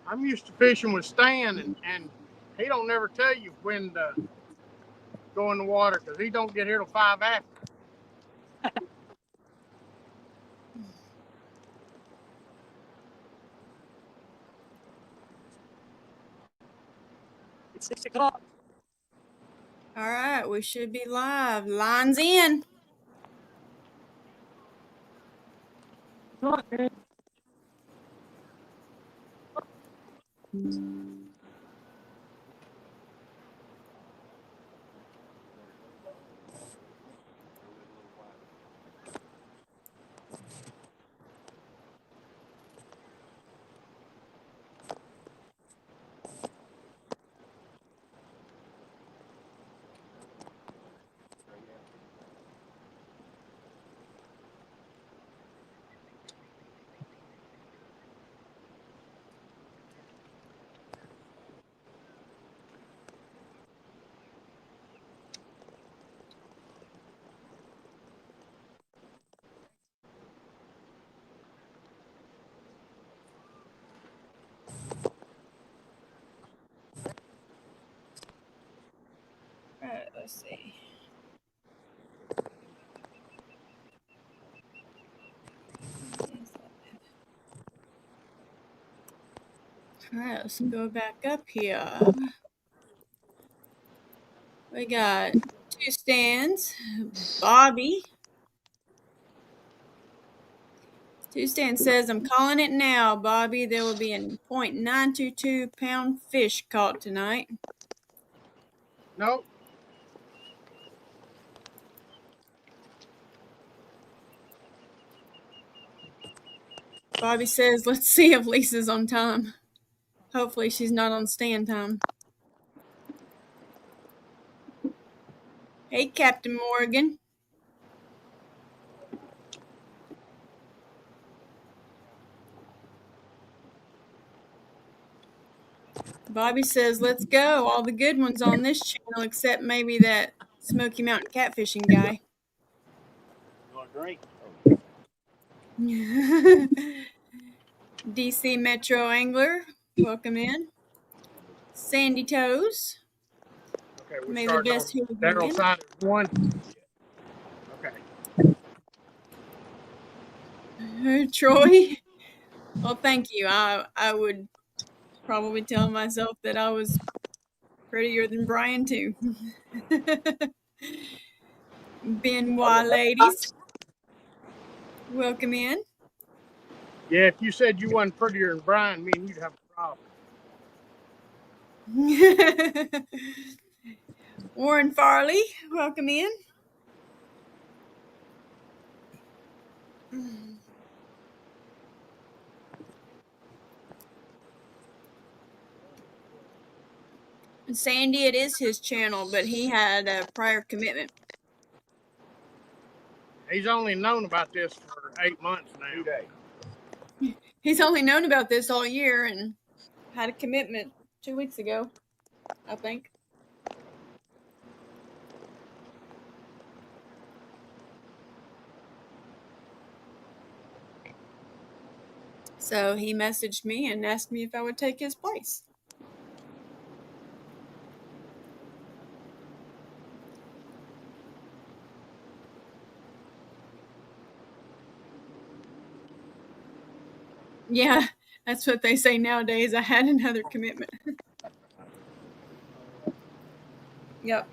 I'm used to fishing with Stan, and he don't never tell you when to go in the water because he don't get here till 5 after. It's 6 o'clock. All right, we should be live. Lines in. Come on, man. All right, let's see. All right, let's go back up here. We got 2 stands. Bobby. 2 stands says, I'm calling it now, Bobby. There will be a 0.922 pound fish caught tonight. Nope. Bobby says, let's see if Lisa's on time. Hopefully she's not on stand time. Hey, Captain Morgan. Bobby says, let's go. All the good ones on this channel, except maybe that Smoky Mountain catfishing guy. Doing great. DC Metro Angler, welcome in. Sandy Toes. Okay, we're May the starting best on Daryl side of 1. Okay. Troy. Well, thank you. I would probably tell myself that I was prettier than Brian too. Benoit ladies, welcome in. Yeah, if you said you wasn't prettier than Brian, me and you'd have a problem. Warren Farley, welcome in. Sandy, it is his channel, but he had a prior commitment. He's only known about this for 8 months now. 2 days. He's only known about this all year and had a commitment 2 weeks ago, I think. So he messaged me and asked me if I would take his place. Yeah, that's what they say nowadays. I had another commitment. Yep.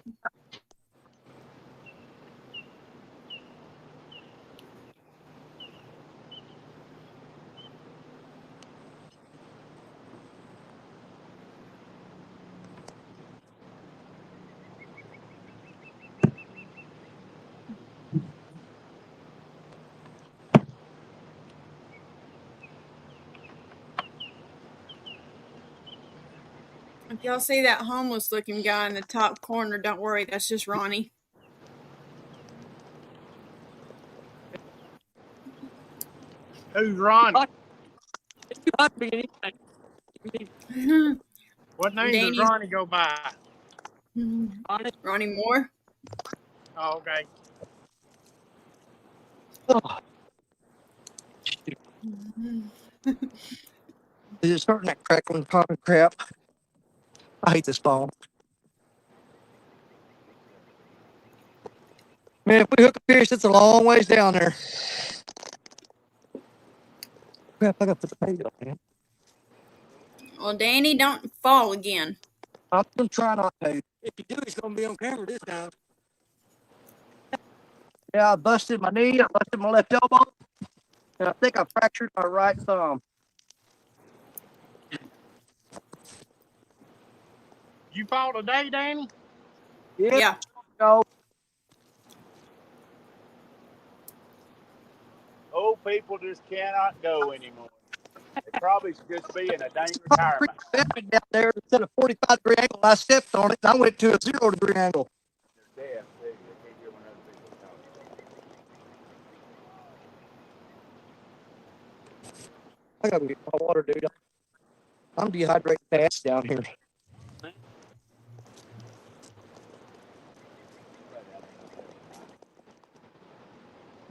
If y'all see that homeless looking guy in the top corner, don't worry, that's just Ronnie. Who's Ronnie? What name does Ronnie go by? Ronnie Moore. Oh, okay. Oh. Is it starting that crackling common crap? I hate this phone. Man, if we hook a fish, it's a long ways down there. Crap, I got to put the bait up, man. Well, Danny, don't fall again. I'm gonna try not to. If you do, it's gonna be on camera this time. Yeah, I busted my knee, I busted my left elbow, and I think I fractured my right thumb. You fall today, Danny? Yeah. No, Old people just cannot go anymore. They probably should just be in a dang concrete retirement. stepping down there instead of 45-degree angle. I stepped on it, and I went to a 0-degree angle. They're deaf, too. They can't hear when other people talk. I gotta get my water, dude. I'm dehydrated fast down here.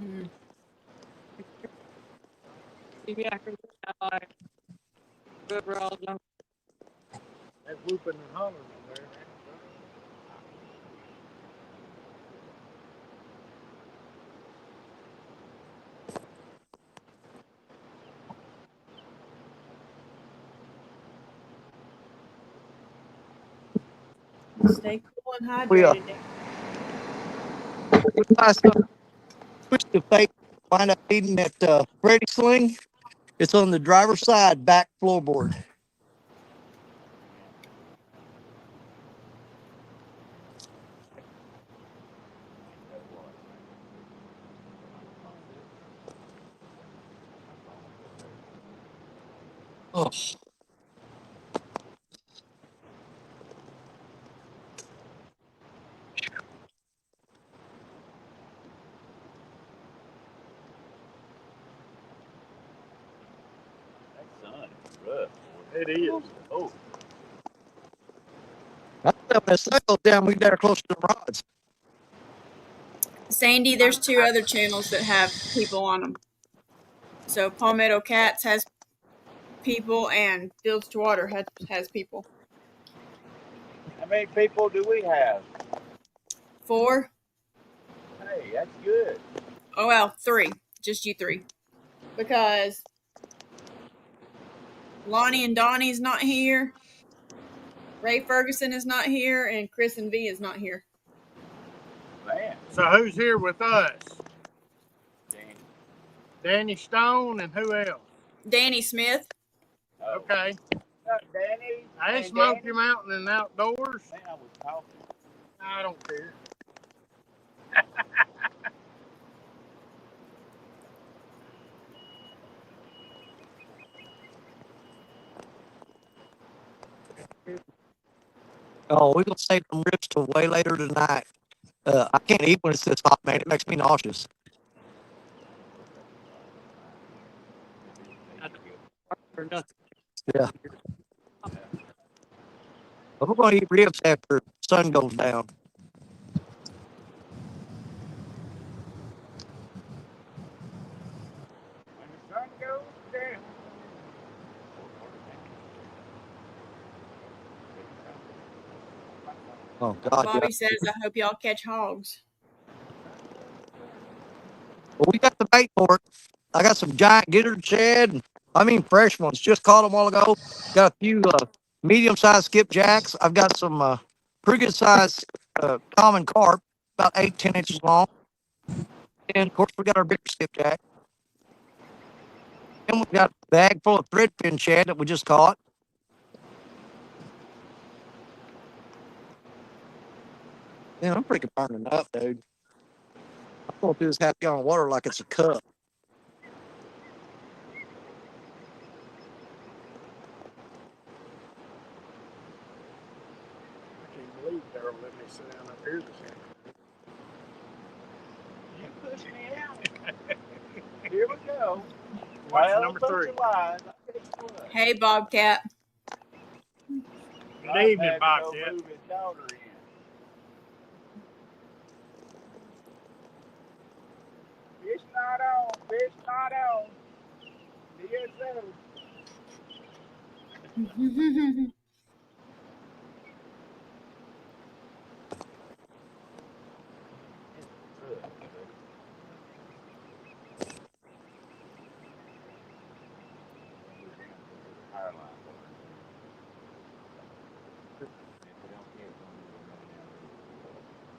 Mm. That's whooping and hollering over there. Stay cool and We hydrated. Danny. switch the fake. Wind up eating that Freddy sling. It's on the driver's side back floorboard. Oh, That sun is rough. It is. Oh, I left that cycle down. We got her close to the rods. Sandy, there's two other channels that have people on them. So Palmetto Cats has people, and Fields to Water has people. how many people do we have? 4? Hey, that's good. Oh well, 3. Just you 3. Because Lonnie and Donnie's not here, Ray Ferguson is not here, and Chris and V is not here. Man, So who's here with us? Danny. Danny Stone and who else? Danny Smith. Oh. Okay. Danny. I ain't and Smoky Danny? Mountain and outdoors. Man, I was talking. I don't care. Oh, we're gonna save them ribs till way later tonight. I can't eat when it's this hot, man. It makes me nauseous. Or nothing. Yeah. But we're gonna eat ribs after the sun goes down. When the sun goes down. Oh God, yeah. Bobby says, I hope y'all catch hogs. Well, we got the bait for it. I got some giant gitter shad. I mean fresh ones. Just caught them a while ago. Got a few medium-sized skipjacks. I've got some pretty good-sized common carp, about 8-10 inches long. And of course, we got our bigger skipjack. And we got a bag full of threadfin shad that we just caught. Man, I'm freaking burning up, dude. I'm going through this half-gallon water like it's a cup. I can't believe Daryl let me sit down up here this afternoon. You pushed me out. Here we go. Watch Well, number bunch 3. of lies. I'll tell you what. Hey, Bobcat. Good evening, I've had to go Bobcat. move his daughter in. Fish not on. Fish not on. TSO.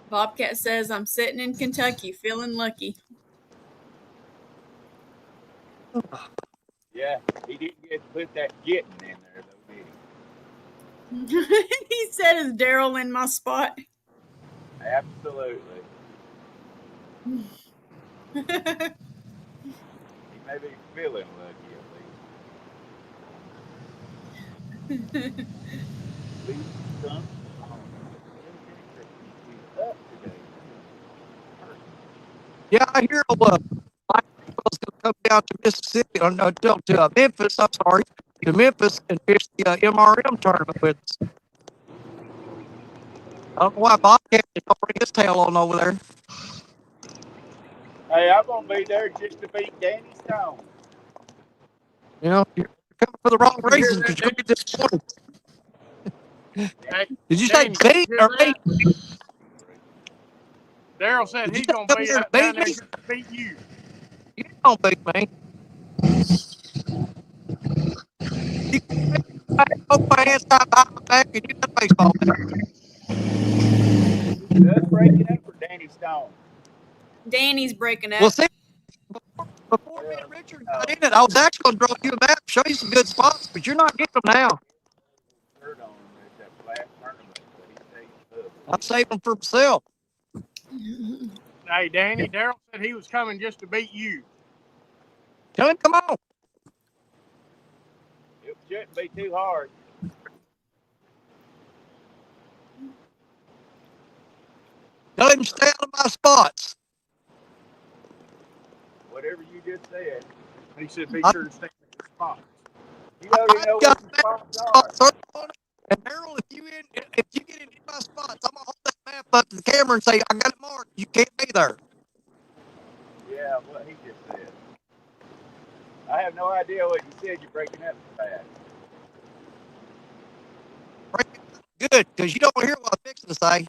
Bobcat says, I'm sitting in Kentucky feeling lucky. Yeah, he didn't get to put that getting in there, though, did he? He said, is Daryl in my spot? Absolutely. He may be feeling lucky at least some. Up today. Yeah, I hear Mike was going to come down to Mississippi, or no, to Memphis. I'm sorry, to Memphis and fish the MRM tournament with us. I don't know why Bobcat didn't bring his tail on over there. Hey, I'm gonna be there just to beat Danny Stone. You know, you're coming for the wrong You hear reason that, because you're going to get disappointed. Hey, Did you say Danny, beat you hear or me? that? Daryl said Did you he's say gonna come be here to down beat there me? just to beat you. You don't beat me. You hold my hands tied behind my back and you got a baseball bat. Does breaking up for Danny Stone. Danny's breaking Well, up. see, before me Well, and Richard no, got in it, I was actually going to draw you a map, show you some good spots, but you're not getting them now. heard on him at that last tournament, but he stayed I'm saving them for myself. Hey, Danny, Daryl said he was coming just to beat you. Tell him, come on. It shouldn't be too hard. Tell him to stay out of my spots. Whatever you just said. He said be I- sure to stay in your spots. You already I've know got what your spots are. spots on it. And Daryl, if you get in my spots, I'm gonna hold that map up to the camera and say I got it marked. You can't be there. Yeah, what he just said. I have no idea what you said. You're breaking up fast. Good, because you don't hear what I'm fixing to say.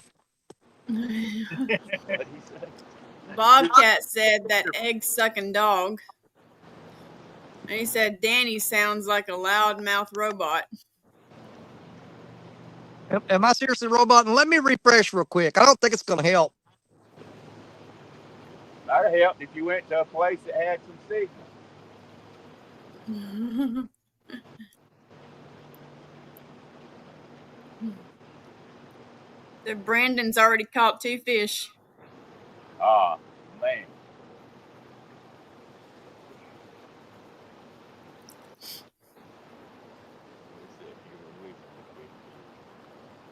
What he said. Bobcat said that egg sucking dog. And he said Danny sounds like a loudmouth robot. Am I seriously a robot? And let me refresh real quick. I don't think it's gonna help. Might have helped if you went to a place that had some signal. The Brandon's already caught 2 fish. Ah, man.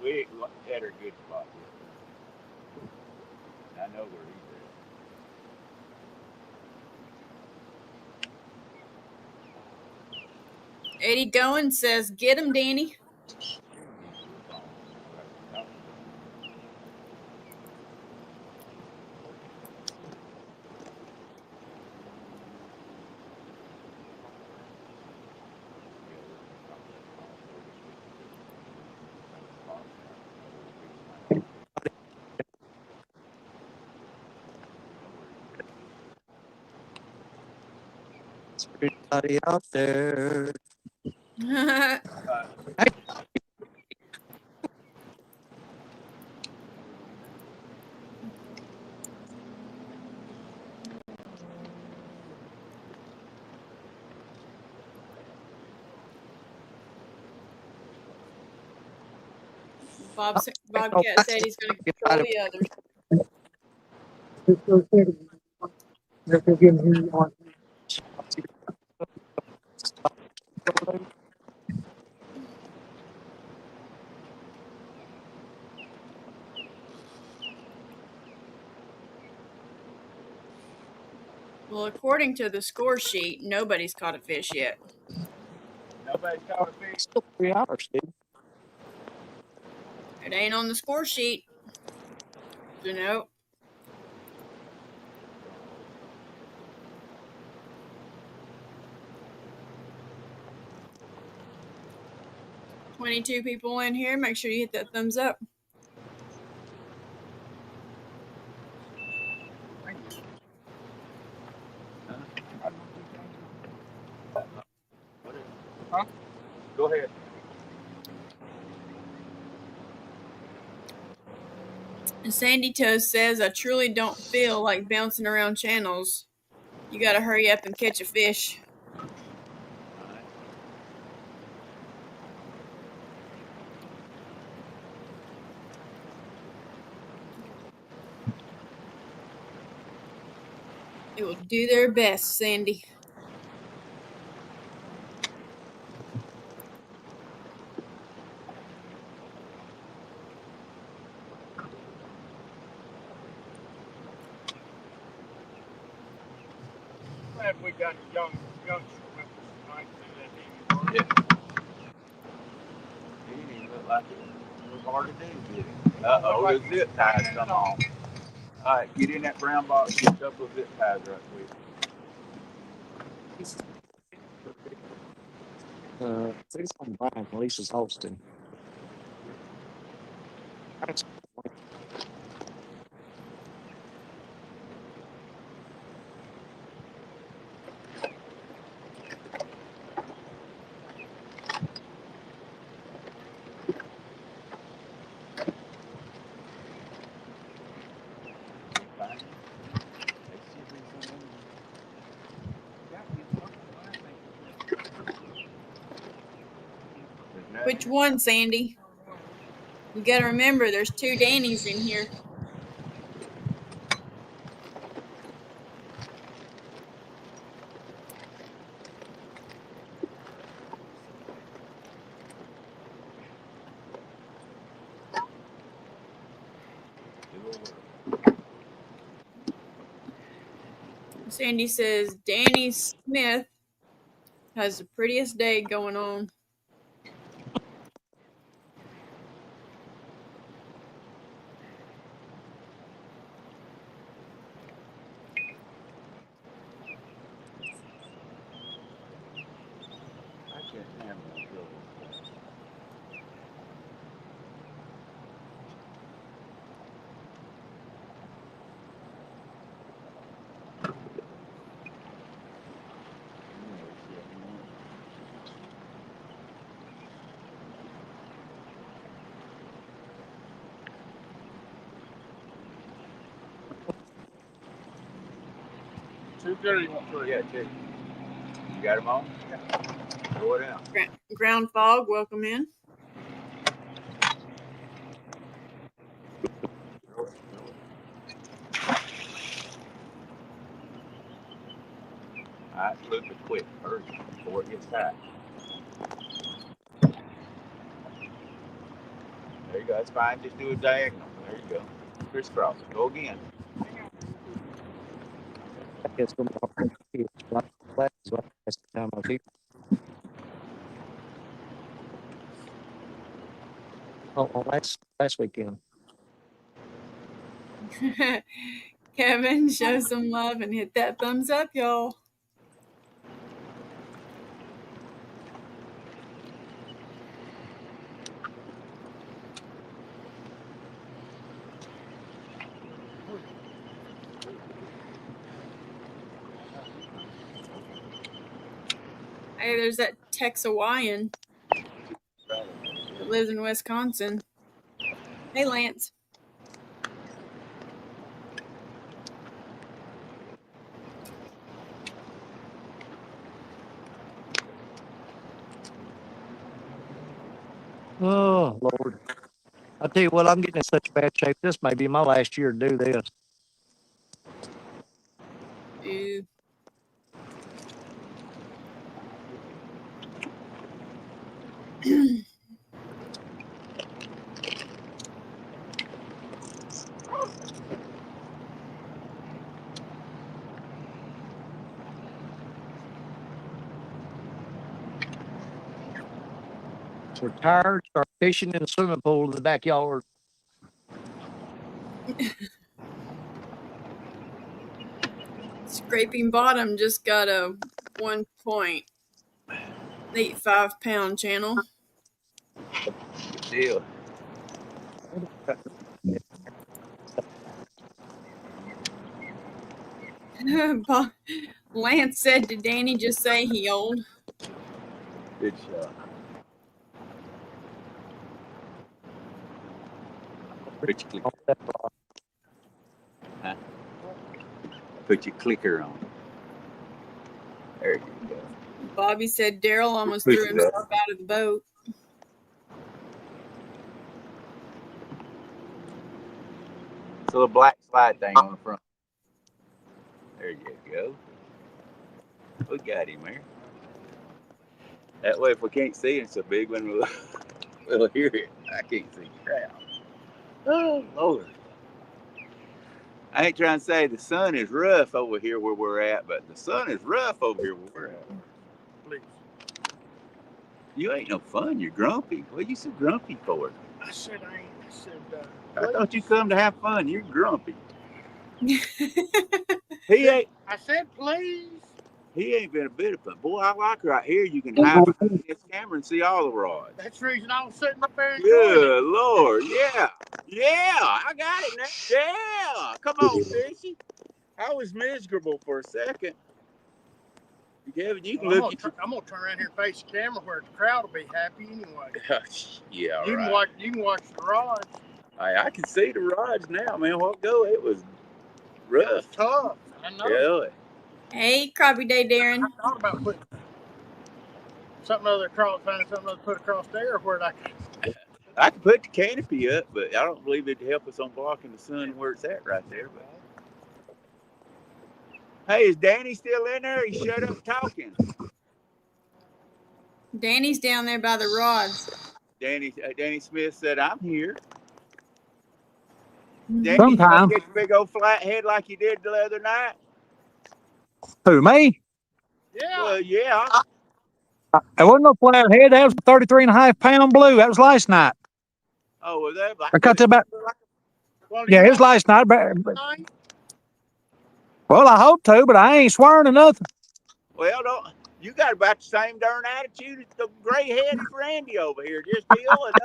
We had her good spot here. I know where he's at. Eddie Goins says, get him, Danny. Everybody out there. Hey, Bobcat said he's going to control the others. Well, according to the score sheet, nobody's caught a fish yet. Nobody's caught a fish. still 3 hours, dude. It ain't on the score sheet. You know. 22 people in here. Make sure you hit that thumbs up. Huh? Go ahead. Sandy Toast says, I truly don't feel like bouncing around channels. You gotta hurry up and catch a fish. They will do their best, Sandy. Glad we got a youngster with us tonight to do that. Yeah. He didn't even look like it was hard to do, did it? Uh-oh, the zip ties come on. All right, get in that brown box, get a couple of zip ties right quick. It's on Brian. Lisa's hosting. Which one, Sandy? You gotta remember, there's 2 Dannies in here. Sandy says, Danny Smith has the prettiest day going on. Too good, you want to Yeah, check. You got them on? Yeah. Throw it out. Ground Fog, welcome in. Throw it. All right, loop it quick. Hurry before it gets tight. There you go. That's fine. Just do a diagonal. There you go. Crisscross. Go again. It's going to be last time I was here. Oh, last weekend. Kevin, show some love and hit that thumbs up, y'all. Hey, there's that Tex Hawaiian that lives in Wisconsin. Hey, Lance. Oh, Lord. I tell you what, I'm getting in such bad shape. This may be my last year to do this. Ooh. We're tired, start fishing in the swimming pool in the backyard. Scraping Bottom just got a 1.85 pound channel. deal. Lance said, did Danny just say he old? Good shot. Put your clicker. Huh? Put your clicker on. There you go. Bobby said Daryl almost Push threw it himself up. out of the boat. It's a little black slide thing on the front. There you go. We got him there. That way, if we can't see it so big, when we'll hear it. I can't see crap. Oh, Lord. I ain't trying to say the sun is rough over here where we're at, but the sun is rough over here where we're at. Please. You ain't no fun. You're grumpy. What are you so grumpy for? I said I ain't. I said, I thought you come to have fun. You're grumpy. He ain't. I said, please. He ain't been a bit of fun. Boy, I like right here. You can hide behind this camera and see all the rods. That's the reason I was sitting up there enjoying Good Lord. Yeah. Yeah. I got it now. Yeah. Come on, Fishy. I was miserable for a second. Kevin, you can I'm look gonna turn around here and face the camera where the crowd will be happy anyway. Yeah, You right. can watch the rods. I can see the rods now, man. What go? It was rough. It was tough. I know. Yeah. Hey, Crappie Day, Darren. I thought about putting something other across, finding something other to put across there where I could put the canopy up, but I don't believe it'd help us on blocking the sun where it's at right there. But hey, is Danny still in there? He shut up talking. Danny's down there by the rods. Danny Smith said, "I'm here." Danny, Sometime. you get your big old flathead like you did the other night? Who, me? Yeah. Well, yeah. It wasn't no flathead. That was a 33.5-pound blue. That was last night. Oh, was that? I cut that back. Well, Yeah, it was last night. Well, I hope to, but I ain't swearing or nothing. Well, you got about the same darn attitude as the gray-headed Randy over here. Just ill and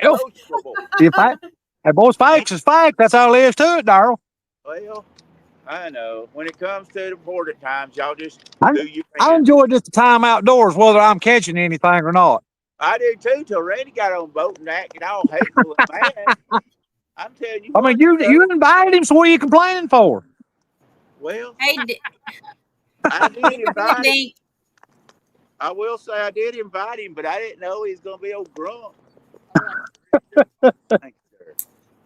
unsociable. Hey, boys, facts is fact. That's all there is to it, Darrell. Well, I know. When it comes to the important times, y'all just do your I thing. enjoy just the time outdoors, whether I'm catching anything or not. I do too, till Randy got on the boat and acted all hateful and mad. I'm telling you I what. mean, you invited him, so what are you complaining for? Well, Hey, I did invite him. Dink. I will say I did invite him, but I didn't know he was going to be old grump. Thanks, sir.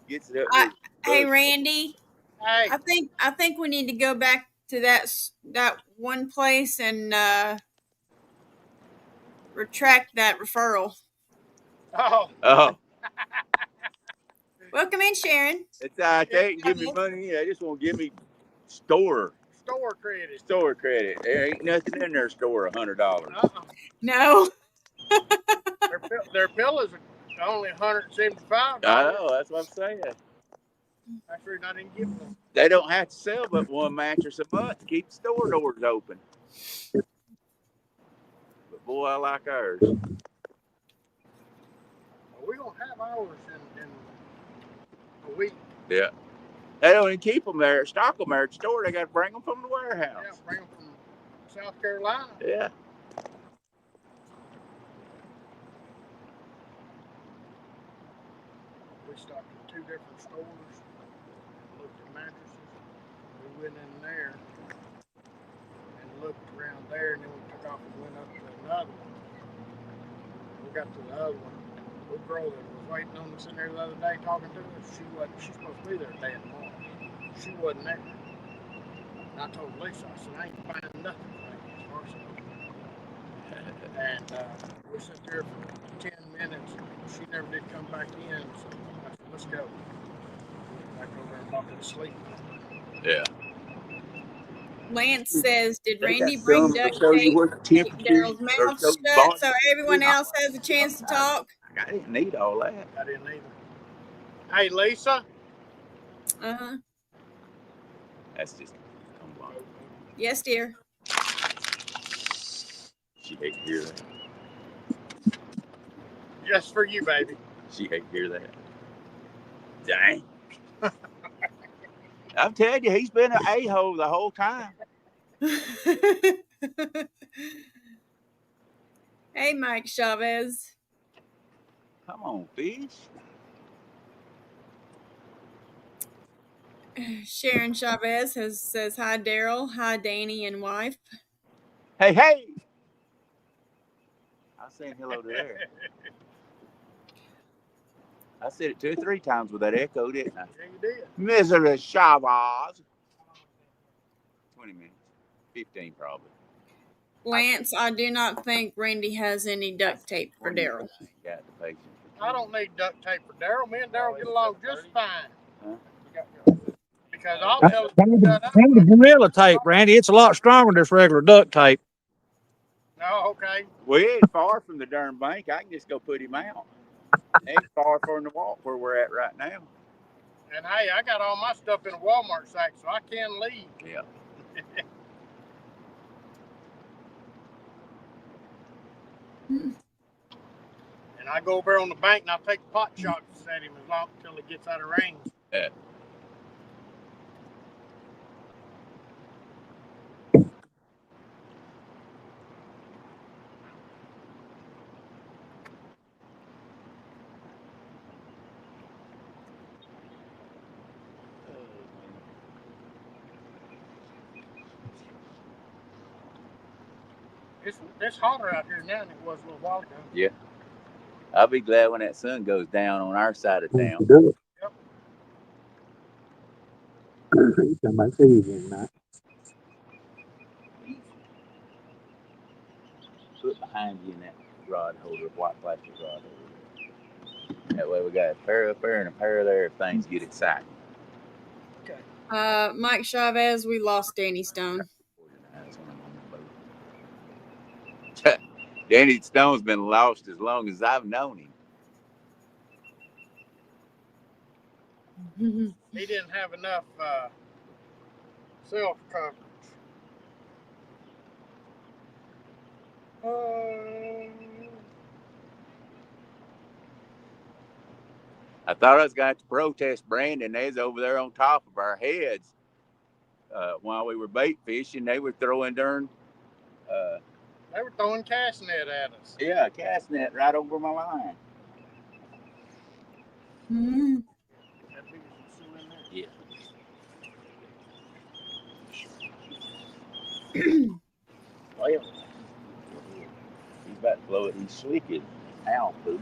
Gets it up. Hey, Randy. Hey. I think we need to go back to that one place and retract that referral. Oh. Welcome in, Sharon. It's they ain't give me money. They just won't give me store credit. Store credit. There ain't nothing in their store $100. No. Their pillows are only $175. I know. That's what I'm saying. That's the reason I didn't give them. They don't have to sell but one mattress a month to keep the store doors open. But boy, I like ours. Well, we're going to have ours in a week. Yeah. They don't even keep them there, stock them there at the store. They got to bring them from the warehouse. Yeah, bring them from South Carolina. Yeah. We stopped at 2 different stores, looked at mattresses. We went in there and looked around there, and then we took off and went up to another one. We got to the other one. The girl that was waiting on us in there the other day talking to us, she's supposed to be there today and tomorrow. She wasn't there. And I told Lisa, I said, I ain't finding nothing for you as far as and we sat there for 10 minutes. She never did come back in, so I said, let's go. Back over and walk to sleep. Yeah. Lance says, did They Randy got bring some duct to show you tape what to the keep temperature Daryl's or mouth show shut body. so everyone else has a chance to talk? I didn't need all that. I didn't either. Hey, Lisa. Uh-huh. That's just come on. Yes, dear. She hate to hear that. Just for you, baby. She hate to hear that. Dang. I'm telling you, he's been an a-hole the whole time. Hey, Mike Chavez. Come on, fish. Sharon Chavez says hi, Daryl. Hi, Danny and wife. Hey, hey. I said hello to there. I said it 2 or 3 times with that echo, didn't I? Yeah, you did. Mr. Chavez. 20 minutes. 15 probably. Lance, I do not think Randy has any duct tape for Daryl. I ain't got the patience. I don't need duct tape for Daryl. Me and Daryl get along just fine. Huh? Because I'll tell him to shut up. And the gorilla tape, Randy, it's a lot stronger than this regular duct tape. No, okay. We ain't far from the darn bank. I can just go put him out. Ain't far from the walk where we're at right now. And hey, I got all my stuff in a Walmart sack, so I can leave. Yeah. And I go over on the bank and I'll take pot shots at him as long until he gets out of range. Yeah. It's hotter out here now than it was a little while ago. Yeah. I'll be glad when that sun goes down on our side of town. Yep. Put behind you in that rod holder, white plastic rod holder. That way we got a pair up there and a pair there if things get exciting. Okay. Mike Chavez, we lost Danny Stone. Danny Stone's been lost as long as I've known him. He didn't have enough self coverage. I thought I was going to have to protest Brandon. They was over there on top of our heads while we were bait fishing. They were throwing darn. They were throwing cast net at us. Yeah, cast net right over my line. That big as still in there. Yeah. Well, he's about to blow it. He's slick as owl poop.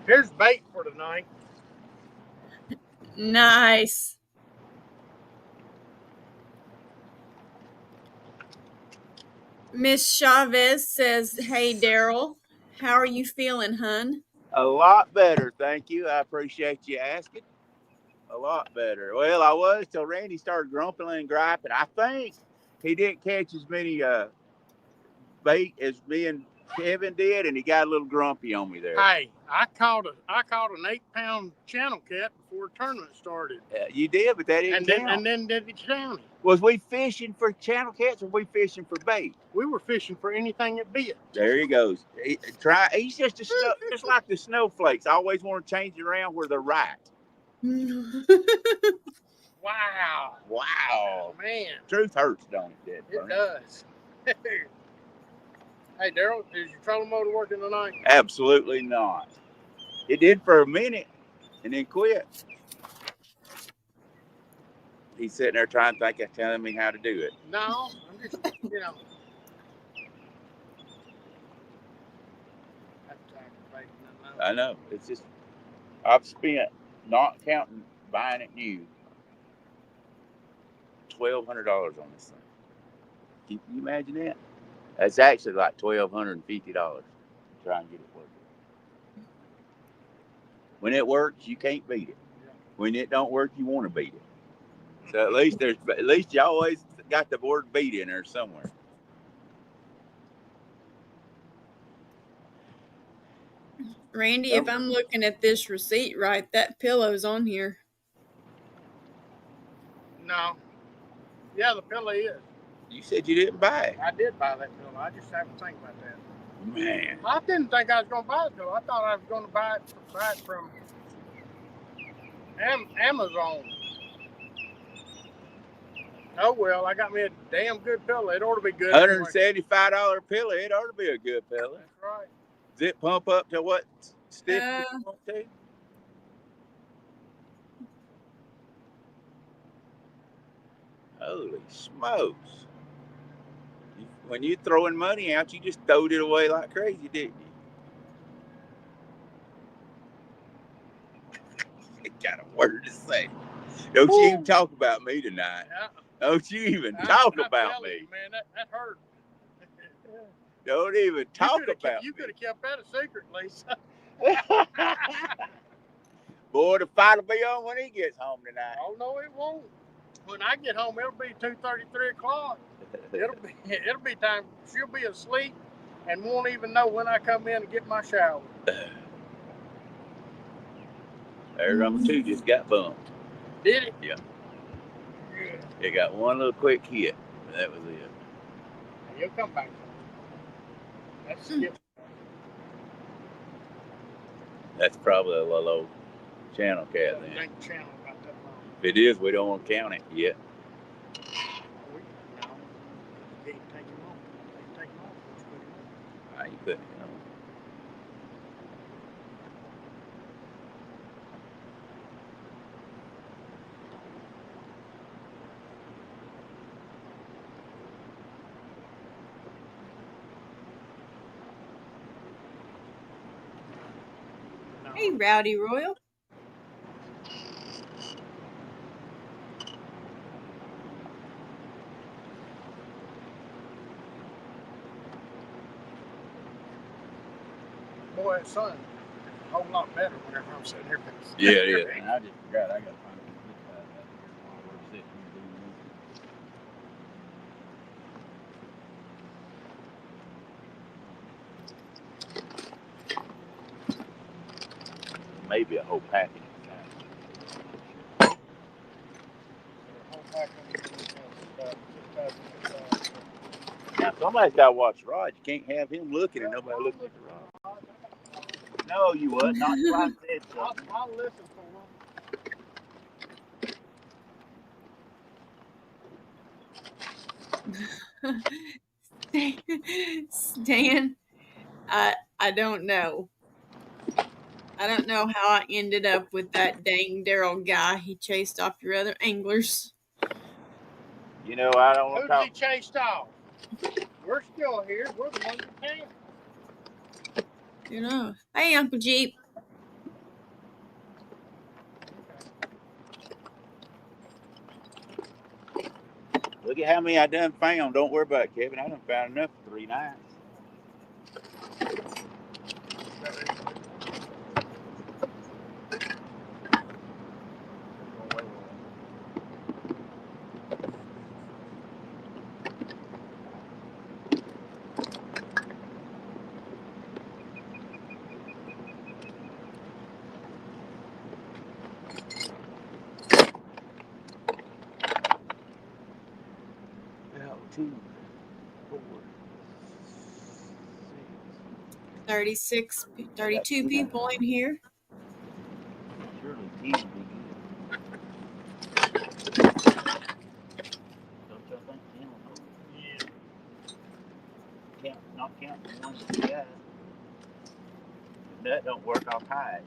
Here's bait for tonight. Nice. Miss Chavez says, hey, Daryl, how are you feeling, hun? A lot better, thank you. I appreciate you asking. A lot better. Well, I was till Randy started grumping and griping. I think he didn't catch as many bait as me and Kevin did, and he got a little grumpy on me there. Hey, I caught an 8-pound channel cat before the tournament started. You did, but that didn't count. And then did it count? Was we fishing for channel cats or we fishing for bait? We were fishing for anything that bit. There he goes. He's just just like the snowflakes. I always want to change it around where they're right. Wow. Wow. Man. Truth hurts, don't it? It does. Hey, Daryl, is your trolling motor working tonight? Absolutely not. It did for a minute and then quit. He's sitting there trying to think of telling me how to do it. No, I'm just, I know. It's just, I've spent, not counting buying it new, $1,200 on this thing. Can you imagine that? That's actually like $1,250 to try and get it working. When it works, you can't beat it. When it don't work, you want to beat it. So at least you always got the word beat in there somewhere. Randy, if I'm looking at this receipt right, that pillow's on here. No. Yeah, the pillow is. You said you didn't buy it. I did buy that pillow. I just haven't think about that. Man. I didn't think I was going to buy it, though. I thought I was going to buy it from Amazon. Oh, well, I got me a damn good pillow. It ought to be good anyway. $175 pillow. It ought to be a good pillow. That's right. Does it pump up to what stiff you want to? Holy smokes. When you're throwing money out, you just throwed it away like crazy, didn't you? Got a word to say. Don't you even talk about me tonight. Yeah. Don't you even talk about me. You, man, that hurt. Don't even talk about You could have kept that a secret, Lisa. Boy, the fight will be on when he gets home tonight. Oh, no, it won't. When I get home, it'll be 2:30, 3 o'clock. It'll be time. She'll be asleep and won't even know when I come in and get my shower. There, number 2 just got bumped. Did it? Yeah. Good. It got one little quick hit. That was it. You'll come back. That's skip. That's probably a little old channel cat then. Ain't channel about that long. If it is, we don't want to count it yet. No, can't take him off. Can't take him off. You couldn't, Hey, Rowdy Royal. Boy, that sun is a whole lot better whenever I'm sitting here. Yeah, it is. And I just forgot. I got to find a good side out here while we're sitting here doing this. Maybe a whole packet. Now, somebody's got to watch the rod. You can't have him looking and nobody looking at the rod. No, you wouldn't. Not till I said so. I'll listen for one. Stan, I don't know. I don't know how I ended up with that dang Daryl guy. He chased off your other anglers. You know, I don't want to talk. Who did he chased off? We're still here. We're the ones that came. You know. Hey, Uncle Jeep. Look at how many I done found. Don't worry about it, Kevin. I done found enough for 3 nights. Two, 4, 6. 32 people in here. Surely 10 would be good. Don't y'all think 10 will hold? Yeah. Not counting the ones that we got. If that don't work, I'll hide.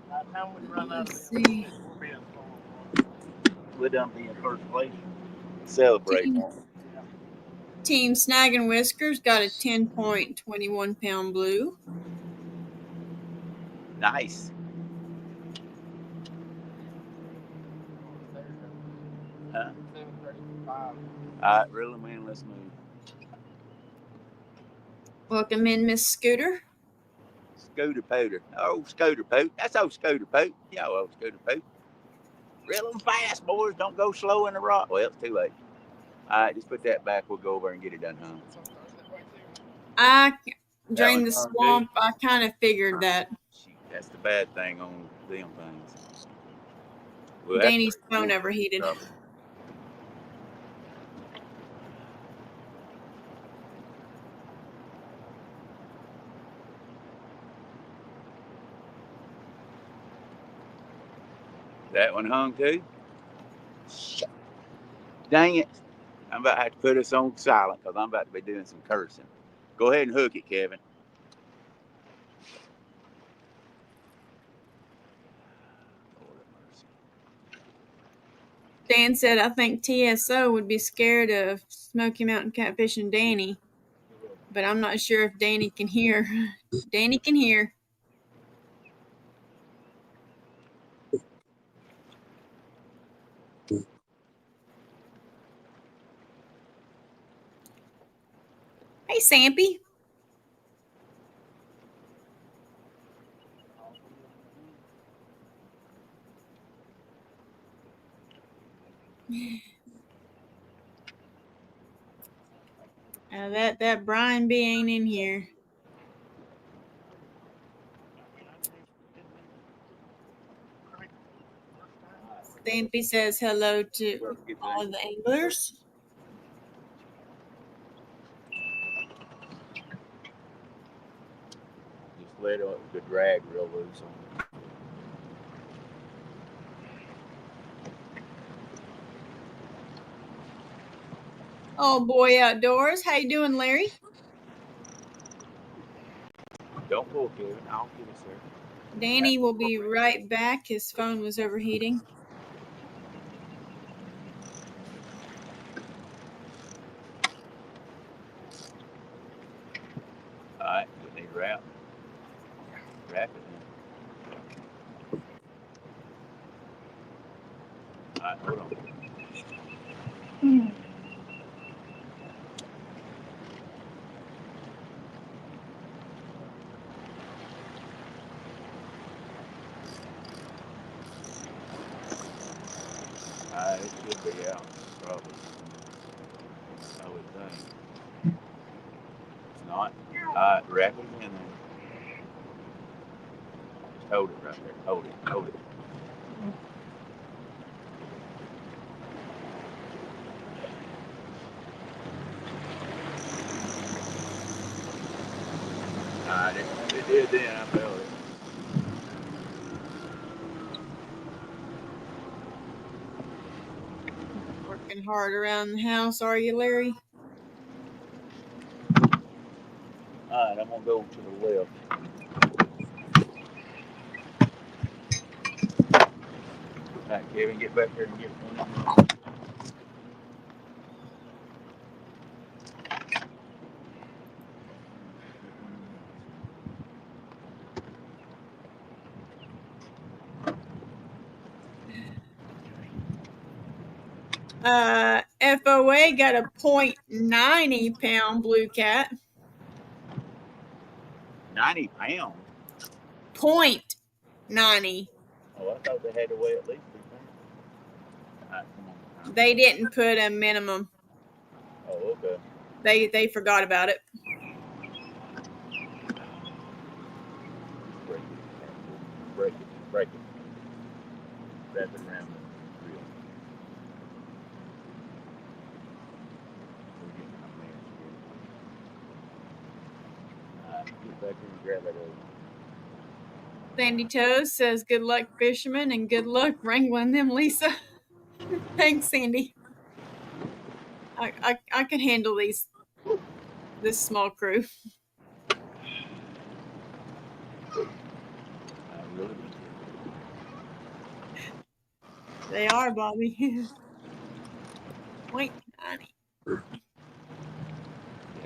By the time we run out of Let's them, see. We'll done be in first place. Celebrate. Team Snag and Whiskers got a 10.21 pound blue. Nice. Huh? 7:35. All right, really, man, let's move. Welcome in, Miss Scooter. Scooter Poter. Oh, Scooter Pote. That's old Scooter Pote. Yeah, old Scooter Pote. Reel them fast, boys. Don't go slow in the rock. Well, it's too late. All right, just put that back. We'll go over and get it done, huh? I drained the swamp. I kind of figured that. Shoot, that's the bad thing on them things. Danny's phone overheated. That one hung too? Dang it. I'm about to have to put us on silent because I'm about to be doing some cursing. Go ahead and hook it, Kevin. Dan said, I think TSO would be scared of Smoky Mountain Catfish and Danny, but I'm not sure if Danny can hear. Danny can hear. Hey, Sampy. That Brian B ain't in here. Stampy says hello to all the anglers. Just let the drag real loose on it. Oh, boy outdoors. How you doing, Larry? Don't pull, Kevin. I'll get us there. Danny will be right back. His phone was overheating. All right, we need wrap. Wrap it in. All right, hold on. It should be out, probably. I would think. It's not. Wrap it in there. Just hold it right there. Hold it. Hold it. It did then. I felt it. Working hard around the house, are you, Larry? All right, I'm going to go to the left. All right, Kevin, get back there and get one of them. FOA got a 0.90 pound blue cat. 90 pounds? 0.90. Oh, I thought they had to weigh at least 3 pounds. All right, come on. They didn't put a minimum. Oh, okay. They forgot about it. Break it. Break it. Break it. Wrap it around the reel. We're getting a mess here. All right, get back here and grab that over. Sandy Toes says, good luck, fisherman, and good luck wrangling them, Lisa. Thanks, Sandy. I can handle this small crew. Really? They are, Bobby. Wait, honey. You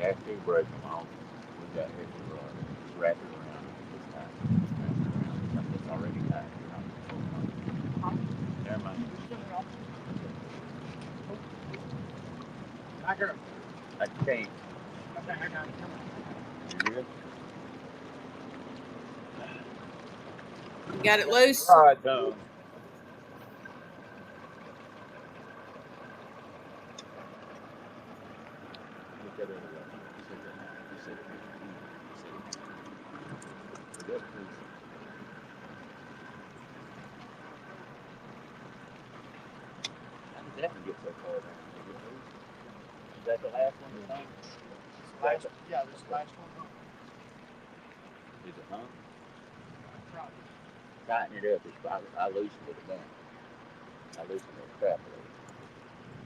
have to break them off. We got heavy rod. Just wrap it around this time. It's already tied. Never mind. I got I can't. Okay, I got it. Come on. You good? You got it loose? Rod tongue. Look at it. How did that one get so far down? Is that the last one you think? Yeah, this last one. Is it hung? Probably. Tighten it up. I loosened it down. I loosen that trap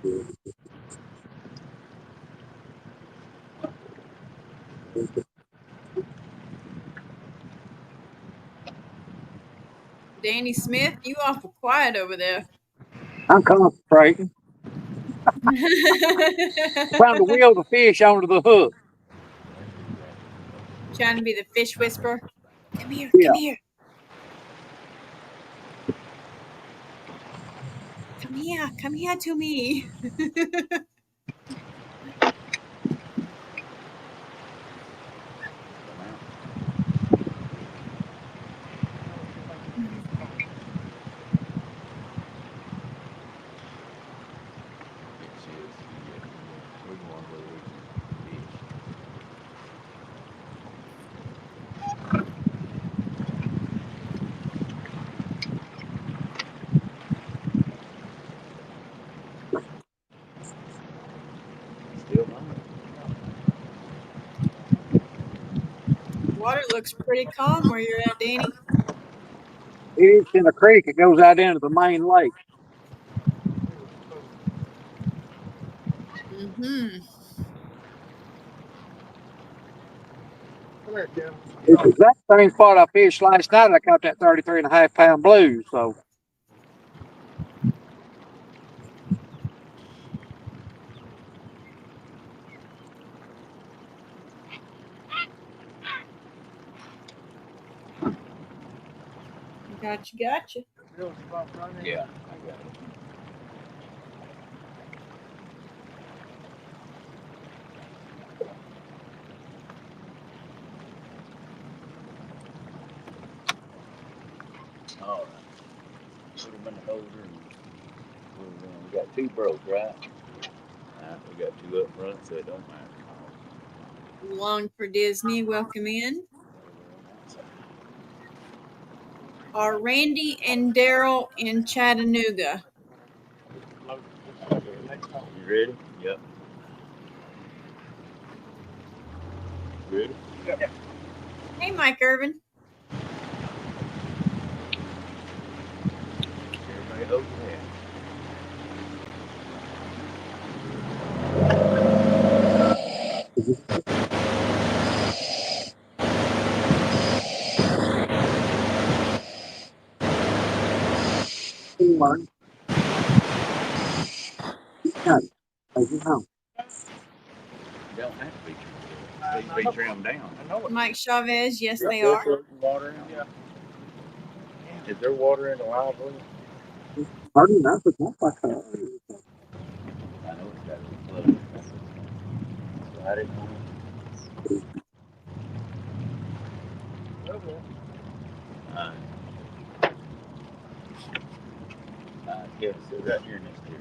load. Danny Smith, you awful quiet over there. I'm concentrating. Trying to wheel the fish onto the hook. Trying to be the fish whisperer. Come here, Yeah. come here. Come here to me. Water looks pretty calm where you're at, Danny. It's in a creek. It goes out into the main lake. Mm-hmm. Come here, Jim. It's the exact same spot I fished last night. I caught that 33.5-pound blue. So Gotcha. Bill's about running. Yeah, I got it. All right. Put them in the holder. And we got two broke, right? We got two up front, so it don't matter. Long for Disney, welcome in. Are Randy and Daryl in Chattanooga? You ready? Yep. Ready? Yep. Hey, Mike Irvin. Everybody open hand. They don't have to be trimmed. They can be trimmed down. I know it. Mike Chavez, yes, they Still are. floating water in them? Yeah. Is there water in the wild one? pardon, that's what my I know it's got to be floating. Slide it on. Alright. Yeah, sit right here next to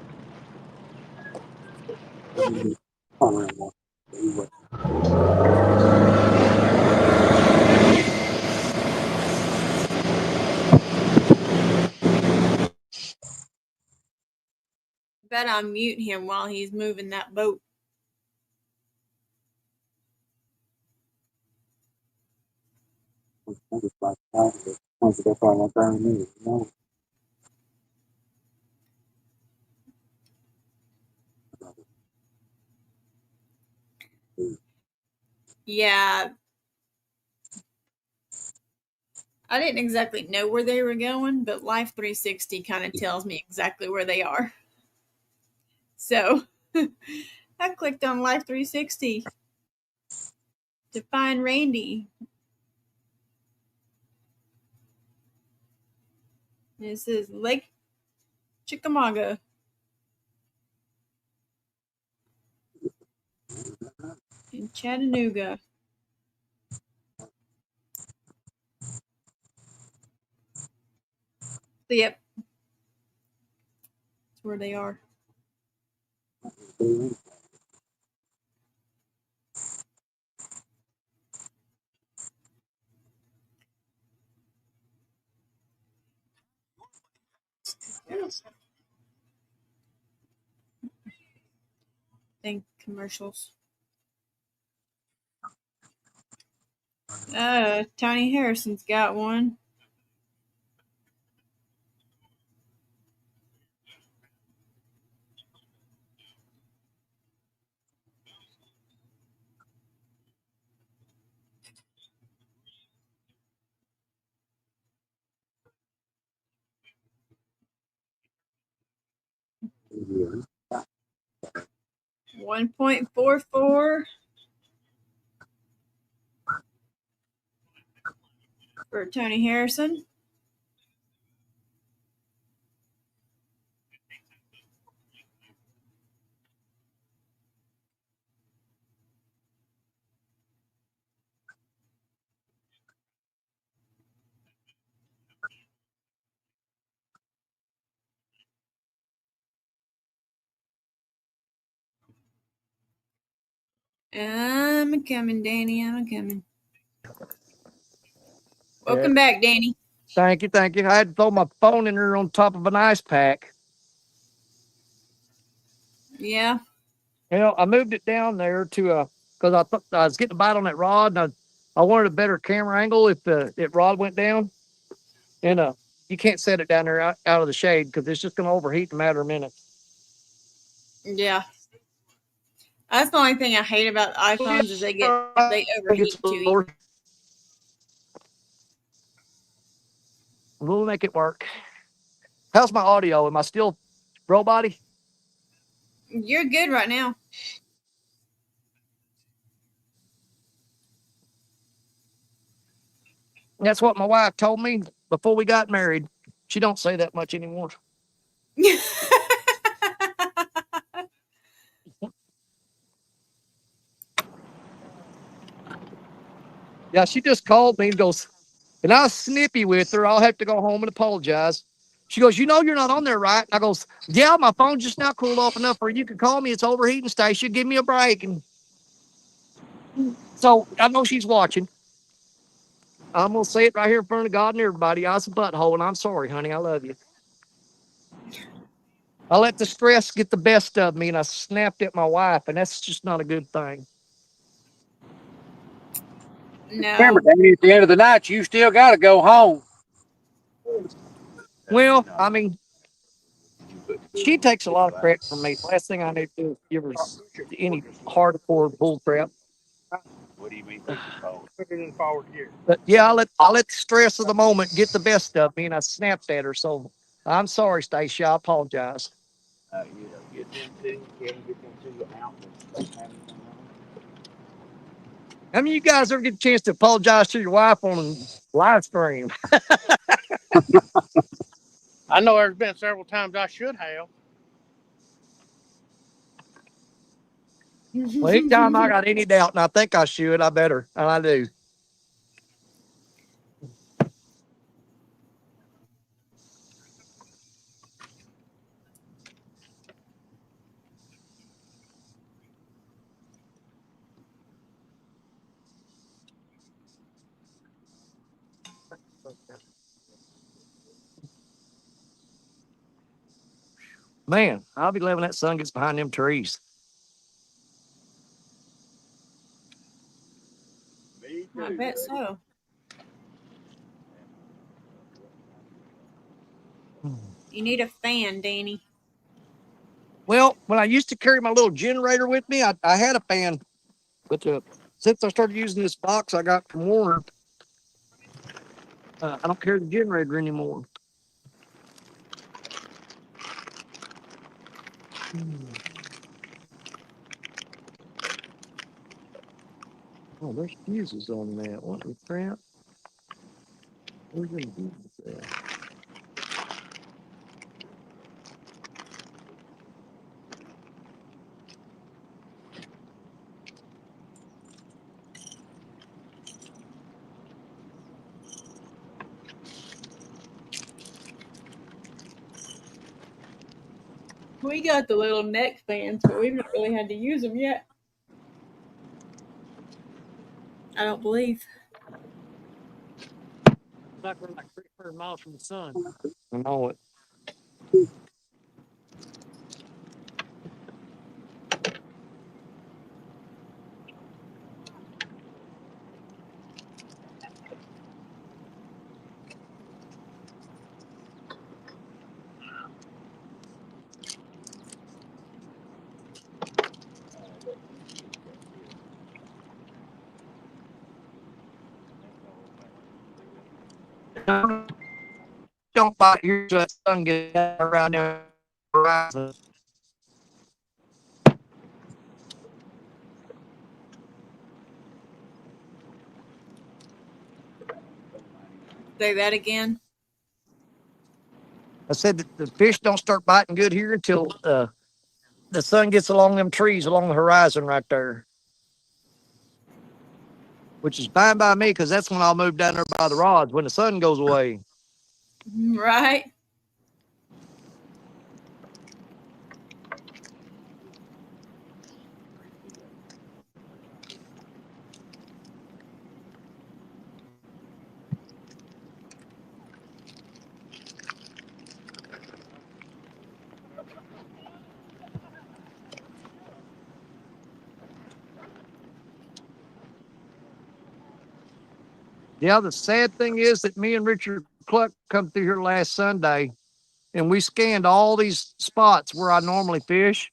Bet I'll mute him while he's moving that boat. Yeah. I didn't exactly know where they were going, but Life 360 kind of tells me exactly where they are. So I clicked on Life 360 to find Randy. This is Lake Chickamauga. In Chattanooga. So, yep. That's where they are. Think commercials. Tony Harrison's got one. 1.44 for Tony Harrison. I'm coming, Danny. I'm coming. Welcome back, Danny. Thank you, thank you. I had to throw my phone in there on top of an ice pack. Yeah. You know, I moved it down there to because I thought I was getting a bite on that rod, and I wanted a better camera angle if the rod went down. And you can't set it down there out of the shade because it's just going to overheat in a matter of minutes. Yeah. That's the only thing I hate about iPhones is they overheat too easy. We'll make it work. How's my audio? Am I still robot-y? You're good right now. That's what my wife told me before we got married. She don't say that much anymore. Yeah, she just called me and goes, and I was snippy with her. I'll have to go home and apologize. She goes, you know you're not on there, right? And I goes, yeah, my phone's just now cooled off enough where you can call me. It's overheating station. Give me a break. And so I know she's watching. I'm going to say it right here in front of God and everybody. I was a butthole, and I'm sorry, honey. I love you. I let the stress get the best of me, and I snapped at my wife, and that's just not a good thing. No. Remember, Danny, at the end of the night, you still got to go home. Well, I mean, she takes a lot of credit from me. The last thing I need to do is give her any hardcore bull crap. What do you mean push it forward? Put it in forward gear. But yeah, I let the stress of the moment get the best of me, and I snapped at her. So I'm sorry, Stacy. I apologize. Get them two, get them two outlets. I mean, you guys ever get a chance to apologize to your wife on live stream? I know there's been several times I should have. Well, anytime I got any doubt, and I think I should, I better, and I do. Man, I'll be glad when that sun gets behind them trees. Me too, I bet so. You need a fan, Danny. Well, when I used to carry my little generator with me, I had a fan. But since I started using this box I got from Warren, I don't carry the generator anymore. Oh, there's fuses on that. What the crap? Where's the fuses at? We got the little neck fans, but we've not really had to use them yet. I don't believe. Like we're like 300 miles from the sun. I know it. Don't bite here so that sun gets around there. Horizon. Say that again. I said that the fish don't start biting good here until the sun gets along them trees along the horizon right there, which is fine by me because that's when I'll move down there by the rods when the sun goes away. Right. Yeah, the sad thing is that me and Richard Cluck come through here last Sunday and we scanned all these spots where I normally fish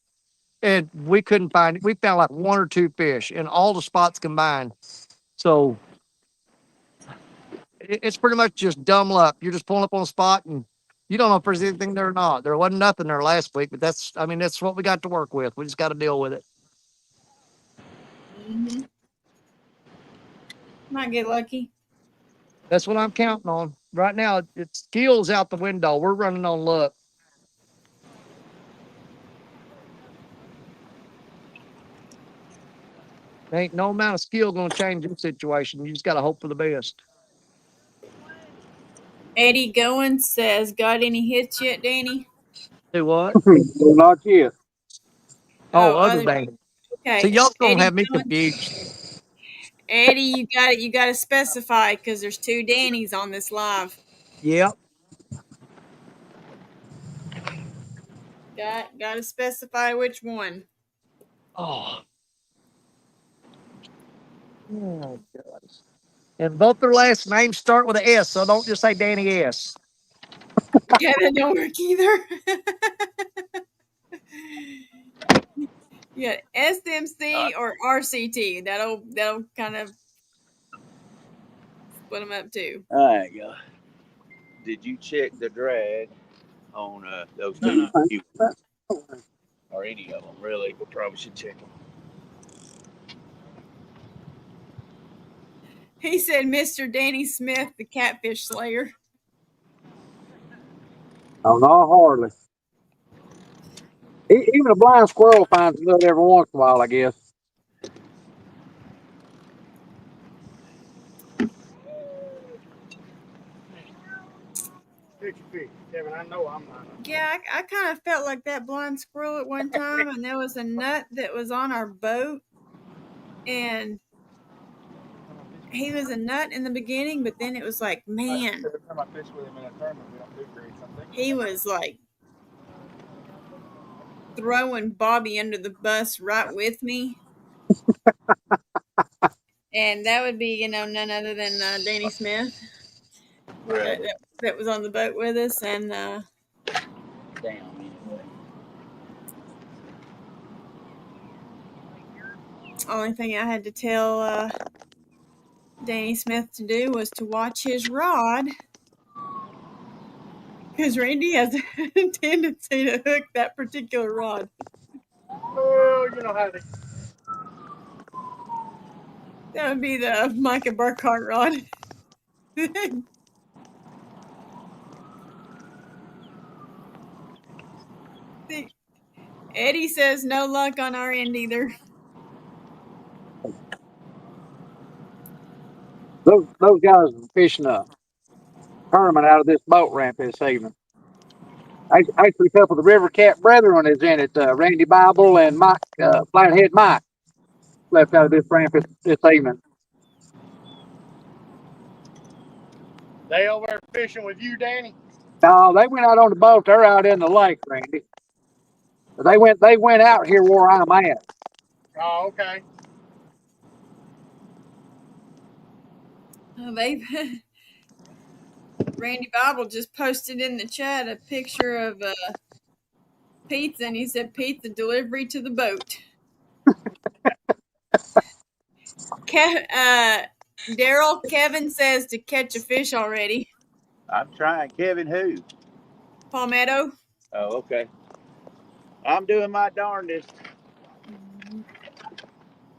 and we couldn't find it. We found like one or two fish in all the spots combined. So it's pretty much just dumb luck. You're just pulling up on a spot and you don't know if there's anything there or not. There wasn't nothing there last week, but that's what we got to work with. We just got to deal with it. Mm-hmm. Might get lucky. That's what I'm counting on. Right now, it's skills out the window. We're running on luck. Ain't no amount of skill going to change this situation. You just got to hope for the best. Eddie Goins says, "Got any hits yet, Danny?" Do what? Well, not yet. Oh, Oh, other other. than. So Okay, y'all going to Eddie have me Goins. confused. Eddie, you got it. You got to specify because there's two Dannys on this live. Yep. Got to specify which one. Oh. Oh, God. And both their last names start with an S, so don't just say Danny S. Yeah, that don't work either. Yeah, SMC or RCT. That'll kind of split them up too. All right, go. Did you check the drag on those No. two? Or any of them, really? We probably should check them. He said, "Mr. Danny Smith, the Catfish Slayer." Oh, not hardly. Even a blind squirrel finds a nut every once in a while, I guess. Catch your fish, Kevin. I know I'm not. Yeah, I kind of felt like that blind squirrel at one time, and there was a nut that was on our boat, and he was a nut in the beginning, but then it was like, man, Every time I fish with him in a tournament, we don't do great. Something. he was like throwing Bobby under the bus right with me. And that would be, none other than Danny Smith that, Really? that, that was on the boat with us. And Damn, anyway. only thing I had to tell Danny Smith to do was to watch his rod, because Randy has a tendency to hook that particular rod. Oh, you know how they. That would be the Micah Burkhart rod. See, Eddie says no luck on our end either. Those guys are fishing a tournament out of this boat ramp this evening. Actually, a couple of the River Cat brethren is in it. Randy Bible and Mike Flathead Mike left out of this ramp this evening. They over there fishing with you, Danny? No, they went out on the boat. They're out in the lake, Randy. They went out here where I'm at. Oh, okay. Randy Bible just posted in the chat a picture of pizza, and he said pizza delivery to the boat. Daryl Kevin says to catch a fish already. I'm trying. Kevin, who? Palmetto. Oh, okay. I'm doing my darndest.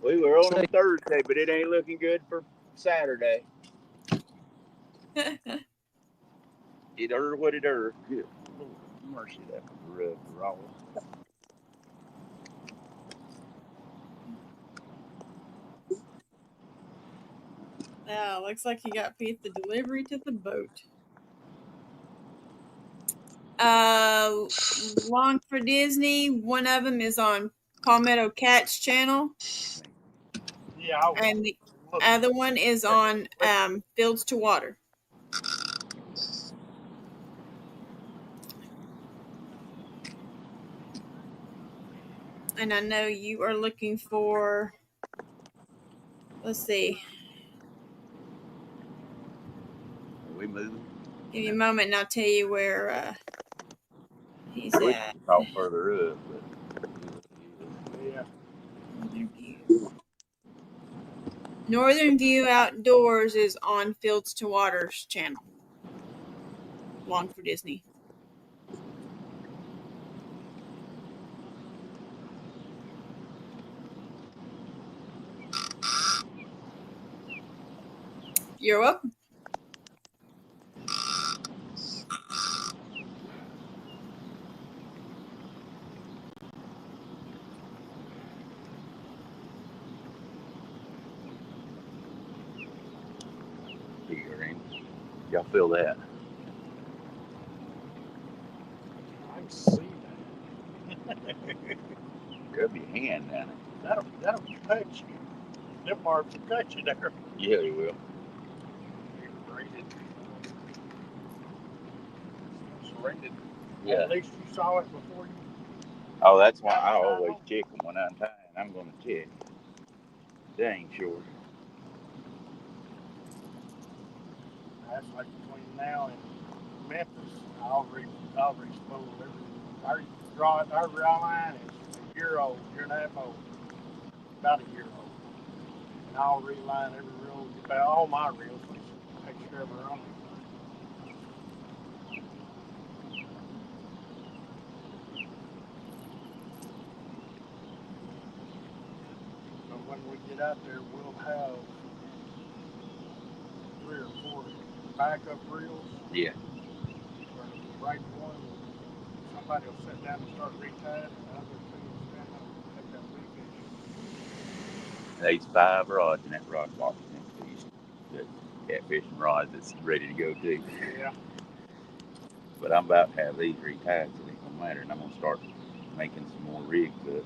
We were on them Thursday, but it ain't looking good for Saturday. It what it Good mercy, that was raw. Oh, looks like you got Pete the delivery to the boat. Long for Disney. One of them is on Palmetto Cat's channel, Yeah, I was and the looking. other one is on Fields to Water. And I know you are looking for. Let's see. Are we moving? Give me a moment, and I'll tell you where he's We at. can talk further up, but Yeah. Northern View. Northern View Outdoors is on Fields to Water's channel. Long for Disney. You're welcome. y'all feel that? I see that. Grab your hand down it. That'll cut you. Them marks will cut you there. Yeah, he will. You're rated. It's rated. Yeah. At least you saw it before you. Oh, that's why I always check them when I'm tying. I'm going to check. Dang sure. That's like between now and Memphis. I'll re-spool everything. Our raw line is a year old, year and a half old, about a year old. And I'll reline every reel, about all my reels, make sure they're on. But when we get out there, we'll have 3 or 4 backup reels. Yeah. Where the right one, somebody will sit down and start retying, and the other two will stand up and take that big fish. There's 5 rods in that rod box. The catfishing rod that's ready to go too. Yeah. But I'm about to have these retied, so it don't matter, and I'm gonna start making some more rigs up.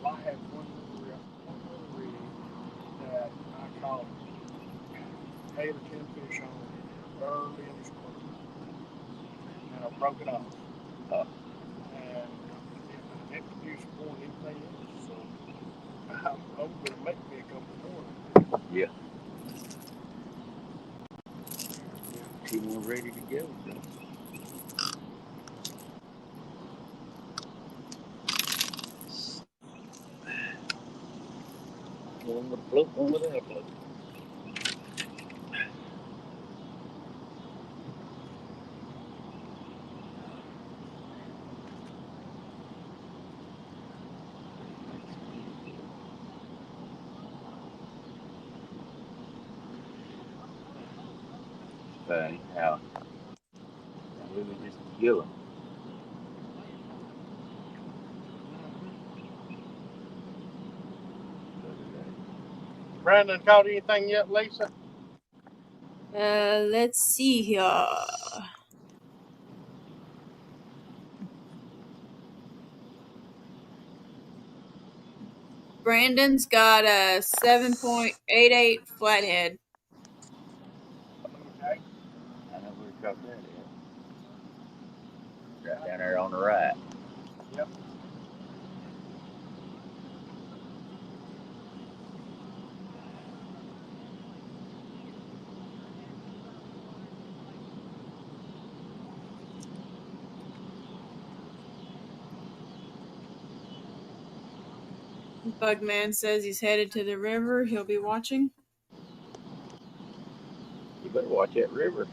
Well, I have one little rig that I caught Taylor Catfish on early in the spring, and I broke it off. And it produced more than anything else, so I'm going to make me a couple more. Yeah. 2 more ready to go. So. One with a float, one without a float. Funny how we would just kill them. Brandon caught anything yet, Lisa? Let's see here. Brandon's got a 7.88 flathead. Okay. I know where we caught that at. Right down there on the right. Yep. Bugman says he's headed to the river. He'll be watching. You better watch that river.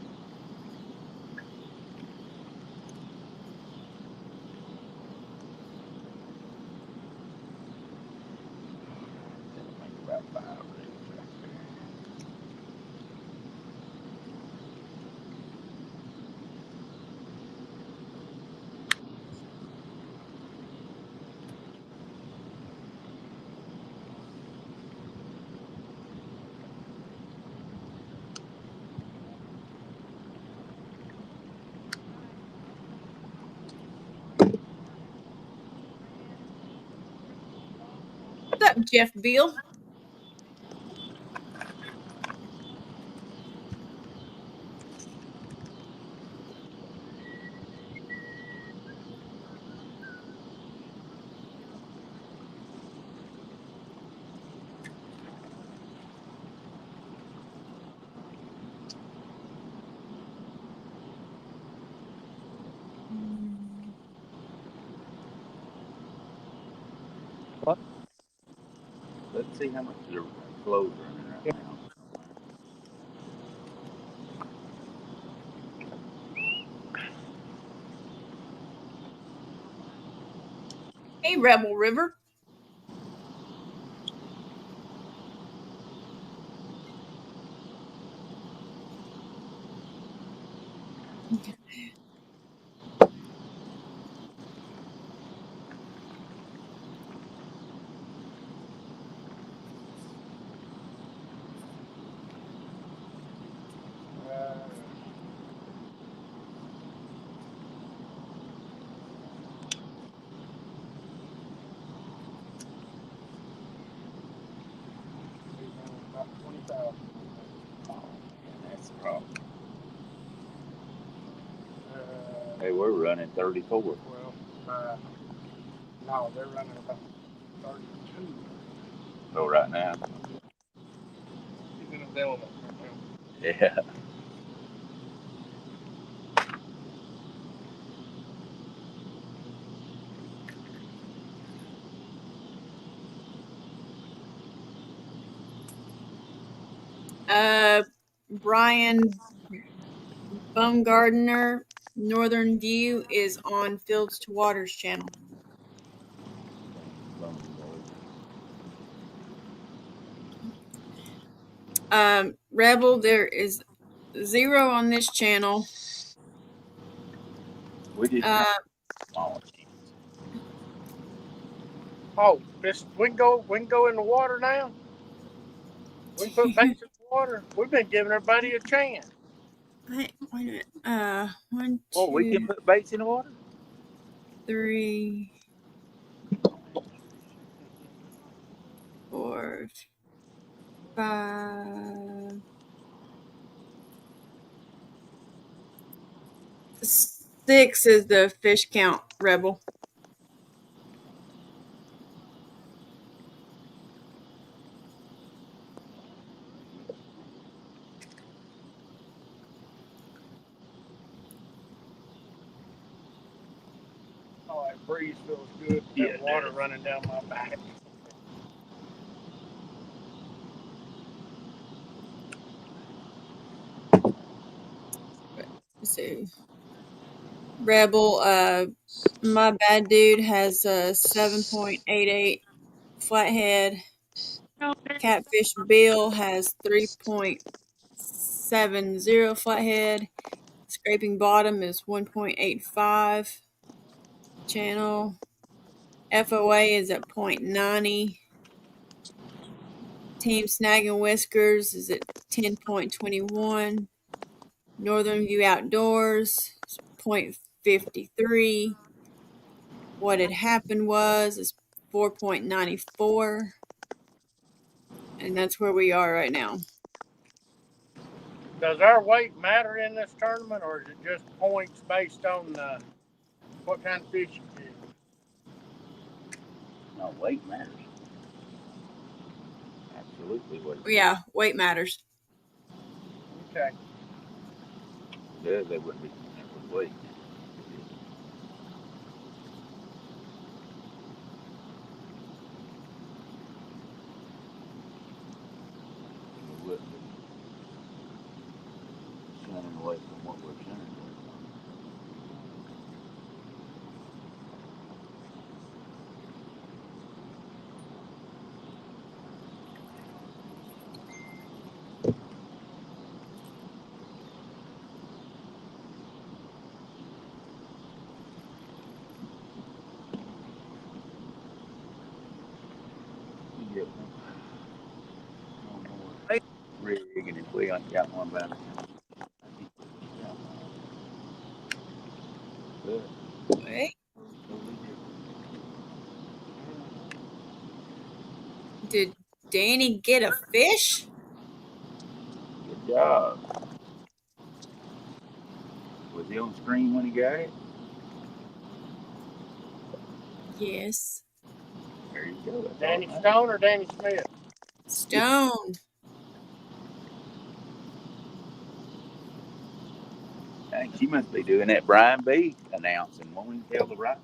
What's up, Jeff Beal? Let's see how much the flow's running right now. Hey, Rebel River. About 20,000. Oh, man, that's the problem. Hey, Uh, we're running 34. well, no, they're running about 32. Oh, right now. He's in his element right now. Yeah. Brian Baumgardner, Northern View is on Fields to Waters channel. Rebel, there is 0 on this channel. We just small. Oh, we can go in the water now. We can put baits in the water. We've been giving everybody a chance. Wait a minute. 1, 2, Oh, we can put baits in the water? 3, 4, 5, 6 is the fish count, Rebel. Oh, that breeze feels good. Yeah, That water running down my back. Let's see. Rebel, my bad dude has a 7.88 flathead. Catfish Bill has 3.70 flathead. Scraping bottom is 1.85. Channel FOA is at 0.90. Team Snagging Whiskers is at 10.21. Northern View Outdoors is 0.53. What had happened is 4.94. And that's where we are right now. Does our weight matter in this tournament, or is it just points based on what kind of fish you get? No, weight matters. Absolutely weight. Yeah, weight matters. Okay. Yeah, they wouldn't be concerned with weight. We wouldn't be shunning away from what we're shunning away from. You get one more rig, and if we ain't got one back, good. Wait. Danny get a fish? Good job. Was he on screen when he got it? Yes. There you go. That's Danny all right. Stone or Danny Smith? Stone. Dang, she must be doing that Brian B announcing. Won't he tell the right?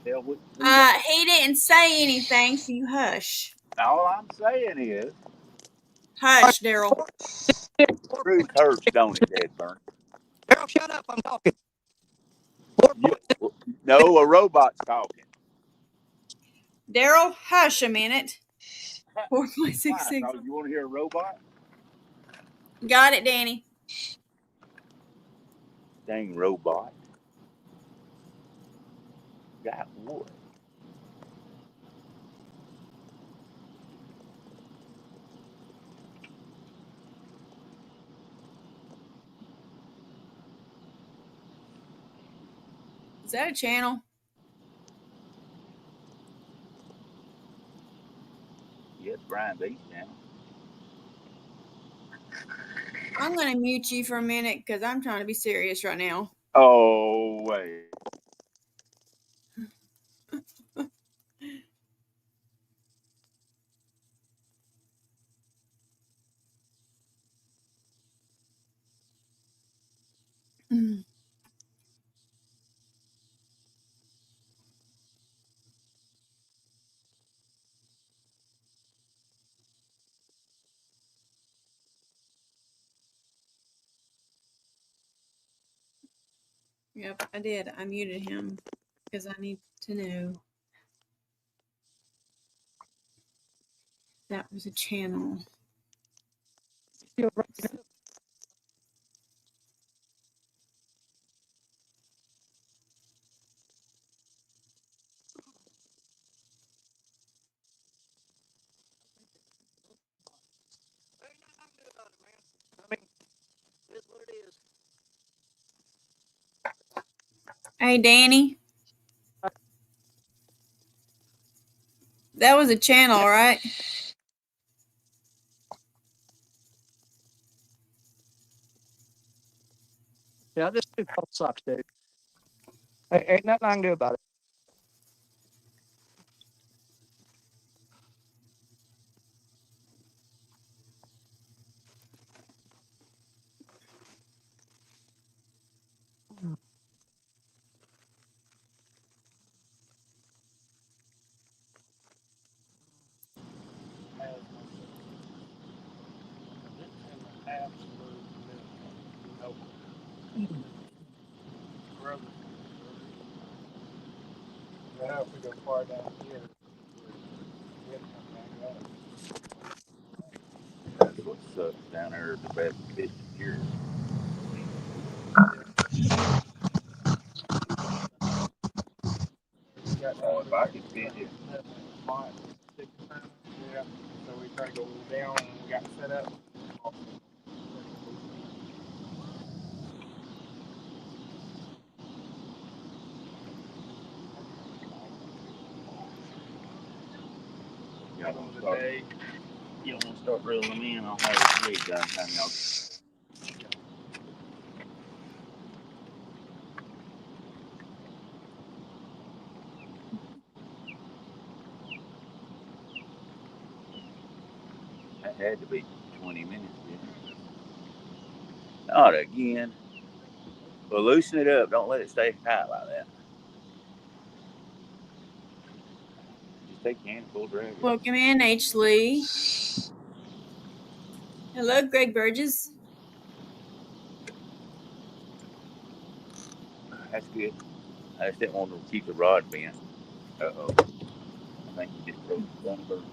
Tell what? Who got it? He didn't say anything, so you hush. All I'm saying is, Hush, Daryl. truth hurts, don't it, Dead Burn? Daryl, shut up. I'm talking. You, no, a robot's talking. Daryl, hush a minute. Why? 4.66. Because you want to hear a robot? Got it, Danny. Dang robot. Got what? Is that a channel? Yes, Brian B now. I'm going to mute you for a minute because I'm trying to be serious right now. Oh, wait. Yep, I did. I muted him because I need to know that was a channel. I mean, it is what it is. Hey, Danny. That was a channel, right? Yeah, this dude sucks, dude. Ain't nothing I can do about it. Has it's an absolute no brother. Now if we go far down here, we'll come back up. That's what sucks down there at the best fishing here. We got If I could fish it. spot 6 times. Yeah. So we try to go down and we got set up. Y'all gonna start, you don't want to start reeling them in. I'll have a rig done. Time y'all. That had to be 20 minutes, didn't it? Not again. Well, loosen it up. Don't let it stay tight like that. Just take your hand and pull drag it. Welcome in, H. Lee. Hello, Greg Burgess. That's good. I just didn't want to keep the rod bent. Uh-oh. I think you just broke the Thunderbird.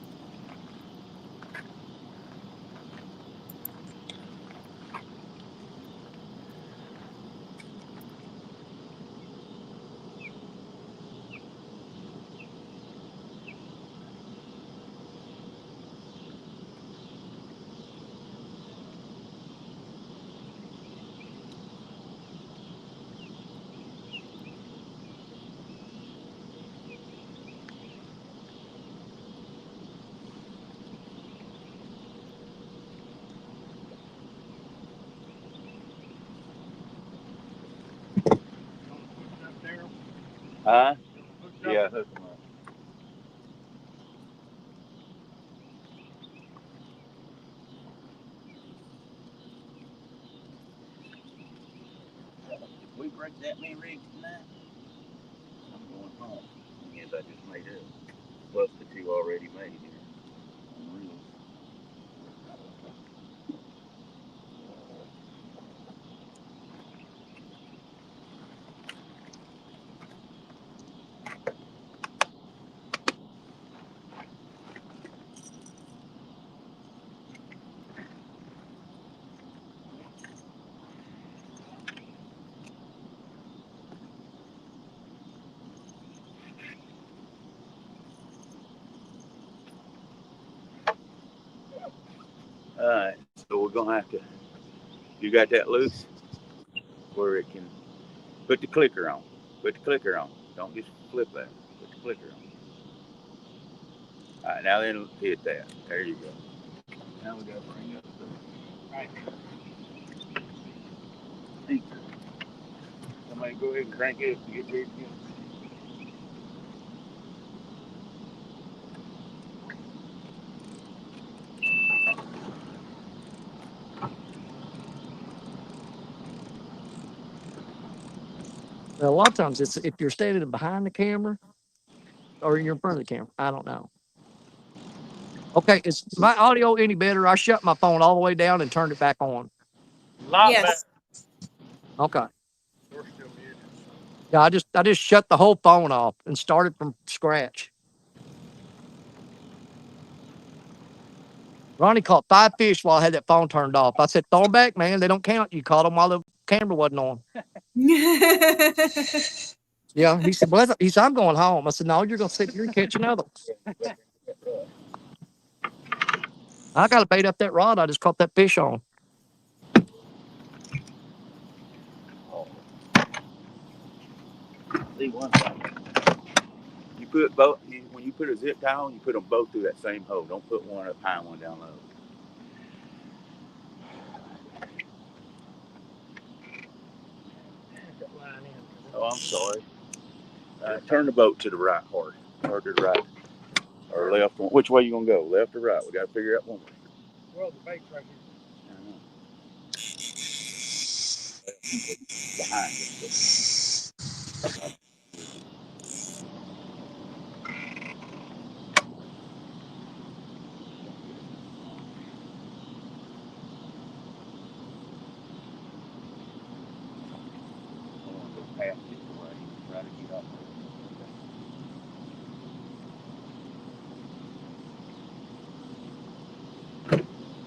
Huh? Hooked up. Yeah, hook 'em up. If we break that many rigs tonight, I'm going home. Yes, I just made up. Plus the two already made here. On reels. Alright, so we're gonna have to, you got that loose where it can, put the clicker on. Put the clicker on. Don't just flip that. Put the clicker on. Alright, now then hit that. There you go. Now we gotta bring up the right. Somebody go ahead and crank it to get ready to go. Now, a lot of times it's if you're standing behind the camera or you're in front of the camera. I don't know. Okay, is my audio any better? I shut my phone all the way down and turned it back on. Lot Yes. better. Okay. We're still muted. Yeah, I just shut the whole phone off and started from scratch. Ronnie caught 5 fish while I had that phone turned off. I said, throw them back, man. They don't count. You caught them while the camera wasn't on. Yeah, he said, well, he said, I'm going home. I said, no, you're going to sit here and catch another. I got to bait up that rod I just caught that fish on. See one thing. You put both, when you put a zip tie on, you put them both through that same hole. Don't put one up high and one down low. That line in. Oh, I'm sorry. Turn the boat to the right, or to the right, or left. Which way you gonna go? Left or right? We gotta figure out one way. Well, the bait's right here. I know. Behind us. I want to go past this way. Try to get up.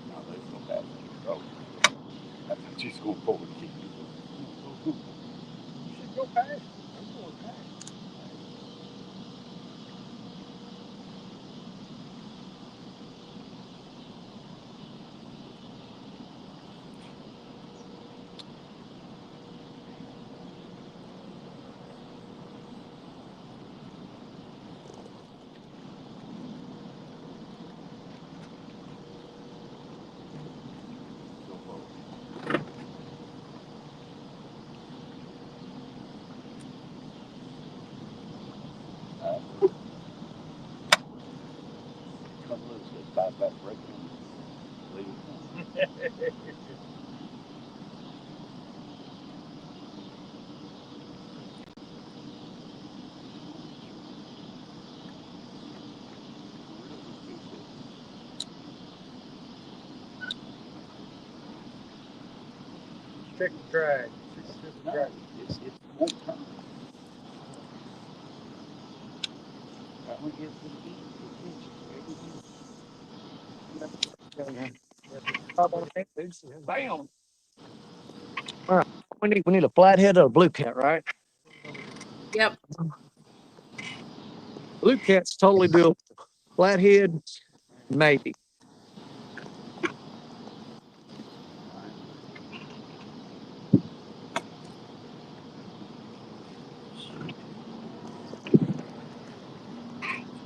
No, let's go back. Oh, I thought you was going forward. You should go past. I'm going past. Go forward. Come loose. Let's dive back right in. Leave it. Check the drag. Check the drag. It's won't turn. That one gets to the beach. Bam. All right. We need a flathead or a blue cat, right? Yep. Blue cat's totally doable. Flathead, maybe.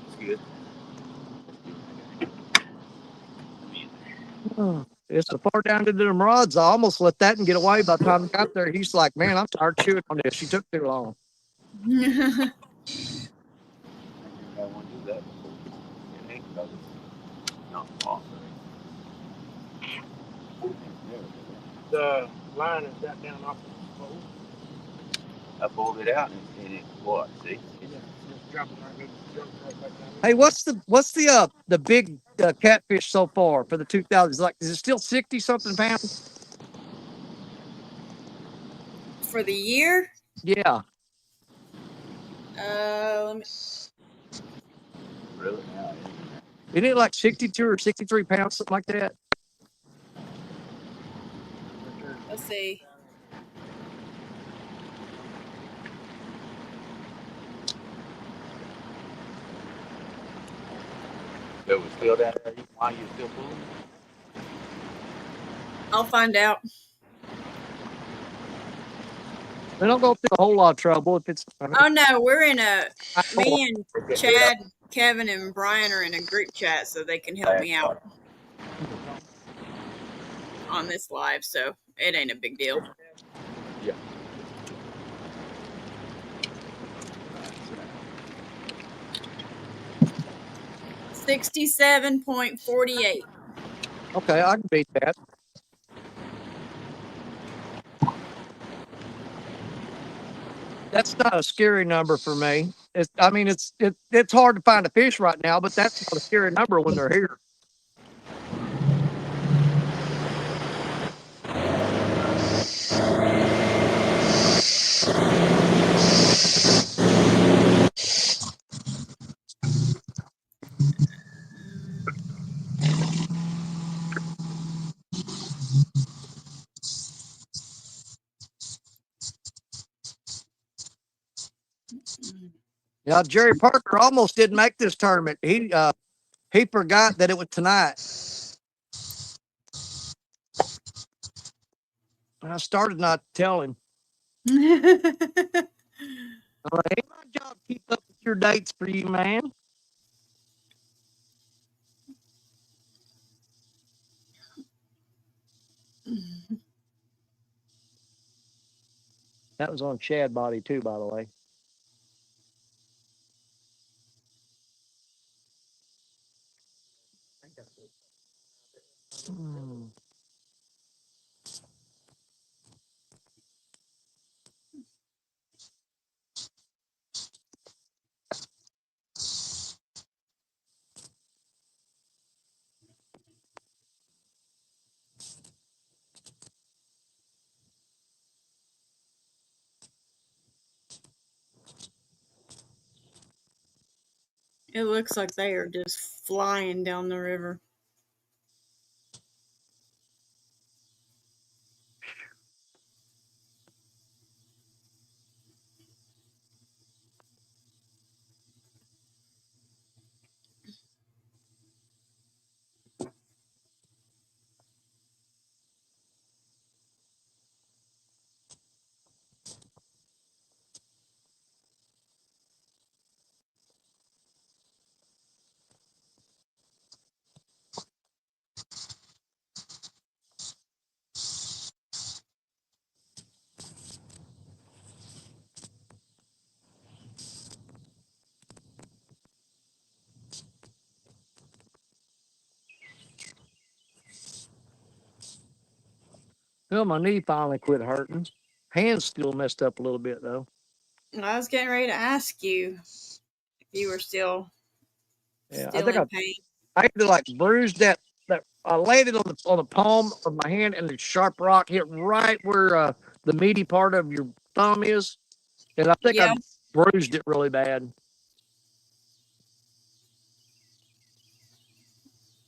It's good. It's so far down to them rods. I almost let that and get away. By the time I got there, he's like, man, I'm tired chewing on this. You took too long. I want to do that before. It ain't about it. Not possible. The line is got down off the pole. I pulled it out and it what? See? Yeah, just dropping right, it jumped right back down. Hey, what's the big catfish so far for the 2000s? Like, is it still 60 something pounds? For the year, Yeah. let me, Really? Yeah. Isn't it like 62 or 63 pounds, something like that? let's see. It was still down there while you still pulling? I'll find out. They don't go through a whole lot of trouble if it's. Oh no, we're in me and Chad, Kevin, and Brian are in a group chat so they can help me out on this live, so it ain't a big deal. Yeah. 67.48. Okay, I can beat that. That's not a scary number for me. I mean, it's hard to find a fish right now, but that's not a scary number when they're here. Yeah, Jerry Parker almost didn't make this tournament. He forgot that it was tonight. I started not to tell him. I'm like, ain't my job to keep up with your dates for you, man. That was on Shad Body too, by the way. Hmm. It looks like they are just flying down the river. Well, my knee finally quit hurting. Hand's still messed up a little bit though. I was getting ready to ask you if you were still Yeah, I think in pain. I either like bruised that I laid it on the palm of my hand, and the sharp rock hit right where the meaty part of your thumb is, and I think I Yeah. bruised it really bad.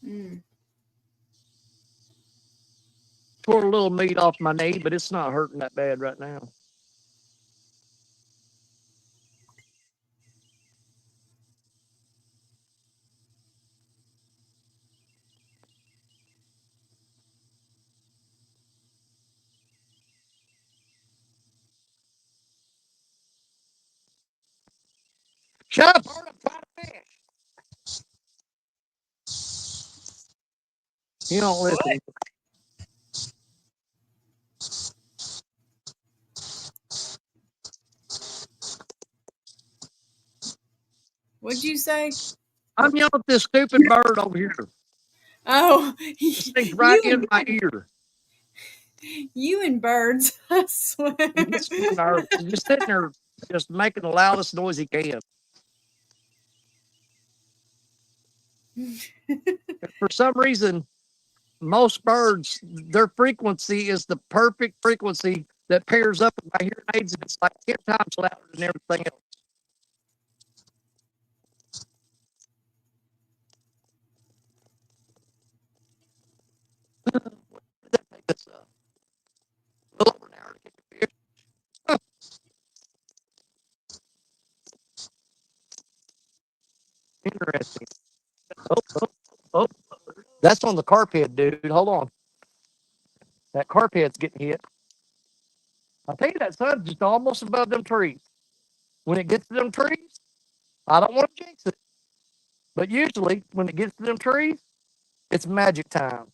Mm. Tore a little meat off my knee, but it's not hurting that bad right now. Shut up, Art, I'm trying to fish. You don't listen. What'd you say? I'm yelling at this stupid bird over here. Oh, This thing's right in my ear. you and birds, I swear. He's just sitting there, just making the loudest noise he can. For some reason, most birds, their frequency is the perfect frequency that pairs up with my hearing aids, and it's like 10 times louder than everything else. It's a little over an hour to get the fish. Huh. Interesting. Oh, oh, oh. That's on the carp head, dude. Hold on. That carp head's getting hit. I'll tell you, that sun's just almost above them trees. When it gets to them trees, I don't want to jinx it. But usually, when it gets to them trees, it's magic time.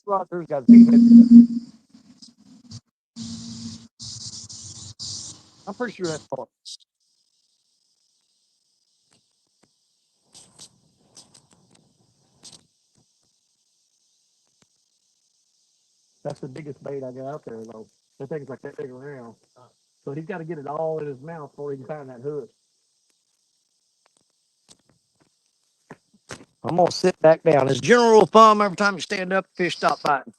Roger's got his head. I'm pretty sure that's part. That's the biggest bait I got out there, though. That thing's like that big around. So he's got to get it all in his mouth before he can find that hook. I'm going to sit back down. As general rule of thumb, every time you stand up, fish stop biting.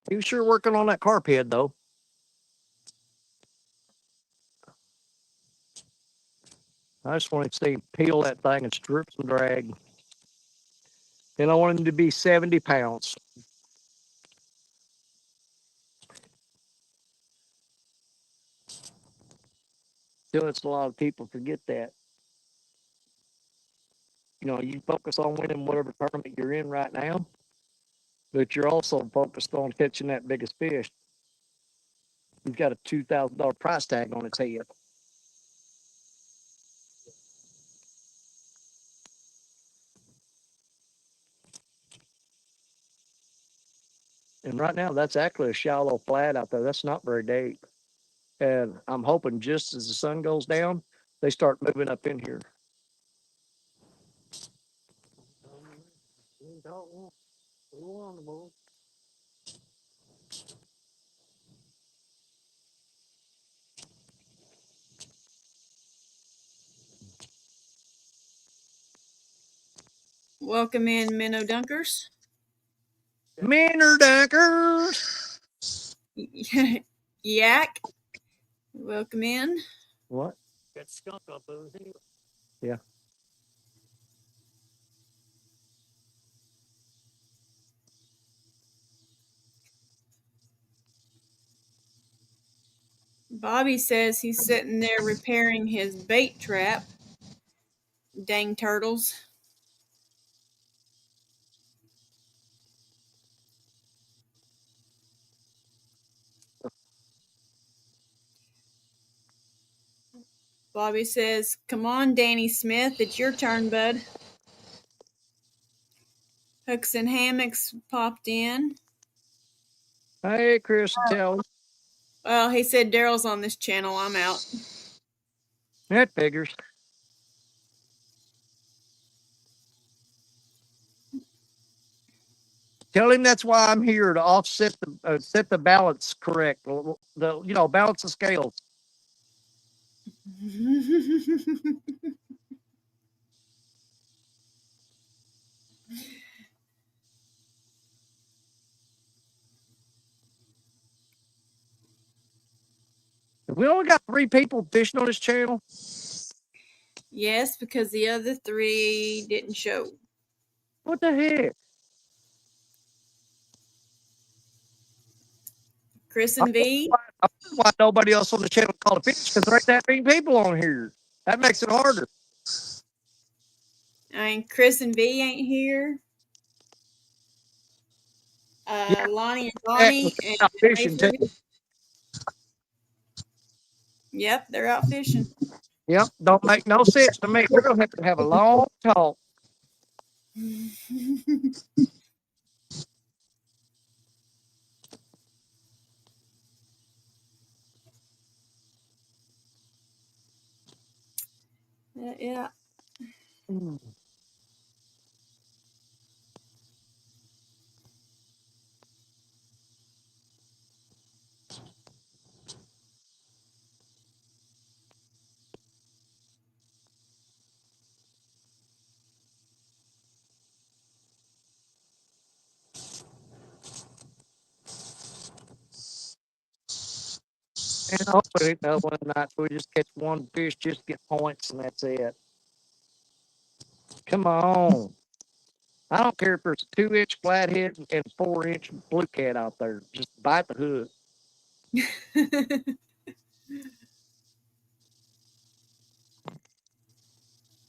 He was sure working on that carp head, though. I just wanted to see him peel that thing and strip some drag. And I want him to be 70 pounds. Still, it's a lot of people forget that. You know, you focus on winning whatever tournament you're in right now, but you're also focused on catching that biggest fish. He's got a $2,000 price tag on its head. And right now, that's actually a shallow flat out there. That's not very deep. And I'm hoping just as the sun goes down, they start moving up in here. Welcome in, Minnow Dunkers. Minnow dunkers. Yak. Welcome in. What? Got skunk up over here. Yeah. Bobby says he's sitting there repairing his bait trap. Dang turtles. Bobby says, come on, Danny Smith, it's your turn, bud. Hooks and Hammocks popped in. Hey, Chris, tell. Well, he said Daryl's on this channel. I'm out. That figures. Tell him that's why I'm here to offset the set the balance correct. Balance the scales. We only got 3 people fishing on this channel. Yes, because the other 3 didn't show. What the heck? Chris and V. I wonder why nobody else on the channel called a fish, because there ain't that many people on here. That makes it harder. I mean, Chris and V ain't here. Lonnie and Bonnie. Out fishing too. Yep, they're out fishing. Yep, don't make no sense to me. We're gonna have to have a long talk. Yeah. And hopefully another one night we just catch one fish, just get points, and that's it. Come on. I don't care if there's a 2-inch flathead and 4-inch blue cat out there. Just bite the hook.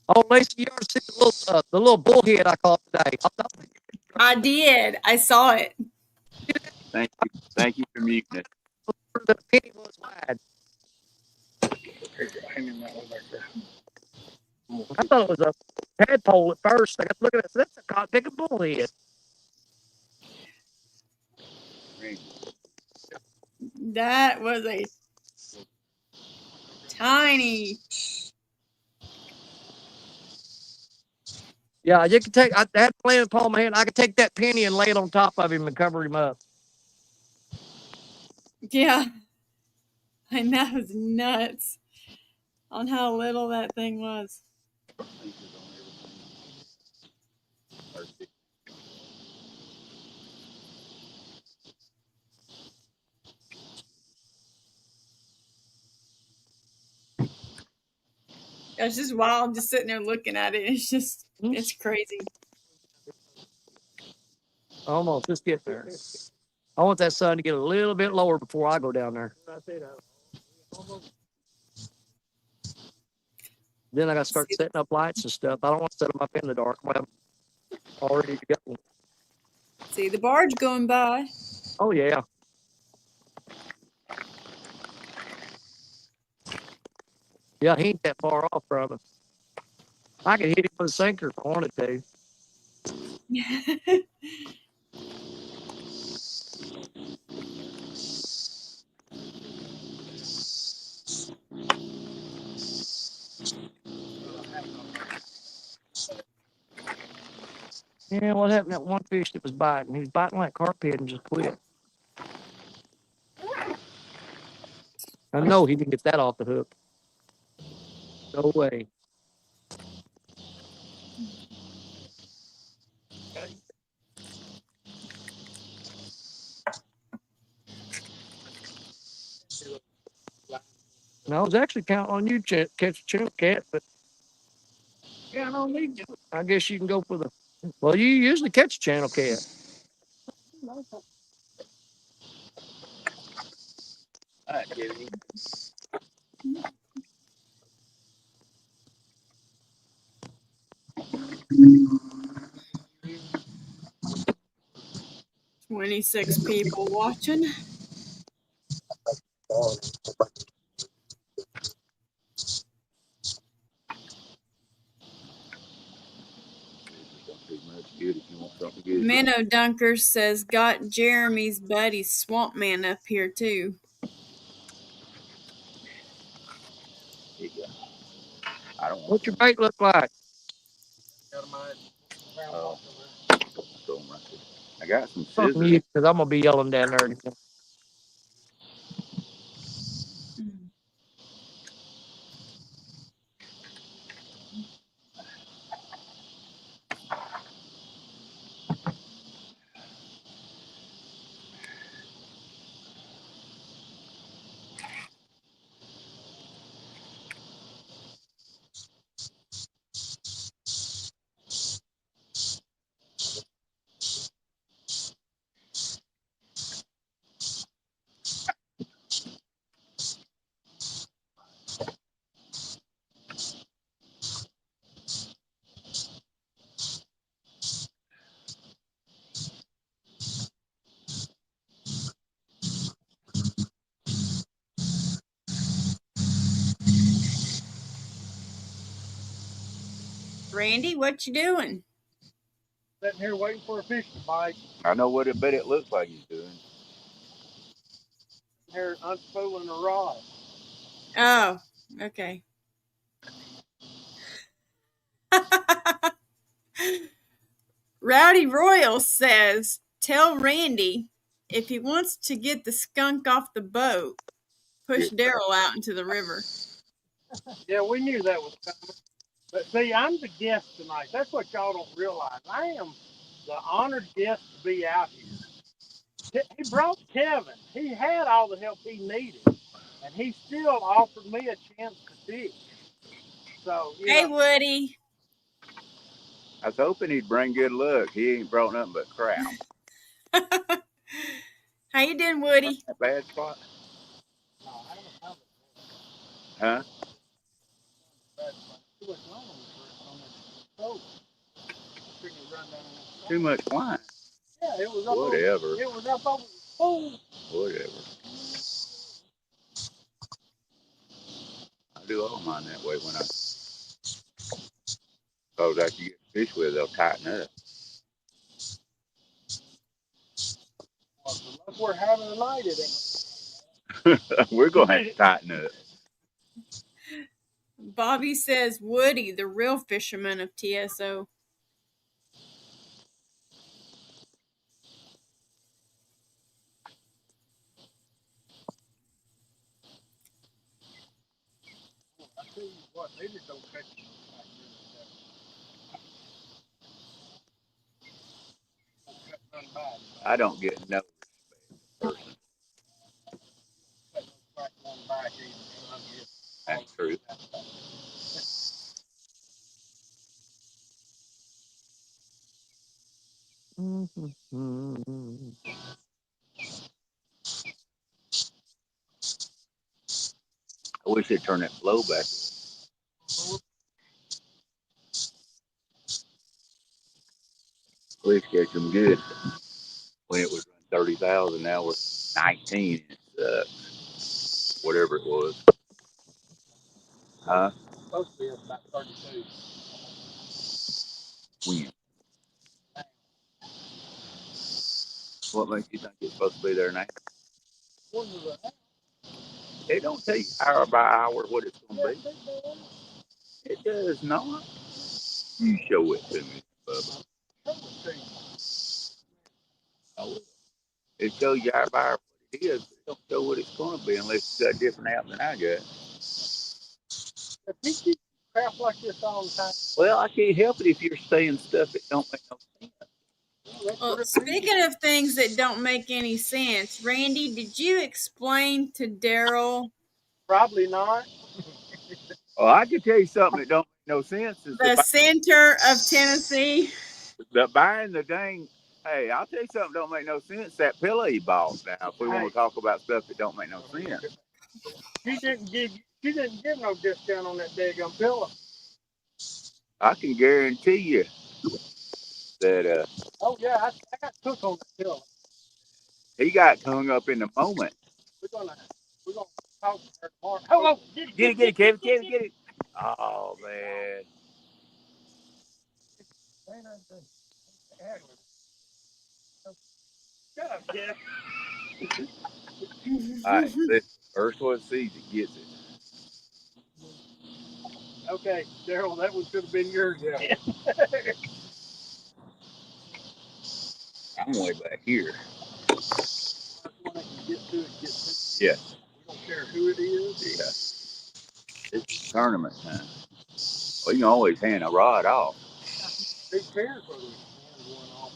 Oh, Lacey, you ever see the little bullhead I caught today? I did. I saw it. Thank you. Thank you for muting it. The penny was wide. Hanging that one back there. I thought it was a tadpole at first. I got to look at it. That's a cotton bullhead. That was a tiny. Yeah, you can take. I had playing in palm of my hand. I could take that penny and lay it on top of him and cover him up. Yeah. And that was nuts on how little that thing was. It's just wild just sitting there looking at it. It's crazy. Almost. Just get there. I want that sun to get a little bit lower before I go down there. Then I got to start setting up lights and stuff. I don't want to set them up in the dark. I'm already to go. See the barge going by. Oh, yeah. Yeah, he ain't that far off from us. I could hit him with a sinker if I wanted to. Yeah, what happened to that one fish that was biting? He was biting like carpet and just quit. I know he didn't get that off the hook. No way. And I was actually counting on you to catch a channel cat, but yeah, I don't need you. I guess you can go for the. Well, you usually catch a channel cat. All right, Kevin. 26 people watching. Minnow Dunker says, got Jeremy's buddy Swamp Man up here too. I don't want What's your bait look like? I got some Something scissors. you, because I'm gonna be yelling down there. Randy, what you doing? Sitting here waiting for a fish to bite. I know what I bet it looks like he's doing. Here unspooling a rod. Oh, okay. Rowdy Royal says, tell Randy if he wants to get the skunk off the boat, push Daryl out into the river. Yeah, we knew that was coming. But see, I'm the guest tonight. That's what y'all don't realize. I am the honored guest to be out here. He brought Kevin. He had all the help he needed, and he still offered me a chance to fish. So, Hey, Woody. I was hoping he'd bring good luck. He ain't brought nothing but crap. How you doing, Woody? That bad spot? No, I haven't found it. Huh? Too much line on the boat. Too much wine. Yeah, it was up Whatever. Over, it was up over the pool. Whatever. I do all mine that way when I. Oh, that you get fish with, they'll tighten up. Well, the luck we're having tonight, it ain't. We're going to have to tighten up. Bobby says, Woody, the real fisherman of TSO. I tell you what, they just don't catch you. I don't get no person. That's true. I wish they'd turn that flow back. Please catch them good. When it was 30,000, now we're 19. It sucks. Whatever it was. Huh? Supposed to be about 32. When? What makes you think it's supposed to be there now? They don't tell you hour by hour what it's going to be. It does not. You show it to me, Bubba. It shows you hour by hour what it is, but it don't show what it's going to be unless you got a different app than I got. If he keeps crap like this all the time. Well, I can't help it if you're saying stuff that don't make no sense. Well, speaking of things that don't make any sense, Randy, did you explain to Daryl? Probably not. Well, I can tell you something that don't make no sense. Is The center of Tennessee. the buying the dang. Hey, I'll tell you something that don't make no sense. That pillow he bought. Now, if we want to talk about stuff that don't make no sense, She didn't give no discount on that daggum pillow. I can guarantee you that Oh yeah, I got cooked on that pillow. he got hung up in the moment. We're gonna talk to her tomorrow. Oh, Get it, Kevin, get it. Oh man. Shut up, Jeff. All right, this first one sees it gets it. Okay, Daryl, that one should have been yours. Yeah. I'm way back here. Yeah. Yeah. We don't care who it is. Yeah. It's tournament time. Well, you can always hand a rod off. Who cares whether we hand one off?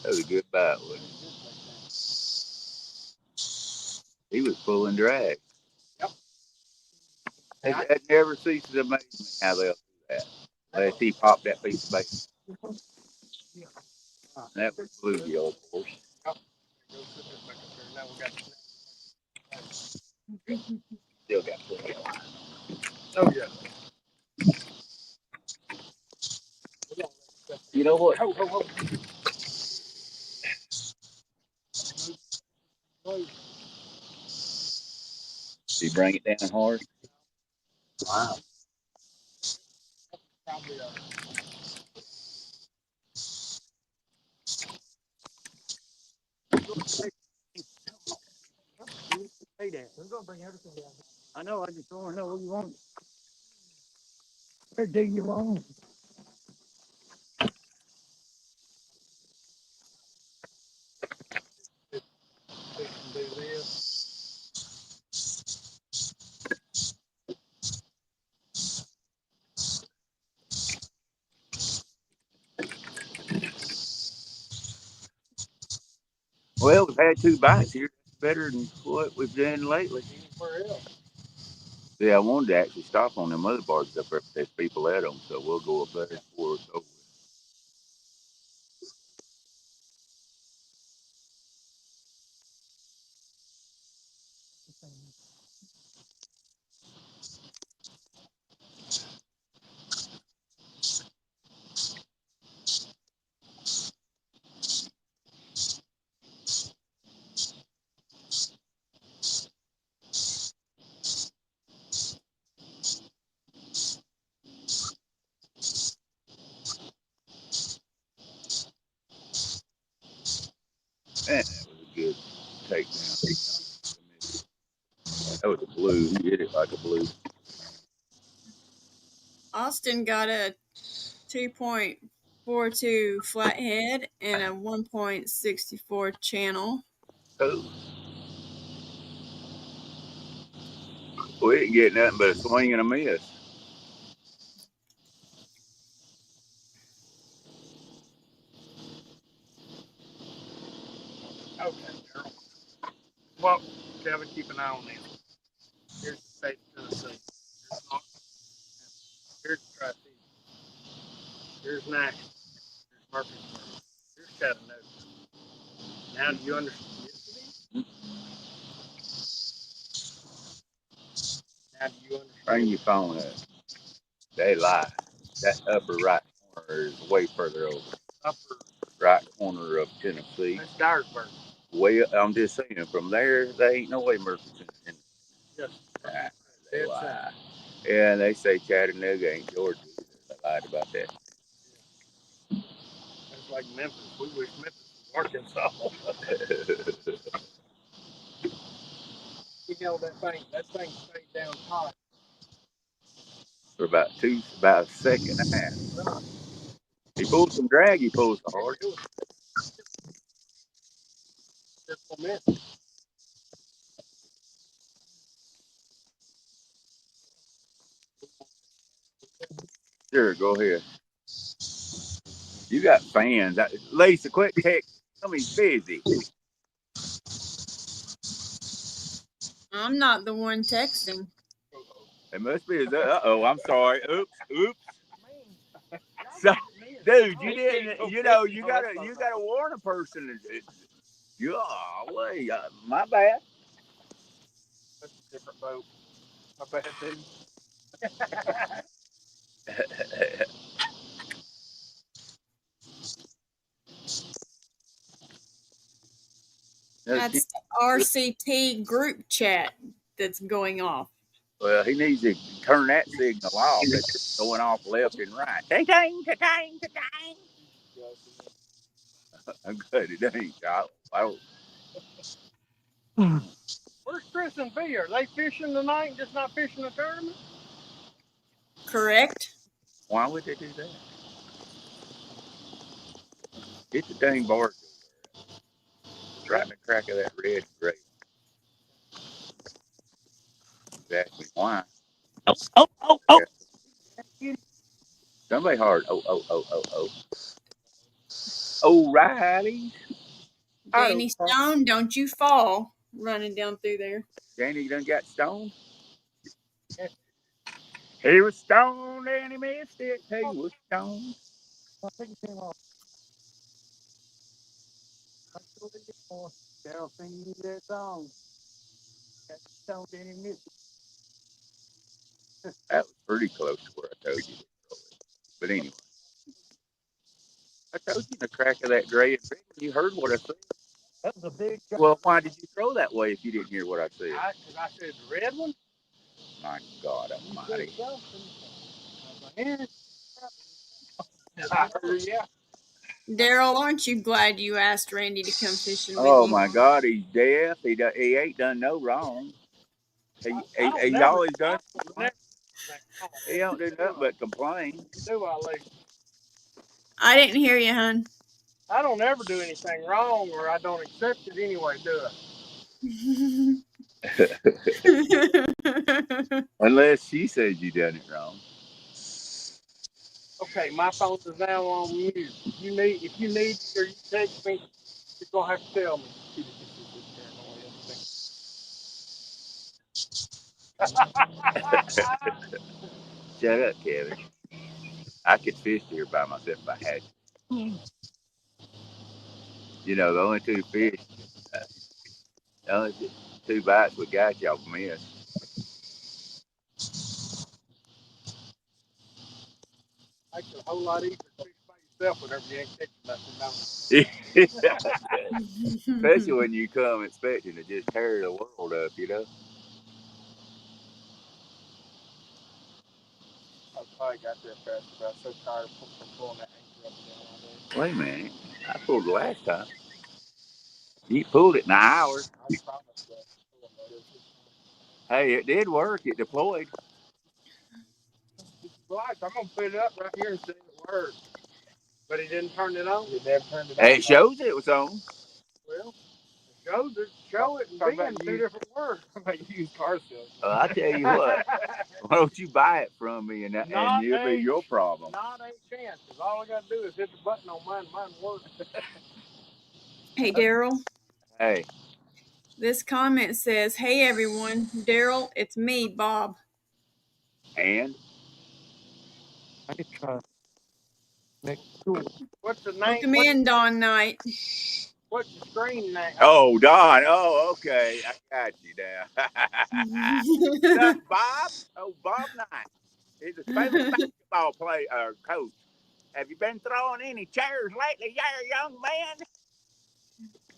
That was a good bite, wasn't it? He was pulling drag. Yep. It never ceases to amaze me how they'll do that. Unless he popped that piece of bacon. That was bluegill, of course. Still got plenty of line. Oh yeah. You know what? Ho, ho, ho. Did he bring it down hard? Wow. Probably Hey, Dad, we're gonna bring everything down. I know. I just don't know what you want. Where do you want? they can do this. Well, we've had 2 bites here. Better than what we've done lately. Anywhere else. Yeah, I wanted to actually stop on them other bars up there, but there's people at them, so we'll go up there before it's over. Man, that was a good takedown. That was a blue. He hit it like a blue. Austin got a 2.42 flathead and a 1.64 channel. Oh. We didn't get nothing but a swing and a miss. Okay, Daryl. Well, Kevin, keep an eye on this. Here's the state of Tennessee. Here's the Tri-Cities. Here's Nashville. Here's Murfreesboro. Here's Chattanooga. Now do you understand? Now do you understand? Bring your phone up. They lie. That upper right corner is way further over. Upper Right corner of Tennessee. That's Dyersburg. Way, I'm just saying, from there, they ain't no way Murphy's in Tennessee. Yes. They lie. Yeah, they say Chattanooga ain't Georgia either. They lied about that. That's like Memphis. We wish Memphis was Arkansas. He held that thing stayed down hot. For about a second and a half. He pulled some drag, he pulls the hard. Sure, go ahead. You got fans. Lisa, quick text. Tell me he's busy. I'm not the one texting. It must be his. Uh-oh, I'm sorry. Oops. So, dude, you didn't. You know, you gotta warn a person. Golly, my bad. That's a different boat. My bad, dude. That's the RCT group chat that's going off. Well, he needs to turn that signal off. It's going off left and right. Ding, ding, ding, ding, ding. I'm glad it ain't. Where's Chris and V? Are they fishing tonight? Just not fishing the tournament? Correct. Why would they do that? Get the dang bar. It's right in the crack of that red gray. Exactly why. Oh. Somebody hard. Oh. O'Reilly. Danny Stone, don't you fall running down through there. Danny done got stoned. He was stoned and he missed it. He was stoned. I think it came off. Daryl singing that song. Got stoned and he missed it. That was pretty close to where I told you to throw it. But anyway. I told you in the crack of that gray and red. You heard what I said. That was a big. Well, why did you throw that way if you didn't hear what I said? Because I said the red one. My God Almighty! Yeah. Daryl, aren't you glad you asked Randy to come fishing with Oh you? my God, he's deaf. He ain't done no wrong. He always done. He don't do nothing but complain. Do I, Lee? I didn't hear you, hon. I don't ever do anything wrong, or I don't accept it anyway, do I? Unless she says you done it wrong. Okay, my phone is now on mute. If you need or you text me, you're gonna have to tell me. Shut up, Kevin. I could fish here by myself if I had to. You know, the only two fish, uh, the only two bites we got y'all missed. Makes it a whole lot easier to fish by yourself whenever you ain't catching nothing, Especially when you come expecting to just tear the world up, you know. I probably got there fast, but I was so tired from pulling that anchor up and down all day. Wait a minute. I pulled the last time. You pulled it in an hour. I promised that. Hey, it did work. It deployed. Right, I'm gonna put it up right here and see if it works. But he didn't turn it on. He never turned it on. Hey, it shows it was on. Well, show it and being two different words. Use car sales. I tell you what. Why don't you buy it from me and it'll be your problem? Not a chance. Cause all I gotta do is hit the button on mine. Mine works. Hey, Daryl. Hey. This comment says, "Hey everyone, Daryl, it's me, Bob." And? I could try next tool. What's the name? Welcome in, Dawn Knight. What's the screen name? Oh, Don. Oh, okay. I got you now. What's up, Bob? Oh, Bob Knight. He's a famous basketball player, coach. Have you been throwing any chairs lately, young man?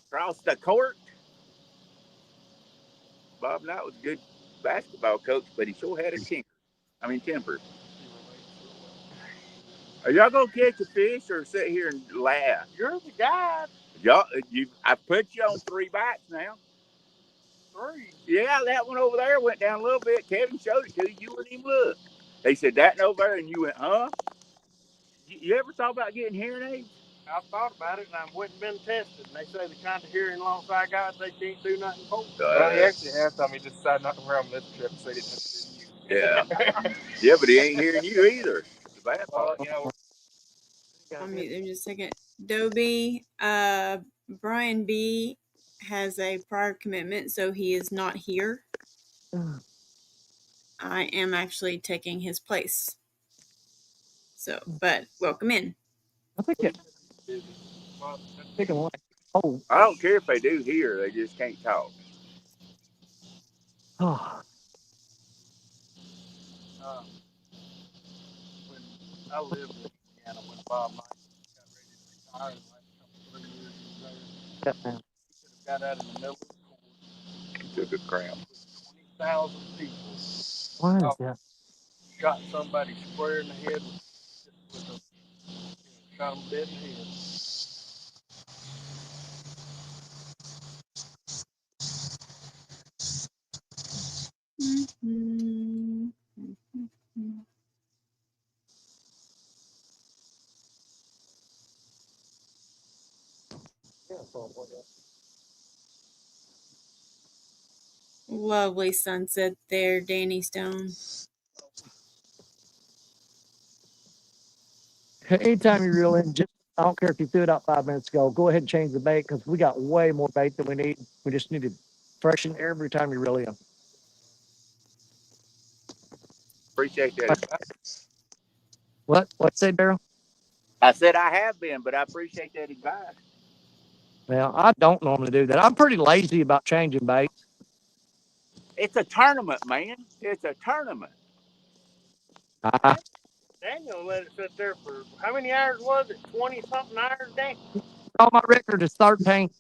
Across the court? Bob Knight was a good basketball coach, but he sure had a temper. Are y'all gonna catch a fish or sit here and laugh? You're the guy. I put you on 3 bites now. 3. Yeah, that one over there went down a little bit. Kevin showed it to you. You wouldn't even look. They said that and over there, and you went, huh? You ever thought about getting hearing aids? I thought about it, and I went and been tested. And they say the kind of hearing loss I got, they can't do nothing for. Well, he actually has told me just decided not to wear them this trip, so he didn't have to hear you. Yeah. Yeah, but he ain't hearing you either. The bad part. I'll mute them just a second. Dobie, Brian B has a prior commitment, so he is not here. I am actually taking his place. So, but welcome in. I think it. Oh, I don't care if they do hear; they just can't talk. oh. When I lived in Indiana, when Bob Knight got ready to retire, like 3 years ago, he could have got out in the middle of the court. He took a cramp. 20,000 people. Why is that? Shot somebody square in the head with a shot him dead in the head. Lovely sunset there, Danny Stone. Anytime you reel in, I don't care if you threw it out 5 minutes ago, go ahead and change the bait because we got way more bait than we need. We just need to freshen every time you reel in. Appreciate that. What say, Daryl? I said I have been, but I appreciate that advice. Well, I don't normally do that. I'm pretty lazy about changing baits. It's a tournament, man. It's a tournament. Daniel let it sit there for how many hours was it? 20-something hours, Dan? Oh, my record is 13.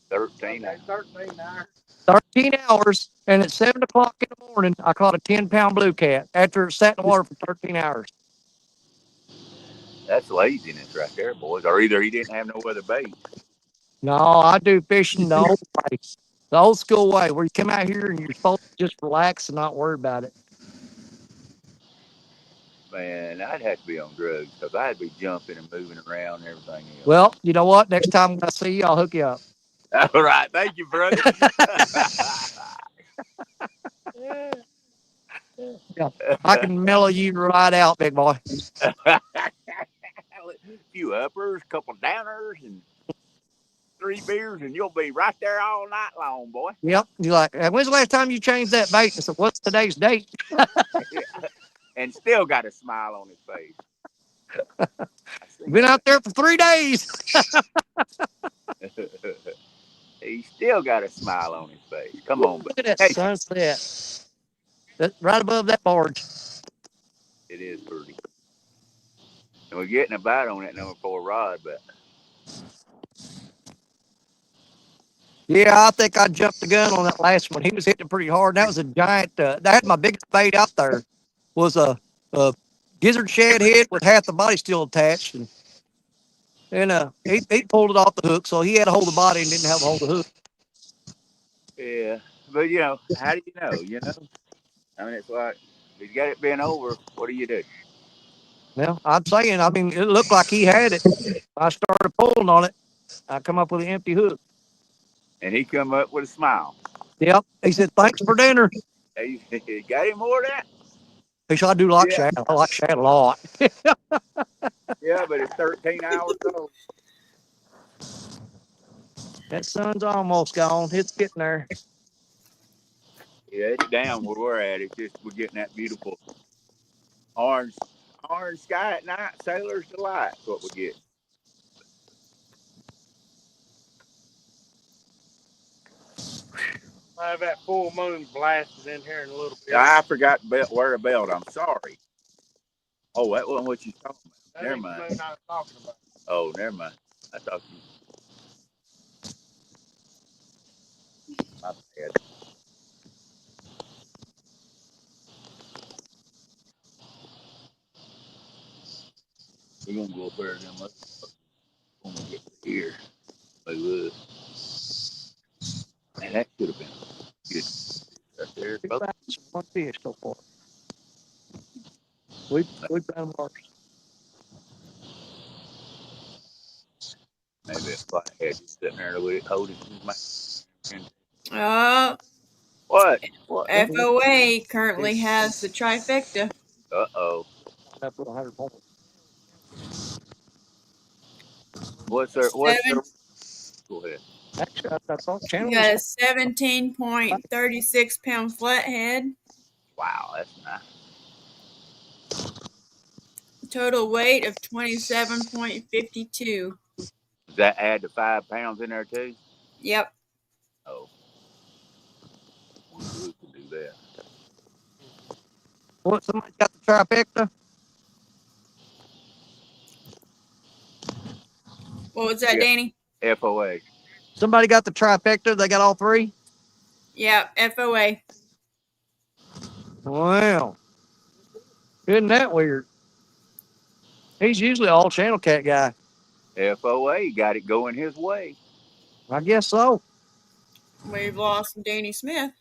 13 Okay, 13 hours. 13 hours, and at 7 o'clock in the morning, I caught a 10-pound blue cat after it sat in the water for 13 hours. That's laziness right there, boys. Or either he didn't have no other bait. No, I do fishing the old way, the old school way, where you come out here and you're supposed to just relax and not worry about it. Man, I'd have to be on drugs because I'd be jumping and moving around and everything else. Well, you know what? Next time I see you, I'll hook you up. All right. Thank you, brother. Yeah, I can mellow you right out, big boy. A few uppers, couple downers, and 3 beers, and you'll be right there all night long, boy. Yep. You're like, when's the last time you changed that bait? I said, what's today's date? And still got a smile on his face. Been out there for 3 days. He still got a smile on his face. Come on, Look buddy. at that Hey, sunset. That's right above that barge. it is pretty. And we're getting a bite on that number 4 rod, but Yeah, I think I jumped the gun on that last one. He was hitting pretty hard. That was a giant. That had my biggest bait out there. Was a gizzard shad head with half the body still attached, and he pulled it off the hook, so he had to hold the body and didn't have to hold the hook. yeah. But you know, how do you know? You know, I mean, it's like if he's got it bent over. What do you do? Well, I'm saying, I mean, it looked like he had it. I started pulling on it. I come up with an empty hook. And he come up with a smile. Yep. He said, "Thanks for dinner." Hey, got any more of that? He said, "I do like Yeah. shad. I like shad a lot." Yeah, but it's 13 hours old. That sun's almost gone. It's getting there. Yeah, it's down where we're at. It's just we're getting that beautiful orange sky at night. Sailor's delight. That's what we get. I have that full moon blasted in here in a little bit. I forgot to wear a belt. I'm sorry. Oh, that wasn't what you talking about. That Never ain't mind. the moon I was talking about. Oh, never mind. I thought you. My bad. We're gonna go up there and them when we get here. Like this. Man, that should have been good right there. We've got one fish so far. We've found ours. Maybe a flathead just sitting there holding his mouth. What? What? FOA currently has the trifecta. Uh-oh. That's 100 more. What's their? Go ahead. Actually, I thought Channel You was got a 17.36 pound flathead. Wow, that's nice. Total weight of 27.52. Does that add the 5 pounds in there too? Yep. Oh. Wonder who can do that. what? Somebody got the trifecta? What was that, Yeah. Danny? FOA. Somebody got the trifecta? They got all 3? Yep, FOA. Wow. Isn't that weird? He's usually an all Channel Cat guy. FOA got it going his way. I guess so. We've lost Danny Smith.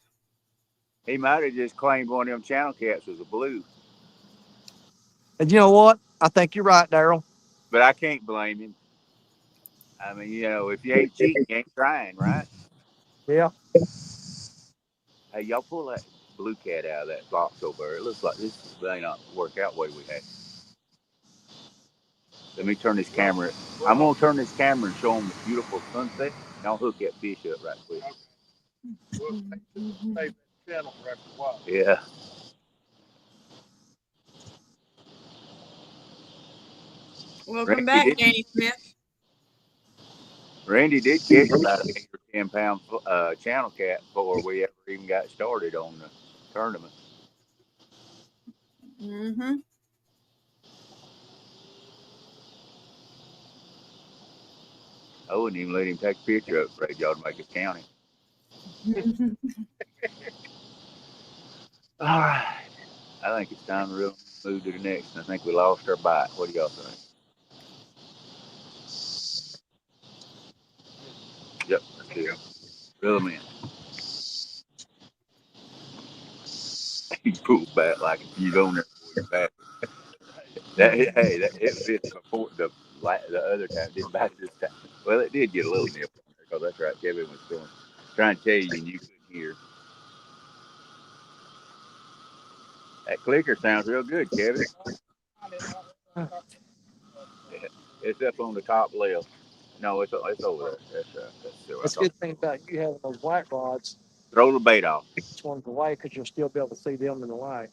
He might have just claimed one of them Channel Cats was a blue. And you know what? I think you're right, Daryl. But I can't blame him. I mean, you know, if you ain't cheating, you ain't trying, right? Yeah. Hey, y'all pull that blue cat out of that box over there. It looks like this may not work out the way we had. Let me turn this camera. I'm going to turn this camera and show them the beautiful sunset. And I'll hook that fish up right quick. We'll save that channel for after a while. Yeah. Welcome back, Danny Smith. Randy did catch about an 8 or 10 pound channel cat before we ever even got started on the tournament. Mm-hmm. I wouldn't even let him take a picture of it, afraid y'all to make us count it. All right. I think it's time to really move to the next. I think we lost our bite. What do y'all think? Yep, let's do it. Reel them in. He pulled back like if you don't know you're back. It fits before the other time. It didn't back this time. Well, it did get a little nip on there because that's right. Kevin was trying to tell you and you couldn't hear. That clicker sounds real good, Kevin. It's up on the top left. No, it's over there. That's a good thing about you having those white rods. Throw the bait off. Which one's away because you'll still be able to see them in the light.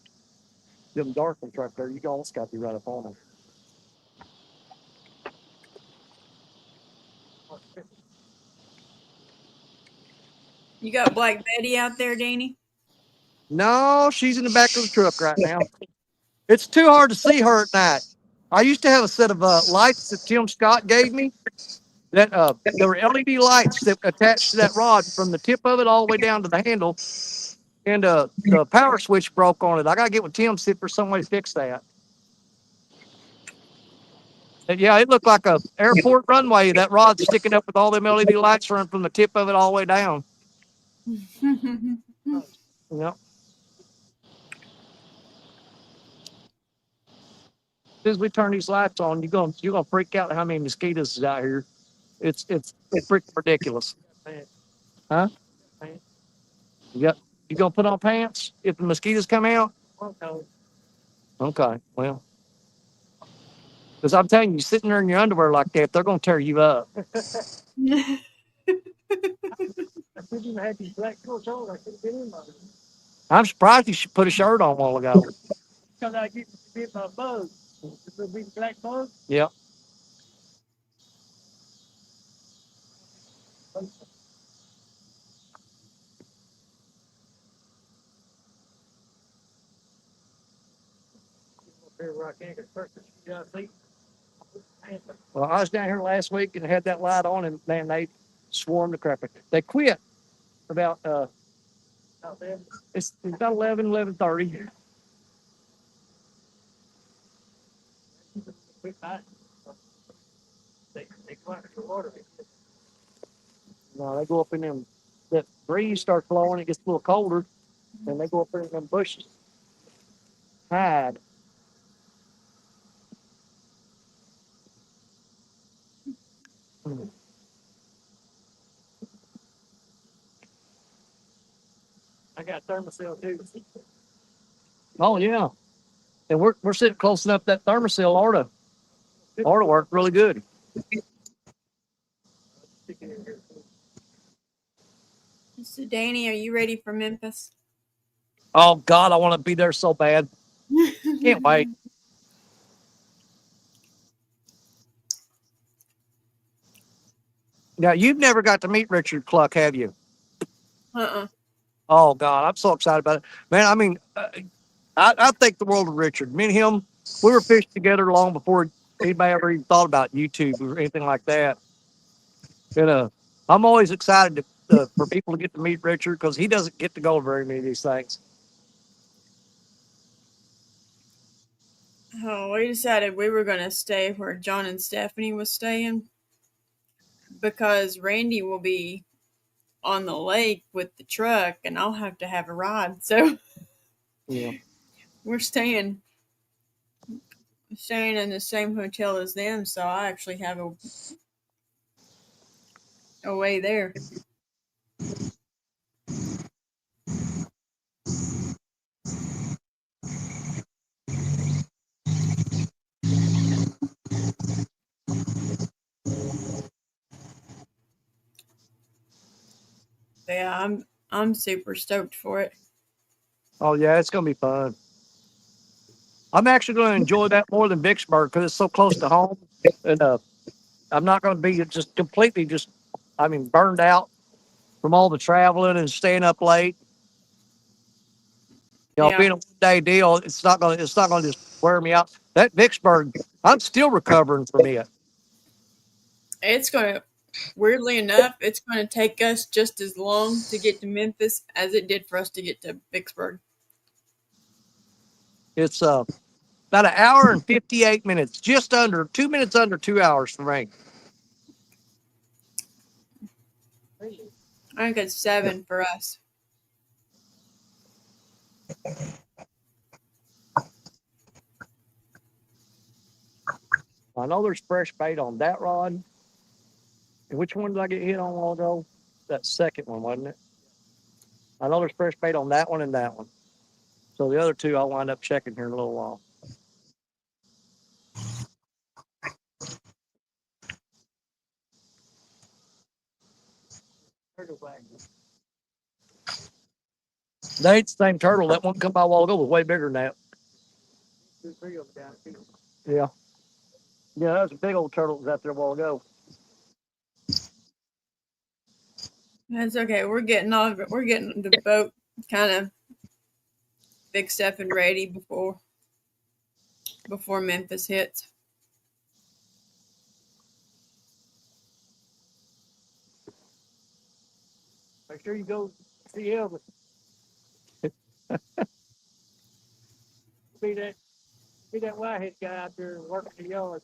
Them dark ones right there, you almost got to be right up on them. You got Black Betty out there, Danny? No, she's in the back of the truck right now. It's too hard to see her at night. I used to have a set of lights that Tim Scott gave me. That there were LED lights that attached to that rod from the tip of it all the way down to the handle, and the power switch broke on it. I gotta get with Tim see if there's some way to fix that. And yeah, it looked like a airport runway. That rod sticking up with all them LED lights running from the tip of it all the way down. Yep. As soon as we turn these lights on, you're gonna freak out how many mosquitoes is out here. It's freaking ridiculous. Huh? Yep. You gonna put on pants if the mosquitoes come out? Okay. Well, because I'm telling you, sitting there in your underwear like that, they're gonna tear you up. I couldn't even have these black shorts on. I couldn't get in. I'm surprised you should put a shirt on a while ago. Because I get my bug. The big black bug? Yep. Well, I was down here last week and had that light on, and man, they swarmed the crap. They quit about it's about 11:30. No, they go up in them. That breeze starts blowing, it gets a little colder, and they go up in them bushes. Hide. I got thermocell too. Oh yeah, and we're sitting close enough that thermocell ought to work really good. So, Danny, are you ready for Memphis? Oh God, I want to be there so bad. Can't wait. Now you've never got to meet Richard Cluck, have you? Oh God, I'm so excited about it, man. I mean, I think the world of Richard. Me and him, we were fishing together long before anybody ever even thought about YouTube or anything like that. And I'm always excited for people to get to meet Richard because he doesn't get to go to very many of these things. Oh, we decided we were going to stay where John and Stephanie was staying because Randy will be on the lake with the truck and I'll have to have a ride. So Yeah. we're staying in the same hotel as them, so I actually have a way there. Yeah, I'm super stoked for it. Oh yeah, it's gonna be fun. I'm actually going to enjoy that more than Vicksburg because it's so close to home, and I'm not going to be just completely burned out from all the traveling and staying up late. You know, Yeah. being a one-day deal, it's not going to just wear me out. That Vicksburg, I'm still recovering from it. It's gonna Weirdly enough, it's going to take us just as long to get to Memphis as it did for us to get to Vicksburg. It's about an hour and 58 minutes, just under 2 minutes under 2 hours from Rank. I think it's 7 for us. I know there's fresh bait on that rod. And which one did I get hit on a while ago? That second one, wasn't it? I know there's fresh bait on that one and that one. So the other two I'll wind up checking here in a little while. They ain't the same turtle. That one come by a while ago was way bigger than that. Yeah. Yeah, that was a big old turtle that was out there a while ago. That's okay. We're getting the boat kind of fixed up and ready before Memphis hits. Make sure you go see Elvis. Be that whitehead guy out there working the yard.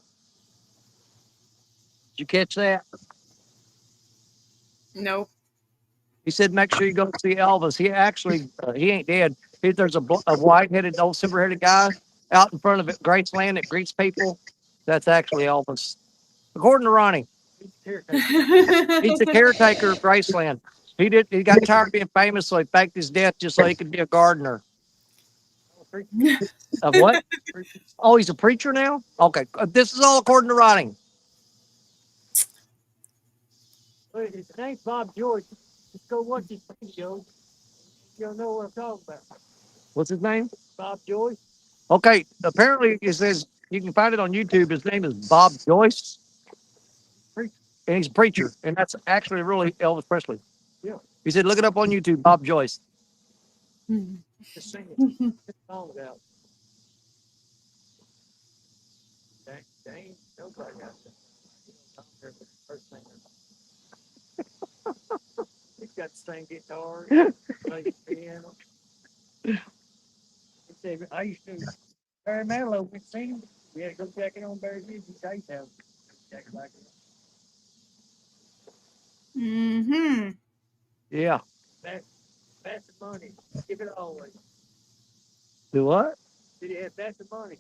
Did you catch that? Nope. He said, make sure you go see Elvis. He actually, he ain't dead. There's a white-headed, old silver-headed guy out in front of it, Graceland that greets people. That's actually Elvis. According to Ronnie. He's the caretaker of Graceland. He got tired of being famous, so he faked his death just so he could be a gardener. Of what? Oh, he's a preacher now? Okay. This is all according to Ronnie. His name's Bob Joyce. Just go watch his videos. You'll know what I'm talking about. What's his name? Bob Joyce. Okay. Apparently, it says you can find it on YouTube. His name is Bob Joyce. And he's a preacher. And that's actually really Elvis Presley. Yeah. He said, look it up on YouTube, Bob Joyce. Just sing it. It's all about. Dang, nobody got that. First thing. He's got the same guitar, plays piano. He said, I used to Barry Manilow, we'd seen him. We had to go check it on Barry's music. I used to have check like that. Mm-hmm. Yeah. That's the money. Give it all away. Do what? Did he have that's the money?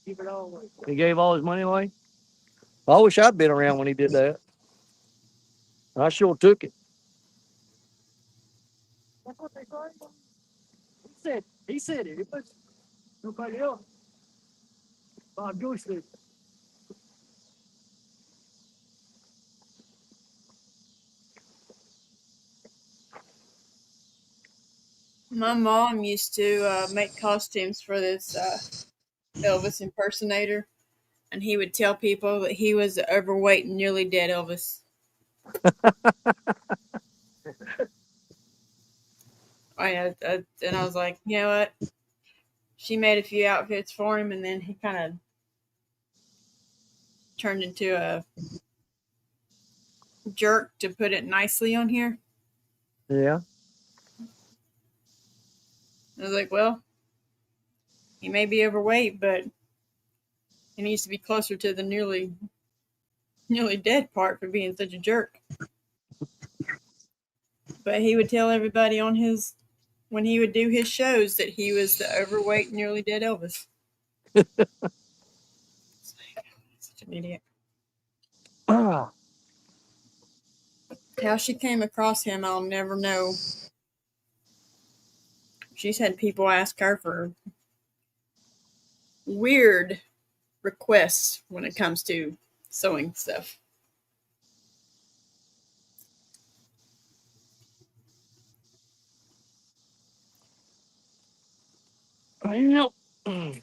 Give it all away. He gave all his money away? I wish I'd been around when he did that. I sure took it. That's what they call him. He said it. It was nobody else. Bob Joyce did. My mom used to make costumes for this Elvis impersonator, and he would tell people that he was the overweight and nearly dead Elvis. And I was like, you know what? She made a few outfits for him, and then he kind of turned into a jerk, to put it nicely on here. Yeah. I was like, well, he may be overweight, but he needs to be closer to the nearly dead part for being such a jerk. But he would tell everybody when he would do his shows that he was the overweight, nearly dead Elvis. Such an idiot. How she came across him, I'll never know. She's had people ask her for weird requests when it comes to sewing stuff. I know. I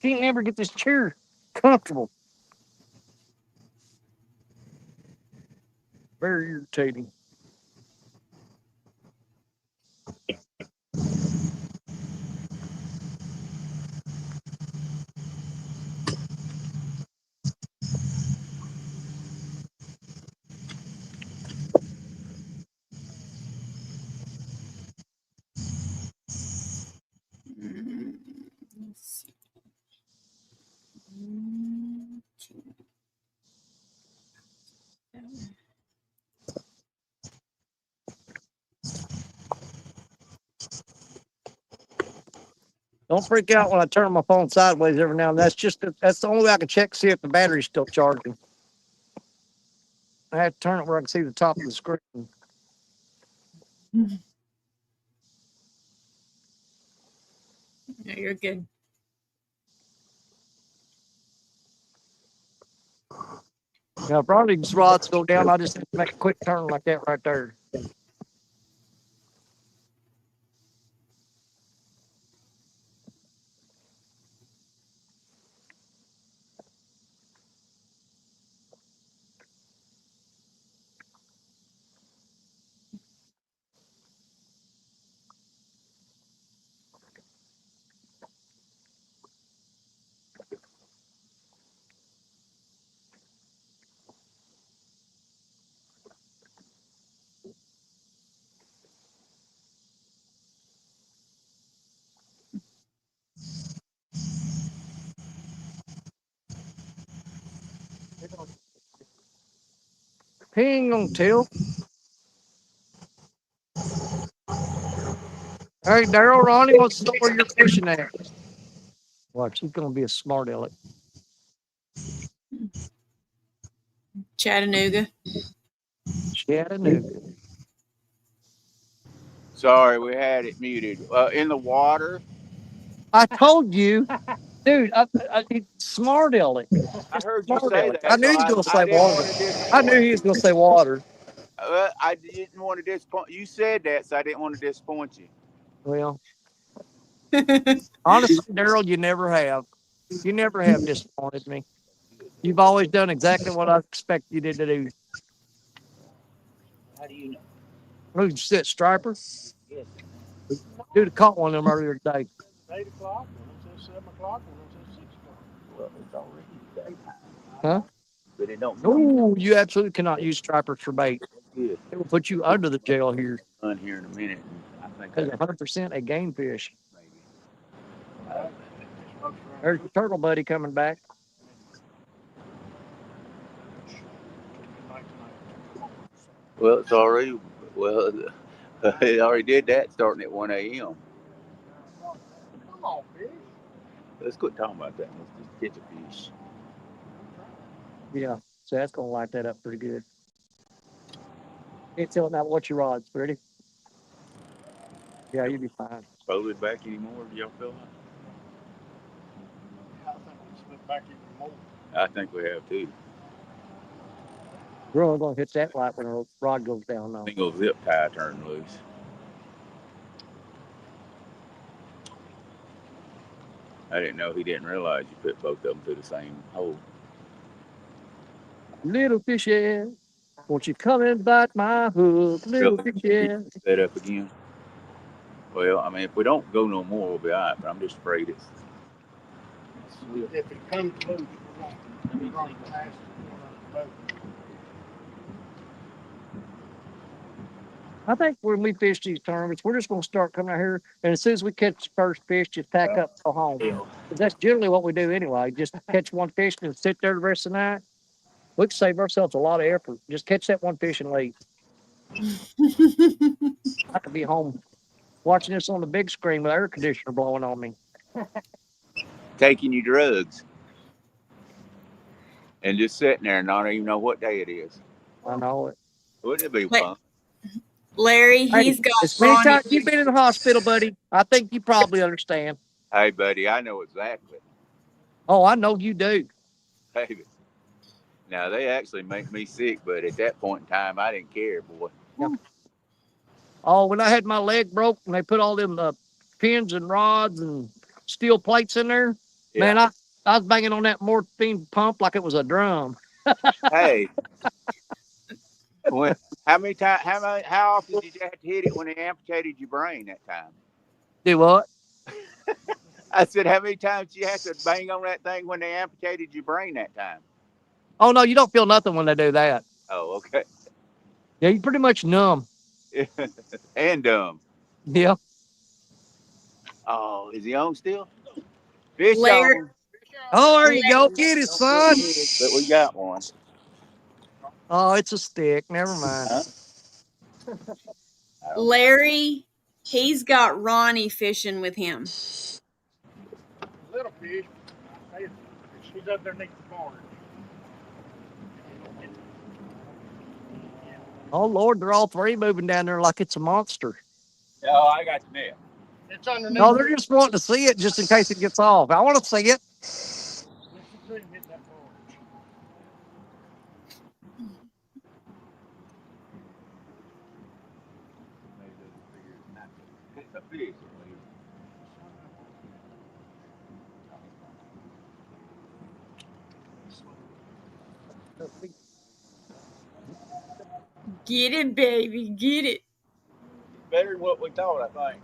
can't never get this chair comfortable. Very irritating. Don't freak out when I turn my phone sideways every now and then. That's the only way I can check to see if the battery's still charging. I have to turn it where I can see the top of the screen. No, you're good. Now, if Ronnie's rods go down, I just have to make a quick turn like that right there. He ain't gonna tell. Hey, Daryl, Ronnie wants to know where you're fishing at. Watch, he's gonna be a smart aleck. Chattanooga. Chattanooga. Sorry, we had it muted. In the water. I told you, dude. Smart aleck. I heard you Smart say aleck. that, I knew so he was gonna I say didn't water. want to disappoint I knew he was gonna say water. I didn't want to disappoint. You said that, so I didn't want to disappoint you. Well, honestly, Daryl, you never have. You never have disappointed me. You've always done exactly what I expect you did to do. How do you know? Who'd sit striper? Yes. Dude, caught one of them earlier today. 8 o'clock, when it says 7 o'clock, when it says 6 o'clock. Well, it's already daytime. Huh? But it don't. No, you absolutely cannot use stripers for bait. Good. It will put you under the jail here. On here in a minute. I think It's that 100% a game fish. maybe. Just folks around There's your turtle buddy coming back. night tonight. Well, it's already. Well, it already did that starting at 1 a.m. Come on, fish. Let's quit talking about that. Let's just catch a fish. Yeah, so that's going to light that up pretty good. Can't tell now what your rod's, ready? Yeah, you'll be fine. Pull it back anymore, do y'all feel like? Yeah, I think we slip back even more. I think we have too. We're only going to hit that light when our rod goes down, though. Single zip tie turned loose. I didn't know he didn't realize you put both of them through the same hole. Little fishy, won't you come and bite my hook? Little fishy. Set up again. Well, I mean, if we don't go no more, we'll be all right. But I'm just afraid it's. If it comes loose, we're going to pass it on the boat. I think when we fish these tournaments, we're just going to start coming out here, and as soon as we catch the first fish, just pack up and go home. But that's generally what we do anyway. Just catch one fish and sit there the rest of the night. We can save ourselves a lot of effort. Just catch that one fish and leave. I could be home watching this on the big screen with air conditioner blowing on me. Taking you drugs. And just sitting there and not even know what day it is. I know it. Wouldn't it be Wait. fun? Larry, he's got as many Ronnie. times you've been in the hospital, buddy, I think you probably understand. Hey, buddy, I know exactly. Oh, I know you do. Baby. Now, they actually make me sick, but at that point in time, I didn't care, boy. Yep. Oh, when I had my leg broke and they put all them pins and rods and steel plates in there, Yeah. man, I was banging on that morphine pump like it was a drum. Hey, how often did you have to hit it when they amputated your brain that time? Do what? I said, how many times did you have to bang on that thing when they amputated your brain that time? Oh, no, you don't feel nothing when they do that. Oh, okay. Yeah, you pretty much numb. And dumb. Yeah. Oh, is he on still? Fish Larry. on. Oh, there you go. Get it, son. But we got one. Oh, it's a stick. Never mind. Huh? Larry, he's got Ronnie fishing with him. little fish. She's underneath the barge. Oh Lord, they're all three moving down there like it's a monster. Oh, I got the net. It's underneath. No, they're just wanting to see it just in case it gets off. I want to see it. Let's see him hit that barge. It's a fish. Get it, baby. Get it. Better than what we thought, I think.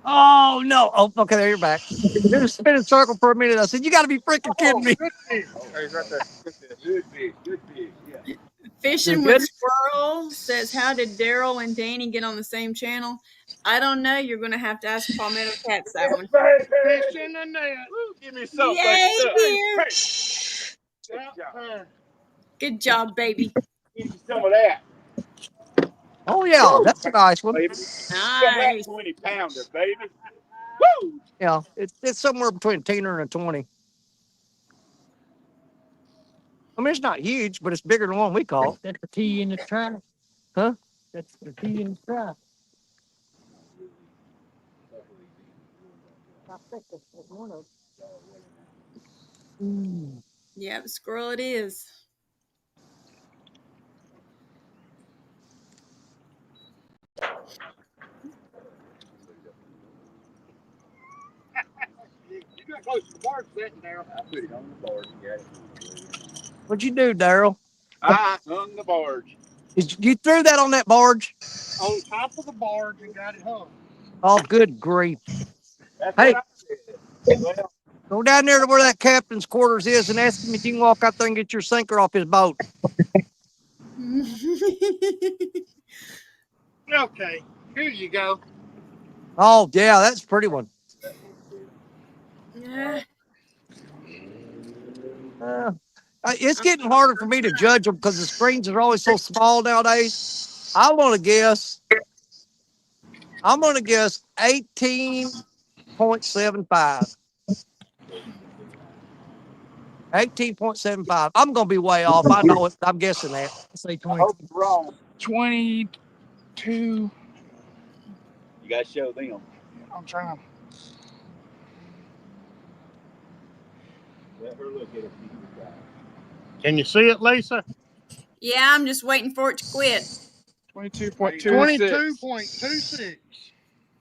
Oh no! Oh, okay, there you're back. You're just spinning circle for a minute. I said, "You got to be freaking kidding me!" Good fish. Oh, he's right there. Good fish. Good fish. Yeah. Fishing You're with good? Squirrel says, how did Daryl and Danny get on the same channel? I don't know. You're going to have to ask Palmetto Cats that one. Fish in the net. Give me something. Yay, dear. Good job, baby. Give me some of that. Oh yeah, that's a nice one. Baby. Nice. 20 pounder, baby. Woo! Yeah, it's somewhere between a 10 and a 20. I mean, it's not huge, but it's bigger than the one we caught. That's the T in the trap. Huh? That's the T in the trap. Yep, squirrel it is. You got close to the barge setting there. I put it on the barge. What'd you do, Daryl? I hung the barge. You threw that on that barge? On top of the barge and got it hung. Oh, good grief! That's Hey. what I said. Well, Go down there to where that captain's quarters is and ask him if you can walk out there and get your sinker off his boat. Okay, here you go. Oh yeah, that's a pretty one. Yeah. It's getting harder for me to judge them because the screens are always so small nowadays. I'm gonna guess 18.75. 18.75. I'm gonna be way off. I know it. I'm guessing that. Say I 20. hope it's wrong. 22. You got to show them. I'm trying. Let her look at it. Can you see it, Lisa? Yeah, I'm just waiting for it to quit. 22.26.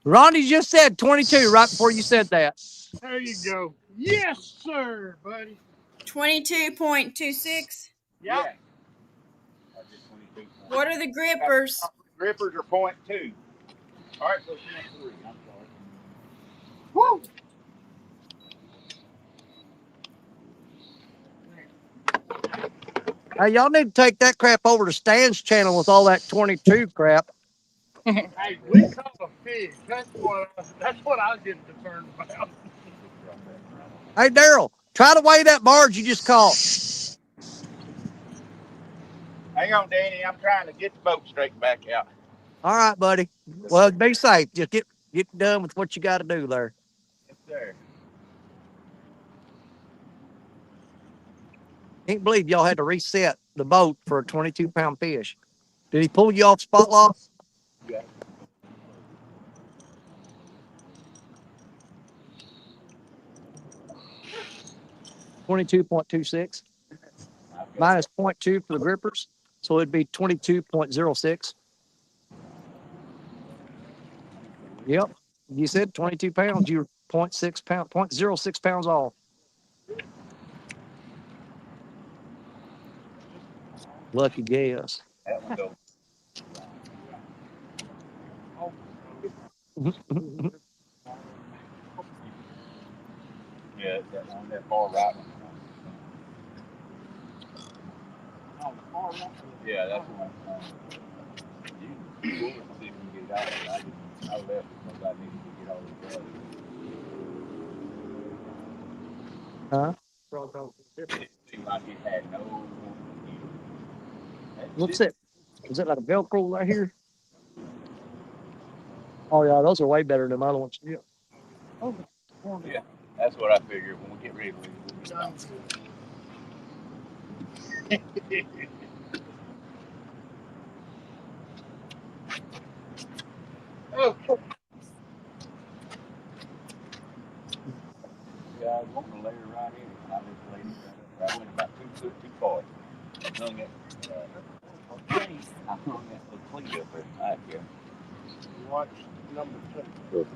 Ronnie just said 22 right before you said that. There you go. Yes, sir, buddy. 22.26. Yeah. What are the grippers? Grippers are 0.2. All right, so she went 3. I'm sorry. Woo! Hey, y'all need to take that crap over to Stan's channel with all that 22 crap. Hey, we caught a fish. That's what I was getting concerned about. Hey, Daryl, try to weigh that barge you just caught. Hang on, Danny. I'm trying to get the boat straightened back out. All right, buddy. Well, be safe. Just get done with what you got to do there. Yes, sir. Can't believe y'all had to reset the boat for a 22-pound fish. Did he pull you off spot lock? Yeah. $22.26 minus 0.2 for the grippers, so it'd be 22.06. Yep, you said 22 pounds. You're 0.6 pound, 0.06 pounds off. Lucky guess. That one goes. Yeah, that one, that far right one. On the far right. Yeah, that's the one. You pull it and see if you can get it out. I left it because I needed to get all this out. Huh? It seemed like it had no. What's it? Is it like a Velcro right here? Oh yeah, those are way better than the other ones. Yeah. Oh, Yeah, that's what I figured when we get ready to leave. We'll be done. Oh. Yeah, I was wanting to lay her right in, and I just laid it right up. I went about 2 foot too far. I hung that, I hung that little cleat up there. All right, yeah. Watch number 2. Oop.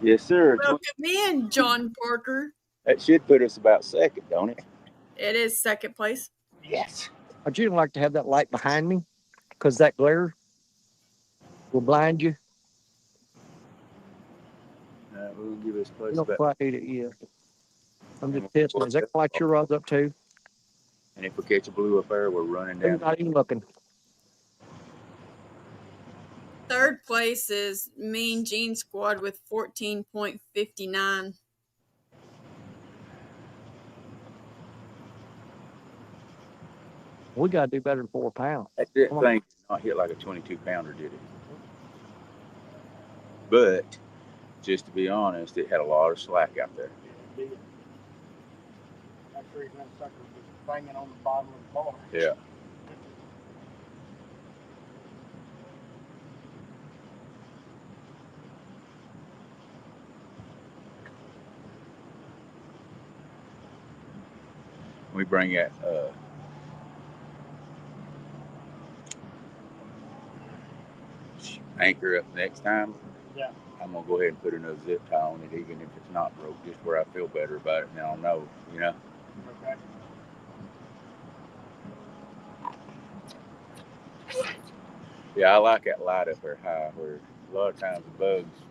Yes, sir. Welcome in, John Parker. That should put us about second, don't it? It is second place. Yes. I'd usually like to have that light behind me because that glare will blind you. We'll give us close You don't about. quite need it yet. I'm just testing. Is that gonna light your rods up too? And if we catch a blue up there, we're running You're down. not even looking. Third place is Mean Gene Squad with 14.59. We gotta do better than 4 pounds. That thing did not hit like a 22-pounder, did it? But just to be honest, it had a lot of slack out there. Yeah, it did. That's the reason that sucker was banging on the bottom of the bar. Yeah. We bring that anchor up next time. Yeah. I'm gonna go ahead and put another zip tie on it, even if it's not broke, just where I feel better about it. And I'll know, you know. Okay. Yeah, I like that light up there high, where a lot of times the bugs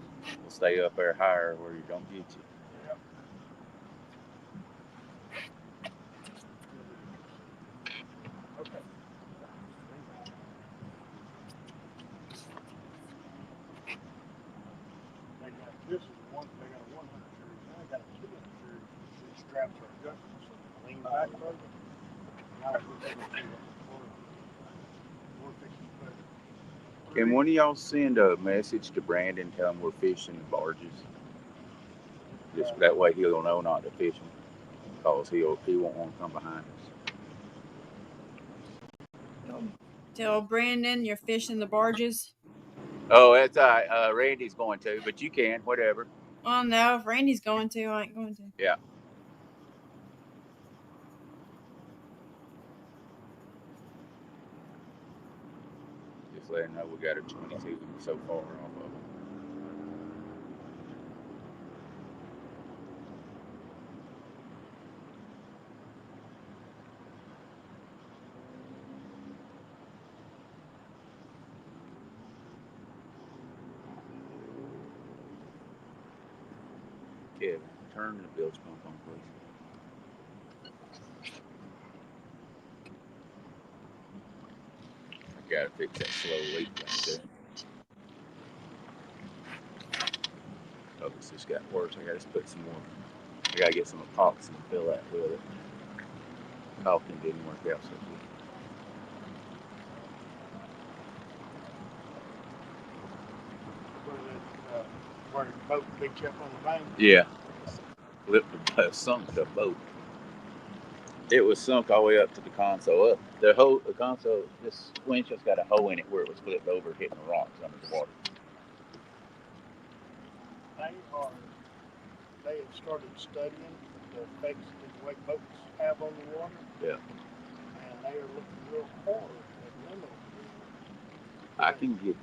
will stay up there higher where you don't get you. Yep. Okay. They got this is one. They got a 100 series. Now they got a 200 series. These straps are adjustable, so they lean back further. Now we're fixing to put. Can one of y'all send a message to Brandon, tell him we're fishing the barges? Just that way he'll know not to fish them, because he won't want to come behind us. Tell Brandon you're fishing the barges. Oh, that's all right. Randy's going to, but you can, whatever. Well, no, if Randy's going to, I ain't going to. Yeah. Just let him know we got a 22 so far off of it. Kevin, turn the bilge pump on, please. I gotta fix that slow leak right there. Oh, this just got worse. I gotta put some more. I gotta get some epoxy and fill that with it. Caulking didn't work out so good. Where the boat picked you up on the bank. Yeah. Sunk the boat. It was sunk all the way up to the console. The console, this winch has got a hole in it where it was flipped over, hitting the rocks under the water. They had started studying the effects that the way boats have on the water. Yeah. And they are looking real hard at limiting. I can get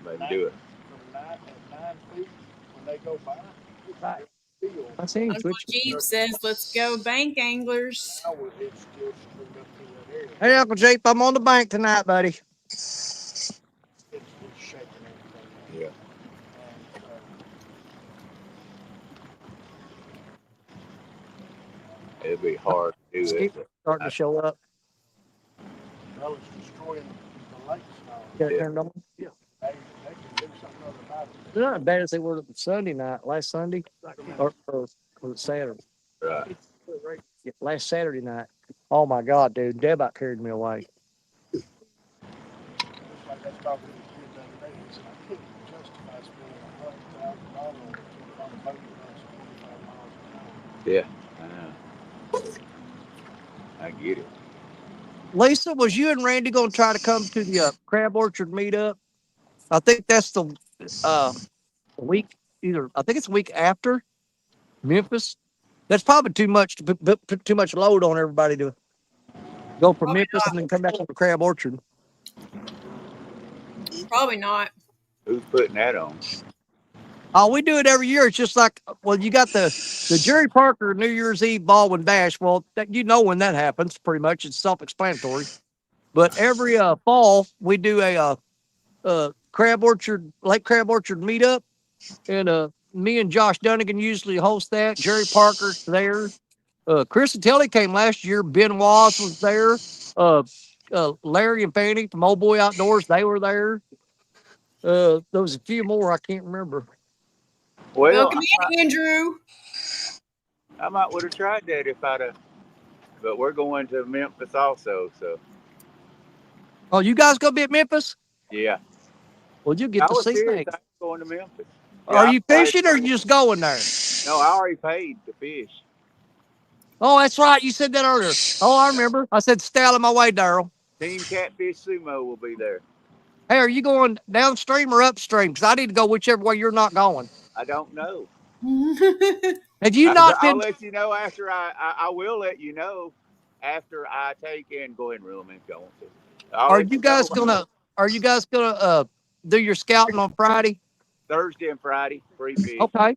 maybe do it. From 9 feet, when they go by, Right. I seen Uncle switch. Jeep says, "Let's go, bank anglers." now it's still screwed up through that area. Hey, Uncle Jeep, I'm on the bank tonight, buddy. It's shaking everything. Yeah. And, It'd be hard to do it. Starting to show up. well, it's destroying the lakes now. Got it turned on? Yeah. They can do something other about it. They're not as bad as they were Sunday night, last Sunday, or Saturday. Right. Yeah, last Saturday night. Oh my God, dude, Deb about carried me away. talking to the kid the other day. He said, I couldn't justify spending $100,000 on a boat that runs 25 miles an hour. Yeah, I know. I get it. Lisa, was you and Randy going to try to come to the Crab Orchard meetup? I think that's the week either. I think it's the week after Memphis. That's probably too much to put too much load on everybody to go from Probably Memphis and then come back to Crab Orchard. Probably not. Who's putting that on? Oh, we do it every year. It's just like, well, you got the Jerry Parker New Year's Eve Baldwin Bash. Well, you know when that happens. Pretty much, it's self-explanatory. But every fall we do a Crab Orchard Lake Crab Orchard meetup, and me and Josh Dunnigan usually host that. Jerry Parker's there. Chris and Telly came last year. Ben Wallace was there. Larry and Fanny from Old Boy Outdoors, they were there. There was a few more I can't remember. Well, Welcome in, Andrew. I might would have tried that if I'd have. But we're going to Memphis also, so. Oh, you guys gonna be at Memphis? Yeah. Well, you get to see serious. things. I'm going to Memphis. Are you fishing or are you just going there? No, I already paid to fish. Oh, that's right. You said that earlier. Oh, I remember. I said stay out of my way, Daryl. Team Catfish Sumo will be there. Hey, are you going downstream or upstream? Because I need to go whichever way you're not going. I don't know. Have you not been? I'll let you know after I will let you know after I take and go ahead and reel them in if you want to. Are you guys gonna do your scouting on Friday? Thursday and Friday, free fish. Okay.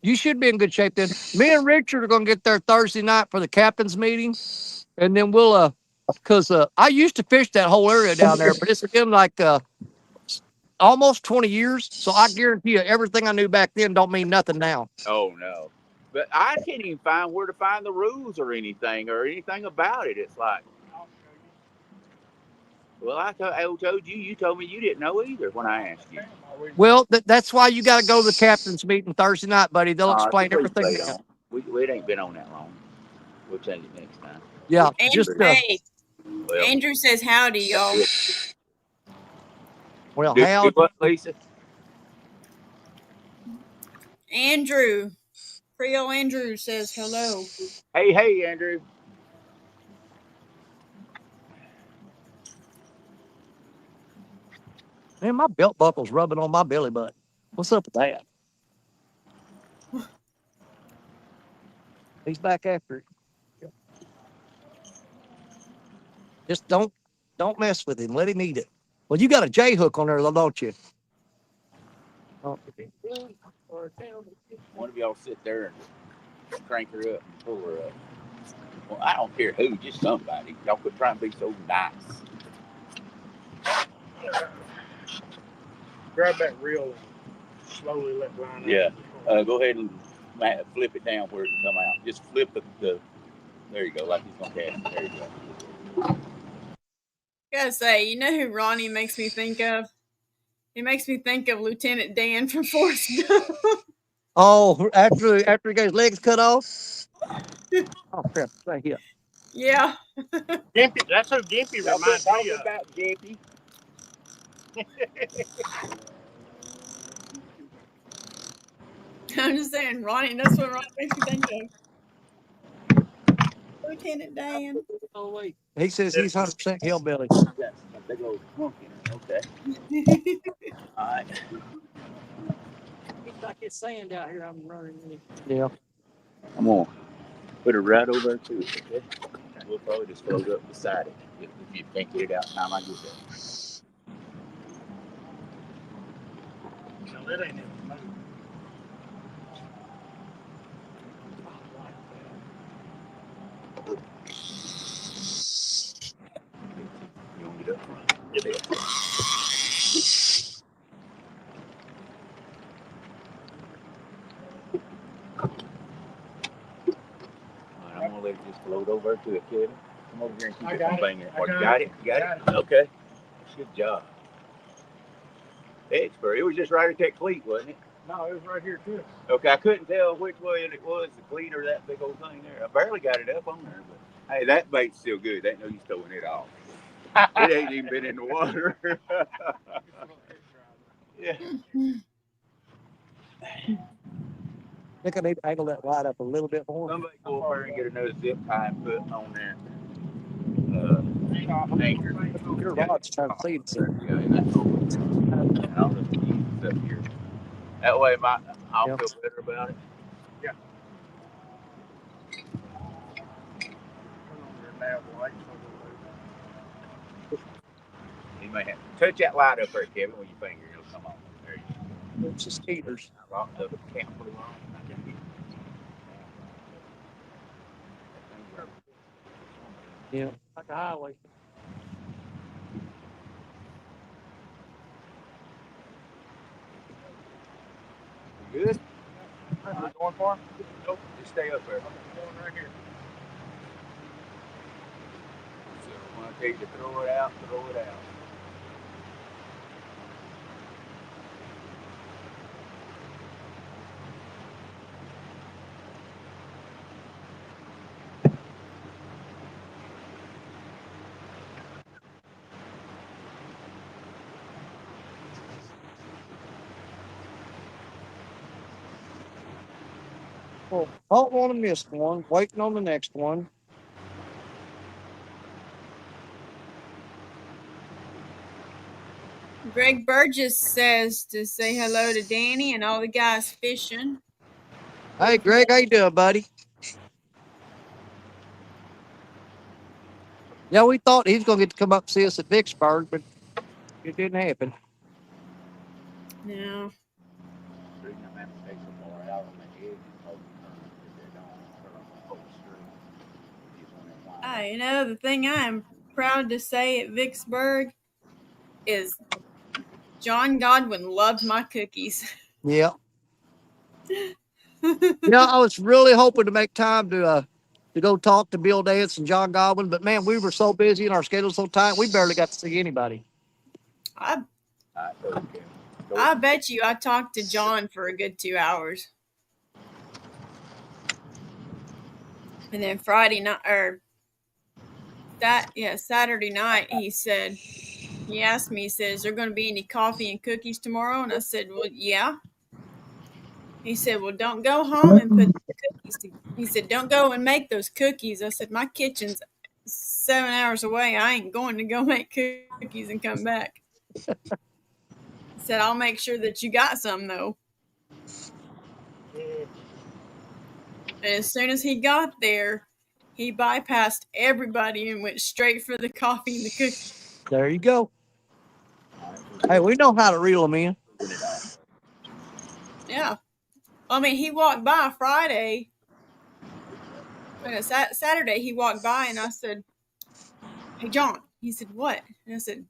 You should be in good shape then. Me and Richard are gonna get there Thursday night for the captain's meeting. And then we'll because I used to fish that whole area down there, but it's been like almost 20 years. So I guarantee you everything I knew back then don't mean nothing now. Oh no. But I can't even find where to find the rules or anything about it. It's like, well, I told you. You told me you didn't know either when I asked you. Well, that's why you got to go to the captain's meeting Thursday night, buddy. They'll explain everything. It ain't been on that long. We'll change it next time. Yeah. Andrew says howdy, y'all. Well, howdy. What, Lisa? Andrew. Creole Andrew says hello. Hey, Andrew. Man, my belt buckle's rubbing on my belly button. What's up with that? He's back after it. Just don't mess with him. Let him eat it. Well, you got a J hook on there, though, don't you? One of y'all sit there and crank her up and pull her up. Well, I don't care who, just somebody. Y'all could try and be so nice. Grab that reel and slowly let line up. Yeah. Go ahead and flip it down where it can come out. Just flip the there you go, like he's gonna cast it. There you go. Gotta say, you know who Ronnie makes me think of? He makes me think of Lieutenant Dan from Forrest Gump. Oh, after he got his legs cut off? Oh, crap. Right here. Yeah. Gimpy, that's who Gimpy reminds me of. About Gimpy. I'm just saying, Ronnie, that's what Ronnie makes me think of. Lieutenant Dan. Oh, wait. He says he's 100% hillbilly. Yes, they go monkey. Okay. All right. It's like it's sand out here. I'm running in. Yeah. I'm gonna put it right over to it, okay? We'll probably just float up beside it if you can't get it out in time I get there. No, that ain't it. You want to get up front? Get it. I'm gonna let it just float over to it, Kevin. Come over here and keep it from banging. You got it? You got it? Okay. Good job. Expert. It was just right at that cleat, wasn't it? No, it was right here too. Okay, I couldn't tell which way it was, the cleat or that big old thing there. I barely got it up on there, but hey, that bait's still good. That no use throwing it off. It ain't even been in the water. Yeah. I think I need to angle that light up a little bit more. Somebody go over there and get another zip tie and put on that anchor. Your rod's trying to see. So. Yeah, and that's over. And I'll just use this up here. That way I'll Yep. feel better about it. Yeah. Turn on your nav light so You may have to touch that light up there, Kevin, with your finger. It'll come on. There you go. It's just heaters. I locked the camp blue on. I can be. Yeah. Like a highway. You good? Are we going for him? Nope. Just stay up there. I'm going right here. So when I tell you to throw it out, throw it out. Well, don't want to miss one. Waiting on the next one. Greg Burgess says to say hello to Danny and all the guys fishing. Hey, Greg, how you doing, buddy? Yeah, we thought he was going to get to come up and see us at Vicksburg, but it didn't happen. No. You know, the thing I am proud to say at Vicksburg is John Godwin loved my cookies. Yeah. Yeah, I was really hoping to make time to go talk to Bill Dance and John Godwin, but man, we were so busy and our schedule so tight, we barely got to see anybody. I bet you I talked to John for a good 2 hours. And then Friday night, or Saturday night, he asked me, he said, is there going to be any coffee and cookies tomorrow? And I said, well, yeah. He said, well, don't go home and put the cookies. He said, don't go and make those cookies. I said, my kitchen's 7 hours away. I ain't going to go make cookies and come back. He said, I'll make sure that you got some, though. And as soon as he got there, he bypassed everybody and went straight for the coffee and the cookies. There you go. Hey, we know how to reel them in. Yeah. I mean, he walked by Friday. Saturday, he walked by and I said, hey, John. He said, what? And I said,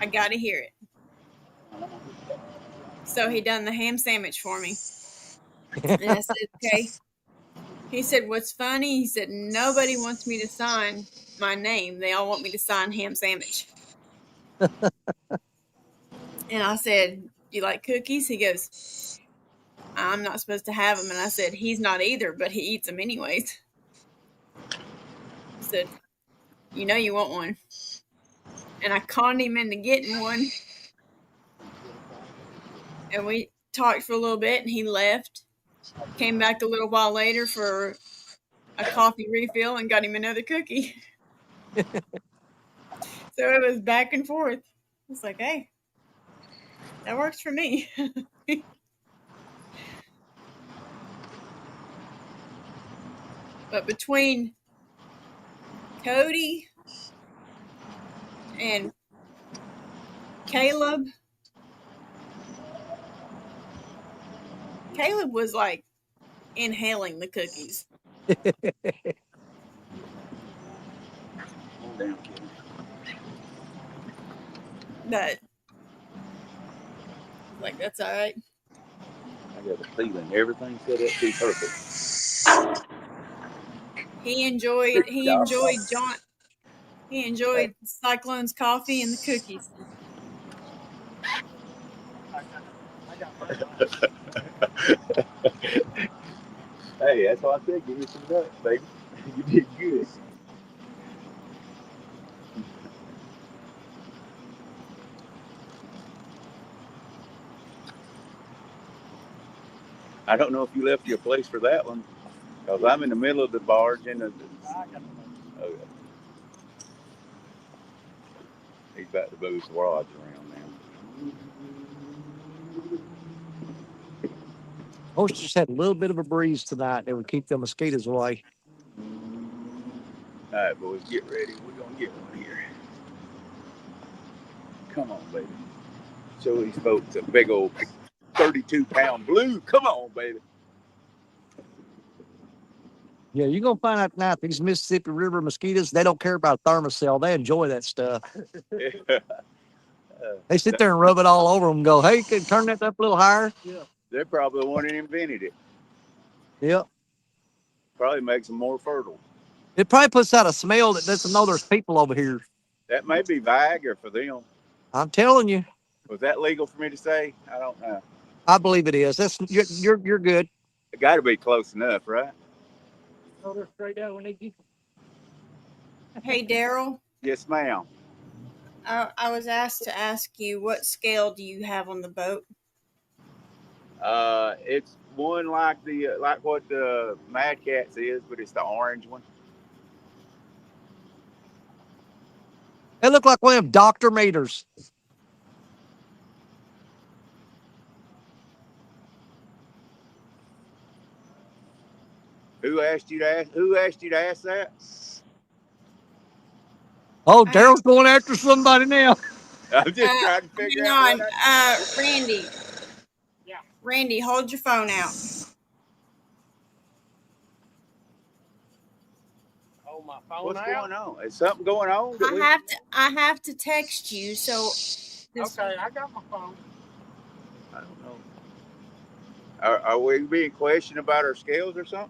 I got to hear it. So he done the ham sandwich for me. And I said, okay. He said, what's funny? He said, nobody wants me to sign my name. They all want me to sign ham sandwich. And I said, you like cookies? He goes, I'm not supposed to have them. And I said, he's not either, but he eats them anyways. He said, you know you want one. And I conned him into getting one. And we talked for a little bit and he left. Came back a little while later for a coffee refill and got him another cookie. So it was back and forth. I was like, hey, that works for me. But between Cody and Caleb was like inhaling the cookies. But like, that's all right. I got a feeling everything set up to be perfect. He enjoyed Cyclone's coffee and the cookies. Hey, that's why I said give me some nuts, baby. You did good. I don't know if you left your place for that one, because I'm in the middle of the barge and the. Oh, yeah. He's about to move his rods around now. Oh, just had a little bit of a breeze tonight. That would keep the mosquitoes away. All right, boys, get ready. We're gonna get one here. Come on, baby. Show these folks a big old 32-pound blue. Come on, baby. Yeah, you're gonna find out tonight these Mississippi River mosquitoes, they don't care about thermocell. They enjoy that stuff. They sit there and rub it all over them and go, hey, can you turn that up a little higher? Yeah. They're probably the one that invented it. Yep. Probably makes them more fertile. It probably puts out a smell that doesn't know there's people over here. That may be Viagra for them. I'm telling you. Was that legal for me to say? I don't know. I believe it is. That's you're good. It got to be close enough, right? Oh, they're straight out when they get. Hey, Daryl. Yes, ma'am. I was asked to ask you, what scale do you have on the boat? It's one like the like what the Mad Cat's is, but it's the orange one. They look like one of them Dr. Maters. Who asked you to ask? Who asked you to ask that? Oh, Daryl's going after somebody now. I'm just trying to figure out. Hang on, Randy. Yeah. Randy, hold your phone out. Oh, my phone What's out? going on? Is something going on? I have to text you, so Okay, I got my phone. I don't know. Are we being questioned about our scales or something?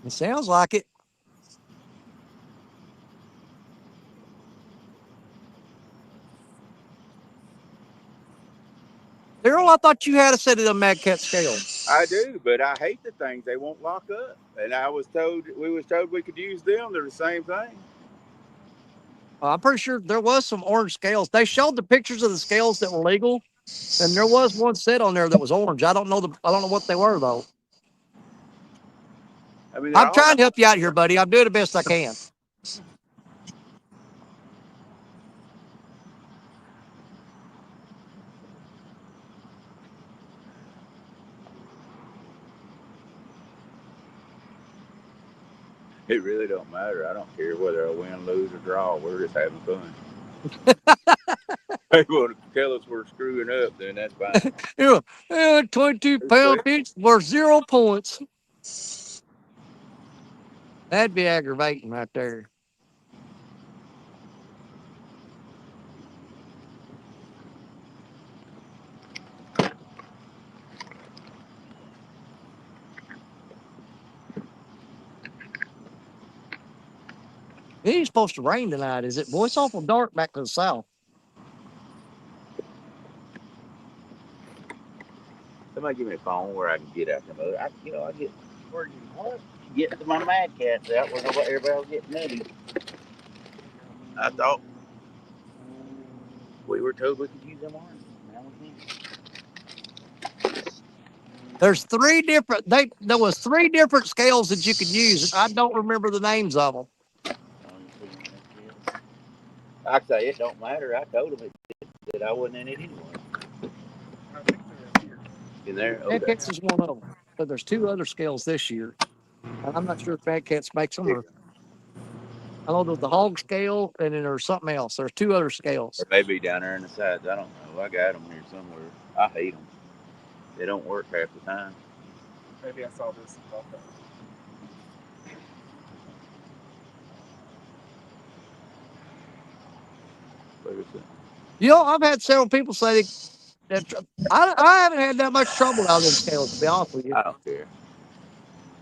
It sounds like it. Daryl, I thought you had a set of them Mad Cat scales. I do, but I hate the things. They won't lock up. And we was told we could use them. They're the same thing. I'm pretty sure there was some orange scales. They showed the pictures of the scales that were legal, and there was one set on there that was orange. I don't know what they were though. I mean, I'm trying to help you out here, buddy. I'm doing the best I can. It really don't matter. I don't care whether I win, lose, or draw. We're just having fun. They want to tell us we're screwing up, then that's fine. Yeah, 22-pound fish worth 0 points. That'd be aggravating right there. It ain't supposed to rain tonight, is it? Boy, it's awful dark back to the south. Somebody give me a phone where I can get out the motor. I get Where you what? get to my Mad Cats out where everybody else getting nutty. I thought we were told we could use them orange. Now we can't. There's there was 3 different scales that you could use. I don't remember the names of them. I say it don't matter. I told them that I wasn't in it anyway. I think they're here. In there? Mad Okay. Cats is one of them. But there's 2 other scales this year. And I'm not sure if Mad Cats makes them or I know there's the hog scale and then there's something else. There's 2 other scales. Or maybe down there in the sides. I don't know. I got them here somewhere. I hate them. They don't work half the time. Maybe I saw this. Okay. Look at that. You know, I've had several people say that I haven't had that much trouble out of them scales, to be honest with you. I don't care.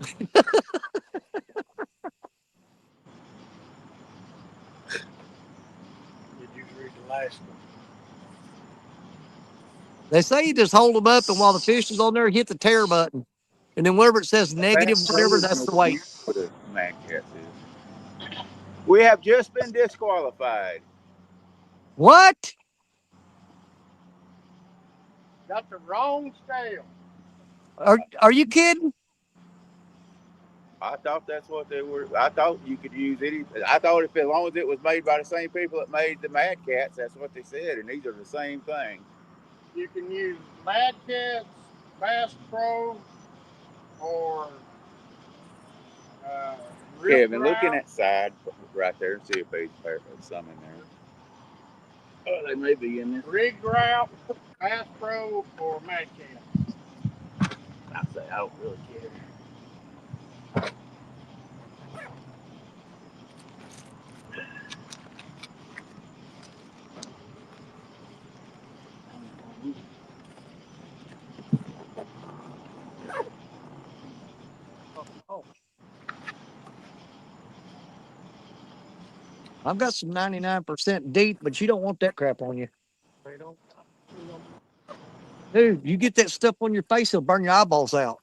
Did you read the last one? They say you just hold them up and while the fish is on there, hit the tear button. And then wherever it says negative, whatever, that's the weight. What a Mad Cats is. We have just been disqualified. What? Got the wrong scale. Are you kidding? I thought that's what they were. I thought you could use any. I thought if as long as it was made by the same people that made the Mad Cats, that's what they said, and these are the same thing. You can use Mad Cats, Bass Pro, or Rip Kevin, look in Grout. that side right there and see if there's some in there. Oh, they may be in there. Rig Grout, Bass Pro, or Mad Cat. I say I don't really care. Oh, I've got some 99% deep, but you don't want that crap on you. They don't. Dude, you get that stuff on your face, it'll burn your eyeballs out.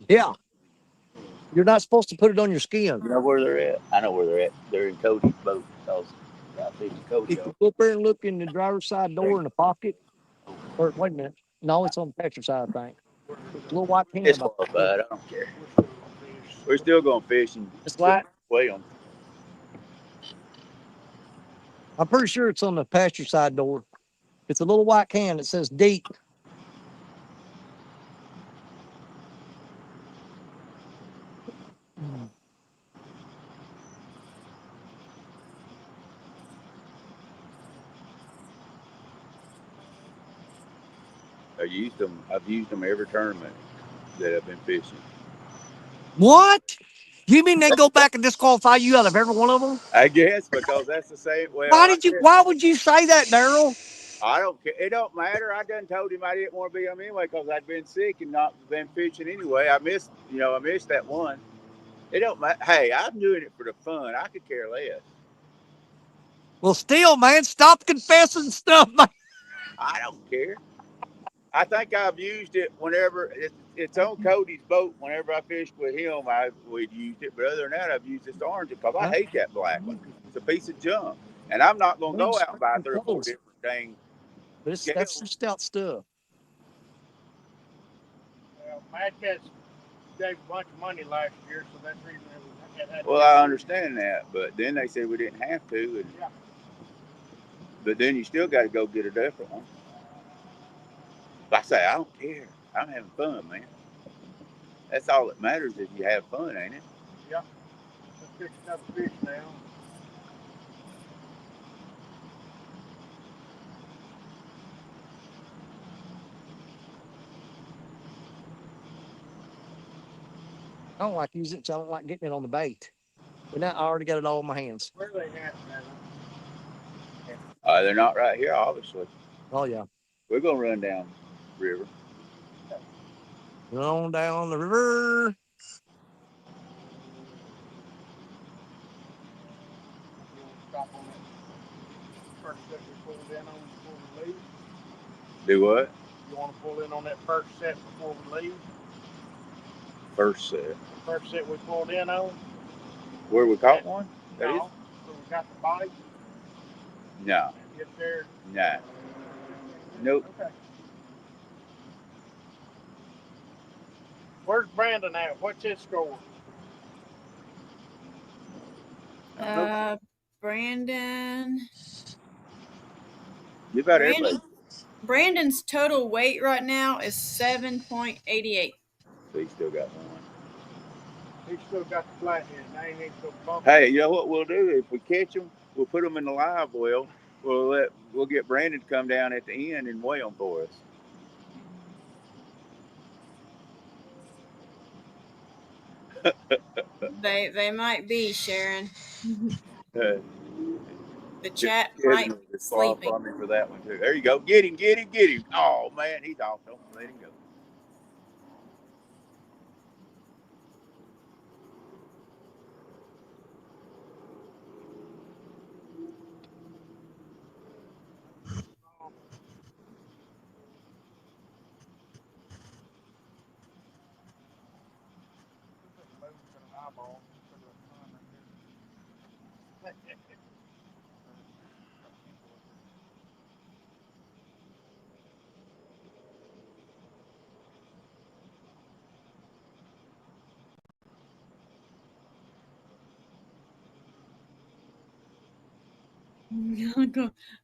Yeah. You're not supposed to put it on your skin. You know where they're at? I know where they're at. They're in Cody's boat. Because I see Cody. If you go up there and look in the driver's side door in the pocket, or wait a minute. No, it's on the passenger side, I think. It's a little white can. It's qualified. I don't care. We're still going fishing. It's light. Weigh them. I'm pretty sure it's on the passenger side door. It's a little white can that says deep. I've used them every tournament that I've been fishing. What? You mean they go back and disqualify you out of every one of them? I guess because that's the same. Well, Why would you say that, Daryl? I don't care. It don't matter. I done told him I didn't want to be on him anyway because I'd been sick and not been fishing anyway. I missed that one. It don't matter. Hey, I'm doing it for the fun. I could care less. Well, still, man, stop confessing stuff, man. I don't care. I think I've used it whenever it's on Cody's boat. Whenever I fished with him, we'd used it. But other than that, I've used this orange because I hate that black one. It's a piece of junk, and I'm not going to go out and buy 3 or 4 different dang. But that's some stout stuff. Well, Mad Cats gave a bunch of money last year, so that's the reason it had. Well, I understand that, but then they said we didn't have to. And, yeah. But then you still got to go get a different one. I say I don't care. I'm having fun, man. That's all that matters is you have fun, ain't it? Yeah. Let's fish another fish now. I don't like using it, so I don't like getting it on the bait. But now I already got it all in my hands. Where are they at now? They're not right here, obviously. Oh, yeah. We're going to run down the river. Run on down the river. You want to stop on that first set we pulled in on before we leave? Do what? You want to pull in on that first set before we leave? First set. The first set we pulled in on? Where we caught one? No. Where we got the bite? No. Get there? Nah. Nope. Okay. Where's Brandon at? What's his score? Brandon. You about everybody. Brandon's total weight right now is 7.88. So he still got one. He's still got the flathead. Now he needs to go bump. Hey, you know what we'll do? If we catch them, we'll put them in the live well. We'll get Brandon to come down at the end and weigh them for us. They might be, Sharon. The chat might be sleeping. On me for that one too. There you go. Get him, get him, get him. Oh man, he's off. Don't let him go.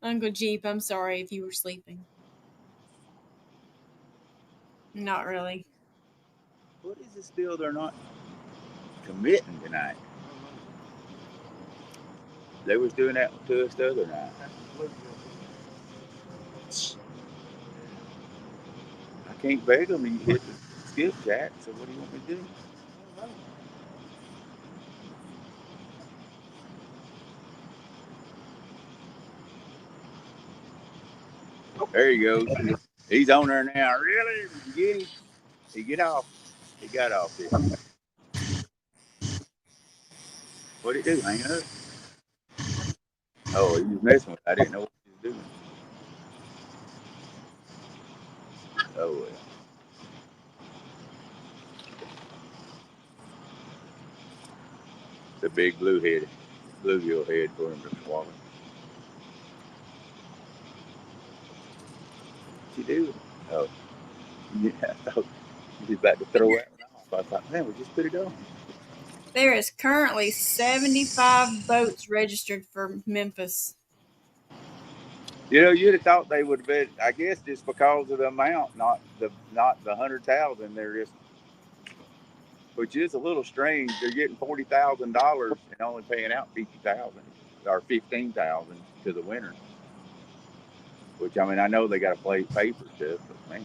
Uncle Jeep, I'm sorry if you were sleeping. Not really. What is this deal they're not committing tonight? They was doing that to us the other night. I can't beg them to hit the skipjack, so what do you want me to do? There he goes. He's on there now. Really? Did you get him? He get off. He got off there. What'd he do? Hang up? Oh, he was messing with it. I didn't know what he was doing. Oh, well. It's a big bluegill head for him to swallow. What you do? Oh, yeah. I thought he was about to throw that one off. I thought, man, we just put it on. There is currently 75 boats registered for Memphis. You know, you'd have thought they would have been. I guess just because of the amount, not the 100,000. They're just, which is a little strange. They're getting $40,000 and only paying out 50,000 or 15,000 to the winner. Which, I mean, I know they got to pay for stuff, but man,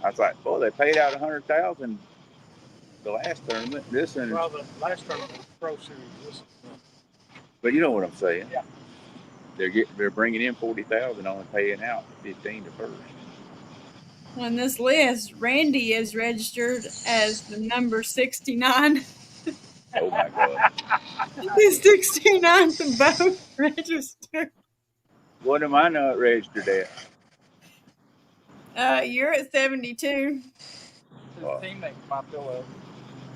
I was like, boy, they paid out 100,000 the last tournament. This and Well, the last tournament was Pro Series. This, but you know what I'm saying? Yeah. They're bringing in 40,000, only paying out 15 to first. On this list, Randy is registered as the number 69. Oh my God! He's 69th boat registered. What am I not registered at? You're at 72. his teammate, my pillow.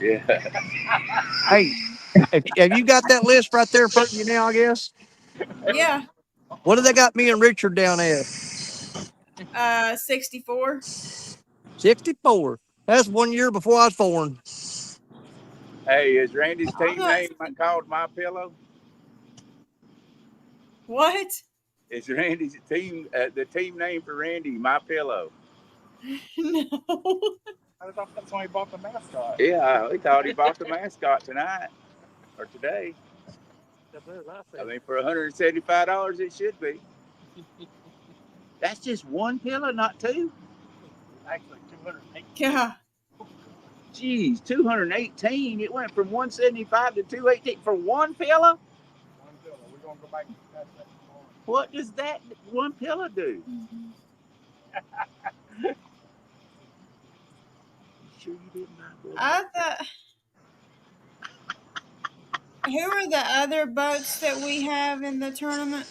Yeah. Hey, have you got that list right there in front of you now, I guess? Yeah. What do they got me and Richard down at? 64. 64. That's 1 year before I was born. Hey, is Randy's team name called My Pillow? What? Is Randy's team the team name for Randy My Pillow? No. I thought that's when he bought the mascot. Yeah, he thought he bought the mascot tonight or today. I mean, for $175, it should be. That's just one pillow, not two. Actually, 208. Yeah. Geez, 218. It went from 175 to 218 for one pillow. One pillow. We're gonna go back and discuss that tomorrow. What does that one pillow do? Sure you didn't buy that? I thought. Who are the other boats that we have in the tournament?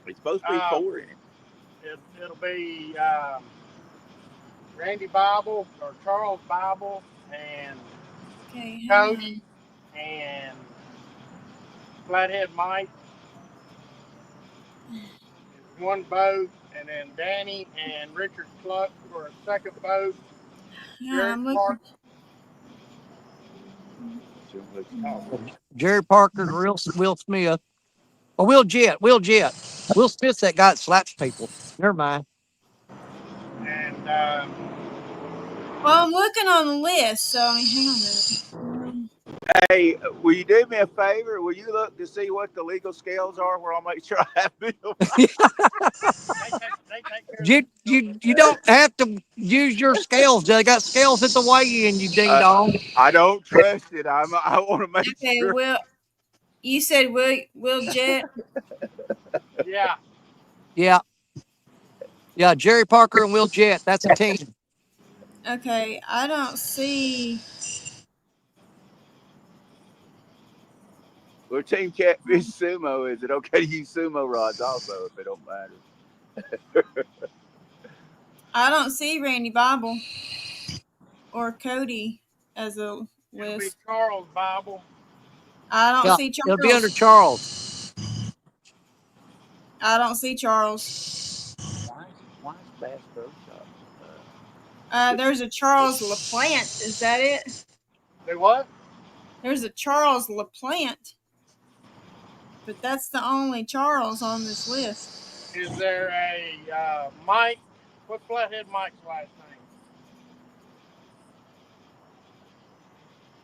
It's supposed to be 4 in it. It'll be Randy Bible or Charles Bible and Cody and Flathead Mike. One boat, and then Danny and Richard Cluck for a second boat. Yeah, I'm looking. Jerry Parker and Will Smith. Oh, Will Jett. Will Smith's that guy that slaps people. Never mind. And well, I'm looking on the list, so hang on a minute. Hey, will you do me a favor? Will you look to see what the legal scales are where I'll make sure I have Bill? You don't have to use your scales. They got scales at the weigh-in, you ding dong. I don't trust it. I want to make sure. Will, you said Will Jett? Yeah. Yeah, Jerry Parker and Will Jett. That's a team. Okay, I don't see. We're Team Catfish Sumo. Is it okay to use sumo rods also if it don't matter? I don't see Randy Bible or Cody as a list. It'll be Charles Bible. I don't see Charles. It'll be under Charles. I don't see Charles. Why is Bass Pro Shop? There's a Charles LaPlante. Is that it? Say what? There's a Charles LaPlante, but that's the only Charles on this list. Is there a Mike? What's Flathead Mike's last name?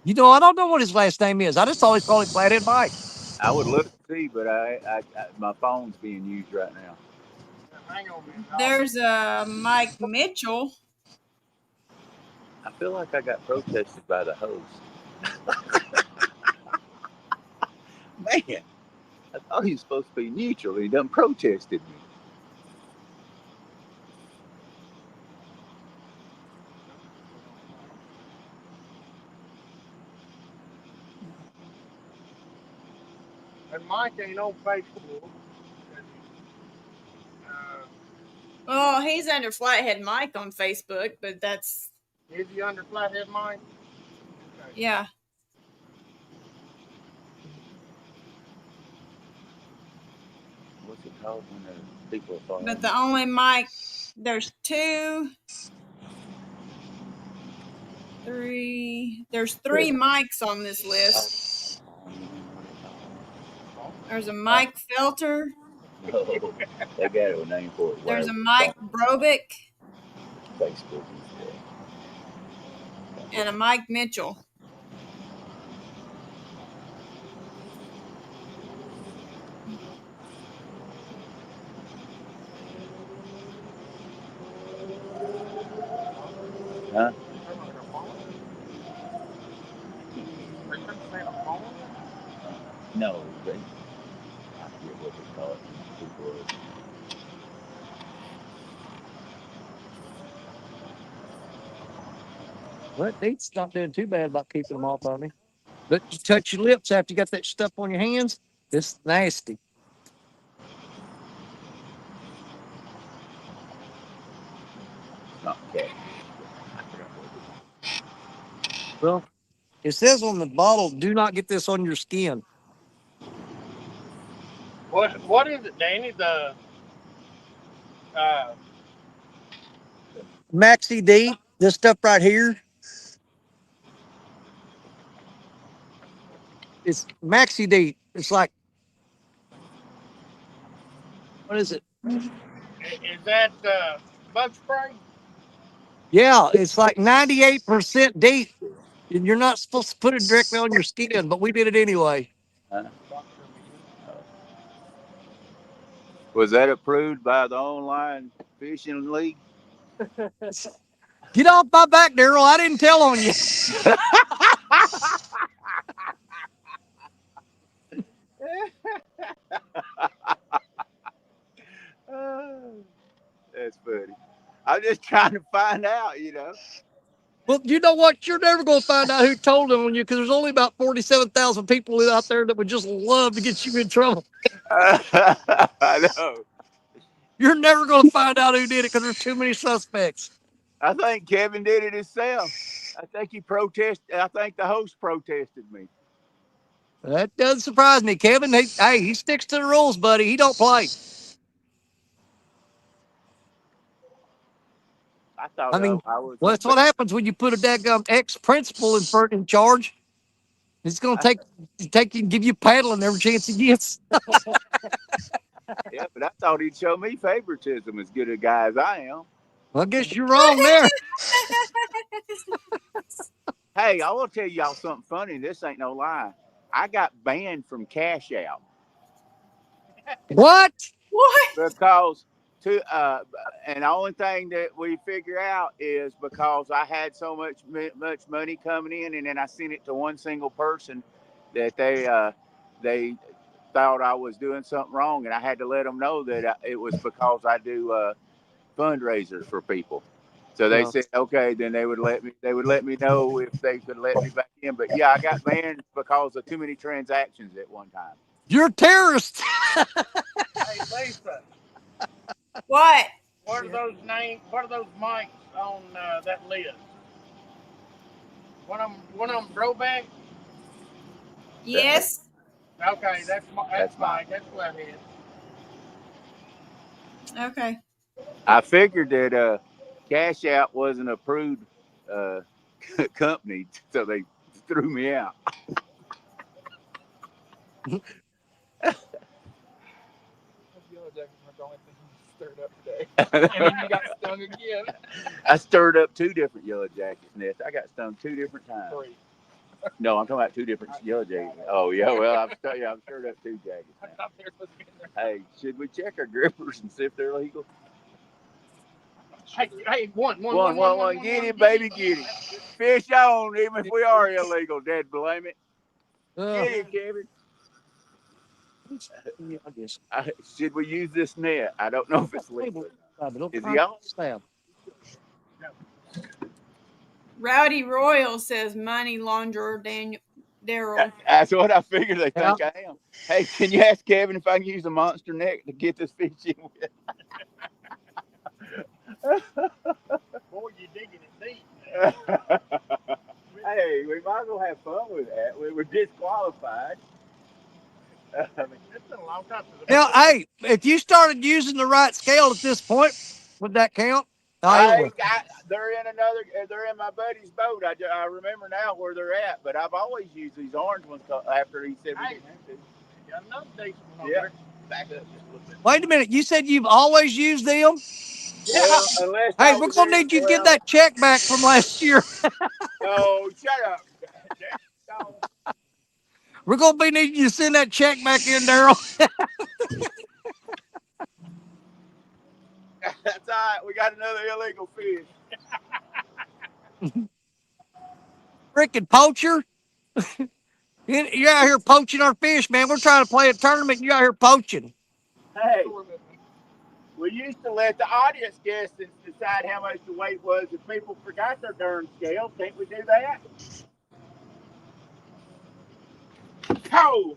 You know, I don't know what his last name is. I just always call him Flathead Mike. I would look to see, but I my phone's being used right now. Hang on a minute. There's a Mike Mitchell. I feel like I got protested by the host. Man, I thought he was supposed to be neutral. He done protested me. And Mike ain't on Facebook. Oh, he's under Flathead Mike on Facebook, but that's... Is he under Flathead Mike? Okay. Yeah. What's it called when the people are following? But the only Mike, there's 2, 3, there's 3 Mikes on this list. There's a Mike Felter. Oh, they got a name for it. There's a Mike Brobick. Facebook and a Mike Mitchell. Huh? No, they, I forget what they call it. Well, Nate's not doing too bad about keeping them off of me. But you touch your lips after you got that stuff on your hands. It's nasty. Not cat. Well, it says on the bottle, do not get this on your skin. What is it, Danny? The Maxi D, this stuff right here. It's Maxi D. It's like, what is it? is that bug spray? Yeah, it's like 98% deep. And you're not supposed to put it directly on your skin, but we did it anyway. Huh? Was that approved by the online fishing league? Get off my back, Daryl. I didn't tell on you. That's funny. I'm just trying to find out, you know. Well, you know what? You're never going to find out who told them on you because there's only about 47,000 people out there that would just love to get you in trouble. I know. You're never going to find out who did it because there's too many suspects. I think Kevin did it himself. I think he protested. I think the host protested me. That doesn't surprise me. Kevin, he sticks to the rules, buddy. He don't play. I thought I mean, I was. well, that's what happens when you put a daggum ex-principal in charge. He's going to take you and give you paddling every chance he gets. Yeah, but I thought he'd show me favoritism as good a guy as I am. Well, I guess you're wrong there. Hey, I will tell y'all something funny. This ain't no lie. I got banned from Cash Out. What? What? Because and the only thing that we figure out is because I had so much money coming in, and then I sent it to one single person that they thought I was doing something wrong, and I had to let them know that it was because I do fundraisers for people. So they said, okay, then they would let me know if they could let me back in. But yeah, I got banned because of too many transactions at one time. You're a terrorist. Hey, Lisa. What? What are those names? What are those mics on that list? One of them Broback? Yes. Okay, that's Mike. That's Flathead. Okay. I figured that Cash Out wasn't approved company, so they threw me out. Those yellow jackets were the only thing you stirred up today. And then you got stung again. I stirred up 2 different yellow jackets, Ness. I got stung 2 different times. 3. No, I'm talking about 2 different yellow jackets. Oh yeah, well I've stirred up 2 jackets. I Now. thought they were supposed to be in there. Hey, should we check our grippers and see if they're legal? Hey, one. Get him, baby, get him. Fish on, even if we are illegal, Dad, blame it. Get him, Kevin. I guess. Should we use this net? I don't know if it's legal. Is he on? Stab. Rowdy Royal says money launderer Daryl. That's what I figured they think I am. Hey, can you ask Kevin if I can use a monster net to get this fish in with? Boy, you digging it deep. Hey, we might as well have fun with that. We were disqualified. It's been a long time since Now, hey, if you started using the right scale at this point, would that count? They're in my buddy's boat. I remember now where they're at, but I've always used these orange ones after he said we didn't have to. got another decent one over Yeah. there. Back up just a little bit. Wait a minute. You said you've always used them? Well, unless Hey, we're going to need you to get that check back from last year. Oh, shut up. We're going to be needing you to send that check back in, Daryl. That's all right. We got another illegal fish. Freaking poacher. You're out here poaching our fish, man. We're trying to play a tournament and you're out here poaching. Hey, we used to let the audience guests decide how much the weight was if people forgot their darn scale. Can't we do that? Oh!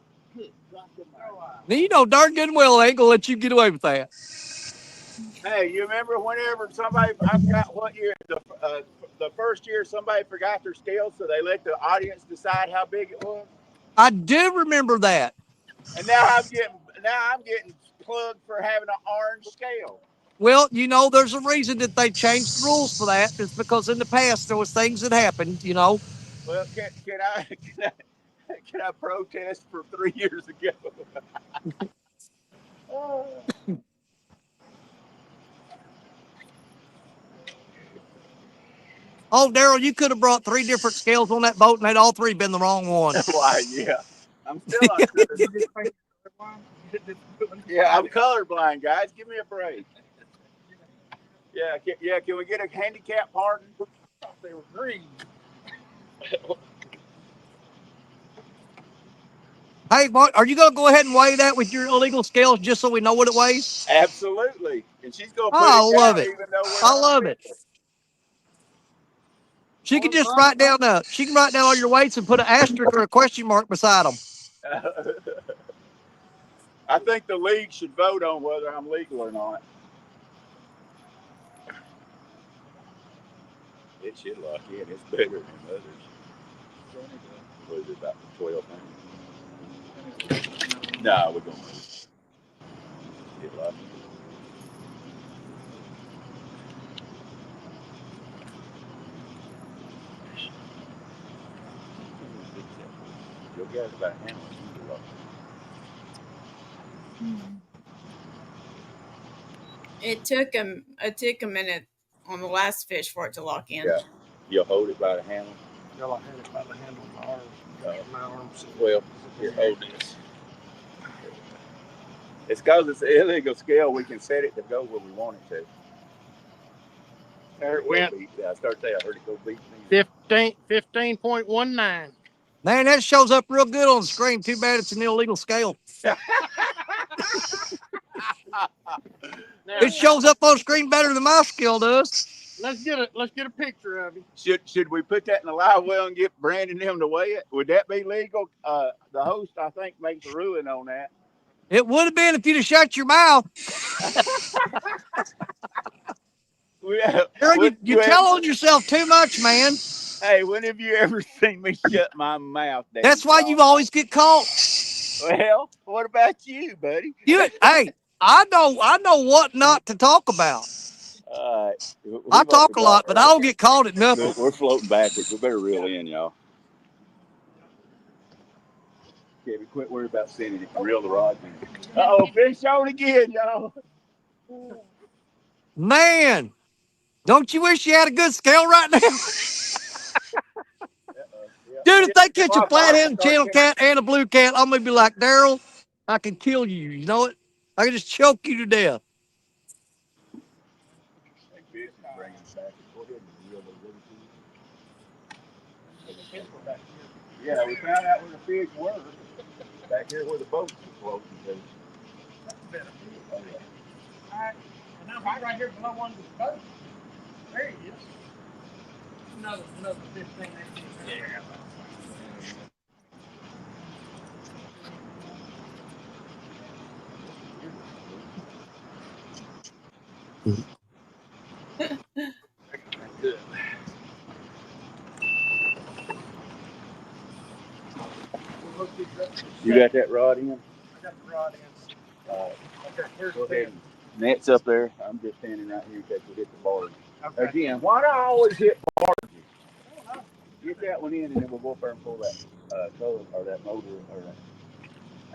Now, you know darn good and well they ain't going to let you get away with that. Hey, you remember whenever somebody, I forgot what year, the first year somebody forgot their scale, so they let the audience decide how big it was? I do remember that. And now I'm getting plugged for having an orange scale. Well, you know, there's a reason that they changed the rules for that. It's because in the past there was things that happened, you know. Well, can I protest for 3 years ago? Oh, Daryl, you could have brought 3 different scales on that boat and they'd all 3 been the wrong one. Why, yeah. I'm still not sure. Yeah, I'm colorblind, guys. Give me a break. Yeah, can we get a handicap pardon? I thought they were green. Hey, are you going to go ahead and weigh that with your illegal scales just so we know what it weighs? Absolutely. And she's going to put I it down love it. even though we're I not love it. She can just write down all your weights and put an asterisk or a question mark beside them. I think the league should vote on whether I'm legal or not. It should lock in. It's better than others. What is it, about 12 pounds? No, we're going to get lucky. You'll get about how much you can lock. It took a minute on the last fish for it to lock in. Yeah. You'll hold it by the handle. I had it by the handle of my arms. My arms. Well, here, hold this. It's because it's an illegal scale. We can set it to go where we want it to. There it went. I started saying, I heard it go beat me. 15.19. Man, that shows up real good on the screen. Too bad it's an illegal scale. It shows up on screen better than my scale does. Let's get a picture of him. Should we put that in the live well and get Brandon them to weigh it? Would that be legal? The host, I think, makes a ruling on that. It would have been if you'd have shut your mouth. You tell on yourself too much, man. Hey, when have you ever seen me shut my mouth? That's why you always get caught. Well, what about you, buddy? Hey, I know what not to talk about. I talk a lot, but I don't get caught at nothing. Look, we're floating backwards. We better reel in, y'all. Kevin, quit worrying about sending it. Reel the rod. Uh-oh, fish on again, y'all. Man, don't you wish you had a good scale right now? Dude, if they catch a flathead, channel cat, and a blue cat, I'm going to be like, Daryl, I can kill you. You know it? I can just choke you to death. Yeah, we found out where the fish were. Back here where the boats were floating. All right, and I'm right here below one of the boats. There he is. Another 15, 18. Yeah. Good. You got that rod in? I got the rod in. Okay, here's Go the ahead. Net's up there. I'm just standing right here in case we hit the barge. Okay. Again, why do I always hit barges? Get that one in, and then we'll go up there and pull that tow or that motor or that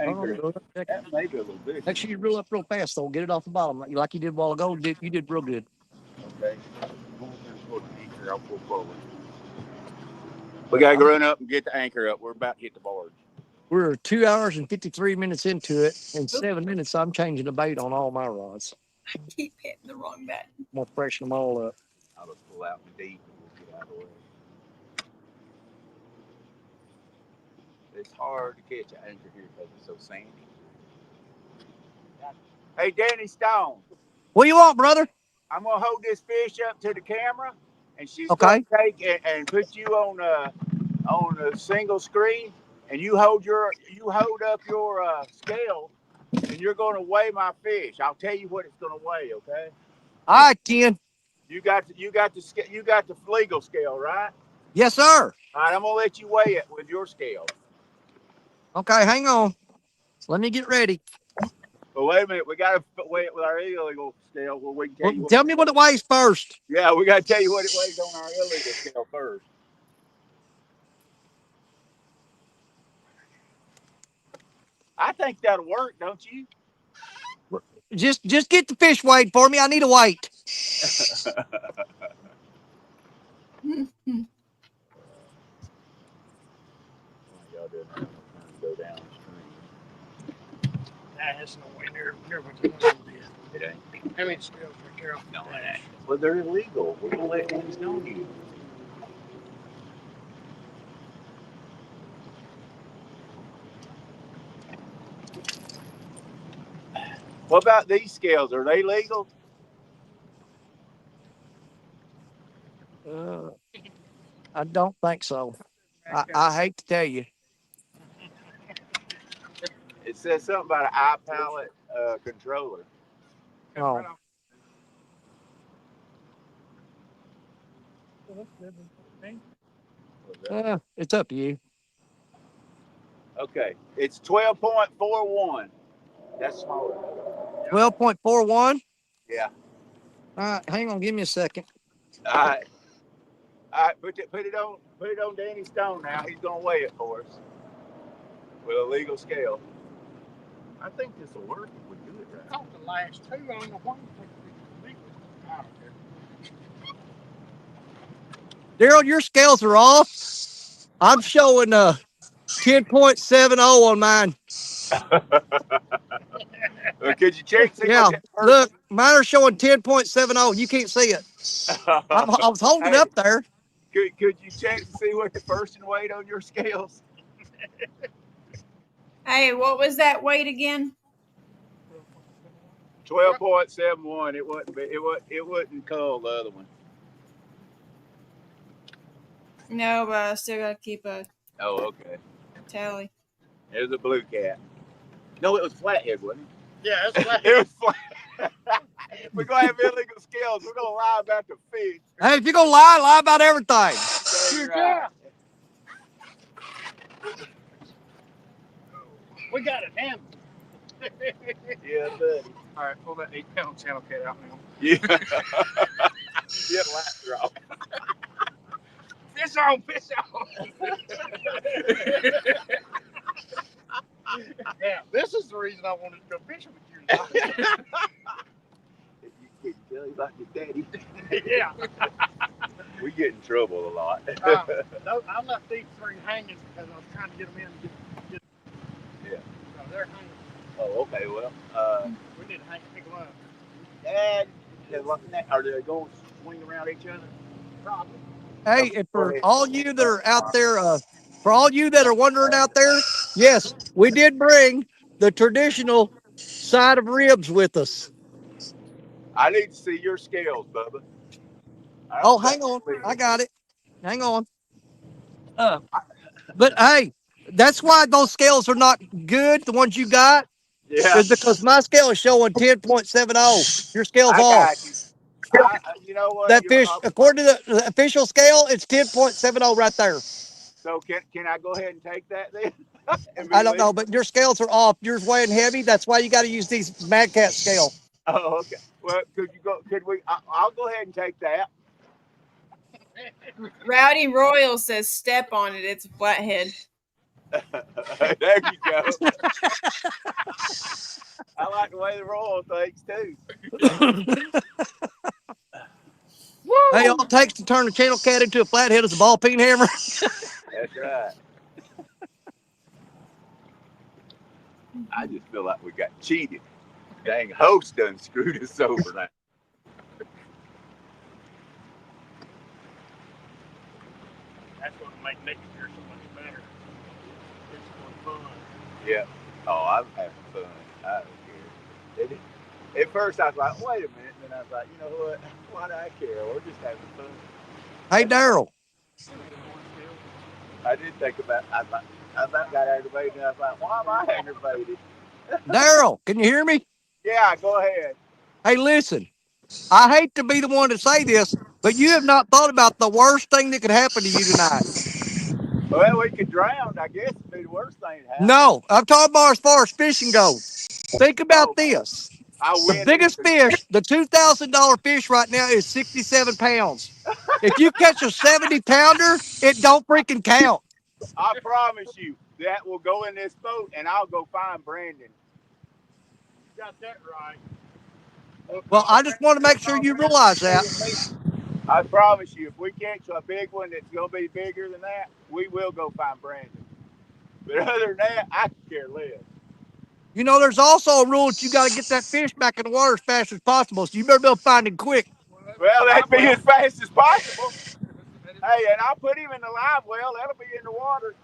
anchor. That may be a little big. Make sure you reel up real fast, though. Get it off the bottom like you did a while ago. You did real good. Okay. Pull the anchor. I'll pull forward. We got to run up and get the anchor up. We're about to hit the barge. We're 2 hours and 53 minutes into it. In 7 minutes, I'm changing the bait on all my rods. I keep hitting the wrong button. I'm going to freshen them all up. I'll just pull out the deep and we'll get out of the way. It's hard to catch an anchor here because it's so sandy. Hey, Danny Stone. What do you want, brother? I'm going to hold this fish up to the camera, and she's Okay. going to take and put you on a single screen, and you hold up your scale, and you're going to weigh my fish. I'll tell you what it's going to weigh, okay? All right, Ken. You got the legal scale, right? Yes, sir. All right, I'm going to let you weigh it with your scale. Okay, hang on. Let me get ready. But wait a minute, we got to weigh it with our illegal scale. Well, we can tell you. Tell me what it weighs first. Yeah, we got to tell you what it weighs on our illegal scale first. I think that'll work, don't you? Just get the fish weighed for me. I need a weight. Go downstream. That's no way near what you want to do. It ain't. I mean, still, be careful. No, it ain't. Well, they're illegal. We're gonna let things know you. What about these scales? Are they legal? I don't think so. I hate to tell you. It says something about an iPallet controller. Oh. It's up to you. Okay, it's 12.41. That's smaller. 12.41? Yeah. All right, hang on, give me a second. All right, put it on Danny Stone now. He's gonna weigh it for us with a legal scale. I think this will work if we do it right. I thought the last two, I don't know why you think it's legal. I don't care. Daryl, your scales are off. I'm showing 10.70 on mine. Could you check? Yeah, look, mine are showing 10.70. You can't see it. I was holding it up there. Could you check to see what the person weighed on your scales? Hey, what was that weight again? 12.71. It wouldn't call the other one. No, but I still gotta keep a Okay. tally. It was a blue cat. No, it was flathead, wasn't it? Yeah, it's flat. It was flat. We're gonna have illegal scales. We're gonna lie about the fish. Hey, if you're gonna lie about everything. Yeah. We got it handled. Yeah, buddy. All right, pull that 8-pound channel cat out now. Yeah. Yeah, the last drop. Fish on, fish on. Yeah, this is the reason I wanted to go fishing with you tonight. You can tell he's like your daddy. Yeah. We get in trouble a lot. No, I left these three hanging because I was trying to get them in. Yeah. So they're hanging. Oh, okay. Well, We need to pick them up. and are they going to swing around each other? Probably. Hey, and for all you that are out there, for all you that are wondering out there, yes, we did bring the traditional side of ribs with us. I need to see your scales, Bubba. Oh, hang on. I got it. Hang on. But hey, that's why those scales are not good, the ones you got, Yeah, is because my scale is showing 10.70. Your scale's I off. got you. You know what? That fish, according to the official scale, it's 10.70 right there. So can I go ahead and take that then? I don't know, but your scales are off. Yours weighing heavy. That's why you got to use these Mad Cat scale. Oh, okay. Well, could we? I'll go ahead and take that. Rowdy Royal says step on it. It's a flathead. There you go. I like the way the Royal thinks too. Hey, all it takes to turn a channel cat into a flathead is a ball peen hammer. That's right. I just feel like we got cheated. Dang, host done screwed us over now. That's going to make next year so much better. It's more fun. Yeah. Oh, I'm having fun. I don't care. At first, I was like, wait a minute. And then I was like, you know what? Why do I care? We're just having fun. Hey, Daryl. I did think about I about got aggravated. And I was like, why am I aggravated? Daryl, can you hear me? Yeah, go ahead. Hey, listen. I hate to be the one to say this, but you have not thought about the worst thing that could happen to you tonight. Well, we could drown. I guess it'd be the worst thing to happen. No, I'm talking about as far as fishing goes. Think about this. The biggest fish, the $2,000 fish right now is 67 pounds. If you catch a 70-pounder, it don't freaking count. I promise you that will go in this boat, and I'll go find Brandon. You got that right. Well, I just want to make sure you realize that. I promise you, if we catch a big one that's going to be bigger than that, we will go find Brandon. But other than that, I can care less. You know, there's also a rule that you got to get that fish back in the water as fast as possible, so you better be able to find him quick. Well, that'd be as fast as possible. Hey, and I'll put him in the live well. That'll be in the water.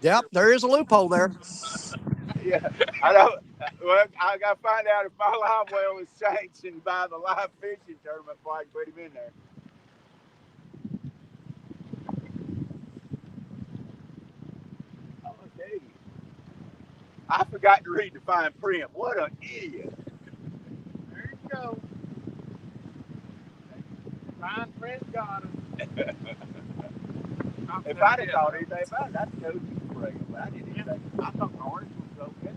Yep, there is a loophole there. Yeah, I don't. Well, I got to find out if my live well is sanctioned by the live fishing tournament before I can put him in there. I'm gonna tell you, I forgot to read the fine print. What an idiot! There you go. Fine print got him. If I'd have thought anything about it, I'd go to the break. But I didn't even. I thought the orange was okay.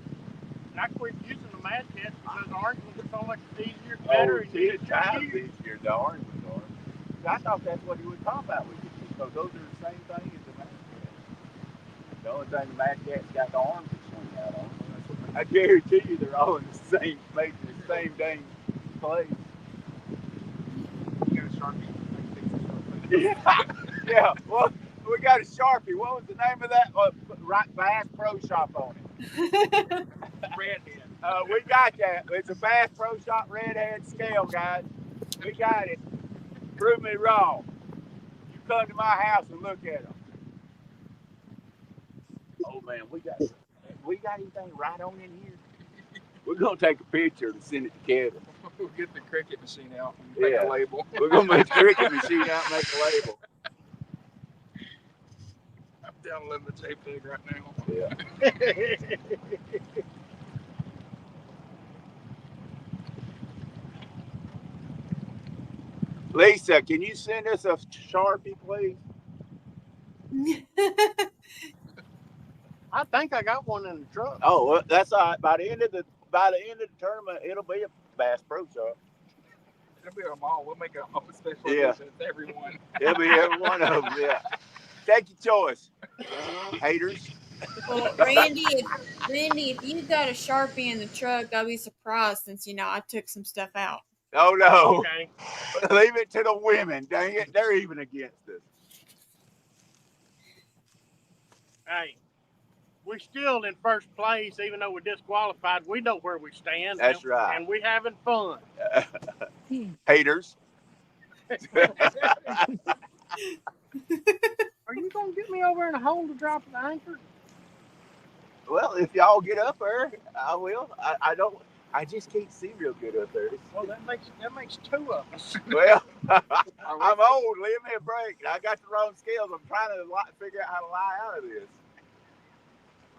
And I quit using the Mad Cats because the orange ones so much easier, better, and 10 times easier. The orange was orange. I thought that's what he was talking about. So those are the same thing as the Mad Cat. The only thing the Mad Cat's got the arms to swing out on. I guarantee you they're all in the same, making the same dang place. You got a Sharpie. Yeah. Well, we got a Sharpie. What was the name of that? Right, Bass Pro Shop on it. Redhead. We got that. It's a Bass Pro Shop redhead scale, guys. We got it. Prove me wrong. You come to my house and look at them. Oh man, we got anything right on in here? We're gonna take a picture and send it to Kevin. We'll get the cricket machine out and make a label. We're gonna make the cricket machine out and make a label. I'm downloading the JPEG right now. Yeah. Lisa, can you send us a Sharpie, please? I think I got one in the truck. Oh, well, that's all right. By the end of the tournament, it'll be a Bass Pro Shop. It'll be a mall. We'll make a special Yeah. edition to everyone. It'll be every one of them. Yeah. Take your choice, haters. Well, Randy, if you got a Sharpie in the truck, I'll be surprised since I took some stuff out. Oh no. Okay. Leave it to the women. Dang it, they're even against us. Hey, we're still in first place, even though we're disqualified. We know where we stand. That's right. And we're having fun. Haters. Are you gonna get me over in a hole to drop the anchor? Well, if y'all get up there, I will. I don't. I just can't see real good up there. Well, that makes two of us. Well, I'm old. Leave me a break. I got the wrong scales. I'm trying to figure out how to lie out of this.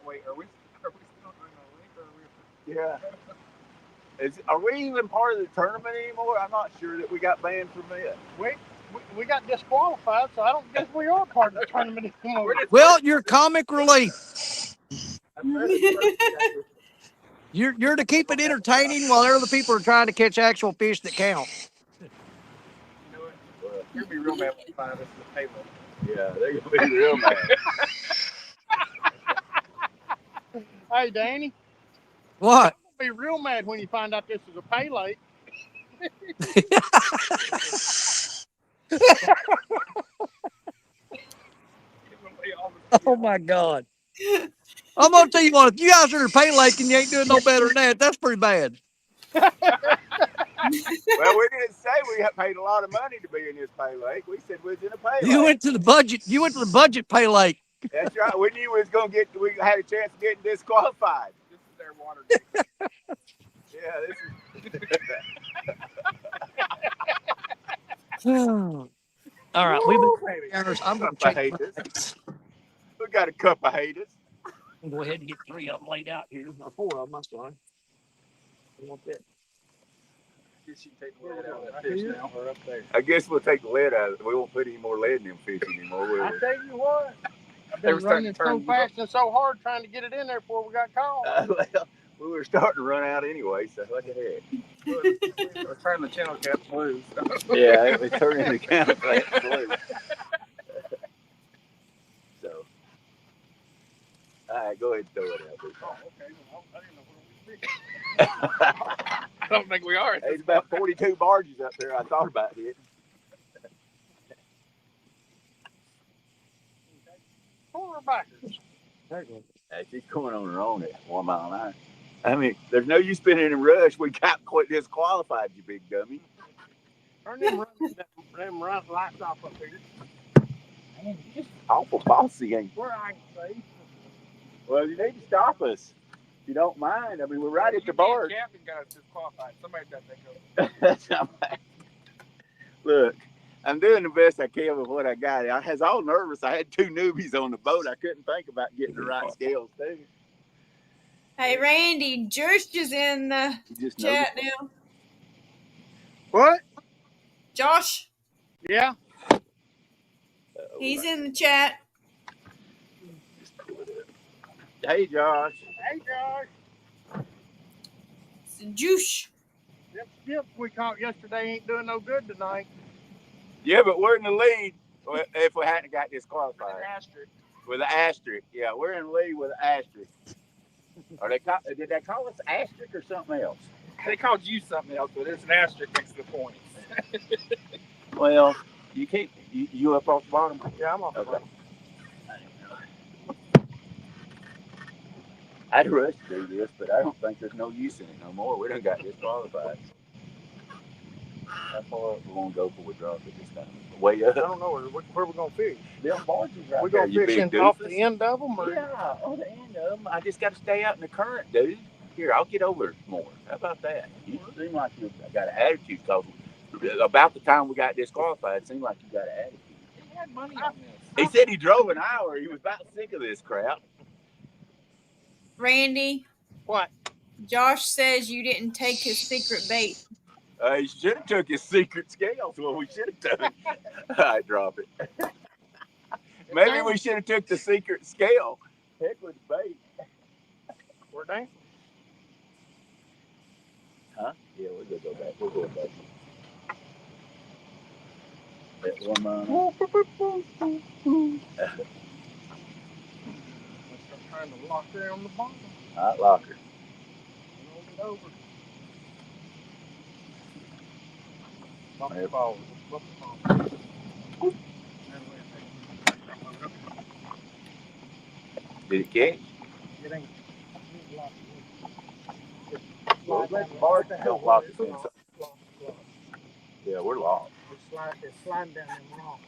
Wait, are we still on our link, or are we? Yeah. Are we even part of the tournament anymore? I'm not sure that we got banned from it. We got disqualified, so I don't guess we are part of the tournament anymore. Well, you're comic relief. You're to keep it entertaining while other people are trying to catch actual fish that count. You know what? You're gonna be real mad when you find out this is a payment. Yeah, they're gonna be real mad. Hey, Danny. What? I'm gonna be real mad when you find out this is a pay lake. Oh my God. I'm gonna tell you what, if you guys are in Pay Lake and you ain't doing no better than that, that's pretty bad. Well, we didn't say we paid a lot of money to be in this Pay Lake. We said we was in a Pay Lake. You went to the budget Pay Lake. That's right. We knew we had a chance of getting disqualified. This is their water. Yeah, this is. All right, we've been. I'm gonna check. We got a cup of haters. Go ahead and get 3 of them laid out here. Or 4 of them, I'm sorry. I want that. I guess you can take the lead out of that fish now. We're up there. I guess we'll take the lead out of it. We won't put any more lead in them fish anymore, will I we? tell you what, I've They been were starting running to turn so fast and so hard trying to get it in there before we got caught. Well, we were starting to run out anyway, so what the heck? We're turning the channel cap blue. Yeah, it was turning the channel cap blue. So, all right, go ahead and throw it out there. Oh, okay. Well, I didn't know where we were. I don't think we are. There's about 42 barges up there. I thought about it. Quarterbackers. Hey, she's going on her own at 1 mile an hour. I mean, there's no use spinning in a rush. We got quite disqualified, you big dummy. Turn them run lights off up here. Man, you're just awful bossy, ain't you? Where I can see. Well, you need to stop us. If you don't mind. I mean, we're right at the bar. The captain got us disqualified. Somebody got that go. That's not bad. Look, I'm doing the best I can with what I got. I was all nervous. I had 2 newbies on the boat. I couldn't think about getting the right scales, too. Hey, Randy, Josh is in the chat now. What? Josh, Yeah. he's in the chat. Hey, Josh. Hey, Josh. It's Juice. Them skips we caught yesterday ain't doing no good tonight. Yeah, but we're in the lead if we hadn't got disqualified. Asterisk. With an asterisk. Yeah, we're in the lead with an asterisk. Did they call us asterisk or something else? They called you something else, but there's an asterisk next to the points. Well, you can't. You up off the bottom? Yeah, I'm off the bottom. I'd rush to do this, but I don't think there's no use in it no more. We done got disqualified. How far we gonna go before we drop it this time? Way up. I don't know where we're gonna fish. Them barges right We're there, gonna you fish big off doofus. the end of them, or Yeah, on the end of them. I just got to stay out in the current, dude. Here, I'll get over more. How about that? You seem like you got an attitude, because about the time we got disqualified, it seemed like you got an attitude. He had money on this. He said he drove an hour. He was about sick of this crap. Randy, what? Josh says you didn't take his secret bait. He should have took his secret scales. Well, we should have done. I drop it. Maybe we should have took the secret scale. Heck with the bait. Were they? Huh? Yeah, we're gonna go back. We're going back. That 1 mile. find a locker on the bottom. Hot locker. Roll it over. Bump Yep. balls. Bump balls. Did it catch? It ain't locked. Well, let the bar don't lock us in. Yeah, we're locked. It's sliding down them rocks.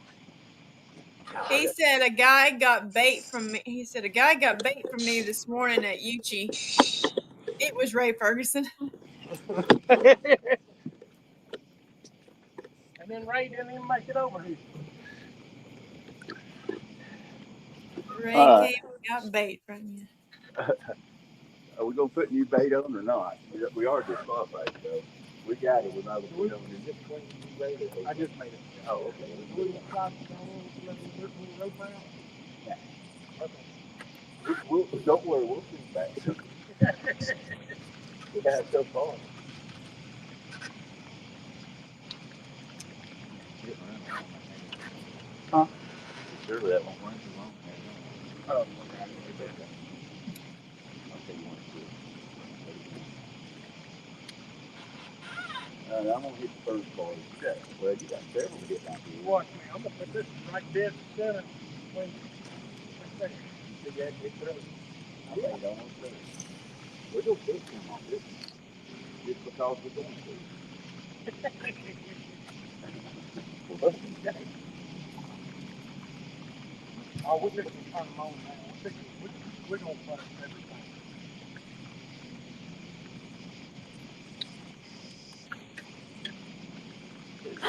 He said a guy got bait from me. He said a guy got bait from me this morning at Uchi. It was Ray Ferguson. And then Ray didn't even make it over here. Ray came and got bait from you. Are we gonna put new bait on or not? We are disqualified, so we got it. We're not gonna put on. Is it clean new bait? I just made it. Oh, okay. Don't worry, we'll see back soon. We got so far. Huh? Surely that won't run too long. Oh, okay. I'm gonna hit the first ball. Well, you got several to hit down here. Watch me. I'm gonna put this right dead center. Right there. Did that get through? I made almost through. We're gonna fix him on this one. Just because we're going to. Oh, we're just gonna turn them on now. We're gonna put everything.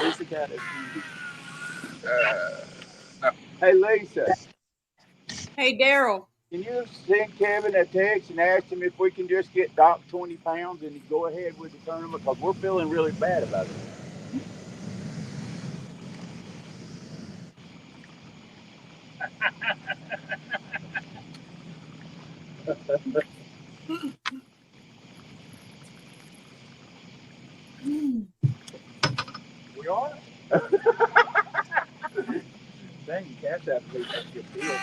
Lisa got it. No. Hey, Lisa. Hey, Daryl. Can you send Kevin a text and ask him if we can just get docked 20 pounds and go ahead with the tournament? Because we're feeling really bad about it. We are? Dang, cash app is a good deal.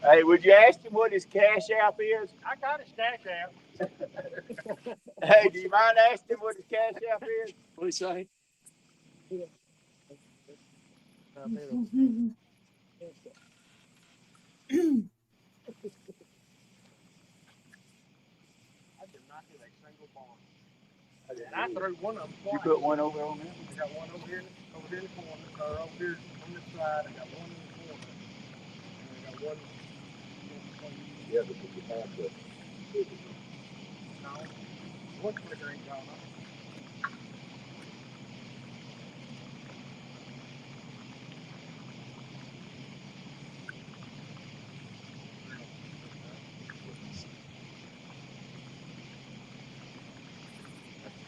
Hey, would you ask him what his cash app is? I got a stash app. Hey, do you mind asking him what his cash app is? What do you say? I did not hit a single ball. And I threw one of them twice. You put one over on there? I got one over here in the corner, or over here on this side. I got one in the corner. And I got one. Yeah, but you have the. No, one flicker ain't gone up.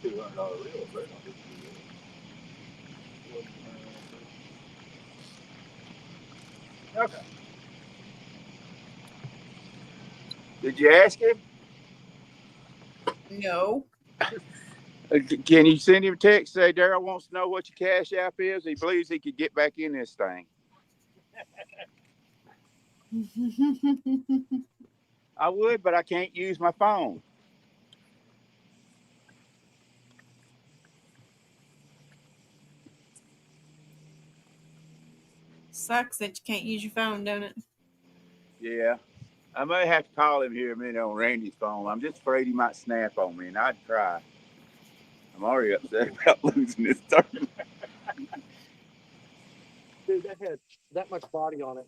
$200 reel, but Okay. did you ask him? No. Can you send him a text? Say Daryl wants to know what your cash app is. He believes he could get back in this thing. I would, but I can't use my phone. Sucks that you can't use your phone, don't it? Yeah. I may have to call him here a minute on Randy's phone. I'm just afraid he might snap on me, and I'd try. I'm already upset about losing this tournament. Dude, that had that much body on it.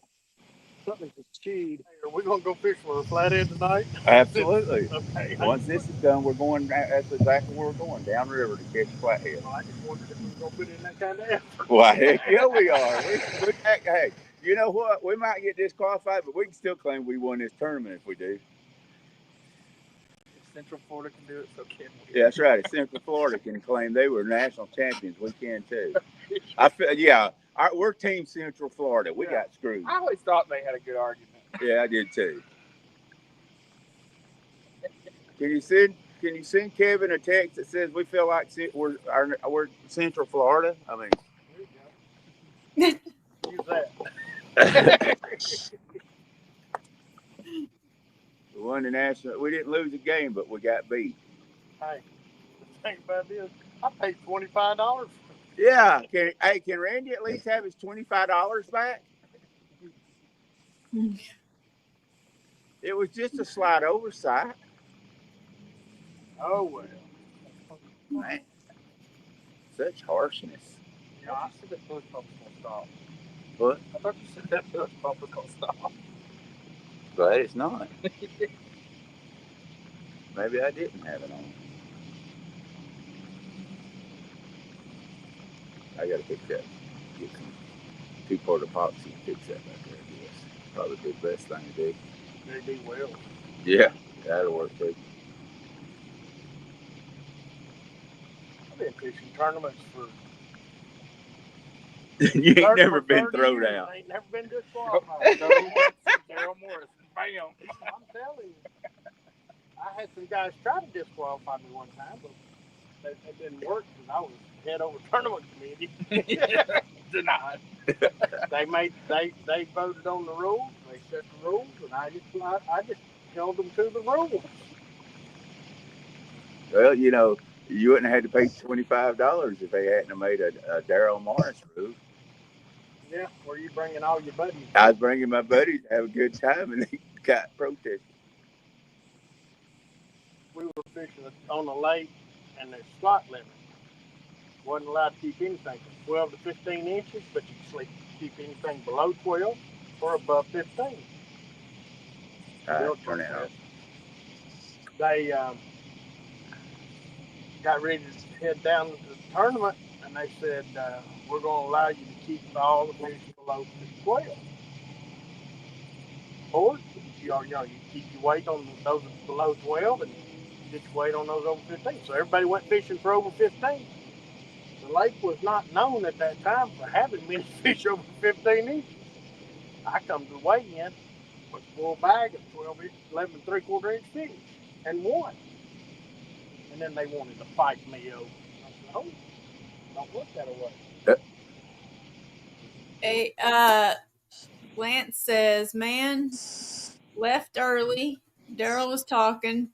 Something just chewed. Hey, are we gonna go fish for a flathead tonight? Absolutely. Okay. Once this is done, we're going. That's exactly where we're going, downriver to catch flathead. I just wondered if we were gonna put in that kind of effort. Why, heck yeah, we are. Hey, you know what? We might get disqualified, but we can still claim we won this tournament if we do. If Central Florida can do it, so can we. Yeah, that's right. If Central Florida can claim they were national champions, we can too. I feel, yeah, we're Team Central Florida. We got screwed. I always thought they had a good argument. Yeah, I did too. Can you send Kevin a text that says we feel like we're Central Florida? I mean, there you go. Use that. won the national. We didn't lose a game, but we got beat. Hey, the thing about this, I paid $25. Yeah. Can Randy at least have his $25 back? It was just a slight oversight. Oh well. Man, such harshness. Yeah, I said that Phillips pump was gonna stop. What? I thought you said that Phillips pump was gonna stop. Glad it's not. Maybe I didn't have it on. I gotta fix that. Get some 2-part epoxy and fix that back there. I guess probably be the best thing to do. They do well. Yeah, that'll work too. I've been fishing tournaments for You ain't never for been 30 thrown years. out. I ain't never been disqualified. Daryl Morris, bam. I'm telling you. I had some guys try to disqualify me one time, but it didn't work because I was head over tournament committee. Denied. They voted on the rules. They set the rules, and I just held them to the rules. Well, you know, you wouldn't have had to pay $25 if they hadn't have made a Daryl Morris rule. Yeah, where you bringing all your buddies? I was bringing my buddies to have a good time, and they got protested. We were fishing on a lake, and there's slot limit. Wasn't allowed to keep anything from 12 to 15 inches, but you could keep anything below 12 or above 15. Turn it off. They got ready to head down to the tournament, and they said, we're going to allow you to keep all the fish below 12. Or you keep your weight on those below 12 and get your weight on those over 15. So everybody went fishing for over 15. The lake was not known at that time for having many fish over 15 inches. I come to weigh in with a full bag of 11 3/4 inch fish and won. And then they wanted to fight me over. I said, oh, don't look that way. Hey, Lance says, man, left early. Daryl was talking.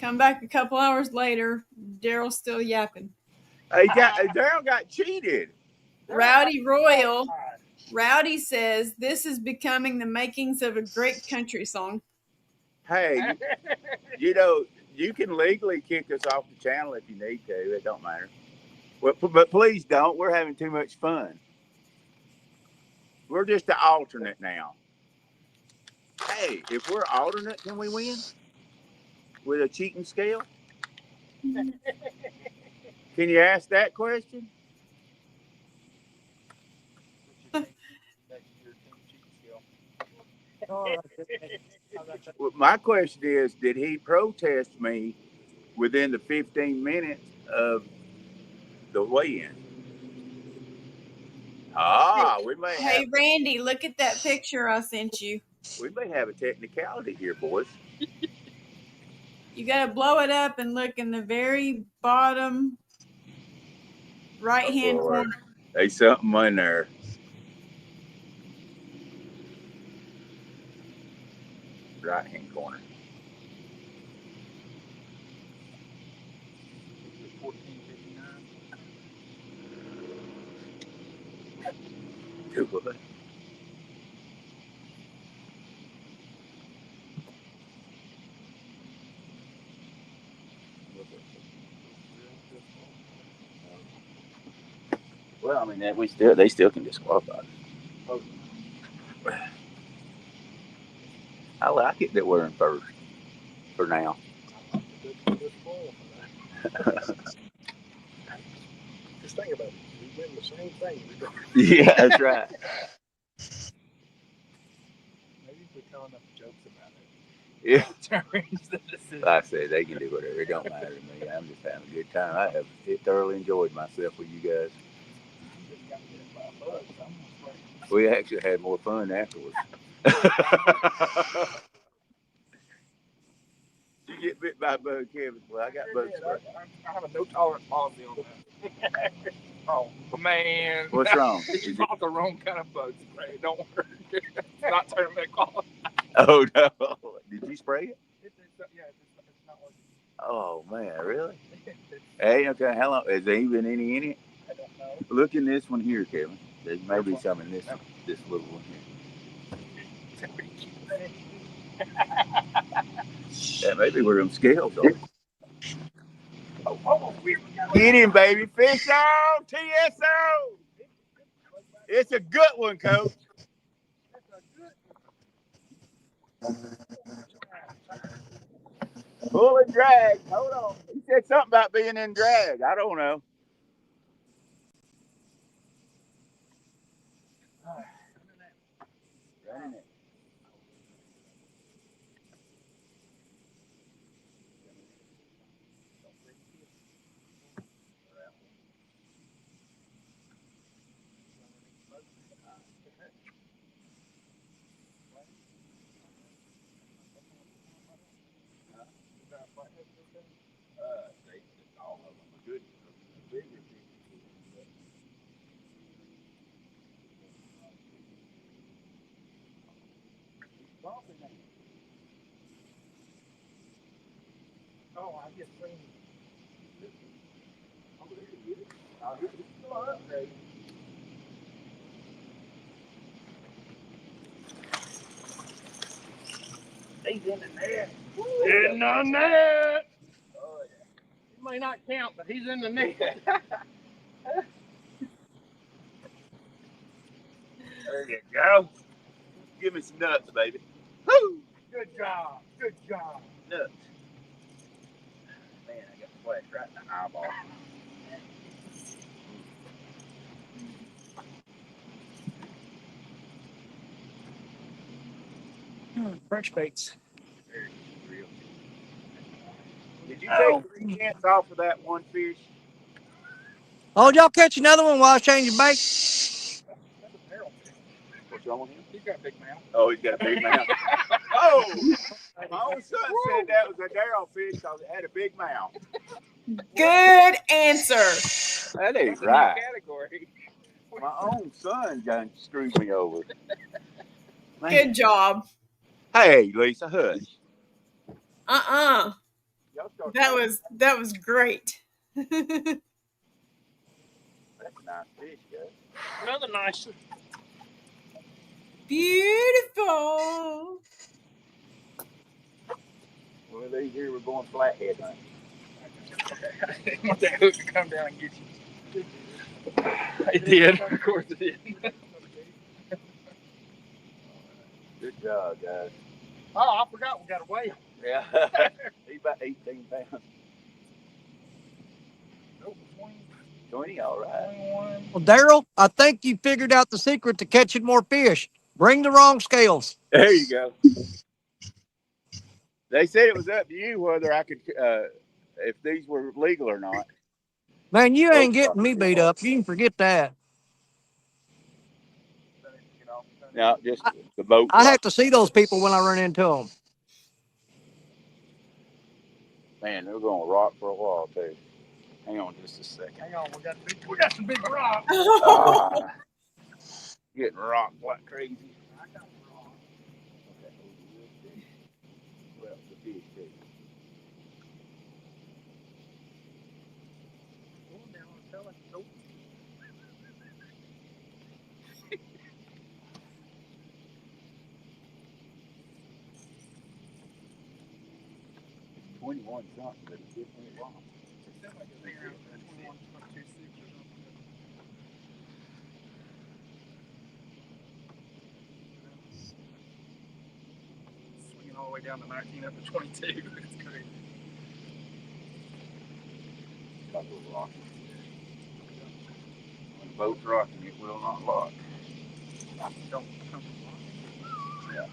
Come back a couple hours later. Daryl's still yapping. Daryl got cheated. Rowdy Royal. Rowdy says, this is becoming the makings of a great country song. Hey, you know, you can legally kick us off the channel if you need to. It don't matter. But please don't. We're having too much fun. We're just the alternate now. Hey, if we're alternate, can we win? With a cheating scale? Can you ask that question? Well, my question is, did he protest me within the 15 minutes of the weigh-in? We may have. Hey, Randy, look at that picture I sent you. We may have a technicality here, boys. You got to blow it up and look in the very bottom right-hand corner. There's something in there. Right-hand corner. 1459. Google it. Well, I mean, they still can disqualify us. I like it that we're in first for now. Just think about it. We win the same thing. Yeah, that's right. Maybe if we tell enough jokes about it. Yeah. Like I said, they can do whatever. It don't matter to me. I'm just having a good time. I have thoroughly enjoyed myself with you guys. We actually had more fun afterwards. You get bit by a bug, Kevin. Well, I got bug spray. I have a no tolerance policy on that. Oh, man. What's wrong? You bought the wrong kind of bug spray. Don't worry. It's not tournament quality. Oh, no. Did you spray it? It's not working. Oh man, really? Hey, okay. How long is there even any in it? I don't know. Look in this one here, Kevin. There may be some in this little one here. That may be where them scales are. Get him, baby. Fish on, TSO. It's a good one, Coach. Pull and drag. Hold on. He said something about being in drag. I don't know. Running it. All of them are good. Bigger fish. Oh, I just seen. He's in the net. In the net. Oh, yeah. He may not count, but he's in the net. There you go. Give me some nuts, baby. Woo! Good job. Good job. Nuts. Man, I got the flash right in the eyeball. Fresh baits. There it is, real. Did you take 3 cents off of that one fish? Oh, y'all catch another one while I was changing bait? That's a barrel fish. What's wrong with him? He's got a big mouth. Oh, he's got a big mouth. Oh! My own son said that was a Darryl fish because it had a big mouth. Good answer. That ain't That's a new right. category. My own son done screwed me over. Man. Good job. Hey, Lisa, hush. Uh-uh. Y'all start That was great. That's a nice fish, guys. Another nice. Beautiful. One of these here, we're going flathead hunting. I want that hook to come down and get you. It did. Of course it did. Good job, guys. Oh, I forgot we got a whale. Yeah. He's about 18 pounds. Nope, 20, all right. 21. Well, Daryl, I think you figured out the secret to catching more fish. Bring the wrong scales. There you go. They said it was up to you whether I could, if these were legal or not. Man, you ain't getting me beat up. You can forget that. No, just the boat. I have to see those people when I run into them. Man, they're going to rock for a while, too. Hang on just a second. Hang on, we got some big rocks. Ah, getting rocked like crazy. Well, the fish, too. Nope. 21 something, but it's definitely wrong. It sounds like it's around 21.26 or something. Swinging all the way down to 19 up to 22. It's crazy. Like a rock. When the boat's rocking, it will not lock. Don't. Yeah.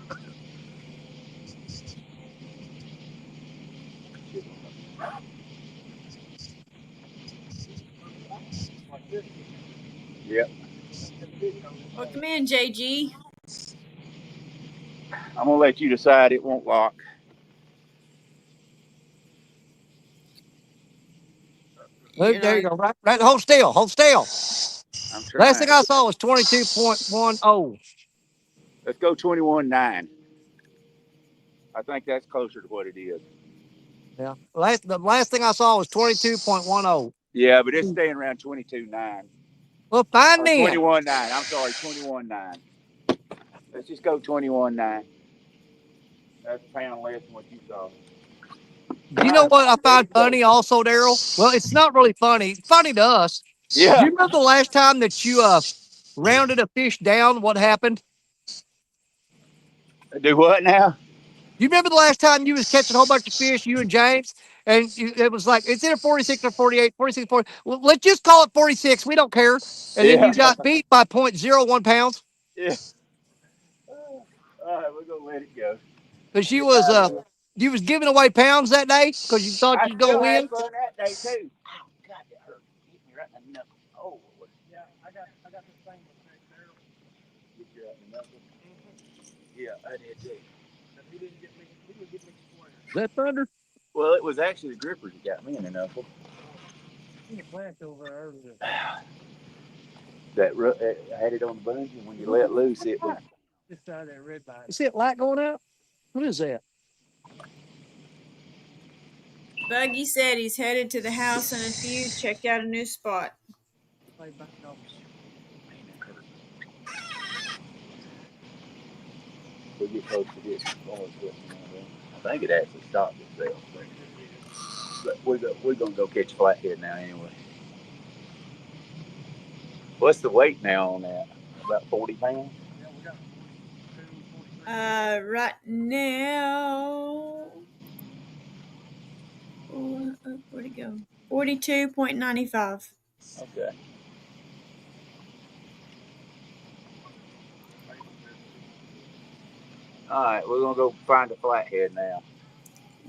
Like this. Yep. Welcome in, JG. I'm gonna let you decide. It won't lock. Look, there you go. Right. Hold still. Hold still. I'm trying. Last thing I saw was 22.10. Let's go 21.9. I think that's closer to what it is. Yeah. The last thing I saw was 22.10. Yeah, but it's staying around 22.9. Well, fine Or then. 21.9. I'm sorry, 21.9. Let's just go 21.9. That's a pound less than what you saw. You know what I find funny also, Daryl? Well, it's not really funny. It's funny to us. Do Yeah. you remember the last time that you rounded a fish down? What happened? Do what now? You remember the last time you was catching a whole bunch of fish, you and James, and it was like, it's either 46 or 48, 46, 40. Well, let's just call it 46. We don't care. And then Yeah. you got beat by 0.01 pounds Yeah. All right, we're gonna let it go. because you was giving away pounds that day because you thought I you'd go still had win. fun that day too. Oh God, that hurt. Hit me right in the knuckle. Oh, Yeah, I got the same effect there. hit you right in the knuckle. Yeah, I did too. But he didn't get me. He would get me square. Is that thunder? Well, it was actually the grippers that got me in the knuckle. You plant over earlier. I had it on the bungee, and when you let loose, it was. Just out of that red line. You see that light going out? What is that? Buggy said he's headed to the house in a few. Checked out a new spot. We get close to this. I think it actually stopped itself. But we're gonna go catch flathead now anyway. What's the weight now on that? About 40 pounds. Yeah, we got 42, 43. Right now. Where'd it go? 42.95. Okay. All right, we're gonna go find a flathead now.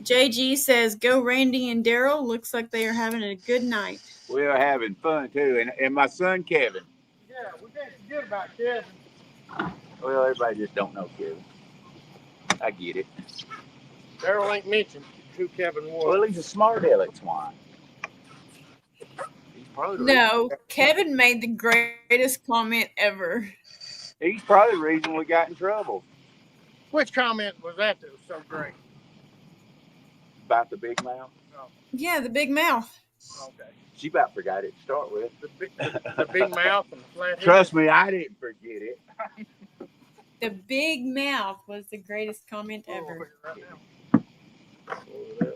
JG says, "Go Randy and Daryl. Looks like they are having a good night." We are having fun too, and my son Kevin. Yeah, we can't forget about Kevin. Well, everybody just don't know Kevin. I get it. Daryl ain't mentioned who Kevin was. Well, he's a smart aleck swine. He's probably the No, Kevin made the greatest comment ever. He's probably the reason we got in trouble. Which comment was that was so great? About the big mouth? Oh, Yeah, the big mouth. okay. She about forgot it to start with. The big mouth and the flathead. Trust me, I didn't forget it. The big mouth was the greatest comment ever. Right now.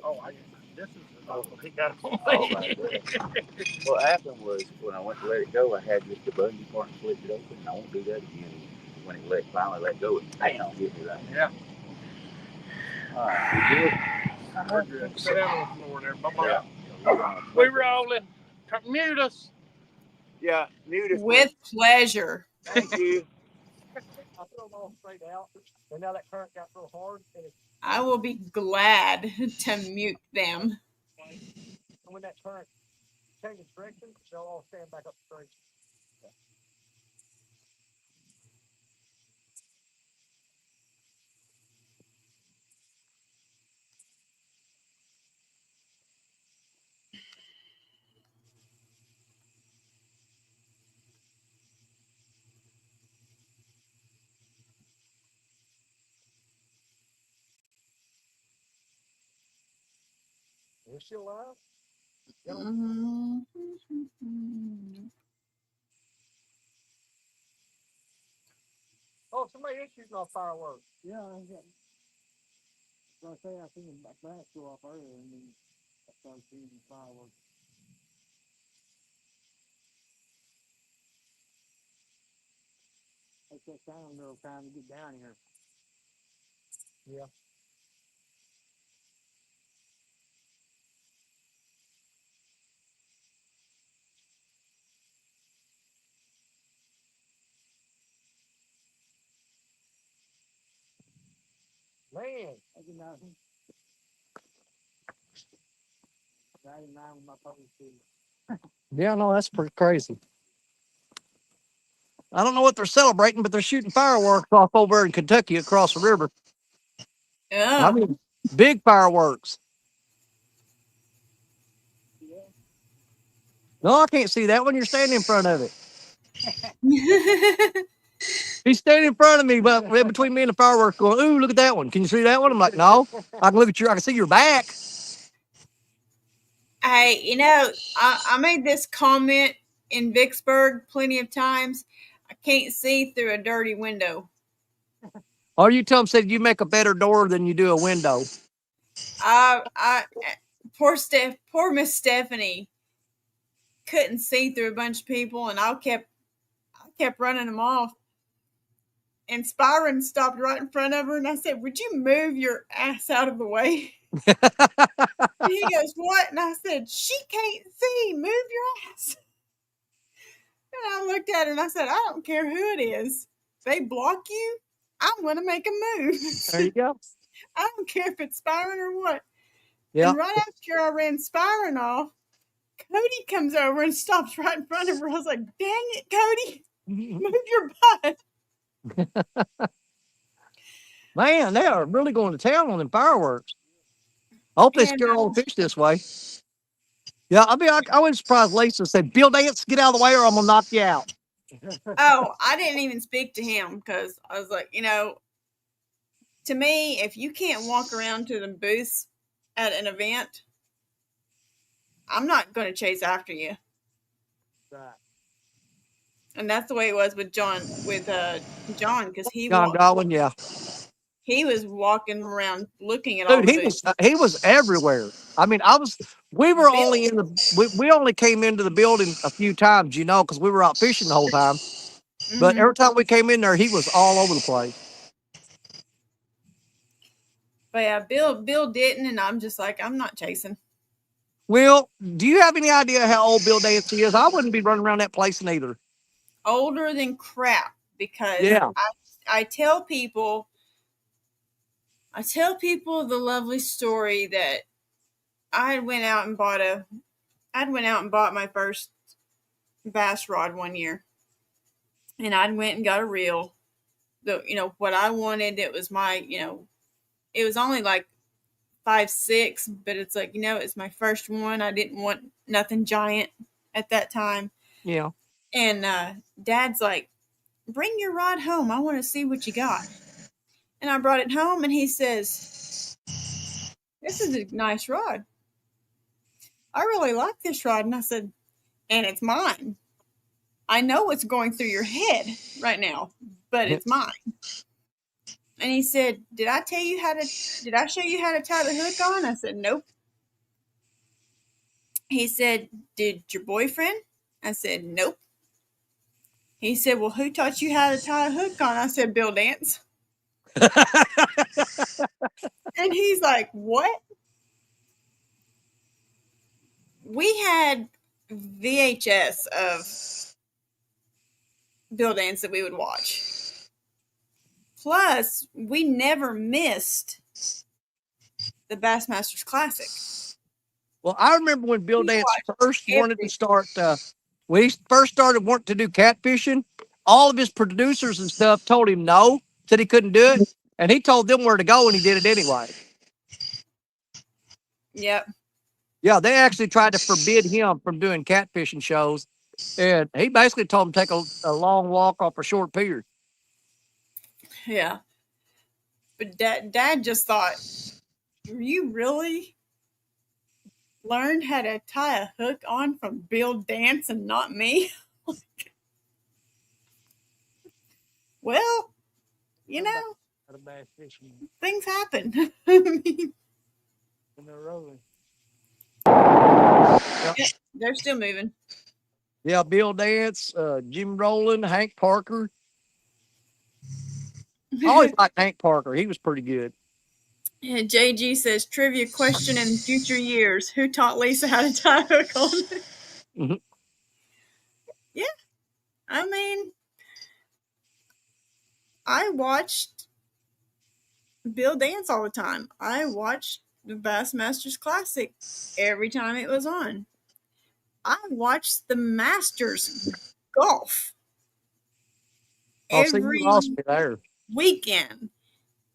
Oh, this is he got it on What happened was when I went to let it go, I had just the bungee part and flipped it open. And I won't do that again. When it finally let go, it bam, hit me right now. Yeah. All right, We're good. Sit down on the floor there. Bye-bye. Yeah. We rolling. Mute us. Yeah, mute us. With pleasure. Thank you. I threw them all straight out, and now that current got so hard. I will be glad to mute them. And when that current changes direction, they'll all stand back up straight. Is she alive? Mm-hmm. Oh, somebody is shooting off fireworks. Yeah, I was gonna say I seen a blast go off earlier, and then I started shooting fireworks. It's that time little time to get down here. Yeah. Man, I did not. 99 with my public too. Yeah, no, that's pretty crazy. I don't know what they're celebrating, but they're shooting fireworks off over in Kentucky across the river. I Oh. mean, big fireworks. No, I can't see that one. You're standing in front of it. He's standing in front of me, but right between me and the fireworks, going, "Ooh, look at that one! Can you see that one?" I'm like, "No, I can look at I can see your back." Hey, you know, I made this comment in Vicksburg plenty of times. I can't see through a dirty window. Or you tell him, said you make a better door than you do a window. I poor Miss Stephanie couldn't see through a bunch of people, and I kept running them off. And Spyron stopped right in front of her, and I said, "Would you move your ass out of the way?" And he goes, "What?" And I said, "She can't see. Move your ass." And I looked at her and I said, "I don't care who it is. If they block you, I'm going to make a move." There you go. I don't care if it's Spyron or what. Yeah. And right after I ran Spyron off, Cody comes over and stops right in front of her. I was like, "Dang it, Cody. Move your butt." Man, they are really going to town on them fireworks. I hope they And scare all the fish this way. Yeah, I mean, I wouldn't surprise Lisa said, "Bill Dance, get out of the way or I'm going to knock you out." oh, I didn't even speak to him because I was like, to me, if you can't walk around to the booths at an event, I'm not going to chase after you. Right. And that's the way it was with John, because John Godwin, yeah. he was walking around looking at Dude, all the booths. he was everywhere. I mean, we were only in we only came into the building a few times, because we were out fishing the whole time. But every time we came in there, he was all over the place. But yeah, Bill didn't, and I'm just like, I'm not chasing. Well, do you have any idea how old Bill Dancy is? I wouldn't be running around that place neither. Older than crap, because Yeah. I tell people the lovely story that I went out and bought my first bass rod one year, and I went and got a reel. What I wanted, it was my, it was only like 5'6", but it's like, it's my first one. I didn't want nothing giant at that time. Yeah. And Dad's like, "Bring your rod home. I want to see what you got." And I brought it home, and he says, "This is a nice rod. I really like this rod." And I said, "And it's mine. I know what's going through your head right now, but it's mine." And he said, did I show you how to tie the hook on?" I said, "Nope." He said, "Did your boyfriend?" I said, "Nope." He said, "Well, who taught you how to tie a hook on?" I said, "Bill Dance." And he's like, "What?" We had VHS of Bill Dance that we would watch. Plus, we never missed the Bassmasters Classic. Well, I remember when Bill Dance first wanted to start, when he first started wanting to do catfishing, all of his producers and stuff told him no, said he couldn't do it. And he told them where to go, and he did it anyway. Yep. Yeah, they actually tried to forbid him from doing catfishing shows. And he basically told him to take a long walk off a short pier. Yeah. But Dad just thought, "You really learned how to tie a hook on from Bill Dance and not me?" Well, things happen. I mean, they're rolling. Yeah, they're still moving. Yeah, Bill Dance, Jim Rowland, Hank Parker. I always liked Hank Parker. He was pretty good. Yeah, JG says, "Trivia question in future years. Who taught Lisa how to tie a hook on?" Mm-hmm. Yeah. I mean, I watched Bill Dance all the time. I watched the Bassmasters Classic every time it was on. I watched the Masters golf every lost me there. weekend.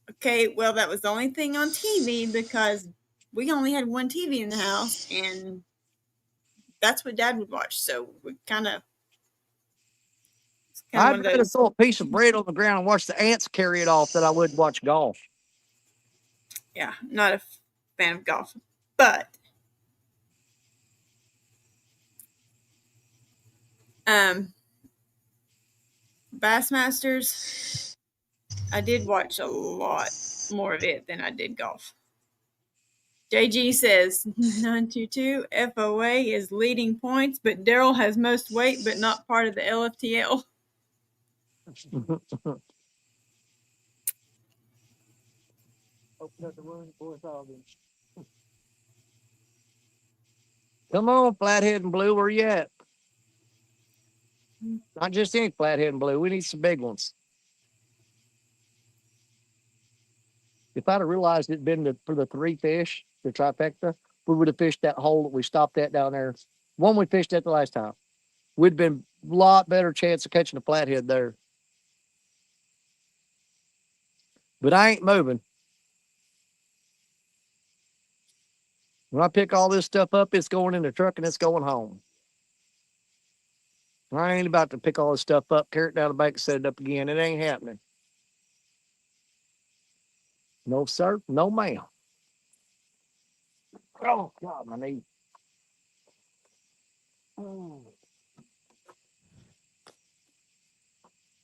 Okay, well, that was the only thing on TV because we only had one TV in the house, and that's what Dad would watch. So we kind of Kind of one I'd of rather those. throw a piece of bread on the ground and watch the ants carry it off than I would watch golf. Yeah, not a fan of golf, but Bassmasters, I did watch a lot more of it than I did golf. JG says 922 FOA is leading points, but Daryl has most weight but not part of the LFTL. Come on, Flathead and Blue, where you at? Not just any Flathead and Blue. We need some big ones. If I'd have realized it'd been for the 3 fish, the trifecta, we would have fished that hole that we stopped at down there. One we fished at the last time. We'd been a lot better chance of catching a flathead there. But I ain't moving. When I pick all this stuff up, it's going in the truck and it's going home. I ain't about to pick all this stuff up, carry it down the bank, and set it up again. It ain't happening. No, sir. No, ma'am. Oh, God, my knee. Oh.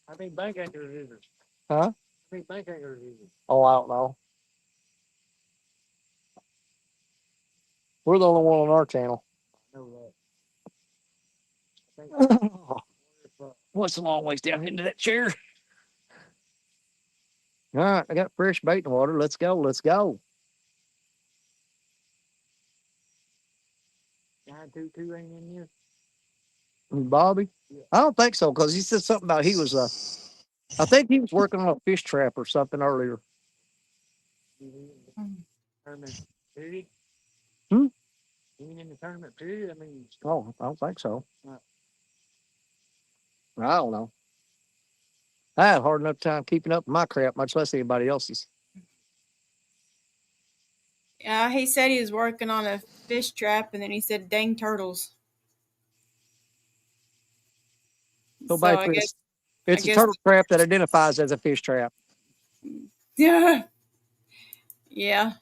How many bank anchors is it? Huh? How many bank anchors is it? Oh, I don't know. We're the only one on our channel. I know that. What's the long ways down into that chair? All right, I got fresh bait in the water. Let's go. Let's go. 922 ain't in here. Bobby? Yeah. I don't think so, because he said something about he was I think he was working on a fish trap or something earlier. Tournament period? Hmm? You mean in the tournament period? I mean, oh, I don't think so. I don't know. I had a hard enough time keeping up with my crap, much less anybody else's. Yeah, he said he was working on a fish trap, and then he said dang turtles. So So I basically, guess it's a turtle trap that identifies as a fish trap. yeah. Yeah.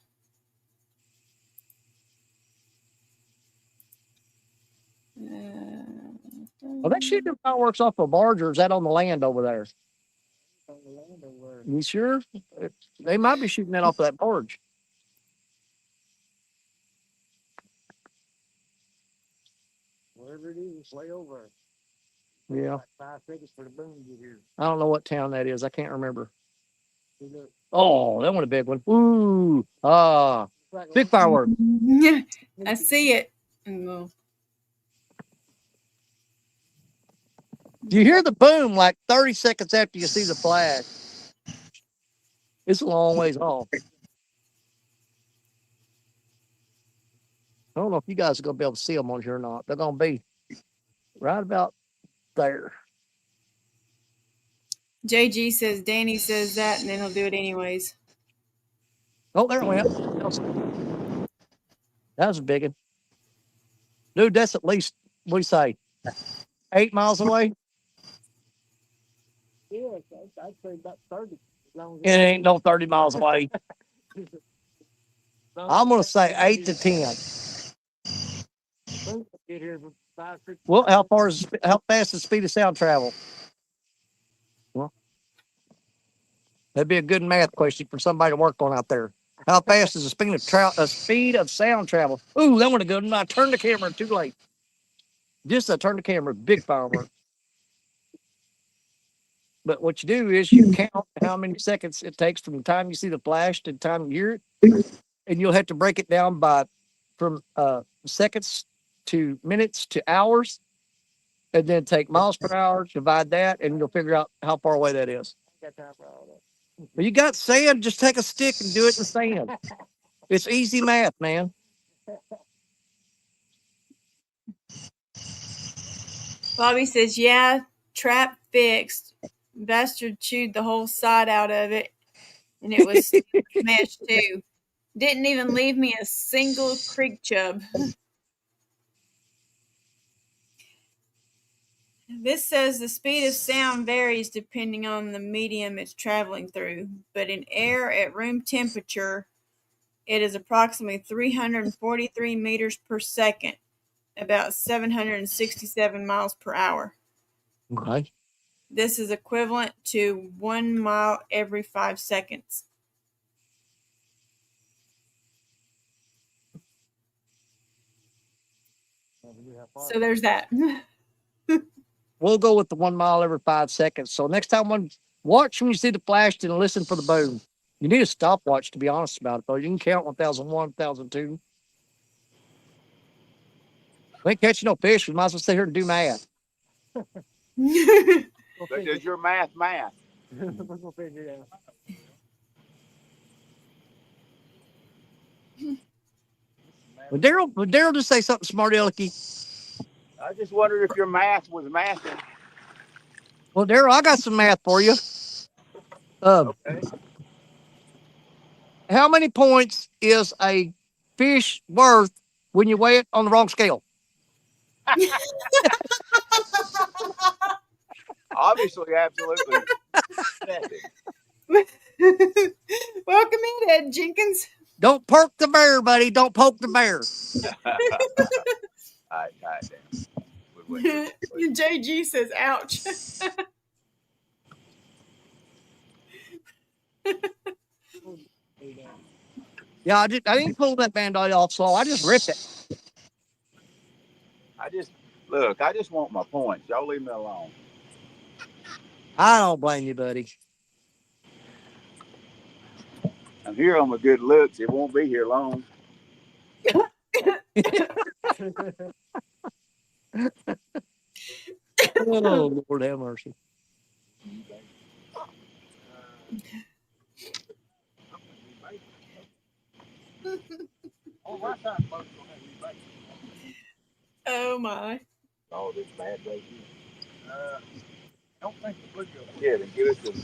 Are they shooting fireworks off a barge, or is that on the land over there? On the land over there. You sure? They might be shooting that off of that barge. Wherever it is, it's way over. Yeah. Like 5 seconds for the boom to get here. I don't know what town that is. I can't remember. Oh, that one a big one. Ooh. Big firework. I see it. No. You hear the boom like 30 seconds after you see the flag. It's a long ways off. I don't know if you guys are going to be able to see them on here or not. They're going to be right about there. JG says Danny says that, and then he'll do it anyways. Oh, there it went. That was a big one. Dude, that's at least, what do you say, 8 miles away? Yeah, I'd say about 30. It ain't no 30 miles away. I'm going to say 8 to 10. Well, how fast is speed of sound travel? Well, that'd be a good math question for somebody to work on out there. How fast is the speed of sound travel? Ooh, that one a good one. I turned the camera too late. Just I turned the camera, big firework. But what you do is you count how many seconds it takes from the time you see the flash to the time you hear it, and you'll have to break it down from seconds to minutes to hours, and then take miles per hour, divide that, and you'll figure out how far away that is. Well, you got sand, just take a stick and do it in the sand. It's easy math, man. Bobby says, yeah, trap fixed. Bastard chewed the whole side out of it, and it was smashed too. Didn't even leave me a single creek chub. This says the speed of sound varies depending on the medium it's traveling through, but in air at room temperature, it is approximately 343 meters per second, about 767 miles per hour. Okay. This is equivalent to 1 mile every 5 seconds. So there's that. We'll go with the 1 mile every 5 seconds. So next time, watch when you see the flash and listen for the boom. You need a stopwatch to be honest about it, though. You can count 1001, 1002. We ain't catching no fish. We might as well stay here and do math. But does your math? We'll figure it out. Would Daryl just say something smart alecky? I just wondered if your math was mathing. Well, Daryl, I got some math for you. Okay. How many points is a fish worth when you weigh it on the wrong scale? Obviously, absolutely. Welcome in, Ed Jenkins. Don't poke the bear, buddy. Don't poke the bear. All right, damn. JG says, ouch. Yeah, I didn't pull that band-aid off slow. I just ripped it. I just want my points. Y'all leave me alone. I don't blame you, buddy. I'm here on my good looks. It won't be here long. Oh, Lord have mercy. Oh my. Oh, this bad day. I don't think the bluegill. Yeah, then give it to me.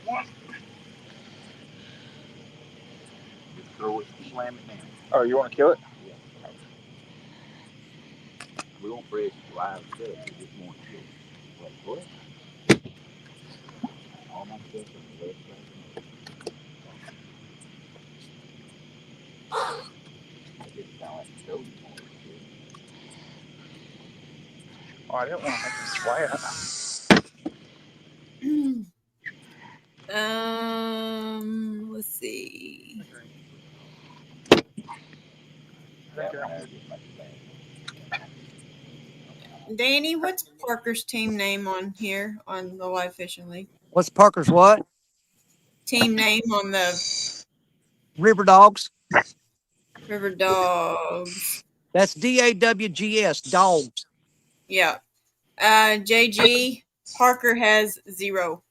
One. Just throw it and slam it down. Oh, you want to kill it? Yeah. We won't fresh live stuff. We just want to kill it. Like, what? All my stuff is the left side. I just sound like a goat. Oh, I didn't want to make it flat. Let's see. Danny, what's Parker's team name on here on the Live Fishing League? What's Parker's what? Team name on the River Dogs. River Dogs. That's DAWGS, dogs. Yeah. JG, Parker has 0.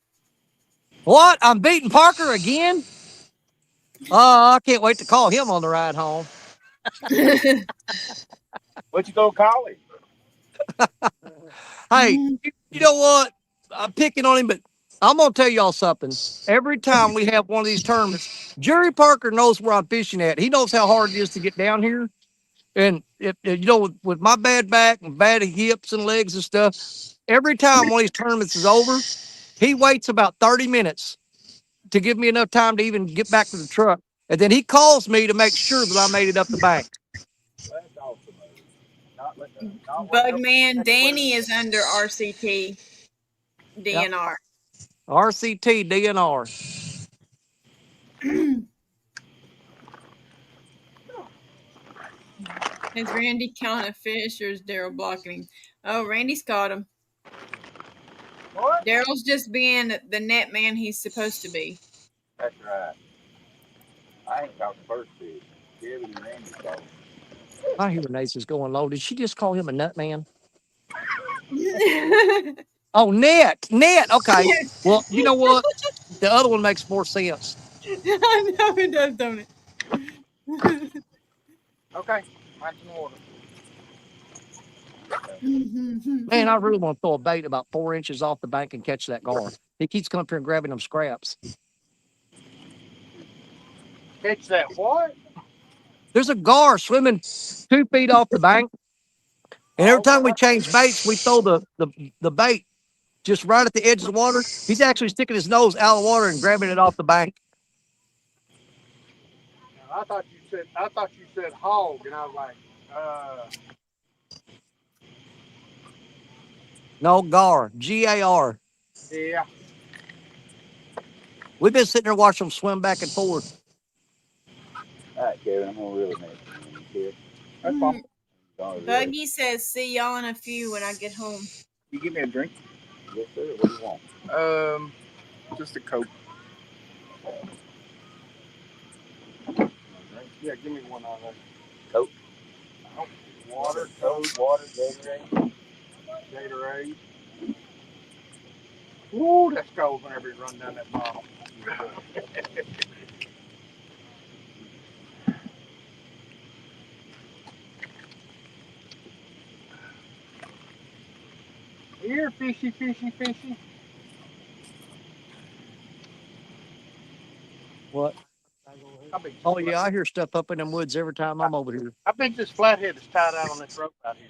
What? I'm beating Parker again? Oh, I can't wait to call him on the ride home. What you gonna call him? Hey, you know what? I'm picking on him, but I'm going to tell y'all something. Every time we have one of these tournaments, Jerry Parker knows where I'm fishing at. He knows how hard it is to get down here. And, if you know, with my bad back and bad hips and legs and stuff, every time one of these tournaments is over, he waits about 30 minutes to give me enough time to even get back to the truck. And then he calls me to make sure that I made it up the bank. That's awesome. Bugman, Danny is under RCT DNR. RCT DNR. Is Randy counting a fish or is Daryl blocking him? Oh, Randy's caught him. What? Daryl's just being the net man he's supposed to be. That's right. I ain't caught the first fish. Kevin and Randy caught him. My hearing aids is going low. Did she just call him a nut man? Oh, net. Okay. Well, you know what? The other one makes more sense. I know it does, don't it? Okay. Mine's in order. Man, I really want to throw a bait about 4 inches off the bank and catch that gar. He keeps coming up here and grabbing them scraps. Catch that what? There's a gar swimming 2 feet off the bank. And every time we change baits, we throw the bait just right at the edge of the water. He's actually sticking his nose out of the water and grabbing it off the bank. I thought you said hog, and I was like, No, gar, G-A-R. yeah. We've been sitting there watching them swim back and forth. All right, Kevin, I'm gonna really miss you. That's fine. Buggy says, "See y'all in a few when I get home." You give me a drink? Yes, sir. What do you want? Just a Coke. Yeah, give me one of those. Coke. Water, Coke, water, Gatorade. Gatorade. Woo, that's cold whenever you run down that bottle. Here, fishy, fishy, fishy. What? I bet Oh, yeah, I hear stuff up in them woods every time I'm over here. I bet this flathead is tied out on this rope out here.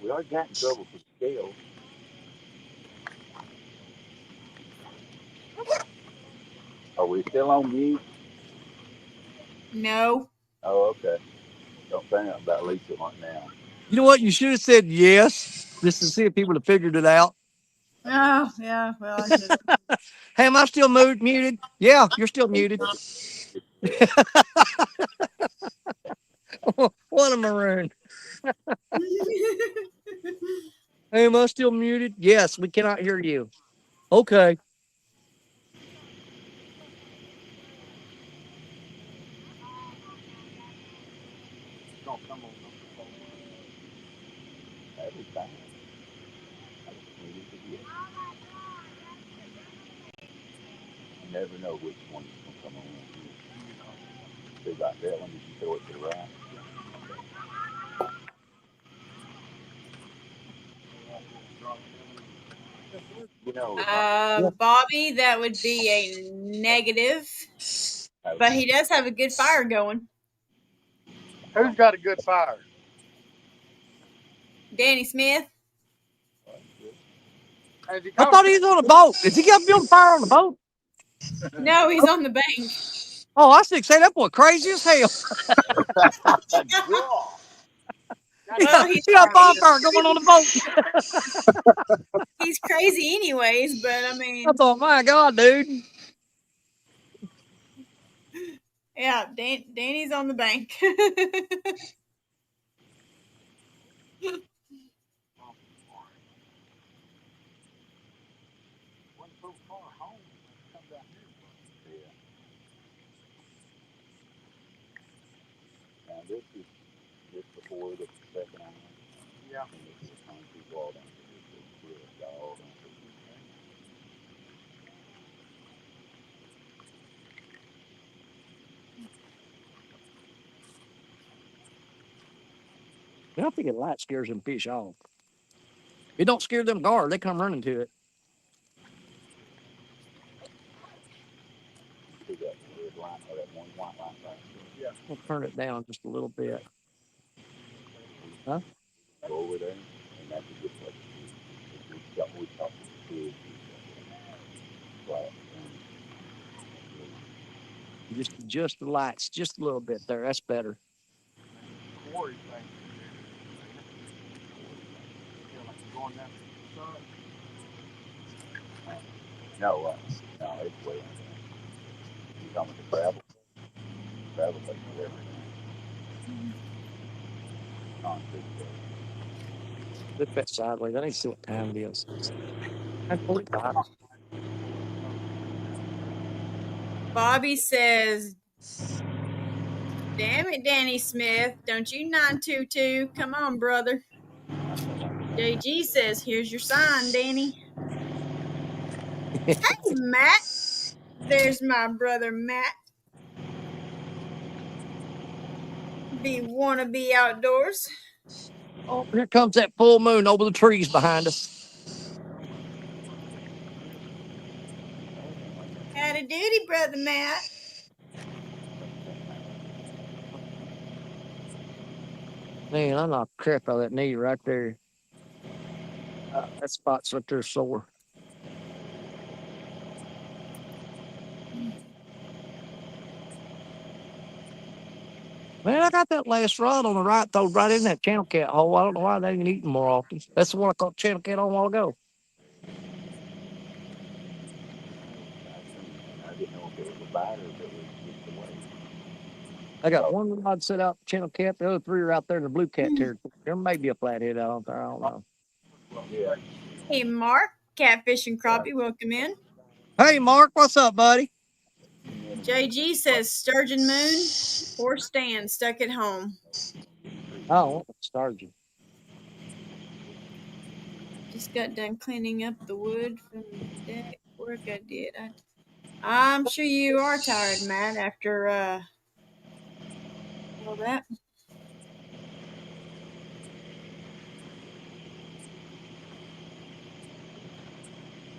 We already got in trouble for scales. Are we still on mute? No. Oh, okay. Don't say nothing about Lisa right now. You know what? You should have said yes, just to see if people have figured it out. Oh, yeah. Well, I should. Hey, am I still muted? Yeah, you're still muted. What a maroon. Hey, am I still muted? Yes, we cannot hear you. Okay. Don't come on. Every time. I just needed to get. You never know which one is going to come on. They got that one, you can throw it to the right. You know, Bobby, that would be a negative, but he does have a good fire going. Who's got a good fire? Danny Smith. I thought he was on a boat. Is he got building fire on the boat? No, he's on the bank. Oh, I should say that boy crazy as hell. Well, he got bonfire going on the boat. He's crazy anyways, but I mean. I thought, my God, dude. Yeah, Danny's on the bank. Now this is just before the second hour. Yeah. And this is the time people all down to this. Got all down to this. I think a light scares them fish off. It don't scare them gar. They come running to it. See that red line or that one white line right there? Yeah. We'll turn it down just a little bit. Huh? Go over there, and that's a good place. We talked to the kids. Right. Just adjust the lights just a little bit there. That's better. Quarry thing. Going down to the sun. No, it's way under. You talking about the travel? Travel takes forever. Flip that sideways. I need to see what time it is. 9:45. Bobby says, "Damn it, Danny Smith. Don't you 922. Come on, brother." JG says, "Here's your sign, Danny." Hey, Matt. There's my brother, Matt. Wanna be outdoors. Oh, here comes that full moon over the trees behind us. Howdy doody, brother Matt. Man, I knocked the crap out of that knee right there. That spot's right there sore. Man, I got that last rod on the right, though, right in that channel cat hole. I don't know why they ain't eating more often. That's the one I caught channel cat on a while ago. I didn't know if it was a bite or if it was just the way. I got one rod set out channel cat. The other three are out there in the blue cat Hmm. territory. There may be a flathead out there. I don't know. Yeah. Hey, Mark, Catfish and Crappie, welcome in. Hey, Mark, what's up, buddy? JG says Sturgeon Moon or Stan stuck at home. Oh, started you. Just got done cleaning up the wood from deck work I did. I'm sure you are tired, Matt, after all that.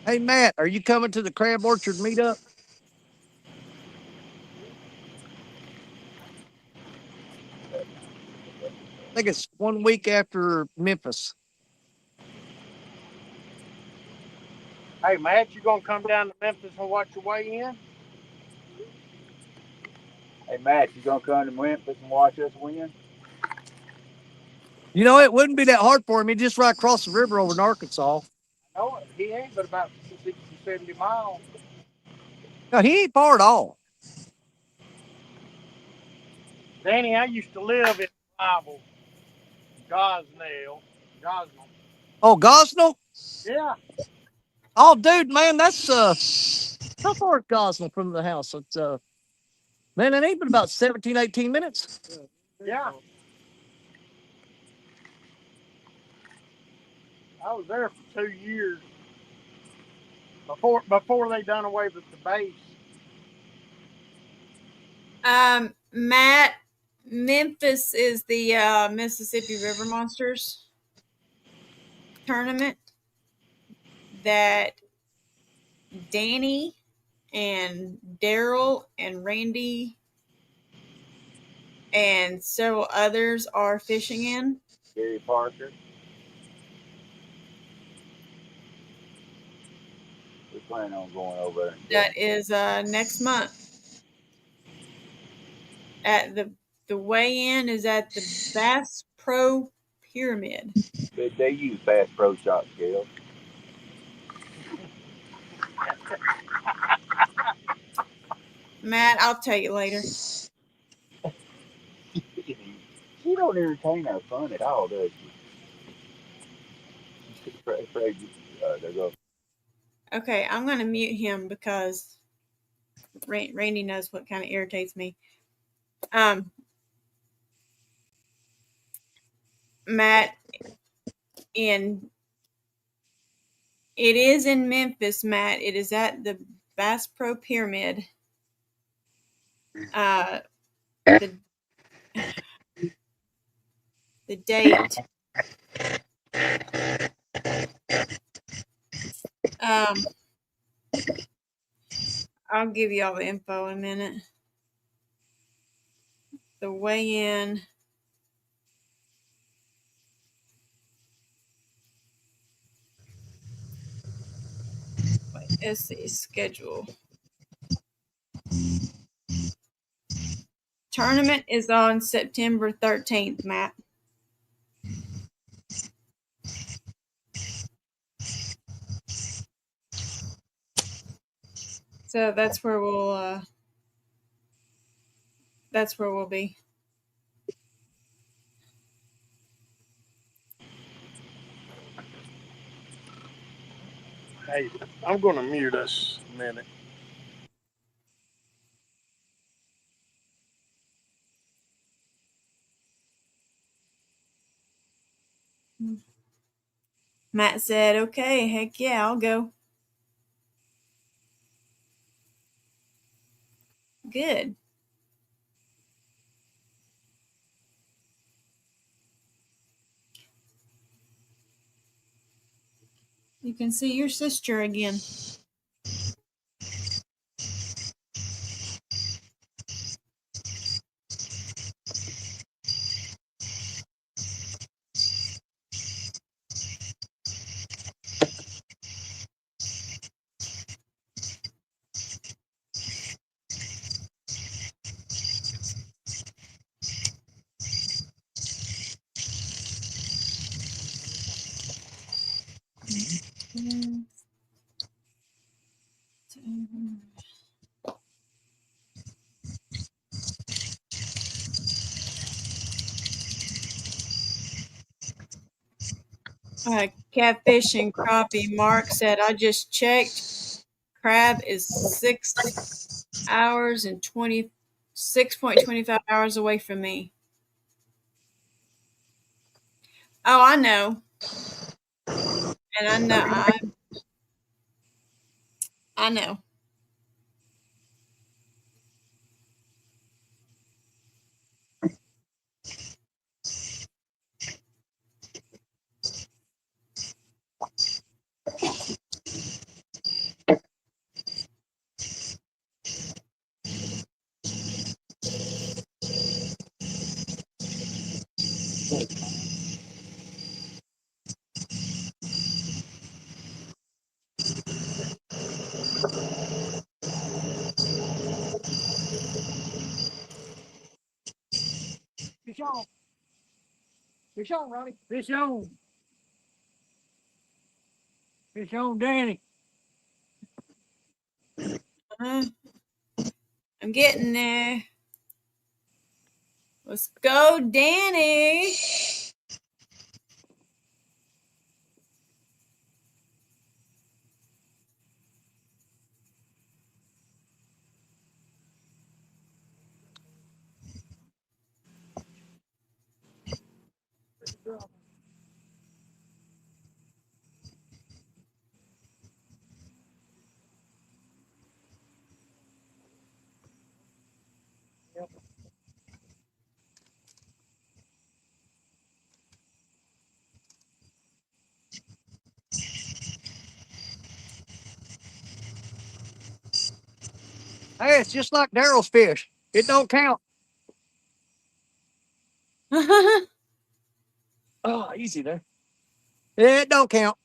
Hey, Matt, are you coming to the Crab Orchard meetup? I think it's 1 week after Memphis. Hey, Matt, you gonna come down to Memphis and watch your weigh in? Hey, Matt, you gonna come to Memphis and watch us win? You know, it wouldn't be that hard for him. He's just right across the river over in Arkansas. No, he ain't but about 60, 70 miles. No, he ain't far at all. Danny, I used to live in Bible, Gosnell. Gosnell. Oh, Gosnell? Yeah. Oh, dude, man, that's how far is Gosnell from the house? It's man, it ain't been about 17, 18 minutes. Yeah. I was there for 2 years before they done away with the base. Matt, Memphis is the Mississippi River Monsters tournament that Danny and Daryl and Randy and several others are fishing in. Gary Parker. We plan on going over there. That is next month. At the weigh-in is at the Bass Pro Pyramid. They use Bass Pro Shop scales. Matt, I'll tell you later. She don't entertain our fun at all, does she? Afraid, there goes. Okay, I'm going to mute him because Randy knows what kind of irritates me. Matt, it is in Memphis, Matt. It is at the Bass Pro Pyramid. The date. I'll give you all the info in a minute. The weigh-in. Let's see, schedule. Tournament is on September 13th, Matt. So that's where we'll be. Hey, I'm gonna mute us a minute. Matt said, okay, heck yeah, I'll go. Good. You can see your sister again. Catfish and crappie. Mark said, I just checked. Crab is 6 hours and 6.25 hours away from me. Oh, I know. And I know. Fish on. Fish on, Ronnie. Fish on. Fish on, Danny. I'm getting there. Let's go, Danny. Hey, it's just like Daryl's fish. It don't count. Oh, easy there. It don't count.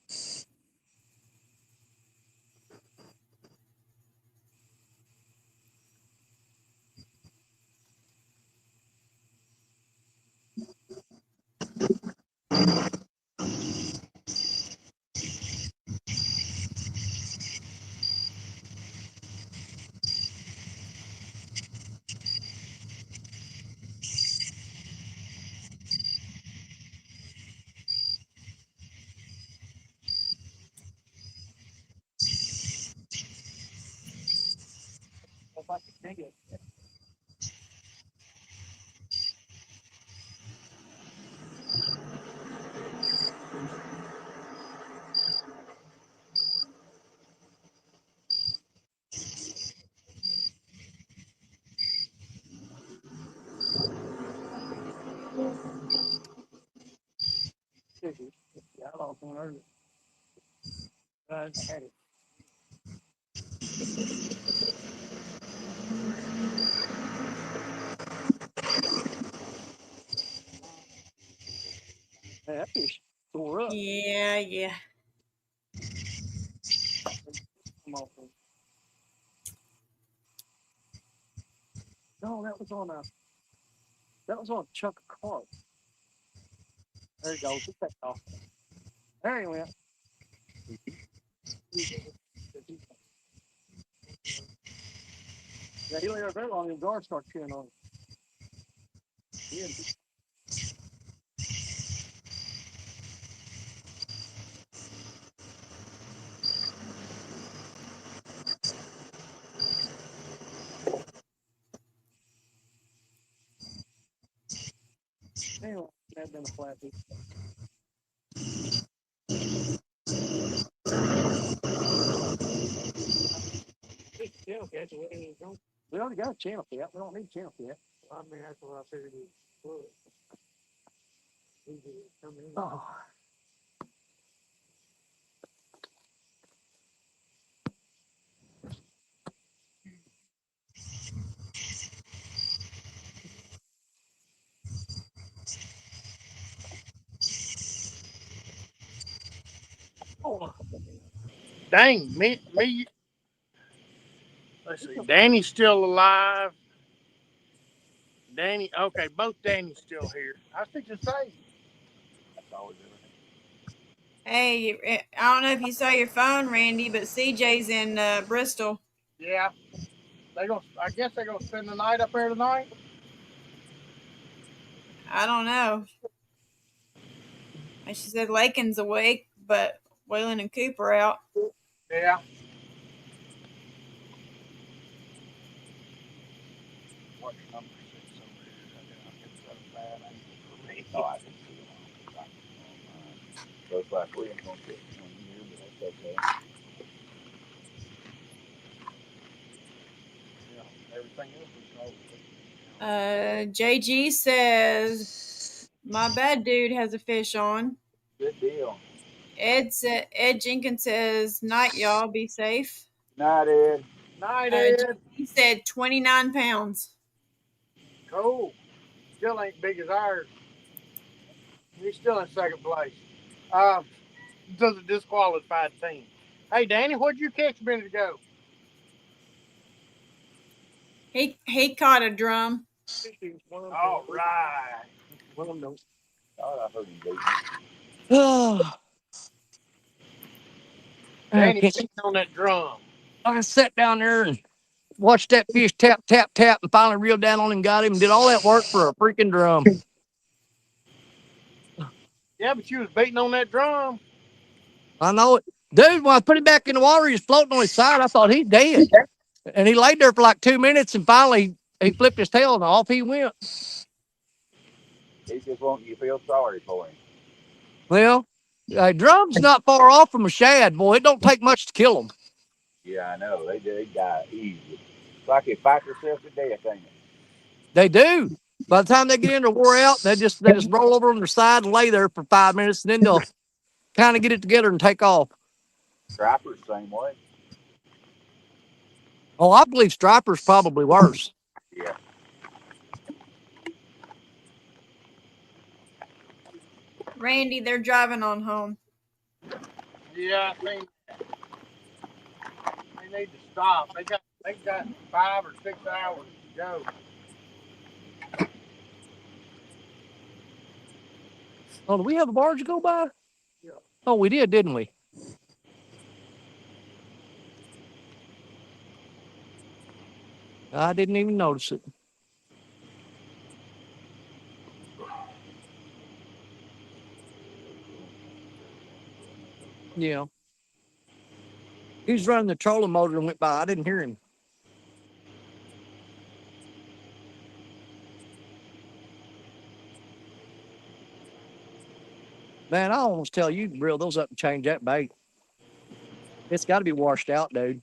If I can dig it. Yeah, I lost one earlier. I had it. Hey, that fish tore up. Yeah. Come on, please. No, that was on a chunk of carp. There you go. Get that off. There he went. Yeah, he lay there very long and the guard started chewing on him. Anyway, that been a flathead. Channel catch. We already got a channel cat. We don't need channel cat. I mean, that's what I figured it was. Oh. Oh. Dang, me. Let's see. Danny's still alive. Danny. Okay, both Danny's still here. I was thinking to say. Hey, I don't know if you saw your phone, Randy, but CJ's in Bristol. Yeah. I guess they're gonna spend the night up there tonight. I don't know. And she said Lakin's awake, but Waylon and Cooper out. Yeah. What number 6 over here? It's a bad angle for me. Oh, I can see it. Looks like we ain't gonna get one here, but that's okay. Yeah. Everything else is over. JG says my bad dude has a fish on. Good deal. Ed Jenkins says night, y'all. Be safe. Night, Ed. Night, Ed. He said 29 pounds. Cool. Still ain't big as ours. He's still in second place. Does a disqualified team. Hey, Danny, what'd you catch a minute ago? He caught a drum. All right. Thought I heard him beat. Danny beating on that drum. I sat down there and watched that fish tap, tap, tap, and finally reeled down on him, got him, and did all that work for a freaking drum. Yeah, but you was beating on that drum. I know it. Dude, when I put him back in the water, he was floating on his side. I thought he's dead. And he laid there for like 2 minutes, and finally he flipped his tail and off he went. He just wanting you to feel sorry for him. Well, a drum's not far off from a shad, boy. It don't take much to kill them. Yeah, I know. They die easy. It's like they fight themselves to death, ain't it? They do. By the time they get in or wore out, they just roll over on their side and lay there for 5 minutes, and then they'll kind of get it together and take off. Stripers, same way. Oh, I believe stripers probably worse. Yeah. Randy, they're driving on home. Yeah, I think they need to stop. They got 5 or 6 hours to go. Oh, do we have a barge go by? Yeah. Oh, we did, didn't we? I didn't even notice it. Yeah. He was running the trolling motor and went by. I didn't hear him. Man, I almost tell you to reel those up and change that bait. It's got to be washed out, dude.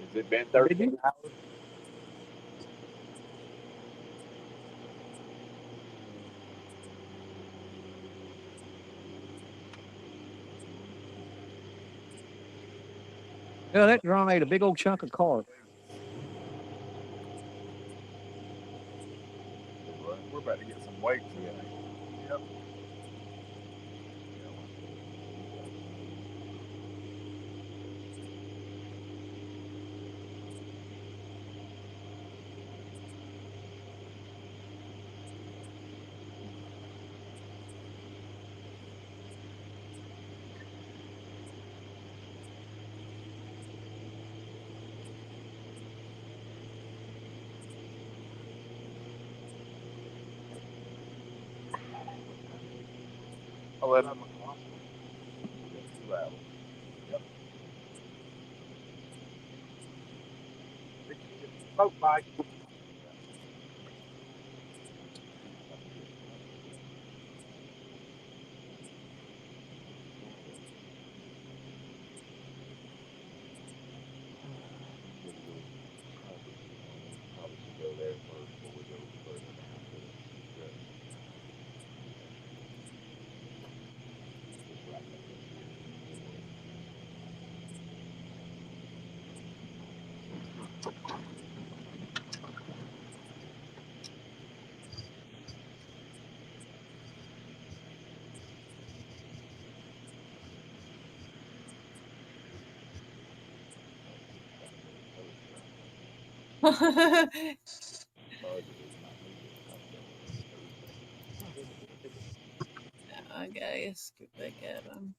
Has it been 13 hours? Yeah, that drum ate a big old chunk of carp. We're about to get some weights in. Yep. I'll let him. Smoke bite. I guess get back at him.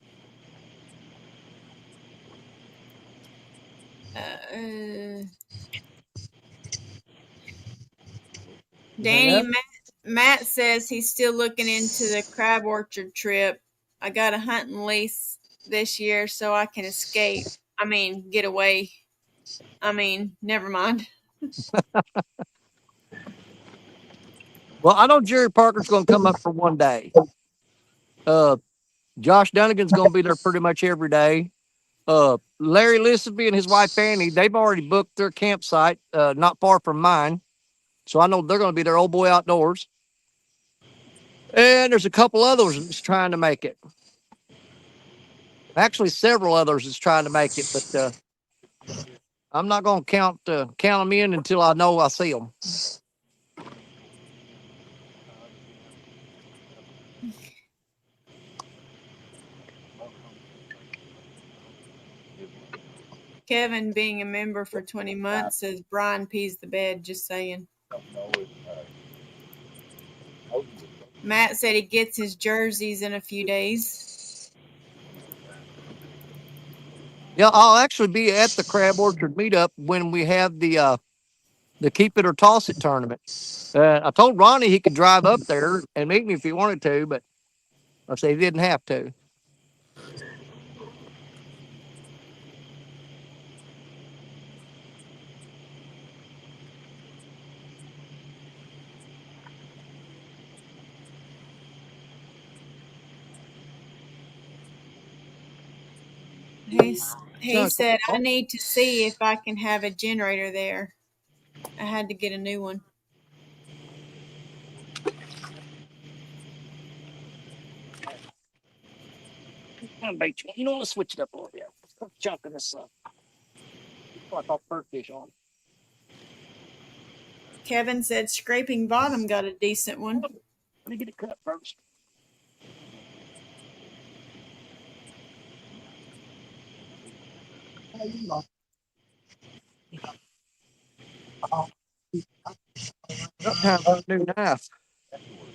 Danny, Matt says he's still looking into the crab orchard trip. I got a hunting lease this year so I can escape. I mean, get away. I mean, never mind. Well, I know Jerry Parker's going to come up for one day. Josh Dunnigan's going to be there pretty much every day. Larry Lissaby and his wife Annie, they've already booked their campsite not far from mine. So I know they're going to be there, Old Boy Outdoors. And there's a couple others that's trying to make it. Actually, several others that's trying to make it, but I'm not going to count them in until I know I see them. Kevin, being a member for 20 months, says Brian pees the bed. Just saying. Matt said he gets his jerseys in a few days. Yeah, I'll actually be at the Crab Orchard meetup when we have the Keep It or Toss It tournament. I told Ronnie he could drive up there and meet me if he wanted to, but I said he didn't have to. He said, I need to see if I can have a generator there. I had to get a new one. You don't want to switch it up a little bit. Put a chunk of this up. I thought fish on. Kevin said Scraping Bottom got a decent one. Let me get it cut first. Have a new knife.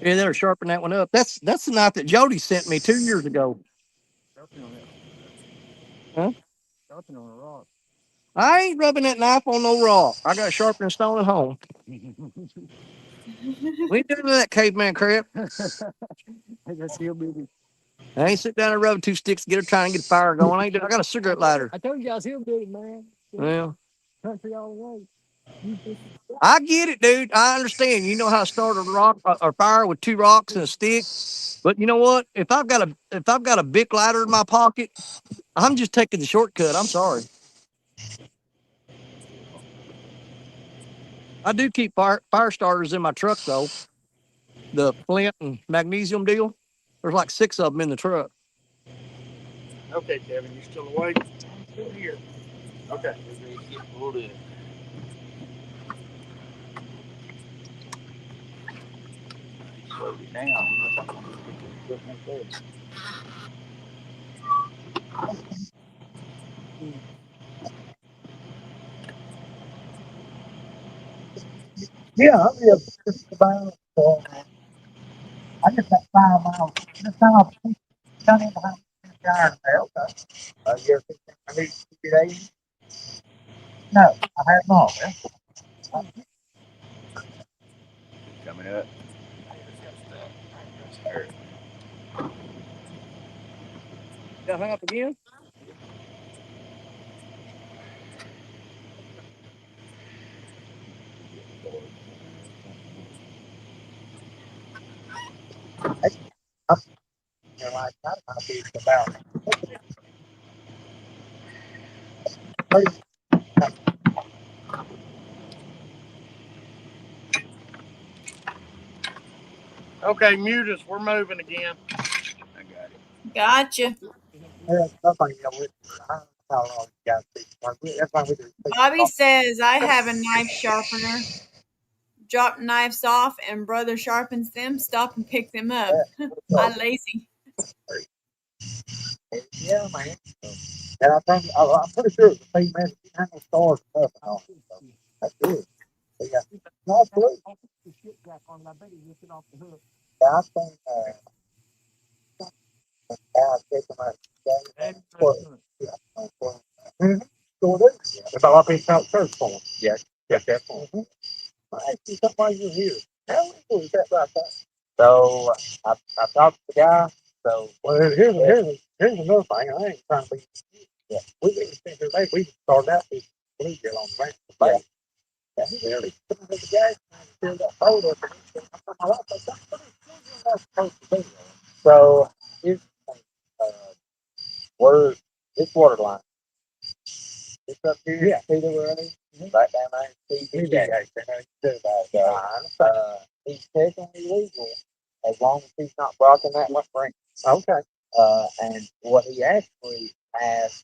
Yeah, they're sharpening that one up. That's the knife that Jody sent me 2 years ago. Huh? Sharpening on a rock. I ain't rubbing that knife on no rock. I got a sharpening stone at home. We ain't doing that caveman crap. I ain't sit down and rub 2 sticks together trying to get a fire going. I got a cigarette lighter. I told you I was hillbilly, man. Well, country all the way. I get it, dude. I understand. You know how to start a rock or fire with 2 rocks and a stick. But you know what? If I've got a Bic lighter in my pocket, I'm just taking the shortcut. I'm sorry. I do keep fire starters in my truck though. The flint and magnesium deal. There's like 6 of them in the truck. Okay, Kevin, you still awake? I'm still here. Okay. Slow it down. Yeah, I live just about, I just got 5 miles. Just now, down in behind the iron belt. You're thinking I need to keep it 80? No, I have not. Coming up. Got hung up again? You're like, that might be about. Okay, mute us. We're moving again. I got it. Gotcha. Somebody else with I don't know how long you guys think. That's why we do. Bobby says, I have a knife sharpener. Drop knives off and brother sharpens them. Stop and pick them up. I lazy. Yeah, man. And I think I'm pretty sure it's the same man that handles stars and stuff and all. So that's good. But yeah, no, absolutely. Yeah, I think So it is. It's all up in South Church for him. Yes. Yes, that's for him. I asked you something while you were here. How is that right there? So I talked to the guy. So here's another thing. I ain't trying to be. Yeah. We didn't think today we started out this bluegill on the ranch. Yeah. That's really the guy filled that hole up. So here's the thing. Where this water line. It's up here. Yeah. See the road? Right down there. See he's technically legal as long as he's not blocking that one ring. Okay. And what he actually has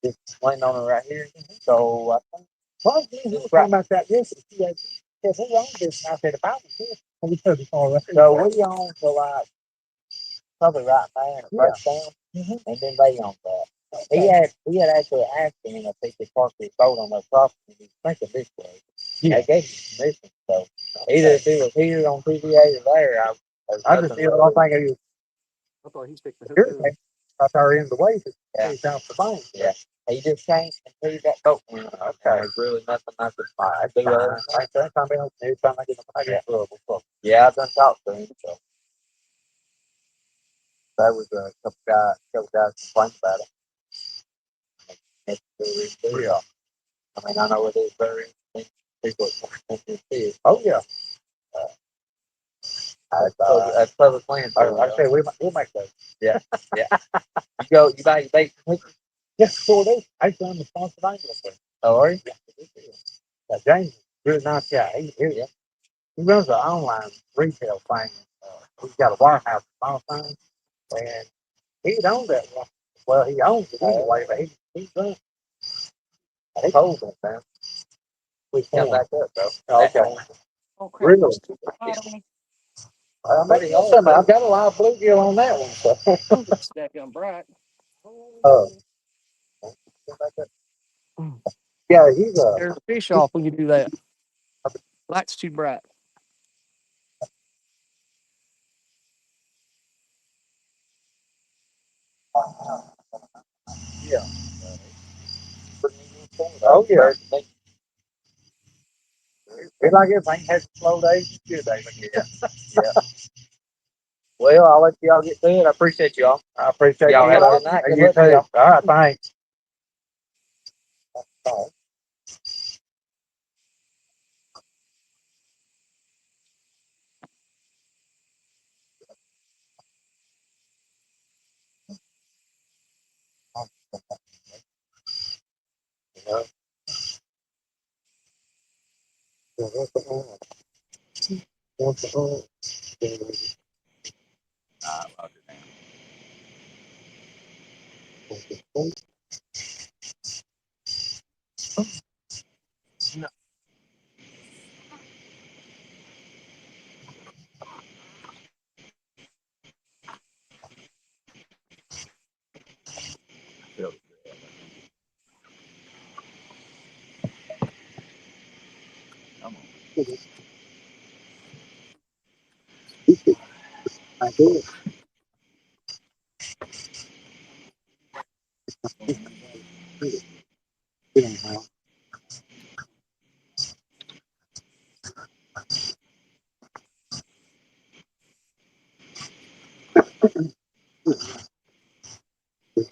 is laying on it right here. So I think. Well, we were talking about that yesterday. Yes, we own this. And I said, if I was here, we could have all right. So we own the like probably right there in the first down, and then they own that. Okay. He had actually asked him if he could park his boat on their property. He's thinking this way. Yeah. They gave him permission. So either if it was here on TVA or there, I just feel I think he was. I thought he's fixing to hook it. I thought in the way to he's down the bank. Yeah. He just changed and see that boat. Okay. There's really nothing I could buy. I do anytime I get yeah, I've done talk to him. So that was a couple guys complained about it. Yeah. I mean, I know it is very interesting. People see. Oh yeah. That's public land. I say we'll make those. Yeah. Yeah. You buy your bait. Yes, so it is. I found the sponsor angler. Oh, are you? Yeah, James, really nice guy. He runs an online retail thing. He's got a warehouse small thing, and he owned that one. Well, he owns it anyway, but he's done. He holds it, man. We come back up, though. Okay. Really? I've got a lot of bluegill on that one. So. Stack on bright. Yeah, he's There's a fish off when you do that. Light's too bright. Yeah. Oh yeah. It's like everything has slow days and good days. Yeah. Yeah. Well, I'll let y'all get to it. I appreciate y'all. I appreciate y'all. Have a good night. You too. All right, thanks. I do.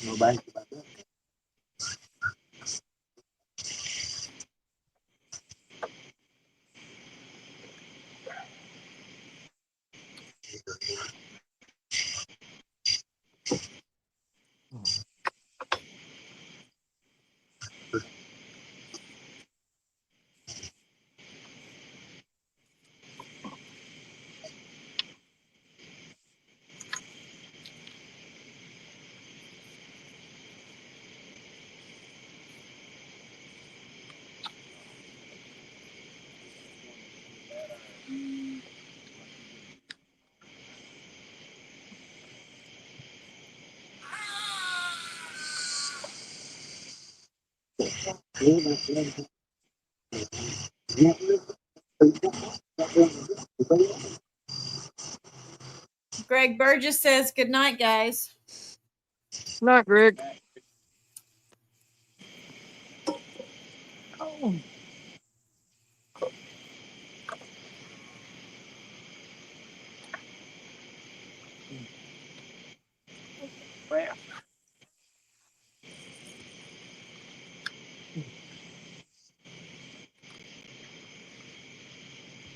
No bank about that. Greg Burgess says good night, guys. Not Greg. Oh.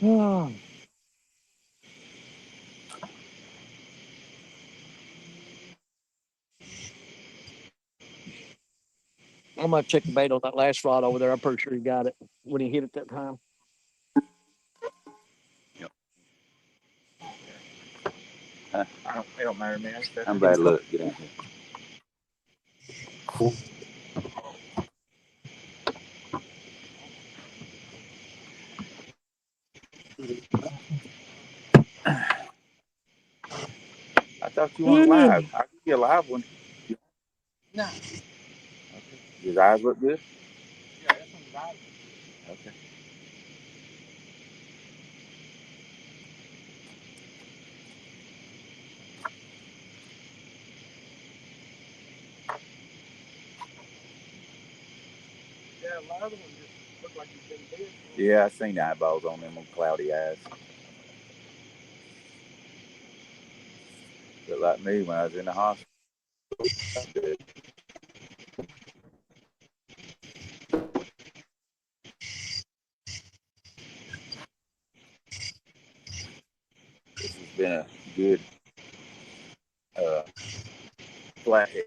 Oh. I'm gonna check the bait on that last rod over there. I'm pretty sure he got it when he hit it that time. It don't matter, man. I'm bad luck. Get out here. I thought you weren't live. I'll give you a live one. No. Okay. His eyes look good? Yeah, that's on the bottom. Okay. Yeah, a lot of them just look like you've been dead. Yeah, I seen eyeballs on them cloudy eyes. Looked like me when I was in the hospital. This has been a good flathead.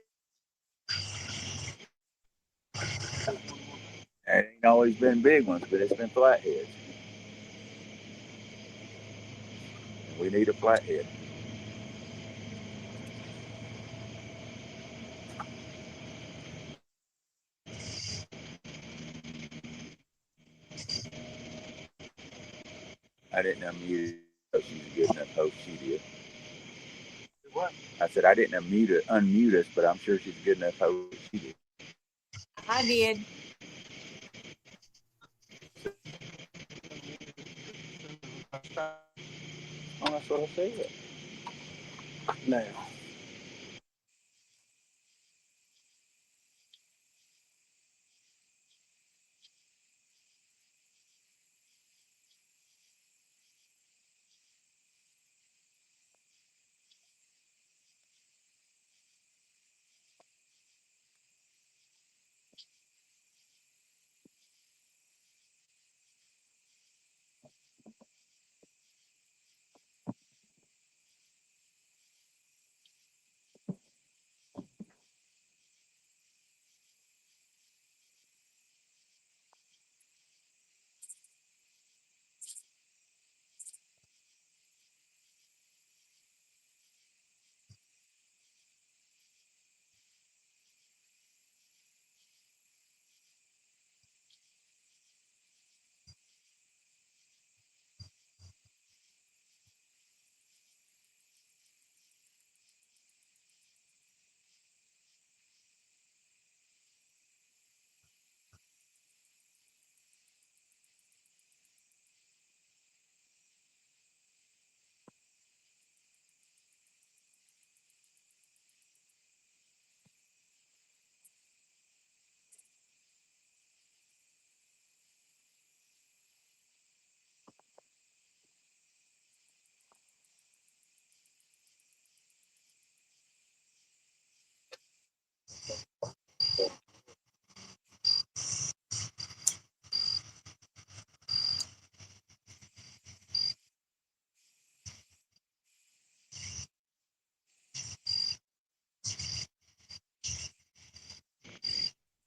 It ain't always been big ones, but it's been flatheads. We need a flathead. I didn't unmute her. She's a good enough host. She did. What? I said I didn't unmute us, but I'm sure she's a good enough host. She did. I did. Oh, that's what I said. No.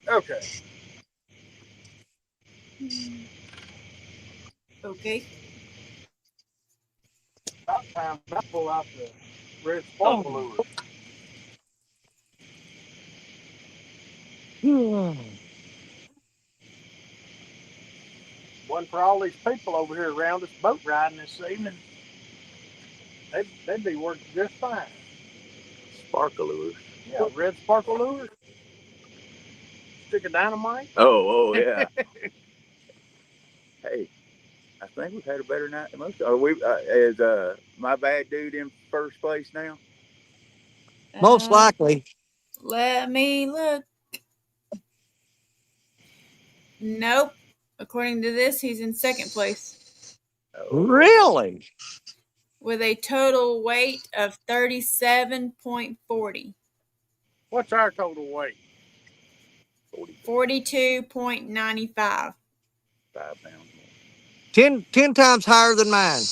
Okay. Okay. About time I pull out the red sparkle lure. One for all these people over here around us boat riding this evening. They'd be working just fine. Sparkle lures. Yeah, red sparkle lure. Stick of dynamite. Oh, yeah. Hey, I think we've had a better night than most. Are we? Is my bad dude in first place now? Most Uh, likely. let me look. Nope. According to this, he's in second place Oh, Really? with a total weight of 37.40. What's our total weight? 42.95. 5 pounds more. 10 times higher than mine.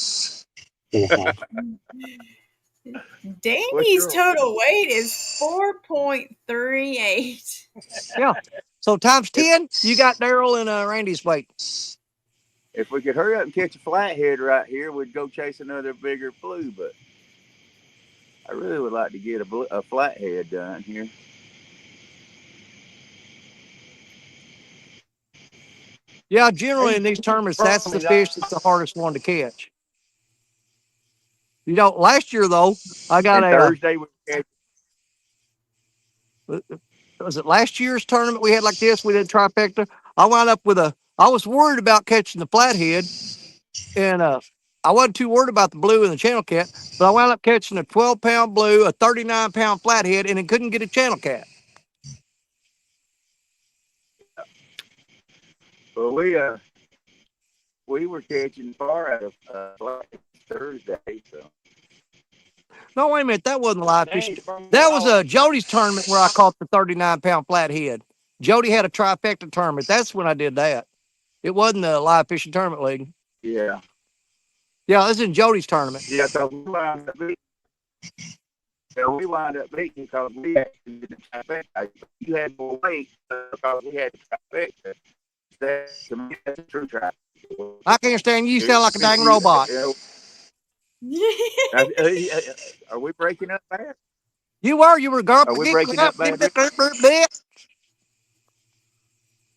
What's Danny's your? total weight is 4.38. Yeah. So times 10, you got Daryl and Randy's weight. If we could hurry up and catch a flathead right here, we'd go chase another bigger blue. But I really would like to get a flathead done here. Yeah, generally in these tournaments, that's the fish that's the hardest one to catch. You know, last year though, I got And Thursday we catch. was it last year's tournament we had like this? We did trifecta. I wound up with I was worried about catching the flathead, and I wasn't too worried about the blue and the channel cat, but I wound up catching a 12-pound blue, a 39-pound flathead, and it couldn't get a channel cat. Well, we were catching far out of flathead Thursday, so. No, wait a minute, that wasn't live fish. That was Jody's tournament where I caught the 39-pound flathead. Jody had a trifecta tournament. That's when I did that. It wasn't the live fishing tournament league. Yeah. Yeah, this is in Jody's tournament. Yeah, so we wound up beating because we actually did the trifecta. You had more weight because we had the trifecta. To me, that's a true trifecta. I can't stand you. You sound like a dang robot. Are we breaking up bad? You were gone. Are we breaking up bad?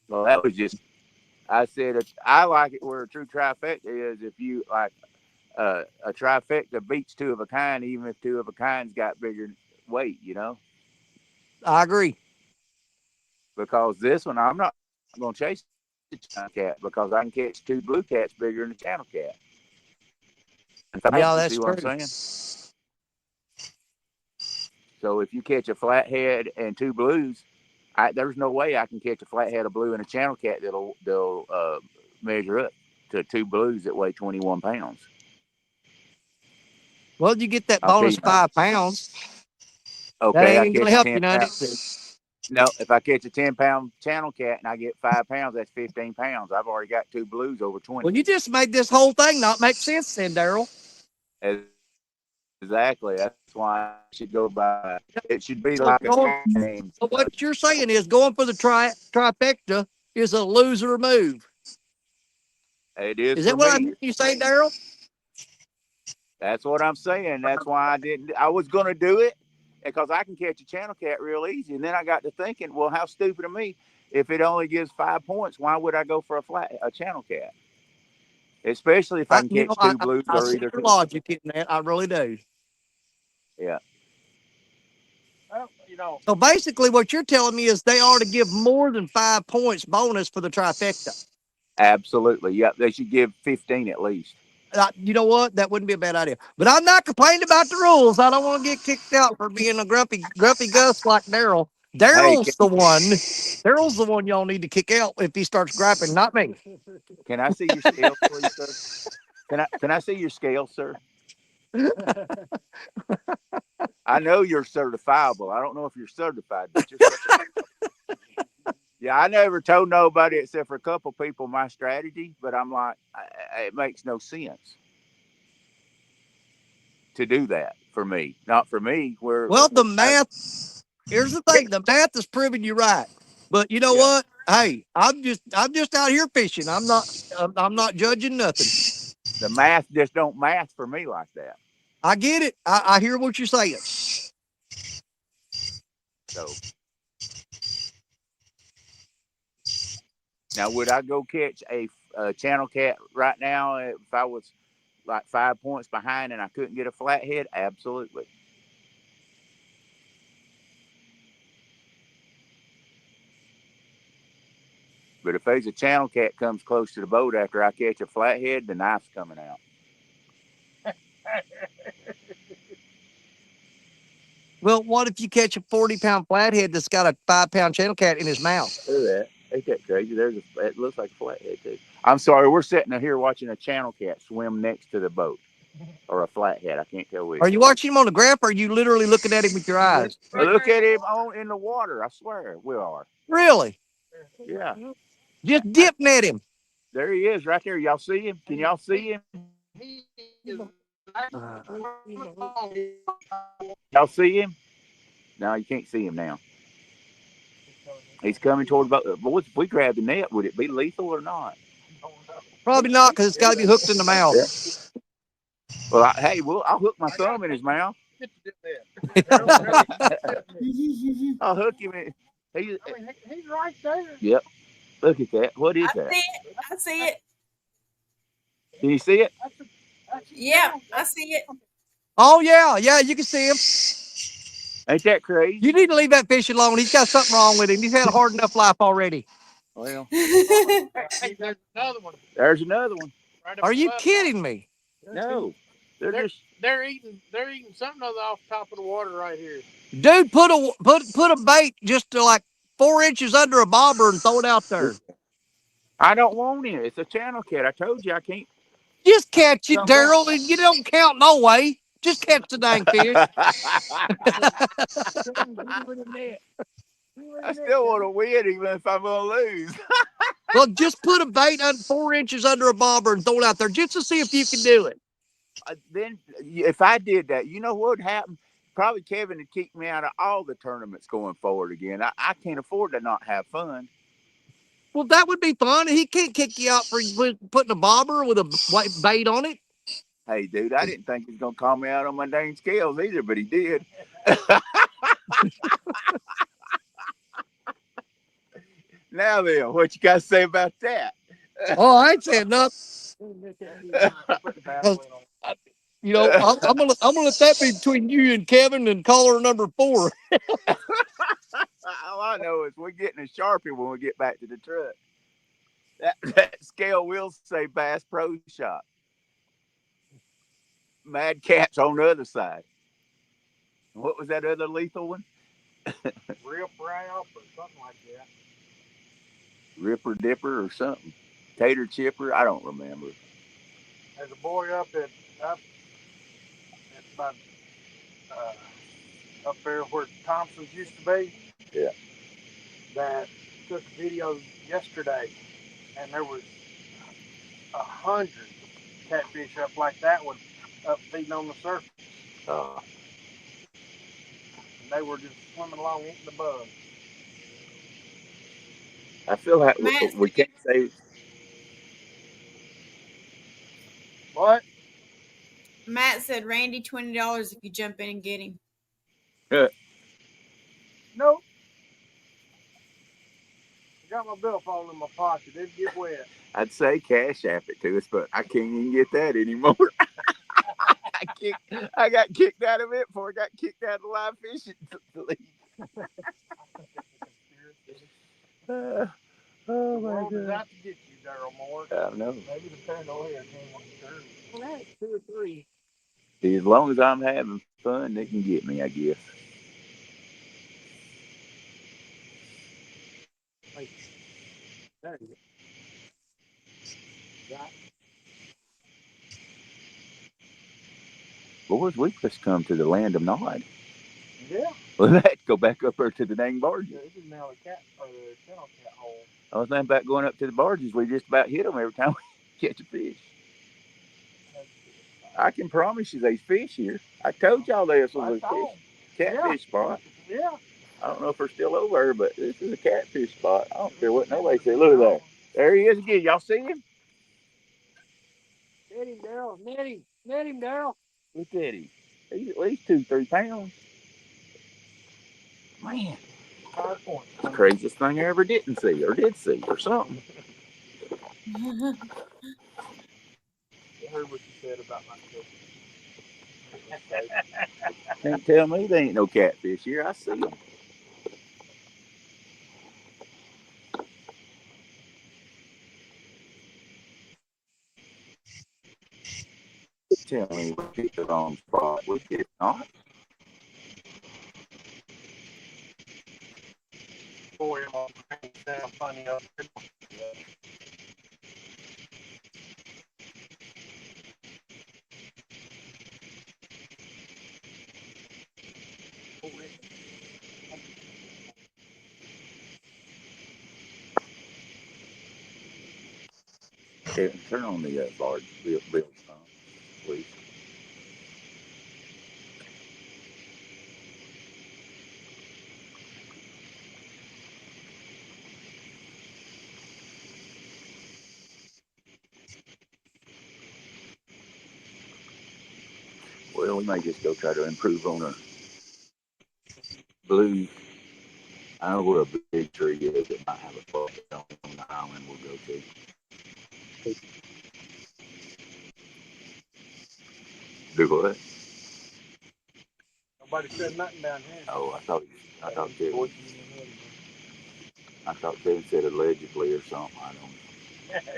Well, that was just, I said, I like it where a true trifecta is if you like a trifecta beats two of a kind, even if two of a kind's got bigger weight, you know? I agree. Because this one, I'm not going to chase the channel cat because I can catch two blue cats bigger than the channel cat. Yeah, that's see true. what I'm saying? So if you catch a flathead and two blues, there's no way I can catch a flathead, a blue, and a channel cat that'll measure up to two blues that weigh 21 pounds. Well, you get that bonus 5 pounds. Okay, that ain't going to help you none. No, if I catch a 10-pound channel cat and I get 5 pounds, that's 15 pounds. I've already got two blues over 20. Well, you just made this whole thing not make sense then, Daryl. Exactly. That's why I should go by. It should be like a game. So what you're saying is going for the trifecta is a loser move. It is. Is that what I mean you say, Daryl? That's what I'm saying. That's why I didn't. I was going to do it because I can catch a channel cat real easy. And then I got to thinking, well, how stupid of me. If it only gives 5 points, why would I go for a channel cat? Especially if I can catch two blues I see your logic in that. I really do. Yeah. Well, So basically what you're telling me is they ought to give more than 5 points bonus for the trifecta. Absolutely. Yeah. They should give 15 at least. You know what? That wouldn't be a bad idea. But I'm not complaining about the rules. I don't want to get kicked out for being a grumpy Gus like Daryl. Daryl's the one y'all need to kick out if he starts griping, not me. Can I see your scale, please, sir? Can I see your scale, sir? I know you're certifiable. I don't know if you're certified, but you're certifiable. Yeah, I never told nobody except for a couple people my strategy, but I'm like, it makes no sense to do that for me. Not for me. Well, the math. Here's the thing: the math is proving you right. But you know what? Hey, I'm just out here fishing. I'm not judging nothing. The math just don't math for me like that. I get it. I hear what you're saying. So now, would I go catch a channel cat right now if I was like 5 points behind and I couldn't get a flathead? Absolutely. But if there's a channel cat comes close to the boat after I catch a flathead, the knife's coming out. Well, what if you catch a 40-pound flathead that's got a 5-pound channel cat in his mouth? Look at that. Ain't that crazy? It looks like a flathead too. I'm sorry, we're sitting here watching a channel cat swim next to the boat. Or a flathead. I can't tell which. Are you watching him on the graph, or are you literally looking at him with your eyes? Look at him in the water. I swear, we are. Really? Yeah. Just dip net him. There he is, right there. Y'all see him? Can y'all see him? Y'all see him? No, you can't see him now. He's coming toward the boat. Boys, if we grab the net, would it be lethal or not? Probably not, because it's got to be hooked in the mouth. Yeah. Well, I'll hook my thumb in his mouth. I'll hook him in. He's right there. Yep. Look at that. What is that? I see it. Can you see it? Yeah, I see it. Oh, yeah. Yeah, you can see him. Ain't that crazy? You need to leave that fish alone. He's got something wrong with him. He's had a hard enough life already. Well, Hey, there's another one. there's another one. Right up Are you above. kidding me? No. They're eating something off top of the water right here. Dude, put a bait just to like 4 inches under a bobber and throw it out there. I don't want it. It's a channel cat. I told you I can't. Just catch it, Daryl. You don't count no way. Just catch the dang fish. I still want to win even if I'm going to lose. Well, just put a bait 4 inches under a bobber and throw it out there just to see if you can do it. Then if I did that, you know what would happen? Probably Kevin would kick me out of all the tournaments going forward again. I can't afford to not have fun. Well, that would be fun. He can't kick you out for putting a bobber with a bait on it. Hey, dude, I didn't think he was going to call me out on my dang scales either, but he did. Now then, what you got to say about that? Oh, I ain't saying nothing. You know, I'm gonna let that be between you and Kevin and caller number 4. All I know is we're getting a Sharpie when we get back to the truck. That scale will say Bass Pro Shop. Mad Cat's on the other side. What was that other lethal one? Rip Ralph or something like that. Ripper Dipper or something. Tater Chipper. I don't remember. There's a boy up about up there where Thompson's used to be. Yeah. That took a video yesterday, and there was 100 catfish up like that one, up feeding on the surface. And they were just swimming along eating the bugs. I feel like Matt, we can't say. What? Matt said, Randy, $20 if you jump in and get him. Nope. I got my billfold in my pocket. It'd get wet. I'd say Cash App it to us, but I can't even get that anymore. I got kicked out of it before I got kicked out of the live fishing league. Oh my God. God. Out to get you, Daryl Moore. I know. Maybe the paranoia came on the turn. Well, that's 2 or 3. As long as I'm having fun, they can get me, I guess. There you go. Boys, we just come to the land of Nod. Yeah. Well, let's go back up there to the dang barges. Yeah, this is now the channel cat hole. I was thinking about going up to the barges. We just about hit them every time we catch a fish. I can promise you there's fish here. I told y'all this was a catfish spot. Yeah. I don't know if they're still over there, but this is a catfish spot. I don't care what nobody says. Look at that. There he is again. Y'all see him? Net him, Daryl. Net him, Daryl. Look at him. He's at least 2-3 pounds. Man, 5 points. the craziest thing I ever did see or something. I heard what you said about my children. Can't tell me there ain't no catfish here. I see them. tell me we picked the wrong spot. We did not. Boy, I'm sound funny up there. Kevin, turn on the large bill phone, please. Well, we might just go try to improve on our blue. I know where a big tree is that might have a spot on the island we'll go to. Do what? Nobody said nothing down here. Oh, I thought Kevin said allegedly or something. I don't know.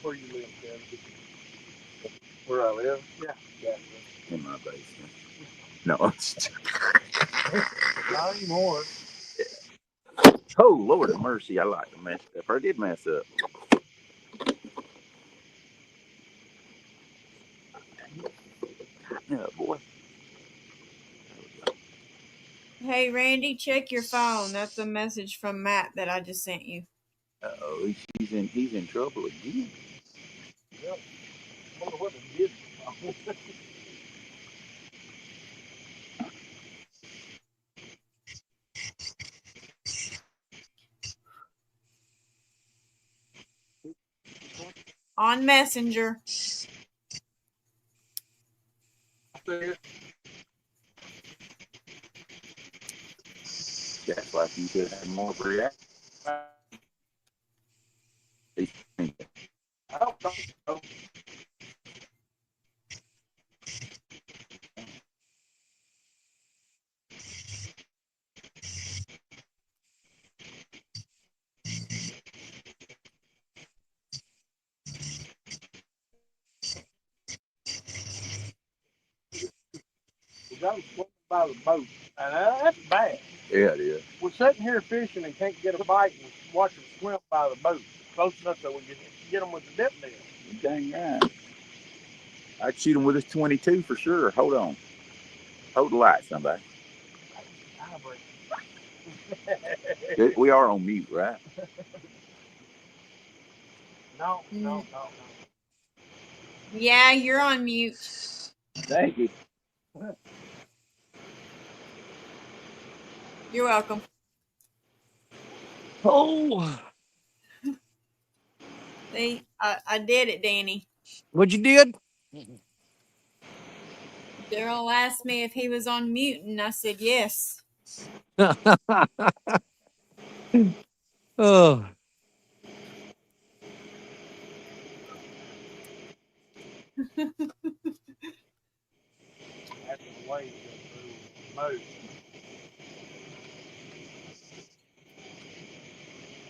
Where you live, Kevin? Where I live? Yeah. In my basement. No, it's Not anymore. oh Lord of mercy! I like to mess up. I did mess up. Yeah, boy. Hey, Randy, check your phone. That's a message from Matt that I just sent you. Oh, he's in trouble again. Yep. I wonder what they did. On Messenger. That's like you could have more reaction. I don't think so. We got them swimming by the boat, and that's bad. Yeah, it is. We're sitting here fishing and can't get a bite and watch them swim by the boat close enough so we can get them with the dip net. Dang right. I'd shoot him with his 22 for sure. Hold on. Hold the light, somebody. We are on mute, right? No. Yeah, you're on mute. Thank you. You're welcome. Oh, See, I did it, Danny. what you did? Daryl asked me if he was on mute, and I said yes. Oh, That's the waves go through most.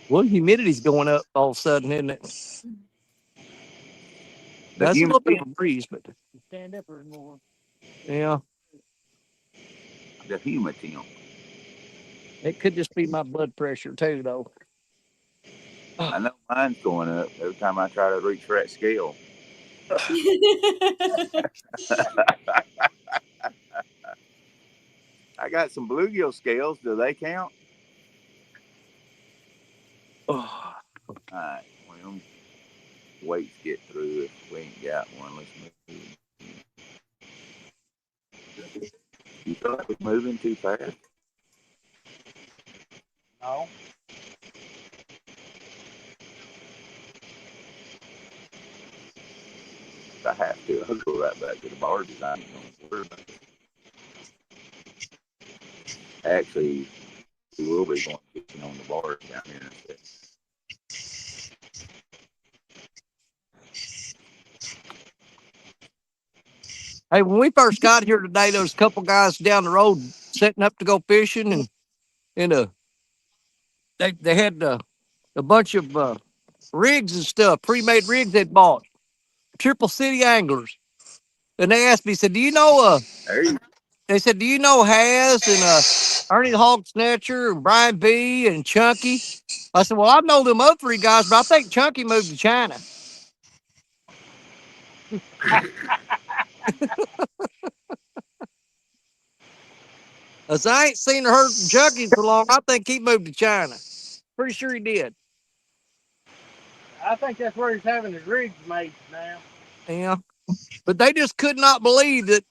well, humidity's going up all of a sudden, isn't it? The That's a little bit humidity, of a breeze, but stand up or more. Yeah, the humidity. it could just be my blood pressure too, though. I know mine's going up every time I try to reach for that scale. I got some bluegill scales. Do they count? Oh. All right. Well, weights get through if we ain't got one. Let's move. You feel like we're moving too fast? No. If I have to, I'll go right back to the bar design. Don't worry about it. Actually, we will be going fishing on the bar down here in a second. Hey, when we first got here today, there was a couple guys down the road setting up to go fishing, and they had a bunch of rigs and stuff, pre-made rigs they'd bought. Triple City Anglers. And they asked me, said, do you know There you they said, do you know Has and Ernie the Hog Snatcher and Brian B and Chunky? I said, well, I know them other three guys, but I think Chunky moved to China. I said, I ain't seen or heard from Chunky in so long. I think he moved to China. Pretty sure he did. I think that's where he's having his rigs made now. Yeah. But they just could not believe that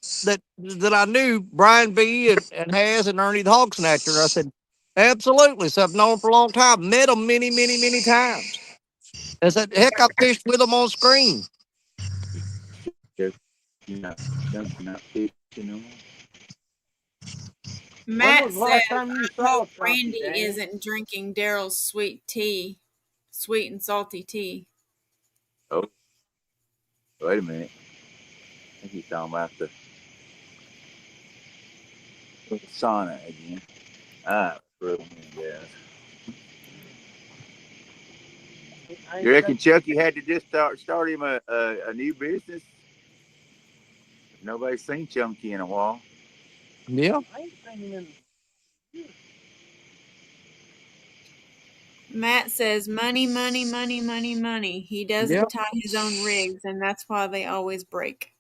I knew Brian B and Has and Ernie the Hog Snatcher. I said, absolutely. So I've known them for a long time. Met them many, many, many times. I said, heck, I fished with them on screen. not fishing no more. When Matt was the says, last time you I saw hope Chunky, Randy Daniel? isn't drinking Daryl's sweet tea, sweet and salty tea. Oh, wait a minute. I think he's talking about the sauna again. Really, guys. You reckon Chucky had to just start him a new business? Nobody's seen Chunky in a while. Yeah. I ain't seen him in Matt says, money, money, money, money, money. He doesn't Yep. tie his own rigs, and that's why they always break.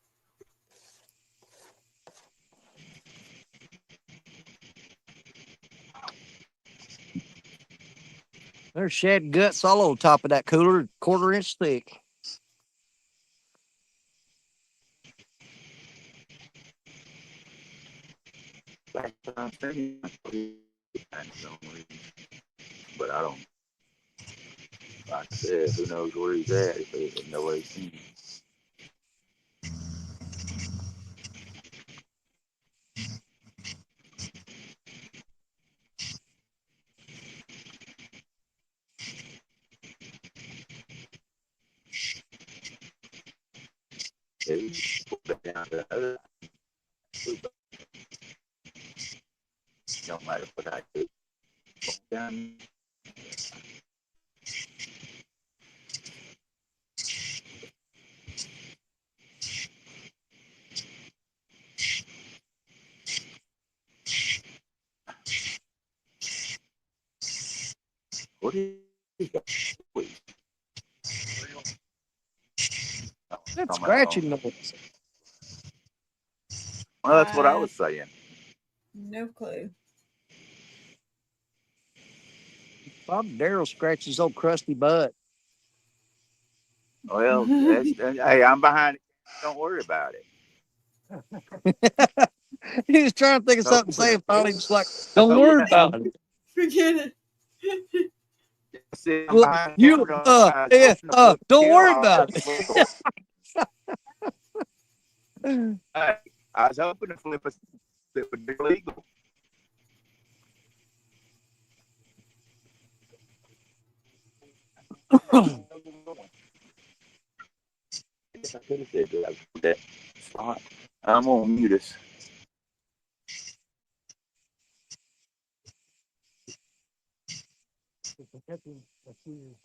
There's shed guts all over top of that cooler, 1/4 inch thick. But I don't. Like I said, who knows where he's at if nobody's seen him. Don't matter what I do. Down. What is that? That's scratching noise. Well, that's what I was saying. No clue. Bob Daryl scratched his old crusty butt. Well, hey, I'm behind it. Don't worry about it. He was trying to think of something to say, and finally was like, don't worry about it. Forget it. You don't worry about it. I was hoping to flip a that would be legal. I could have said that spot. I'm gonna mute us.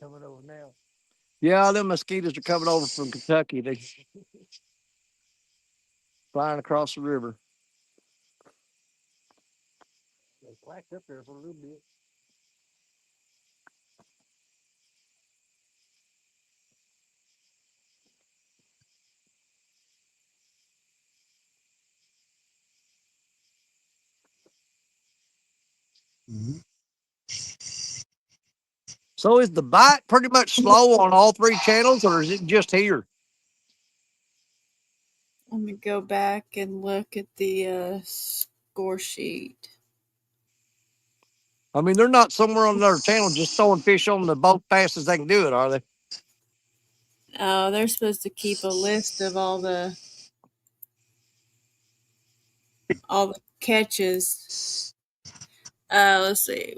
Coming over now. Yeah, them mosquitoes are coming over from Kentucky. They flying across the river. They slacked up there for a little bit. Mm-hmm. So is the bite pretty much slow on all 3 channels, or is it just here? Let me go back and look at the score sheet. I mean, they're not somewhere on their channel just throwing fish on the boat fast as they can do it, are they? Oh, they're supposed to keep a list of all the catches. Let's see.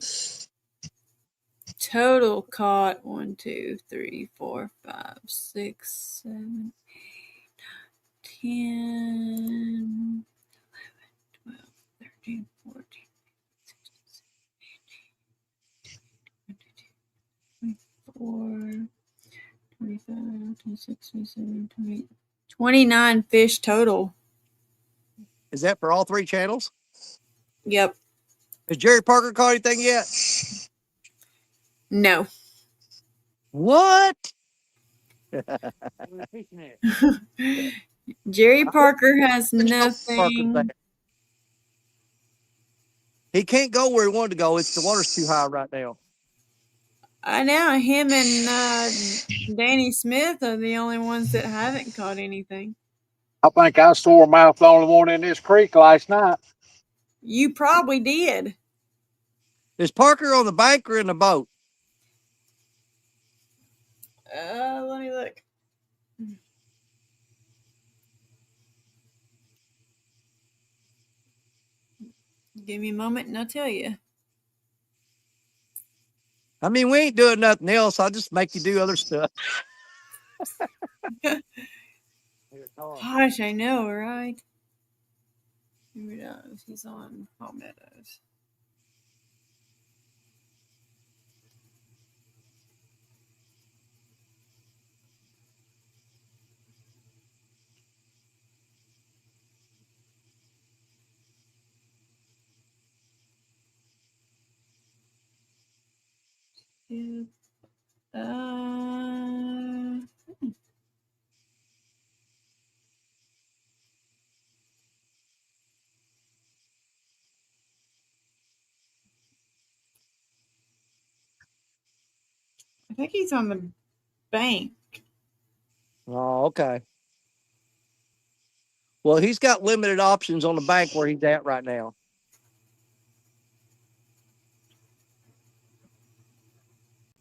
Total caught 1, 2, 3, 4, 5, 6, 7, 8, 9, 10, 11, 12, 13, 14, 16, 17, 18, 22, 24. 27, 26, 27, 28. 29 fish total. Is that for all 3 channels? Yep. Has Jerry Parker caught anything yet? No. What? Jerry Parker has Parker's nothing. there. He can't go where he wanted to go. It's the water's too high right now. I know him and Danny Smith are the only ones that haven't caught anything. I think I saw a mouth the only one in this creek last night. You probably did. Is Parker on the bank or in the boat? Let me look. Give me a moment and I'll tell you. I mean, we ain't doing nothing else. I'll just make you do other stuff. Gosh, I know, right? Here it is. He's on Palmettos. Yeah. I think he's on the bank. Oh, okay. Well, he's got limited options on the bank where he's at right now.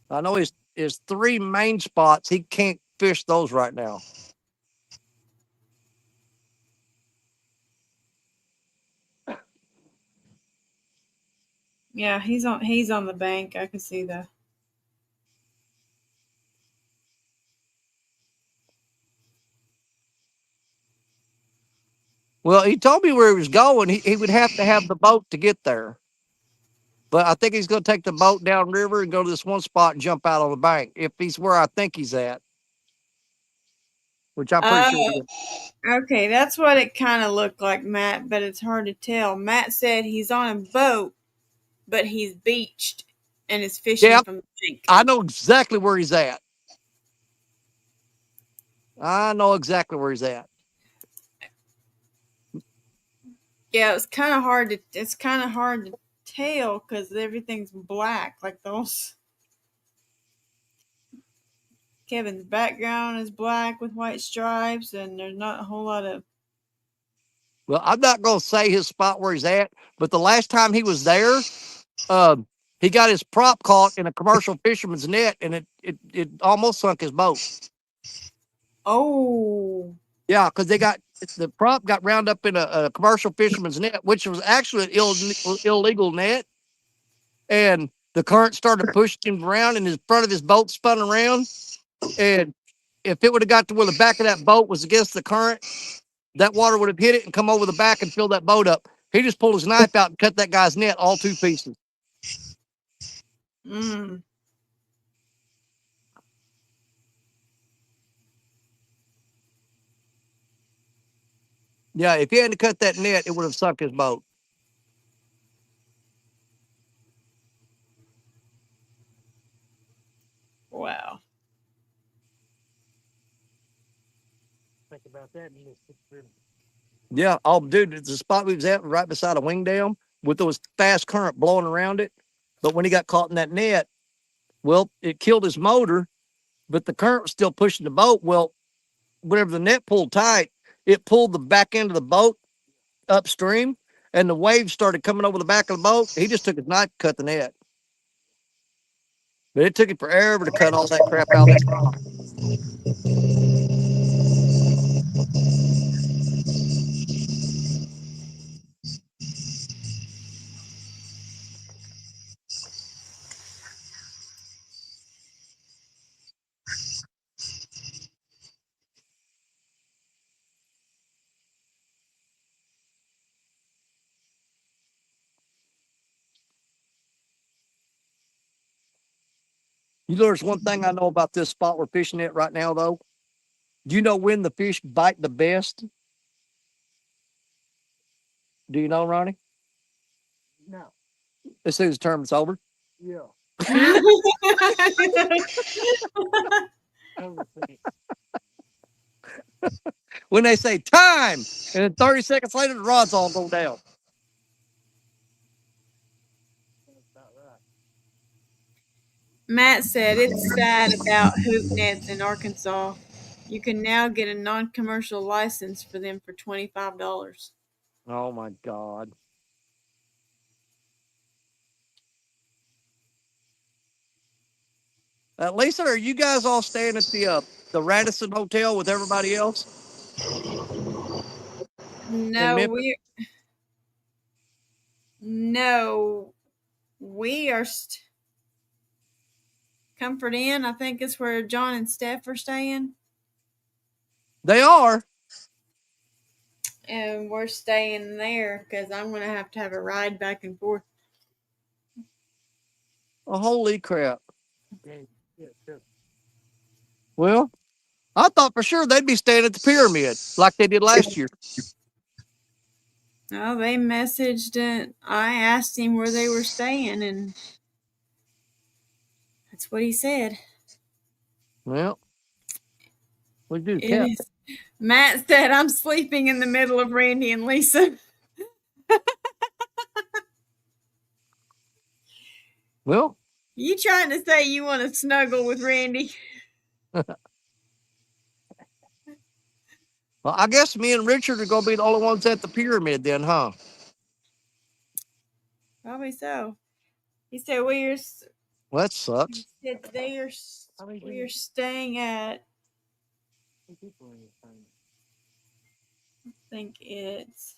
I know his 3 main spots. He can't fish those right now. Yeah, he's on the bank. I can see that. Well, he told me where he was going. He would have to have the boat to get there. But I think he's going to take the boat downriver and go to this one spot and jump out on the bank. If he's where I think he's at, which I'm pretty sure he is. Okay, that's what it kind of looked like, Matt, but it's hard to tell. Matt said he's on a boat, but he's beached and is fishing from the bank. I know exactly where he's at. I know exactly where he's at. Yeah, it's kind of hard to tell because everything's black, like those. Kevin's background is black with white stripes, and there's not a whole lot of. Well, I'm not going to say his spot where he's at, but the last time he was there, he got his prop caught in a commercial fisherman's net, and it almost sunk his boat. Oh. Yeah, because the prop got round up in a commercial fisherman's net, which was actually an illegal net, and the current started pushing him around, and his front of his boat spun around, and if it would have got to where the back of that boat was against the current, that water would have hit it and come over the back and fill that boat up. He just pulled his knife out and cut that guy's net all 2 pieces. Mm. Yeah, if he hadn't cut that net, it would have sunk his boat. Wow. Think about that. Yeah, oh, dude, the spot we was at was right beside a wing dam with those fast current blowing around it. But when he got caught in that net, well, it killed his motor, but the current was still pushing the boat. Well, whenever the net pulled tight, it pulled the back end of the boat upstream, and the waves started coming over the back of the boat. He just took his knife, cut the net. But it took him forever to cut all that crap out of that prop. You know, there's one thing I know about this spot we're fishing at right now, though. Do you know when the fish bite the best? Do you know, Ronnie? No. As soon as the tournament's over. Yeah. When they say time, and then 30 seconds later, the rod's all go down. Matt said it's sad about hoop nets in Arkansas. You can now get a non-commercial license for them for $25. Oh my God. Lisa, are you guys all staying at the Radisson Hotel with everybody else? No, we are Comfort Inn. I think is where John and Steph are staying, They are. and we're staying there because I'm gonna have to have a ride back and forth. Oh, holy crap. Well, I thought for sure they'd be staying at the pyramid like they did last year. Oh, they messaged it. I asked him where they were staying, and that's what he said. Well, we do. It is. Matt said, I'm sleeping in the middle of Randy and Lisa. Well, You trying to say you want to snuggle with Randy? well, I guess me and Richard are going to be the only ones at the pyramid then, huh? Probably so. He said we're. Well, that sucks. He said we're staying at. I think it's.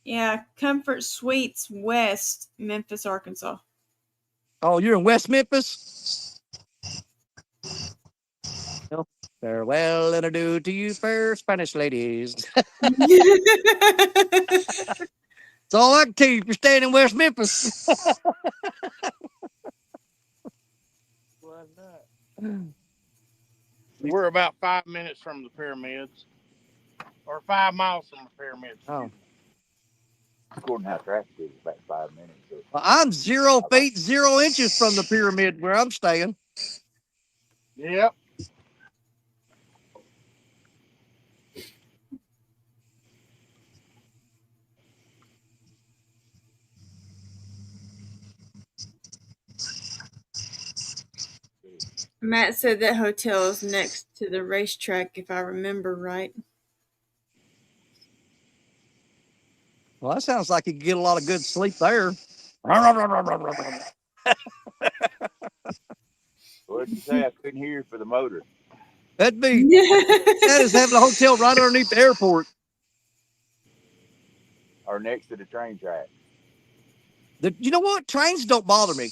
Yeah, Comfort Suites West, Memphis, Arkansas. Oh, you're in West Memphis? Well, farewell and adieu to you, fair Spanish ladies. That's all I can tell you if you're staying in West Memphis. We're about 5 minutes from the pyramids, or 5 miles from the pyramids. Oh. According to how traffic is, about 5 minutes. So. Well, I'm 0 feet, 0 inches from the pyramid where I'm staying. Yep. Matt said that hotel is next to the racetrack, if I remember right. Well, that sounds like you could get a lot of good sleep there. What'd you say? I couldn't hear you for the motor. That'd be that is having a hotel right underneath the airport. Or next to the train track. You know what? Trains don't bother me.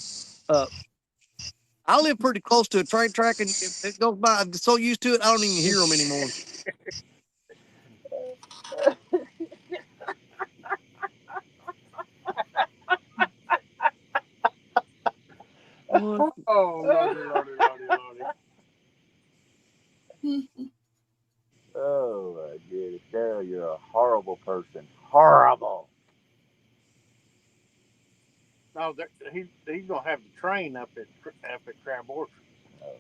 I live pretty close to a train track, and it goes by. I'm so used to it, I don't even hear them anymore. Oh, lordy. Oh my goodness, Daryl, you're a horrible person. Horrible. No, he's gonna have the train up at Crab Orchard. Oh.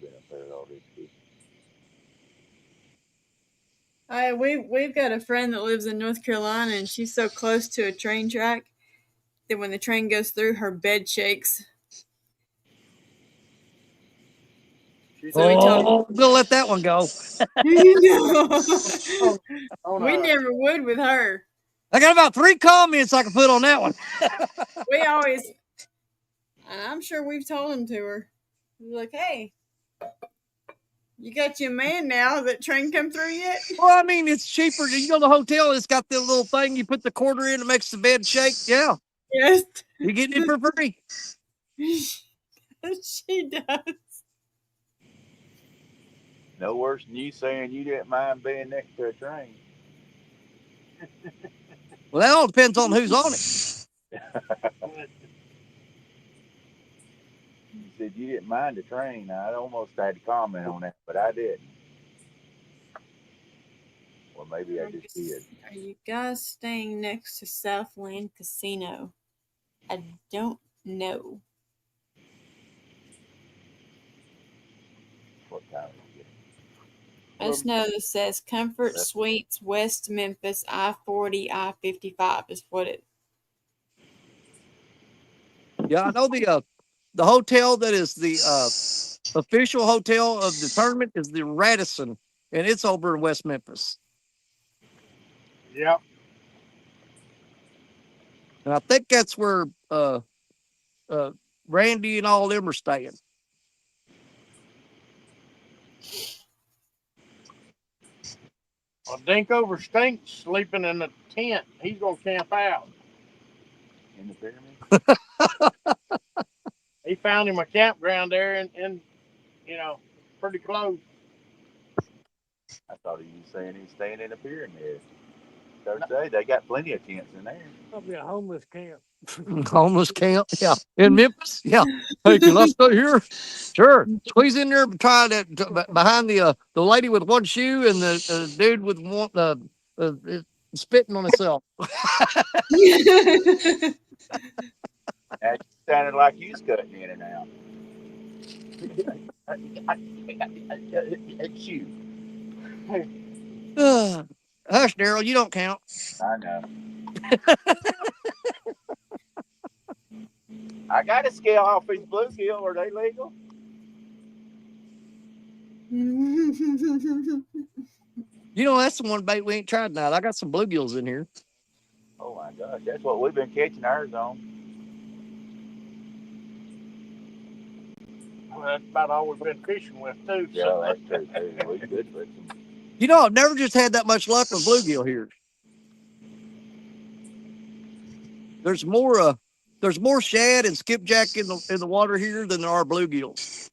Been up there all this week. We've got a friend that lives in North Carolina, and she's so close to a train track that when the train goes through, her bed shakes. We'll let that one go. We never would with her. I got about 3 comments I can put on that one. We always, I'm sure we've told them to her. We're like, hey, you got your man now. That train come through yet? Well, I mean, it's cheaper. You go to the hotel, it's got the little thing you put the quarter in, it makes the bed shake. Yeah. Yes. You're getting it for free. She does. No worse than you saying you didn't mind being next to a train. Well, that all depends on who's on it. You said you didn't mind the train. I almost had to comment on that, but I didn't. Well, maybe I just did. Are you guys staying next to Southland Casino? I don't know. What time is it? I just know it says Comfort Suites, West Memphis, I-40, I-55 is what it. Yeah, I know the hotel that is the official hotel of the tournament is the Radisson, and it's over in West Memphis. Yep. And I think that's where Randy and all them are staying. Well, Dinkover stinks sleeping in the tent. He's gonna camp out. In the pyramid? He found him a campground there, and you know, pretty close. I thought he was saying he's staying in the pyramid. Thursday, they got plenty of tents in there. Probably a homeless camp. Homeless camp, yeah, in Memphis, yeah. Hey, can I stay here? Sure. Squeeze in there, try that behind the lady with one shoe and the dude with one spitting on himself. That sounded like you was cutting in and out. Shoot. Hush, Daryl, you don't count. I know. I got to scale off these bluegill. Are they legal? You know, that's the one bait we ain't tried tonight. I got some bluegills in here. Oh my gosh, that's what we've been catching ours on. Well, that's about all we've been fishing with too. Yeah, So. that's true too. We could put some. You know, I've never just had that much luck with bluegill here. There's more shad and skipjack in the water here than there are bluegills.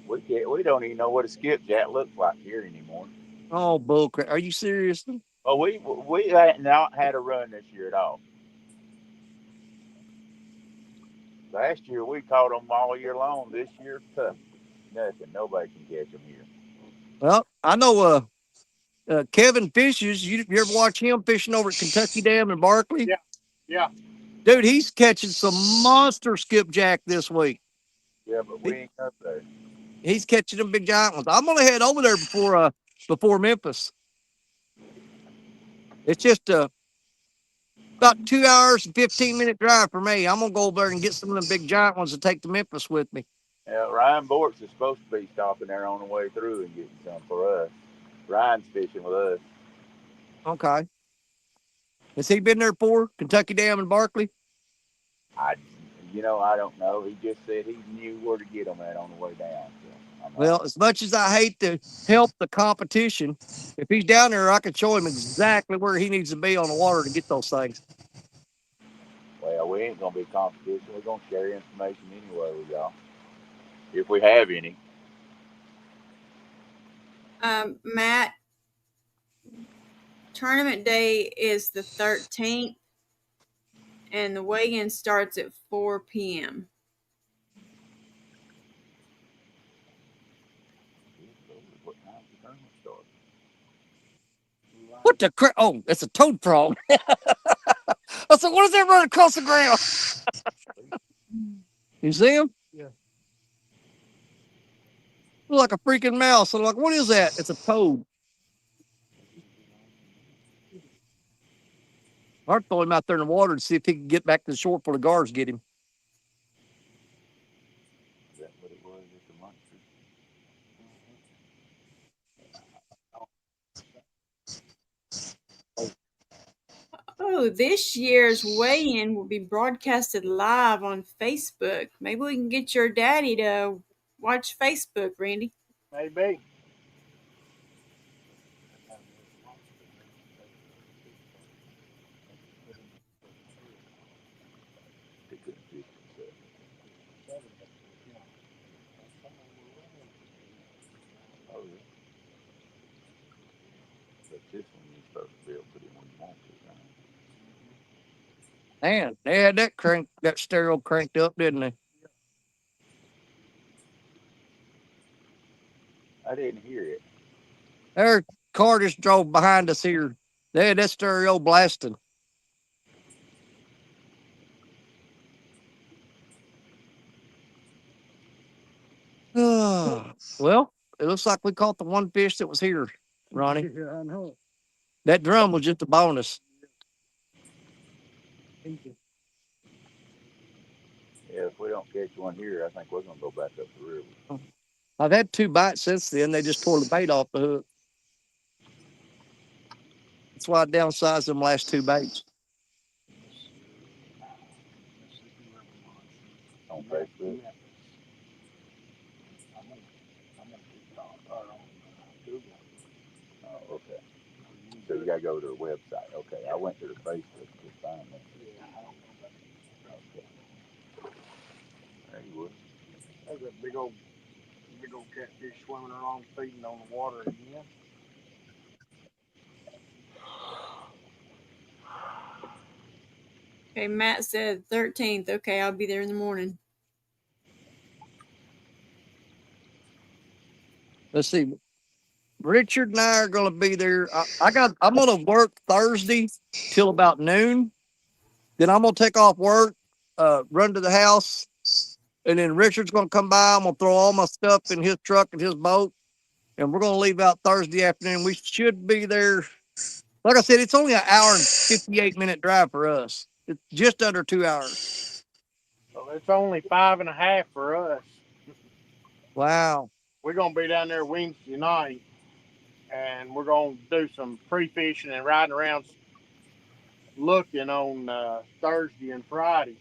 We don't even know what a skipjack looks like here anymore. Oh, bullcrap! Are you serious? Oh, we hadn't not had a run this year at all. Last year we caught them all year long. This year, tough. Nothing. Nobody can catch them here. Well, I know Kevin fishes. You ever watch him fishing over at Kentucky Dam in Barkley? Yeah. Dude, he's catching some monster skipjack this week. Yeah, but we ain't up there. He's catching them big giant ones. I'm gonna head over there before Memphis. It's just about 2 hours and 15-minute drive for me. I'm gonna go over there and get some of them big giant ones to take to Memphis with me. Yeah, Ryan Bortz is supposed to be stopping there on the way through and getting some for us. Ryan's fishing with us. Okay. Has he been there before? Kentucky Dam in Barkley? I don't know. He just said he knew where to get them at on the way down. So Well, as much as I hate to help the competition, if he's down there, I can show him exactly where he needs to be on the water to get those things. Well, we ain't gonna be competition. We're gonna share information anyway with y'all, if we have any. Matt, tournament day is the 13th, and the weigh-in starts at 4 p.m. What the crap? Oh, it's a toad frog. I said, what is that running across the ground? You see him? Yeah. Look like a freaking mouse. I'm like, what is that? It's a toad. I'd throw him out there in the water and see if he can get back to the shore before the guards get him. Is that what it was? It's a monster. Oh, this year's weigh-in will be broadcasted live on Facebook. Maybe we can get your daddy to watch Facebook, Randy. Maybe. But this one you're supposed to be able to put it when you want to. Right? Man, they had that stereo cranked up, didn't they? I didn't hear it. Their car just drove behind us here. They had that stereo blasting. Well, it looks like we caught the one fish that was here, Ronnie. Yeah, I know. That drum was just a bonus. Yeah, if we don't catch one here, I think we're gonna go back up the river. I've had 2 bites since then. They just tore the bait off the hook. That's why I downsized them last 2 baits. On Facebook. Oh, okay. So you gotta go to their website. Okay, I went to the Facebook to find them. Okay. There you was. There's a big old catfish swimming around feeding on the water again. Okay, Matt said 13th. Okay, I'll be there in the morning. Let's see. Richard and I are going to be there. I'm going to work Thursday till about noon. Then I'm going to take off work, run to the house, and then Richard's going to come by. I'm going to throw all my stuff in his truck and his boat, and we're going to leave out Thursday afternoon. We should be there. Like I said, it's only an hour and 58-minute drive for us. It's just under 2 hours. So it's only 5.5 for us. Wow. We're gonna be down there Wednesday night, and we're gonna do some pre-fishing and riding around looking on Thursday and Friday.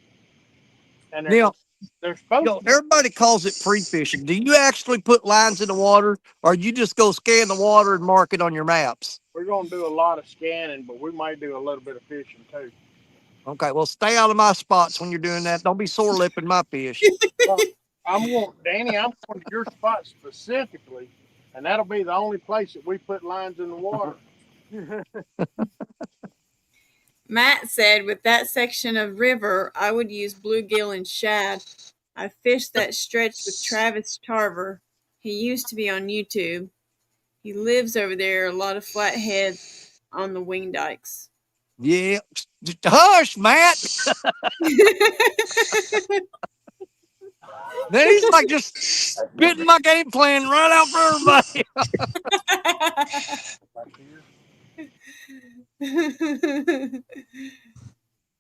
And Now, they're supposed to. everybody calls it pre-fishing. Do you actually put lines in the water, or you just go scan the water and mark it on your maps? We're gonna do a lot of scanning, but we might do a little bit of fishing too. Okay, well, stay out of my spots when you're doing that. Don't be sore lipping my fish. Well, Danny, I'm going to your spot specifically, and that'll be the only place that we put lines in the water. Matt said, with that section of river, I would use bluegill and shad. I fished that stretch with Travis Tarver. He used to be on YouTube. He lives over there, a lot of flathead on the wing dikes. Yeah. Hush, Matt. Then he's like just spitting my game plan right out for everybody.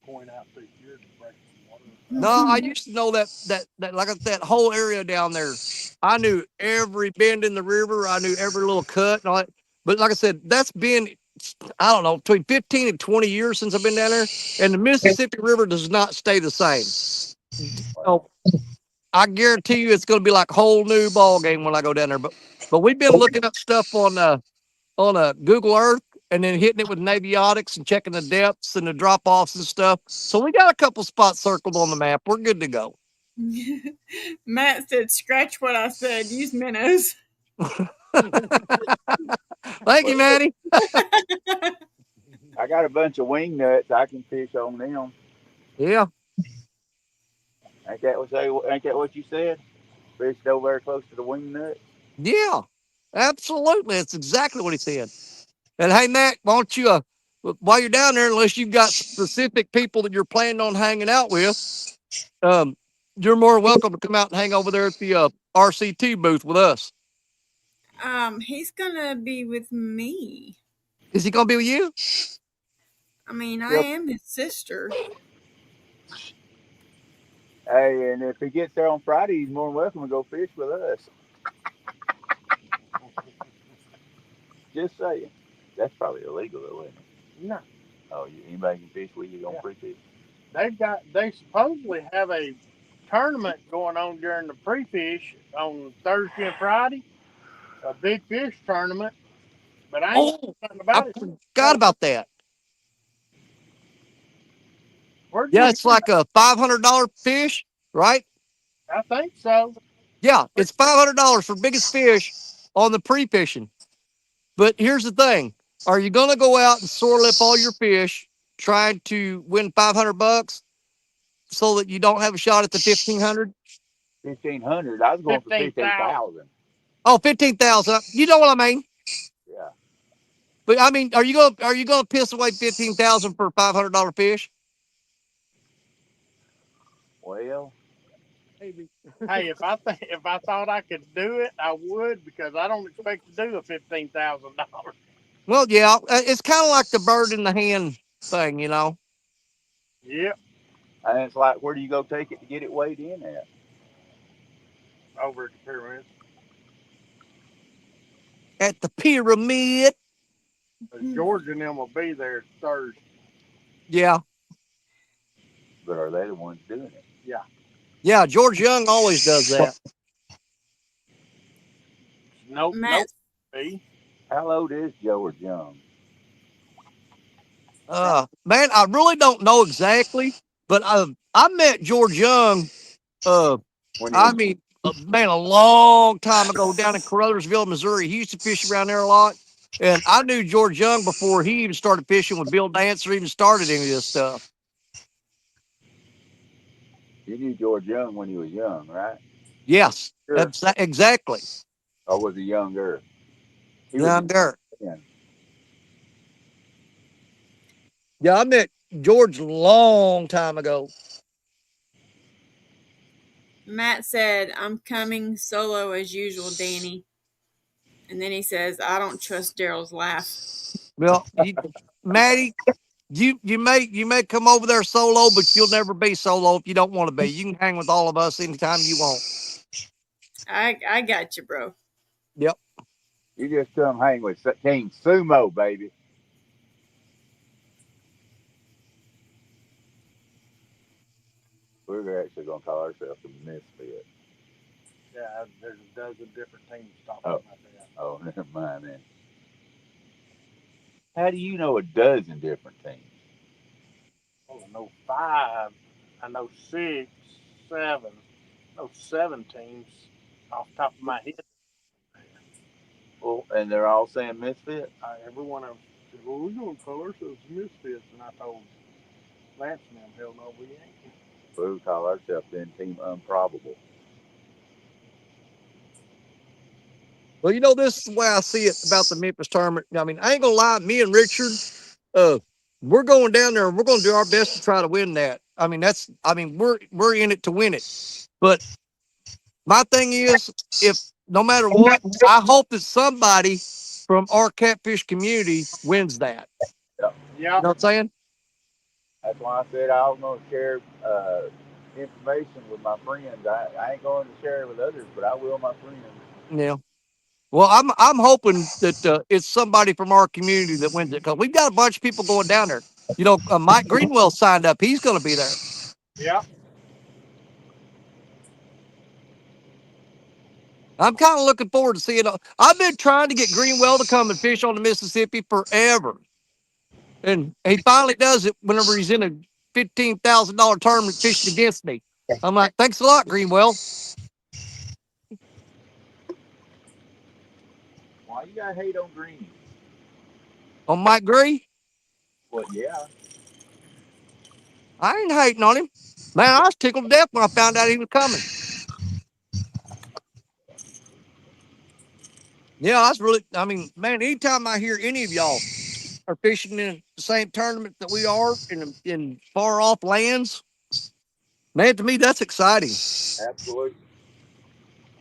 Point out through here to break the water. No, I used to know that like that whole area down there. I knew every bend in the river. I knew every little cut and all that. But like I said, that's been, I don't know, between 15 and 20 years since I've been down there. And the Mississippi River does not stay the same. So I guarantee you it's going to be like a whole new ball game when I go down there. But we've been looking up stuff on Google Earth and then hitting it with Naviotics and checking the depths and the drop offs and stuff. So we got a couple spots circled on the map. We're good to go. Matt said, scratch what I said. Use minnows. Thank you, Maddie. I got a bunch of wing nuts. I can fish on them. Yeah. Ain't that what you said? Fished over there close to the wing nut. Yeah. Absolutely. That's exactly what he said. And hey, Matt, why don't you, while you're down there, unless you've got specific people that you're planning on hanging out with, you're more welcome to come out and hang over there at the RCT booth with us. He's gonna be with me. Is he gonna be with you? I mean, I am his sister. Hey, and if he gets there on Friday, he's more than welcome to go fish with us. Just saying. That's probably illegal, though, isn't it? No. Oh, anybody can fish with you on pre-fish? They supposedly have a tournament going on during the pre-fish on Thursday and Friday. A big fish tournament. But I ain't talking about it. Forgot about that. Where'd Yeah, you it's like a $500 fish, right? I think so. Yeah, it's $500 for biggest fish on the pre-fishing. But here's the thing. Are you going to go out and sore lip all your fish trying to win $500 so that you don't have a shot at the 1,500? 1,500. I was going for 15,000. Oh, 15,000. You know what I mean? Yeah. But I mean, are you gonna piss away 15,000 for a $500 fish? Well, Maybe. Hey, if I thought I could do it, I would, because I don't expect to do a $15,000. Well, yeah, it's kind of like the bird in the hand thing, you know. Yep, and it's like, where do you go take it to get it weighed in at? over at the pyramids. At the pyramid. George and them will be there Thursday. Yeah, But are they the ones doing it? yeah. George Young always does that. Nope, Matt, be. How old is George Young? Man, I really don't know exactly, but I met George Young. When I he mean, man, a long time ago down in Caruthersville, Missouri. He used to fish around there a lot. And I knew George Young before he even started fishing with Bill Dance or even started any of this stuff. you knew George Young when he was young, right? Yes, Sure. exactly. Or was he younger? He was Younger. young. Yeah, I met George a long time ago. Matt said, "I'm coming solo as usual, Danny." And then he says, "I don't trust Daryl's laugh." Well, Maddie, you may come over there solo, but you'll never be solo if you don't want to be. You can hang with all of us anytime you want. I got you, bro. Yep. You just come hang with King Sumo, baby. We're actually going to call ourselves the Misfit. Yeah, there's a dozen different teams talking Oh. about that. Oh, never mind then. How do you know a dozen different teams? Oh, I know 5. I know 6, 7. I know 7 teams off the top of my head. Well, and they're all saying Misfit? Every one of them said, well, we're going to call ourselves Misfits. And I told Lance and them, hell no, we ain't. We call ourselves then Team Unprobable. Well, this is the way I see it about the Memphis tournament. I mean, I ain't gonna lie, me and Richard, we're going down there and we're gonna do our best to try to win that. I mean, we're in it to win it. But my thing is, if no matter what, I hope that somebody from our catfish community wins that. Yeah. You know what I'm saying? That's why I said I was going to share information with my friends. I ain't going to share it with others, but I will my friends. Yeah. Well, I'm hoping that it's somebody from our community that wins it, because we've got a bunch of people going down there. Mike Greenwell signed up. He's going to be there. Yeah. I'm kind of looking forward to seeing it. I've been trying to get Greenwell to come and fish on the Mississippi forever. And he finally does it whenever he's in a $15,000 tournament fishing against me. I'm like, thanks a lot, Greenwell. Why you got to hate on Green? On Mike Gree? Well, yeah. I ain't hating on him. Man, I was tickled to death when I found out he was coming. Yeah, I mean, man, anytime I hear any of y'all are fishing in the same tournament that we are in far off lands, man, to me, that's exciting. Absolutely.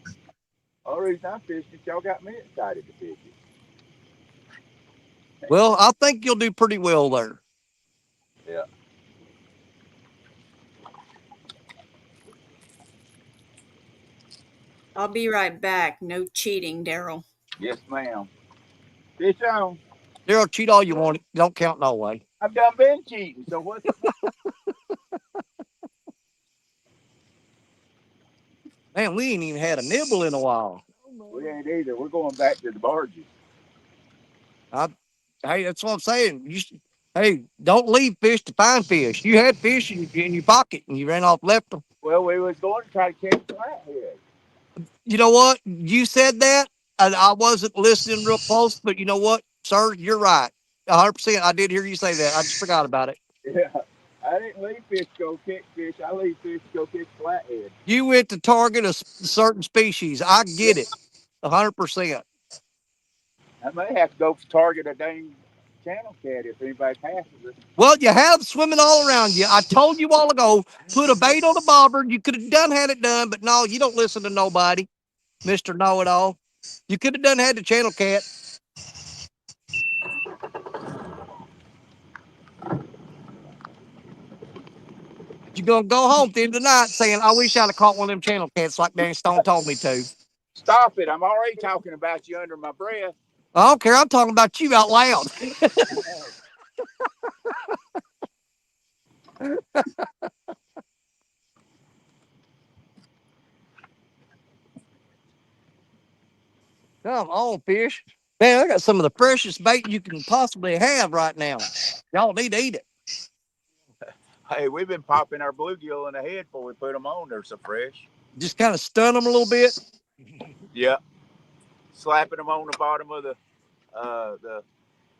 The only reason I'm fishing is y'all got me excited to fish it. Well, I think you'll do pretty well there. Yeah. I'll be right back. No cheating, Daryl. Yes, ma'am. Fish on. Daryl, cheat all you want. It don't count no way. I've done been cheating, so what's Man, we ain't even had a nibble in a while. We ain't either. We're going back to the barges. Hey, that's what I'm saying. Hey, don't leave fish to find fish. You had fish in your pocket and you ran off, left them. Well, we was going to try to catch flathead. You know what? You said that, and I wasn't listening real close, but you know what? sir, you're right. 100%. I did hear you say that. I just forgot about it. Yeah. I didn't leave fish to go catch fish. I leave fish to go catch flathead. You went to target a certain species. I get it. 100%. I may have to go target a dang channel cat if anybody passes it. Well, you have them swimming all around you. I told you a while ago, put a bait on the bobber. You could have had it done, but no, you don't listen to nobody, Mr. Know-It-All. You could have had the channel cat. You're going to go home at the end of the night saying, I wish I'd have caught one of them channel cats like Danny Stone told me to. Stop it. I'm already talking about you under my breath. I don't care. I'm talking about you out loud. Come on, fish. Man, I got some of the freshest bait you can possibly have right now. Y'all need to eat it. Hey, we've been popping our bluegill in the head before we put them on. They're so fresh. Just kind of stun them a little bit. Yeah. Slapping them on the bottom of the boat.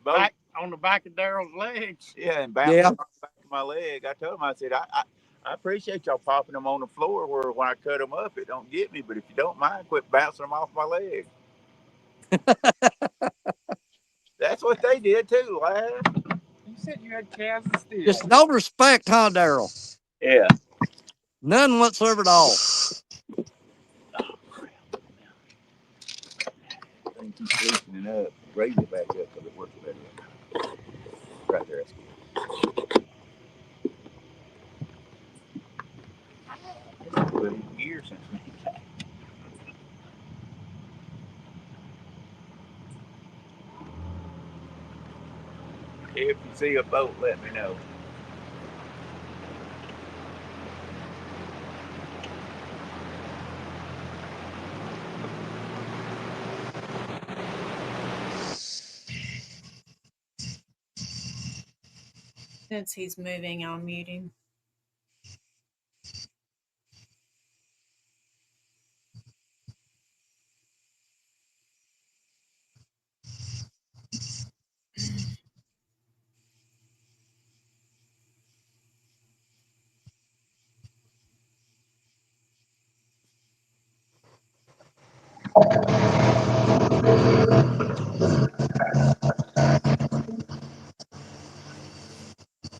Back on the back of Daryl's legs. Yeah, and bouncing on the back of my leg. I told him, I said, I appreciate y'all popping them on the floor where when I cut them up, it don't get me. But if you don't mind, quit bouncing them off my leg. That's what they did too, lad. You said you had calves and steers. Just no respect, huh, Daryl? Yeah. None whatsoever at all. Thing keeps loosening up. Raise it back up because it works better. Right there. It's been years since we got. If you see a boat, let me know. Since he's moving, I'll mute him.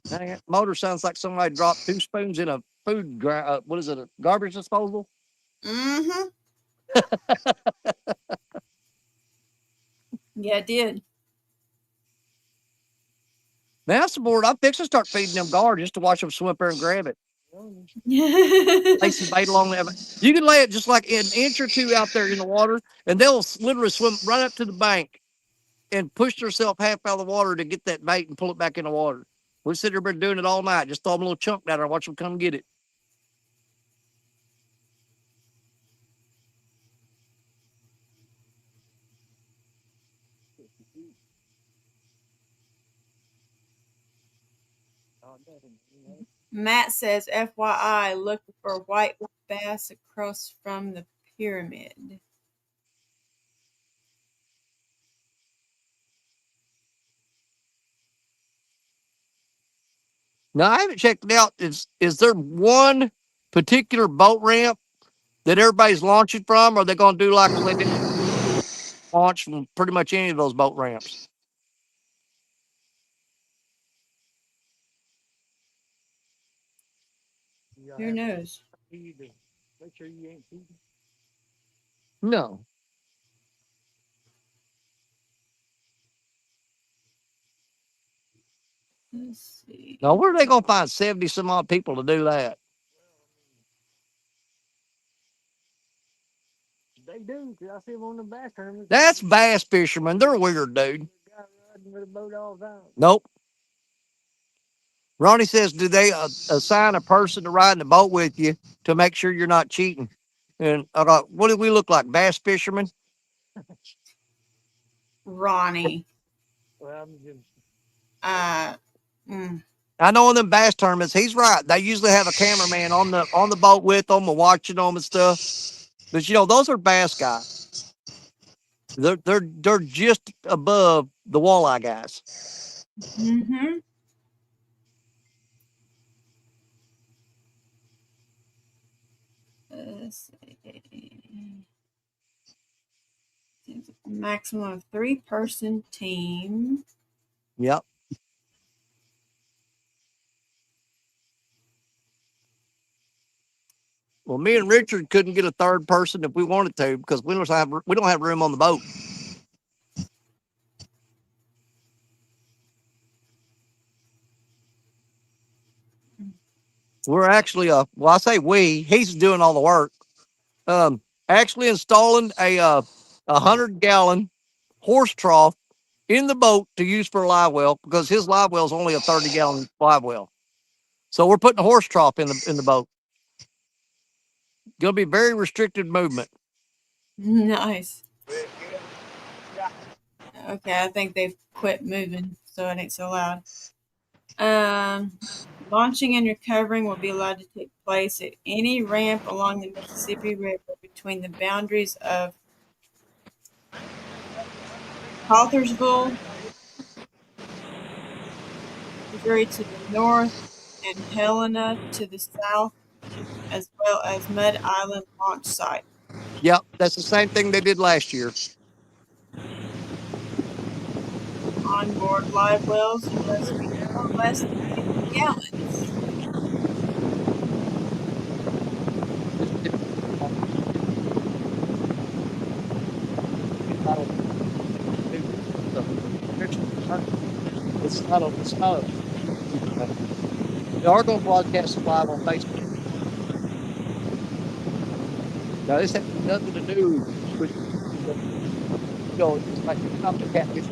Dang it. Motor sounds like somebody dropped 2 spoons in a food, what is it, a garbage disposal? Mm-hmm. Yeah, it did. Man, that's the board. I'm fixing to start feeding them guard just to watch them swim up there and grab it. Lay some bait along there. You can lay it just like an inch or two out there in the water, and they'll literally swim right up to the bank and push themselves half out of the water to get that bait and pull it back in the water. We sit there been doing it all night. Just throw them a little chunk down there and watch them come get it. Matt says, FYI, look for white bass across from the pyramid. Now, I haven't checked it out. Is there one particular boat ramp that everybody's launching from? Or are they going to do like they did launch from pretty much any of those boat ramps? Who knows? No. Let's see. Now, where are they going to find 70 some odd people to do that? They do, because I see them on the bass tournament. That's bass fishermen. They're weird, dude. Nope. Ronnie says, do they assign a person to ride in the boat with you to make sure you're not cheating? And I thought, what do we look like? Bass fishermen? Ronnie. I know in them bass tournaments, he's right. They usually have a cameraman on the boat with them and watching them and stuff. But you know, those are bass guys. They're just above the walleye guys. Mm-hmm. Let's see. Maximum of 3-person team. Yep. Well, me and Richard couldn't get a third person if we wanted to because we don't have room on the boat. We're actually well, I say he's doing all the work. Actually installing a 100-gallon horse trough in the boat to use for a live well because his live well is only a 30-gallon live well. So we're putting a horse trough in the boat. Gonna be very restricted movement. Nice. Okay, I think they've quit moving, so it ain't so loud. Launching and recovering will be allowed to take place at any ramp along the Mississippi River between the boundaries of Cartersville, Missouri to the north, and Helena to the south, as well as Mud Island launch site. Yep, that's the same thing they did last year. Onboard live wells must be no less than 50 gallons. It's not. They are going to broadcast live on Facebook. Now this has nothing to do with it's like Channel Catfish.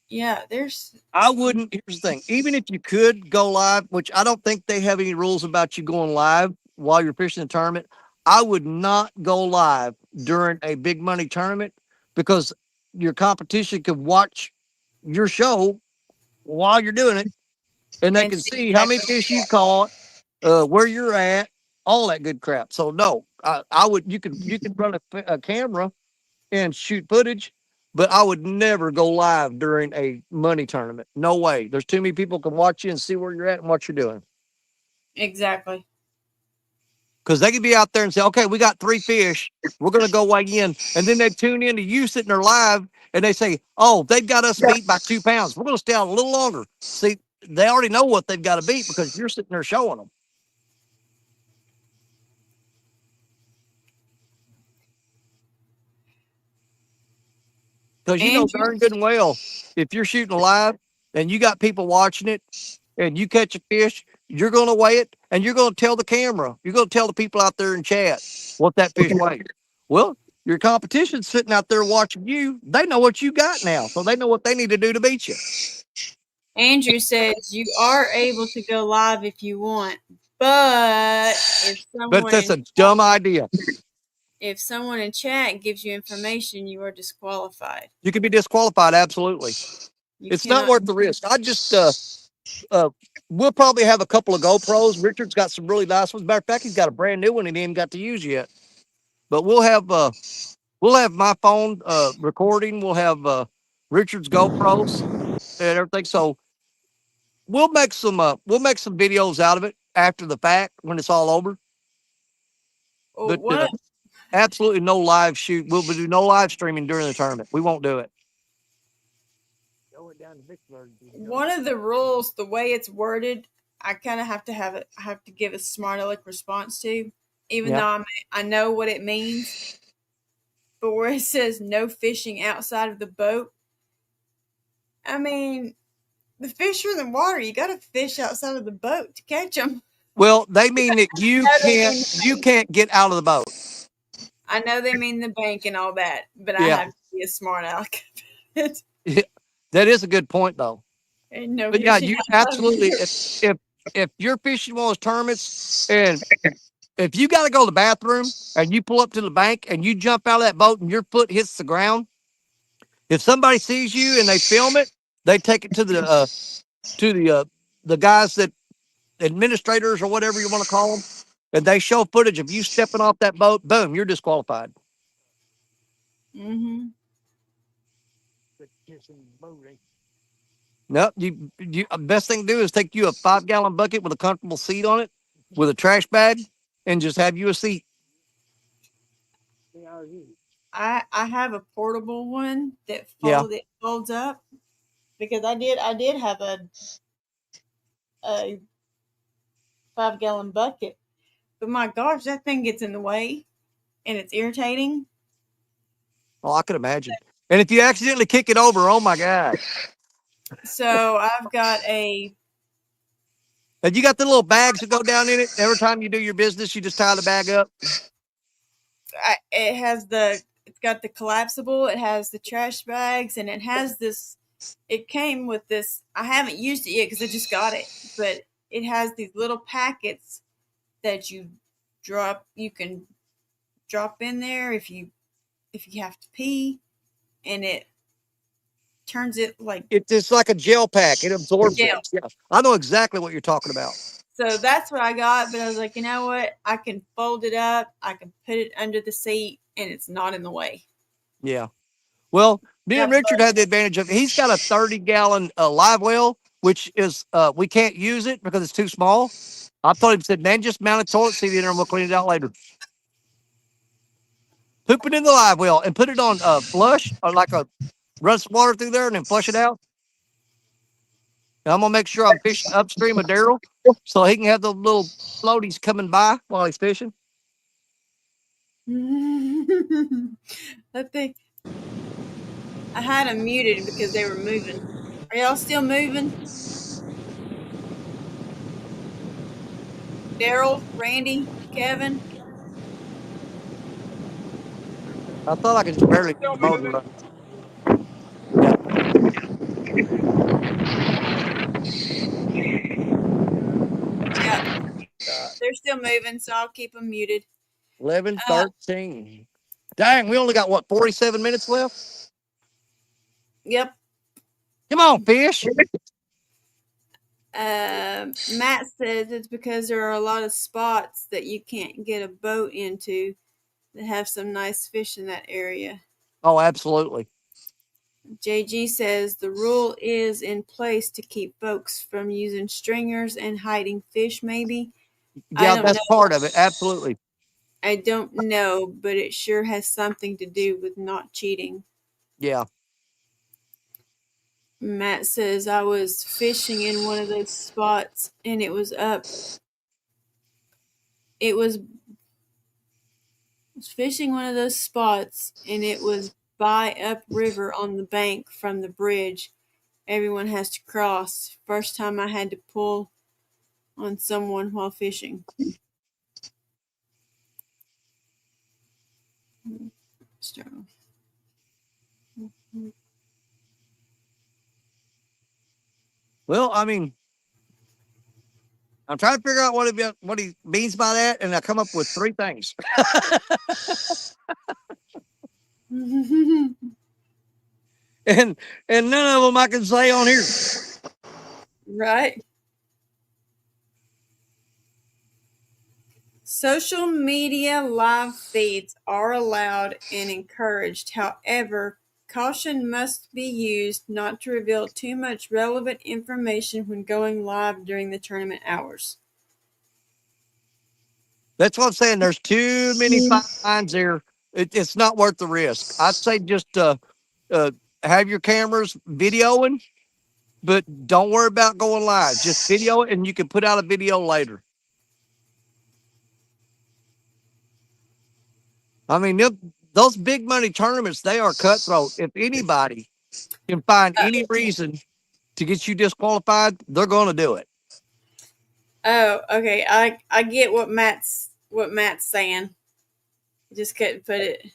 Yeah, there's. I wouldn't. Here's the thing: even if you could go live, which I don't think they have any rules about you going live while you're fishing the tournament, I would not go live during a big money tournament because your competition could watch your show while you're doing it, and they can see how many fish you caught, where you're at, all that good crap. So no, I would. You can run a camera and shoot footage, but I would never go live during a money tournament. No way. There's too many people can watch you and see where you're at and what you're doing. Exactly. Because they could be out there and say, okay, we got 3 fish. We're going to go weigh in. And then they tune in to you sitting there live and they say, oh, they've got us beat by 2 pounds. We're going to stay out a little longer. See, they already know what they've got to beat because you're sitting there showing them. Because you know darn good and well, if you're shooting live and you got people watching it and you catch a fish, you're going to weigh it and you're going to tell the camera. You're going to tell the people out there in chat what that fish weighs. Well, your competition's sitting out there watching you. They know what you got now, so they know what they need to do to beat you. Andrew says you are able to go live if you want, but if someone that's a dumb idea. If someone in chat gives you information, you are disqualified. You can be disqualified, absolutely. It's not worth the risk. I just we'll probably have a couple of GoPros. Richard's got some really nice ones. Matter of fact, he's got a brand new one he ain't got to use yet. But we'll have my phone recording. We'll have Richard's GoPros and everything. So we'll make some videos out of it after the fact when it's all over. Oh, but absolutely no live shoot. We'll do no live streaming during the tournament. We won't do it. One of the rules, the way it's worded, I kind of have to give a smart aleck response to, even though I know what it means. But where it says no fishing outside of the boat, I mean, the fish are in the water. You got to fish outside of the boat to catch them. Well, they mean that you can't get out of the boat. I know they mean the bank and all that, but I have to be a smart aleck. Yeah, that is a good point, though. No, but yeah, you absolutely. If you're fishing one of those tournaments, and if you got to go to the bathroom, and you pull up to the bank, and you jump out of that boat, and your foot hits the ground, if somebody sees you and they film it, they take it to the guys that administrators or whatever you want to call them, and they show footage of you stepping off that boat, boom, you're disqualified. Mm-hmm. No, you best thing to do is take you a 5-gallon bucket with a comfortable seat on it, with a trash bag, and just have you a seat. I have a portable one that Yeah. folds up, because I did have a 5-gallon bucket, but my gosh, that thing gets in the way and it's irritating. Oh, I could imagine. And if you accidentally kick it over, oh my God. So I've got a And you got the little bags that go down in it. Every time you do your business, you just tie the bag up. it's got the collapsible, it has the trash bags, and it has this. It came with this. I haven't used it yet because I just got it, but it has these little packets that you can drop in there if you have to pee, and it turns it like It's like a gel pack. It absorbs gel. it. Yeah. I know exactly what you're talking about. So that's what I got, but I was like, you know what? I can fold it up, I can put it under the seat, and it's not in the way. Yeah. Well, me and Richard had the advantage of, he's got a 30-gallon live well, which is we can't use it because it's too small. I told him, said, man, just mount a toilet seat in there and we'll clean it out later. Poop it in the live well and put it on flush, or like a run some water through there and then flush it out. And I'm gonna make sure I'm fishing upstream of Daryl so he can have the little floaties coming by while he's fishing. I had them muted because they were moving. Are y'all still moving? Daryl, Randy, Kevin? I thought I could just barely get the motor running. Yeah. They're still moving, so I'll keep them muted. 11:13. Dang, we only got what, 47 minutes left? Yep. Come on, fish. Matt says it's because there are a lot of spots that you can't get a boat into that have some nice fish in that area. Oh, absolutely. JG says the rule is in place to keep folks from using stringers and hiding fish, maybe. Yeah, that's part of it. Absolutely. I don't know, but it sure has something to do with not cheating. Yeah. Matt says I was fishing in one of those spots and it was fishing one of those spots and it was by upriver on the bank from the bridge everyone has to cross. First time I had to pull on someone while fishing. Well, I mean, I'm trying to figure out what he means by that, and I come up with 3 things. and none of them I can say on here. Right. Social media live feeds are allowed and encouraged. However, caution must be used not to reveal too much relevant information when going live during the tournament hours. That's what I'm saying. There's too many fines there. It's not worth the risk. I'd say just have your cameras videoing, but don't worry about going live. Just video it, and you can put out a video later. I mean, those big money tournaments, they are cutthroat. If anybody can find any reason to get you disqualified, they're going to do it. Oh, okay. I get what Matt's saying. Just couldn't put it.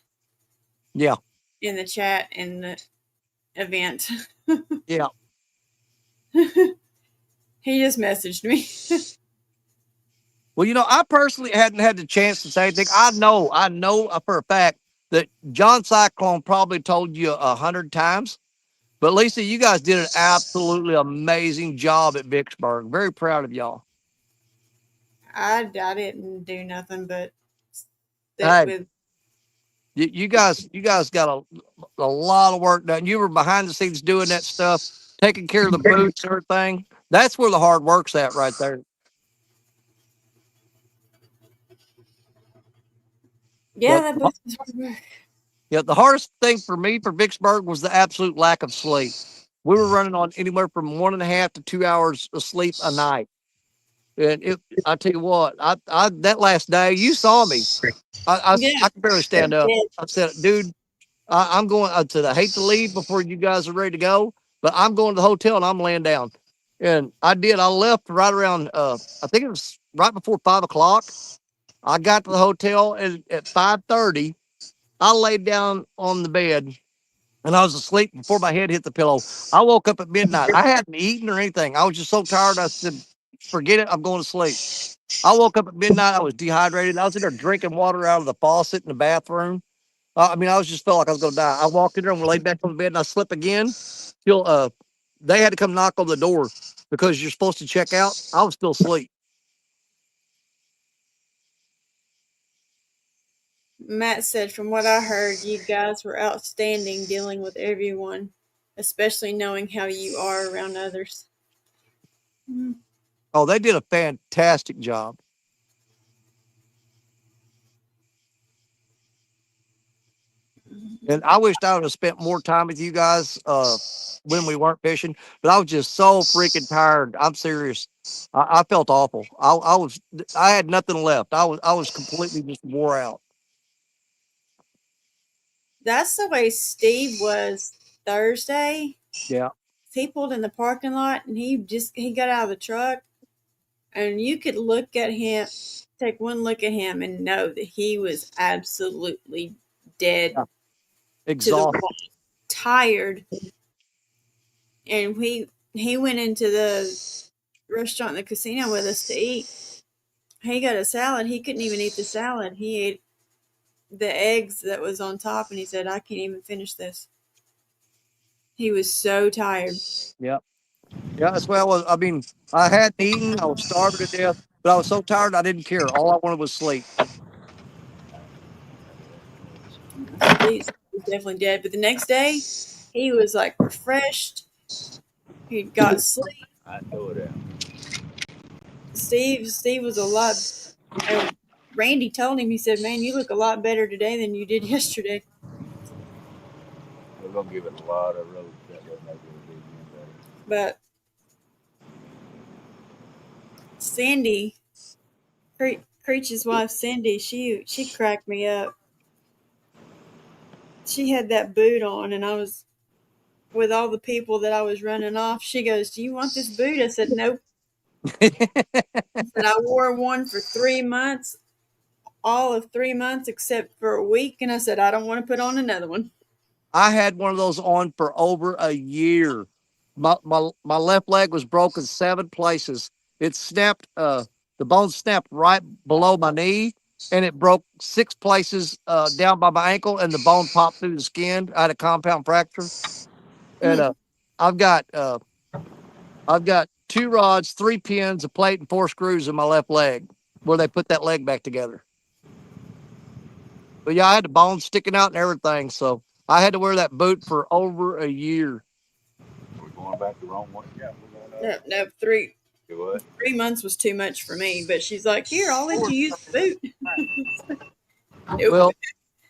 Yeah. In the chat in the event. Yeah. He just messaged me. Well, I personally hadn't had the chance to say anything. I know for a fact that John Cyclone probably told you 100 times. But Lisa, you guys did an absolutely amazing job at Vicksburg. Very proud of y'all. I didn't do nothing but sit Hey, with. you guys got a lot of work done. You were behind the scenes doing that stuff, taking care of the boots, everything. That's where the hard work's at, right there. Yeah, Yeah, that booth was hard work. yeah. The hardest thing for me for Vicksburg was the absolute lack of sleep. We were running on anywhere from 1.5 to 2 hours of sleep a night. And I tell you what, I that last day, you saw me. Yeah, I could barely stand up. yeah. I said, dude, I'm going. I said, I hate to leave before you guys are ready to go, but I'm going to the hotel and I'm laying down. And I did. I left right around. I think it was right before 5 o'clock. I got to the hotel and at 5:30. I laid down on the bed and I was asleep before my head hit the pillow. I woke up at midnight. I hadn't eaten or anything. I was just so tired. I said, forget it. I'm going to sleep. I woke up at midnight. I was dehydrated. I was in there drinking water out of the faucet in the bathroom. I mean, I was just felt like I was going to die. I walked in there and we laid back on the bed and I slept again till they had to come knock on the door because you're supposed to check out. I was still asleep. Matt said, from what I heard, you guys were outstanding dealing with everyone, especially knowing how you are around others. Mhm. Oh, they did a fantastic job. And I wished I would have spent more time with you guys when we weren't fishing, but I was just so freaking tired. I'm serious. I felt awful. I had nothing left. I was completely just wore out. That's the way Steve was Thursday. Yeah. He pulled in the parking lot and he got out of the truck and you could look at him, take one look at him and know that he was absolutely dead Yeah. to the Exhausted. wall, tired. And he went into the restaurant in the casino with us to eat. He got a salad. He couldn't even eat the salad. He ate the eggs that was on top and he said, I can't even finish this. He was so tired. Yeah. Yeah, that's why I was. I mean, I hadn't eaten. I was starving to death, but I was so tired I didn't care. All I wanted was sleep. Steve was definitely dead. But the next day, he was like refreshed. He got sleep. I throw it out. Steve was a lot. Randy told him, he said, "Man, you look a lot better today than you did yesterday." We're gonna give it a lot of road that will make it be better. But Sandy, Creech's wife, Cindy, she cracked me up. She had that boot on, and I was with all the people that I was running off. She goes, "Do you want this boot?" I said, "Nope." I said, "I wore one for 3 months, all of 3 months except for a week," and I said, "I don't want to put on another one." I had one of those on for over a year. My left leg was broken 7 places. It snapped. The bone snapped right below my knee, and it broke 6 places down by my ankle, and the bone popped through the skin. I had a compound fracture, and Mm. I've got uh, I've got 2 rods, 3 pins, a plate, and 4 screws in my left leg where they put that leg back together. But yeah, I had the bones sticking out and everything, so I had to wear that boot for over a year. We're going back the wrong way. Yeah, we're going up. No, three Do what? 3 months was too much for me. But she's like, "Here, I'll let you use the boot." Nope. Well,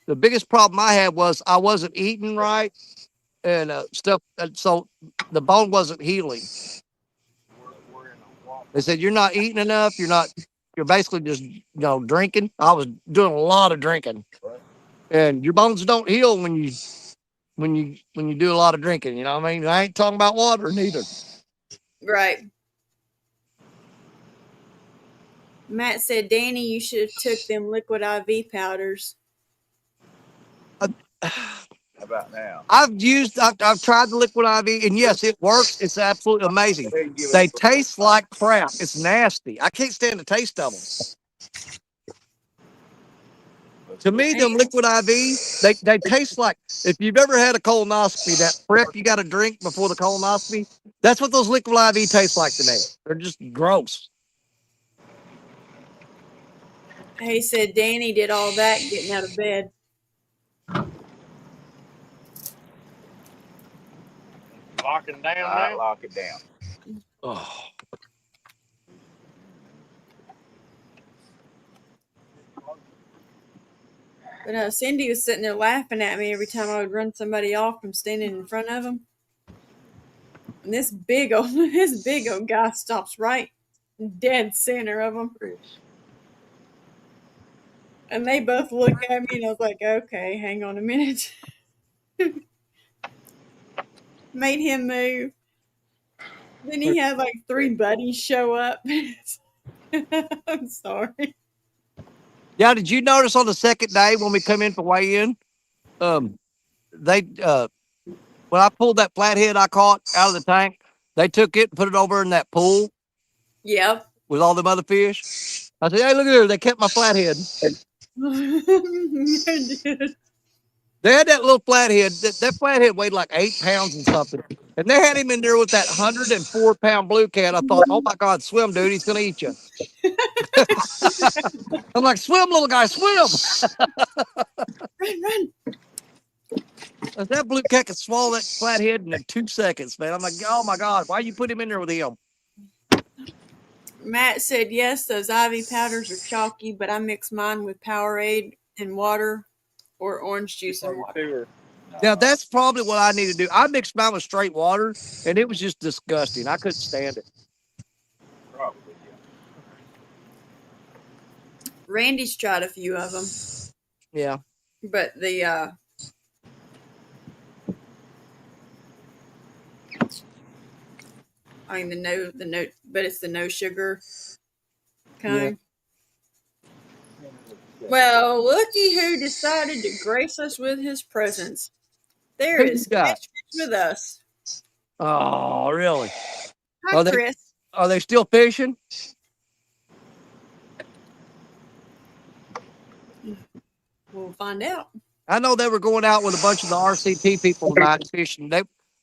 the biggest problem I had was I wasn't eating right and stuff, and so the bone wasn't healing. They said you're not eating enough. You're basically just drinking. I was doing a lot of drinking, and your bones don't heal when you do a lot of drinking. You know what I mean? I ain't talking about water neither. Right. Matt said, "Danny, you should have took them liquid IV powders." How about now? I've tried the liquid IV, and yes, it works. It's absolutely amazing. Go ahead and give it They a taste like crap. It's nasty. I can't stand the taste of them. To me, them liquid IV, they taste like, if you've ever had a colonoscopy, that prep you got to drink before the colonoscopy, that's what those liquid IV taste like to me. They're just gross. He said Danny did all that getting out of bed. Locking down All right, now. lock it down. Oh. But Cindy was sitting there laughing at me every time I would run somebody off from standing in front of them. And this big old guy stops right dead center of them. And they both look at me, and I was like, okay, hang on a minute. Made him move. Then he had like 3 buddies show up. I'm sorry. Yeah, did you notice on the second day when we come in for weigh-in, they when I pulled that flathead I caught out of the tank, they took it and put it over in that pool Yep. with all them other fish. I said, hey, look at there. They kept my flathead. They had that little flathead. That flathead weighed like 8 pounds and something. And they had him in there with that 104-pound blue cat. I thought, oh my God, swim, dude. He's going to eat you. I'm like, swim, little guy, swim. Run. That blue cat could swallow that flathead in 2 seconds, man. I'm like, oh my God, why you put him in there with him? Matt said, yes, those IV powders are chalky, but I mix mine with Powerade and water or orange juice and water. Now, that's probably what I need to do. I mixed mine with straight water, and it was just disgusting. I couldn't stand it. Probably, yeah. Randy's tried a few of them. Yeah. But the but it's the no sugar kind. Yeah. Well, looky who decided to grace us with his presence. There Who is you got? Catfish with us. Oh, really? Hi, Chris. Are they still fishing? We'll find out. I know they were going out with a bunch of the RCT people tonight fishing.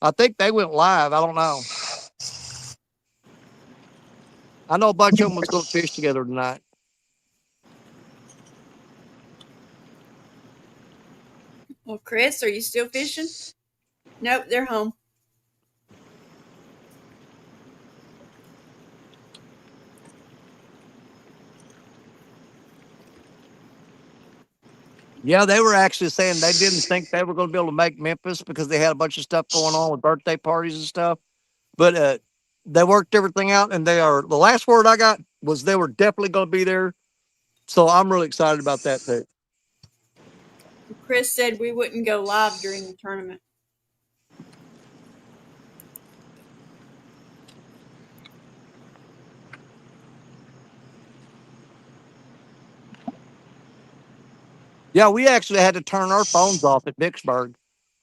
I think they went live. I don't know. I know a bunch of them was going to fish together tonight. Well, Chris, are you still fishing? Nope, they're home. Yeah, they were actually saying they didn't think they were going to be able to make Memphis because they had a bunch of stuff going on with birthday parties and stuff. But they worked everything out, and the last word I got was they were definitely going to be there. So I'm really excited about that too. Chris said we wouldn't go live during the tournament. Yeah, we actually had to turn our phones off at Vicksburg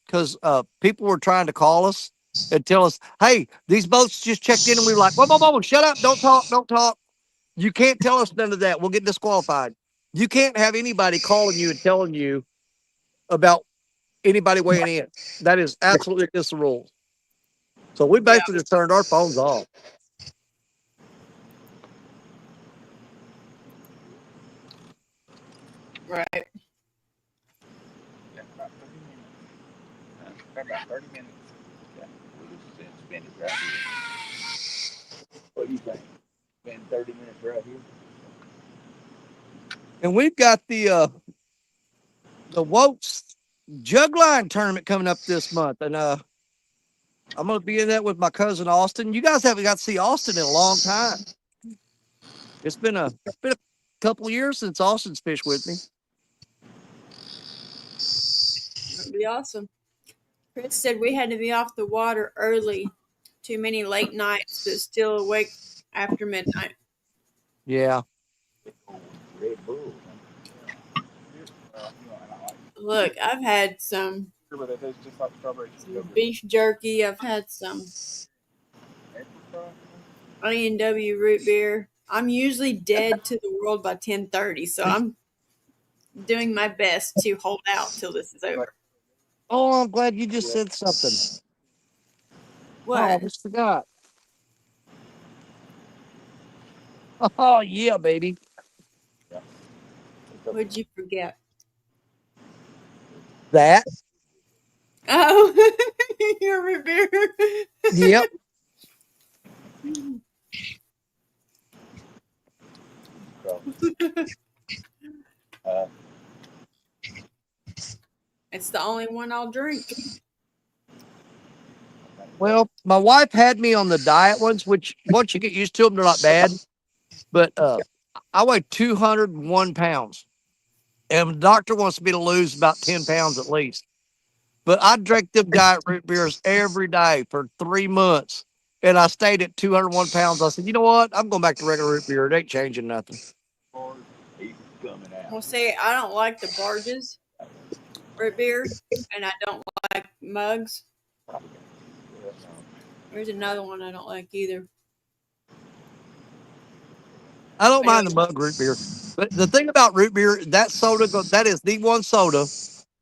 because people were trying to call us and tell us, hey, these boats just checked in. And we were like, whoa, shut up. Don't talk. You can't tell us none of that. We'll get disqualified. You can't have anybody calling you and telling you about anybody weighing in. That is absolutely against the rules. So we basically just turned our phones off. Right. Yeah, about 30 minutes. About 30 minutes. Yeah, we'll just spend it right here. What do you think? Spend 30 minutes right here? And we've got the Woats jug line tournament coming up this month. And I'm going to be in that with my cousin Austin. You guys haven't got to see Austin in a long time. It's been a couple of years since Austin's fished with me. That'd be awesome. Chris said we had to be off the water early. Too many late nights, but still awake after midnight. Yeah. Red Bull. Look, I've had some beef jerky. I've had some A&W root beer. I'm usually dead to the world by 10:30, so I'm doing my best to hold out till this is over. Oh, I'm glad you just said something. What? Oh, I just forgot. Oh, yeah, baby. What'd you forget? That. Oh, your root beer. Yep. It's the only one I'll drink. Well, my wife had me on the diet ones, which once you get used to them, they're not bad. But I weigh 201 pounds, and the doctor wants me to lose about 10 pounds at least. But I drank them diet root beers every day for 3 months, and I stayed at 201 pounds. I said, you know what? I'm going back to regular root beer. It ain't changing nothing. He's coming out. Well, see, I don't like the barges root beer, and I don't like mugs. There's another one I don't like either. I don't mind the mug root beer. But the thing about root beer, that soda, that is the one soda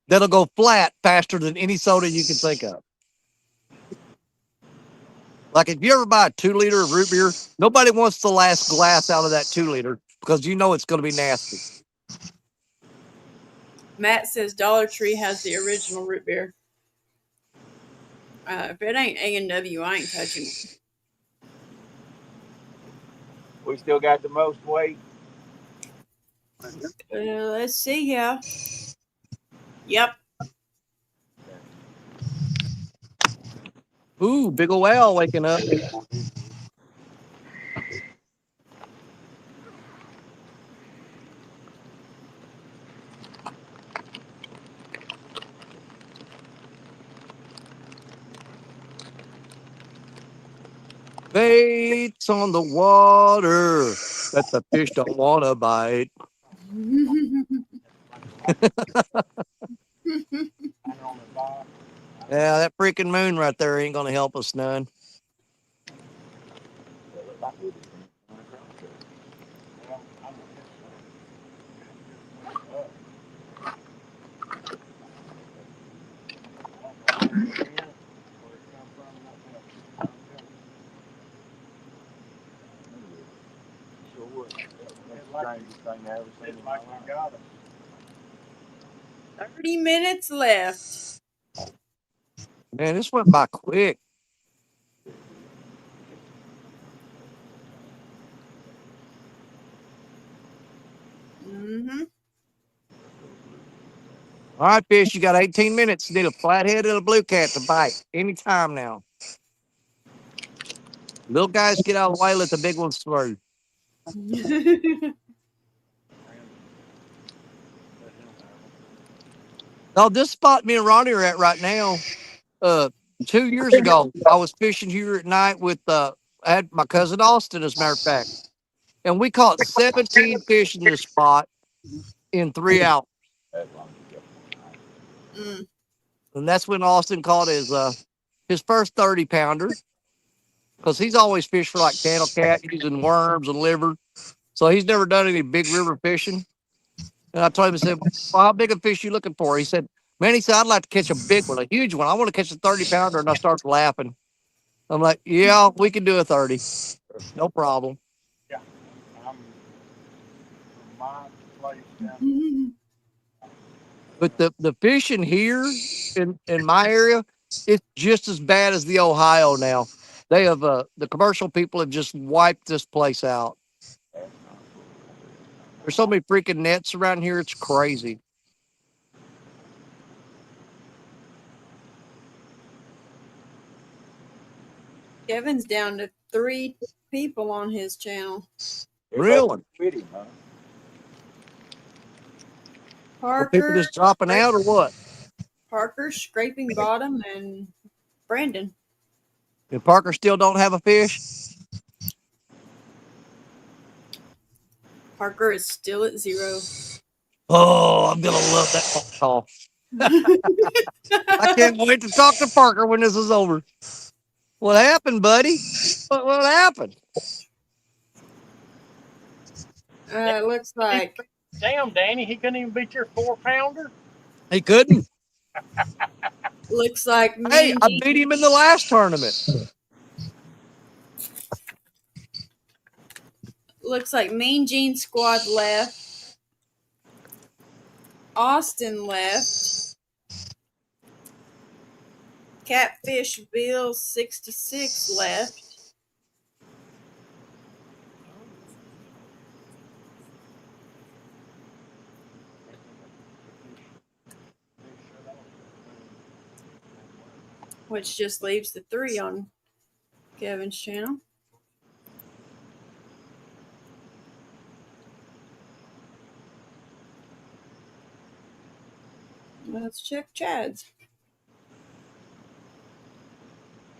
that'll go flat faster than any soda you can think of. Like if you ever buy a 2-liter of root beer, nobody wants the last glass out of that 2-liter because you know it's going to be nasty. Matt says Dollar Tree has the original root beer. If it ain't A&W, I ain't touching it. We still got the most weight. Let's see here. Yep. Ooh, big ol' whale waking up. Baits on the water that the fish don't want to bite. Yeah, that freaking moon right there ain't going to help us none. Like we got it. 30 minutes left. Man, this went by quick. Mm-hmm. All right, fish, you got 18 minutes. You need a flathead and a blue cat to bite anytime now. Little guys get out of the way, let the big ones through. Oh, this spot me and Ronnie are at right now. 2 years ago, I was fishing here at night with I had my cousin Austin, as a matter of fact, and we caught 17 fish in this spot in 3 hours. Mm. And that's when Austin caught his first 30 pounder, because he's always fished for like channel cat using worms and liver, so he's never done any big river fishing. And I told him, I said, well, how big a fish you looking for? He said, man, he said, I'd like to catch a big one, a huge one. I want to catch a 30 pounder. And I started laughing. I'm like, yeah, we can do a 30. No problem. Yeah. I'm from my place down. But the fishing here in my area, it's just as bad as the Ohio now. They have the commercial people have just wiped this place out. There's so many freaking nets around here, it's crazy. Kevin's down to 3 people on his channel. Really? Pretty, huh? Are people Parker, just dropping out or what? Parker, Scraping Bottom, and Brandon. And Parker still don't have a fish? Parker is still at 0. Oh, I'm gonna love that phone call. I can't wait to talk to Parker when this is over. What happened, buddy? What happened? It looks like Damn, Danny, he couldn't even beat your 4-pounder. He couldn't. looks like Hey, Mean I Gene, beat him in the last tournament. looks like Mean Gene squad left. Austin left. Catfish Bill 66 left. Which just leaves the 3 on Kevin's channel. Let's check Chad's.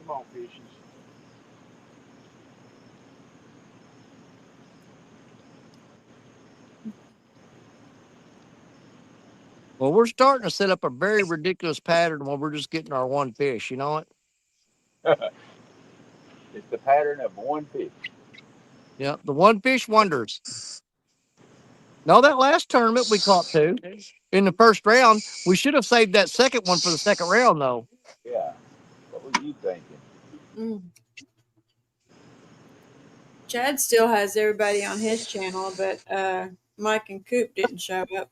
Come on, fishes. Well, we're starting to set up a very ridiculous pattern when we're just getting our one fish. You know it? It's the pattern of one fish. Yeah, the one fish wonders. No, that last tournament we caught 2 in the first round. We should have saved that second one for the second round, though. Yeah. What were you thinking? Mm. Chad still has everybody on his channel, but Mike and Coop didn't show up.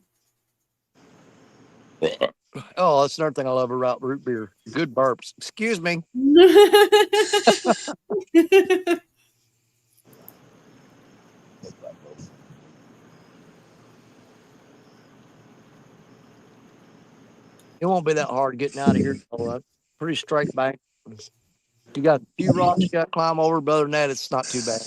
Oh, that's another thing I love about root beer. Good burps. Excuse me. It won't be that hard getting out of here. Pretty straight bank. You got a few rocks you got to climb over, but other than that, it's not too bad.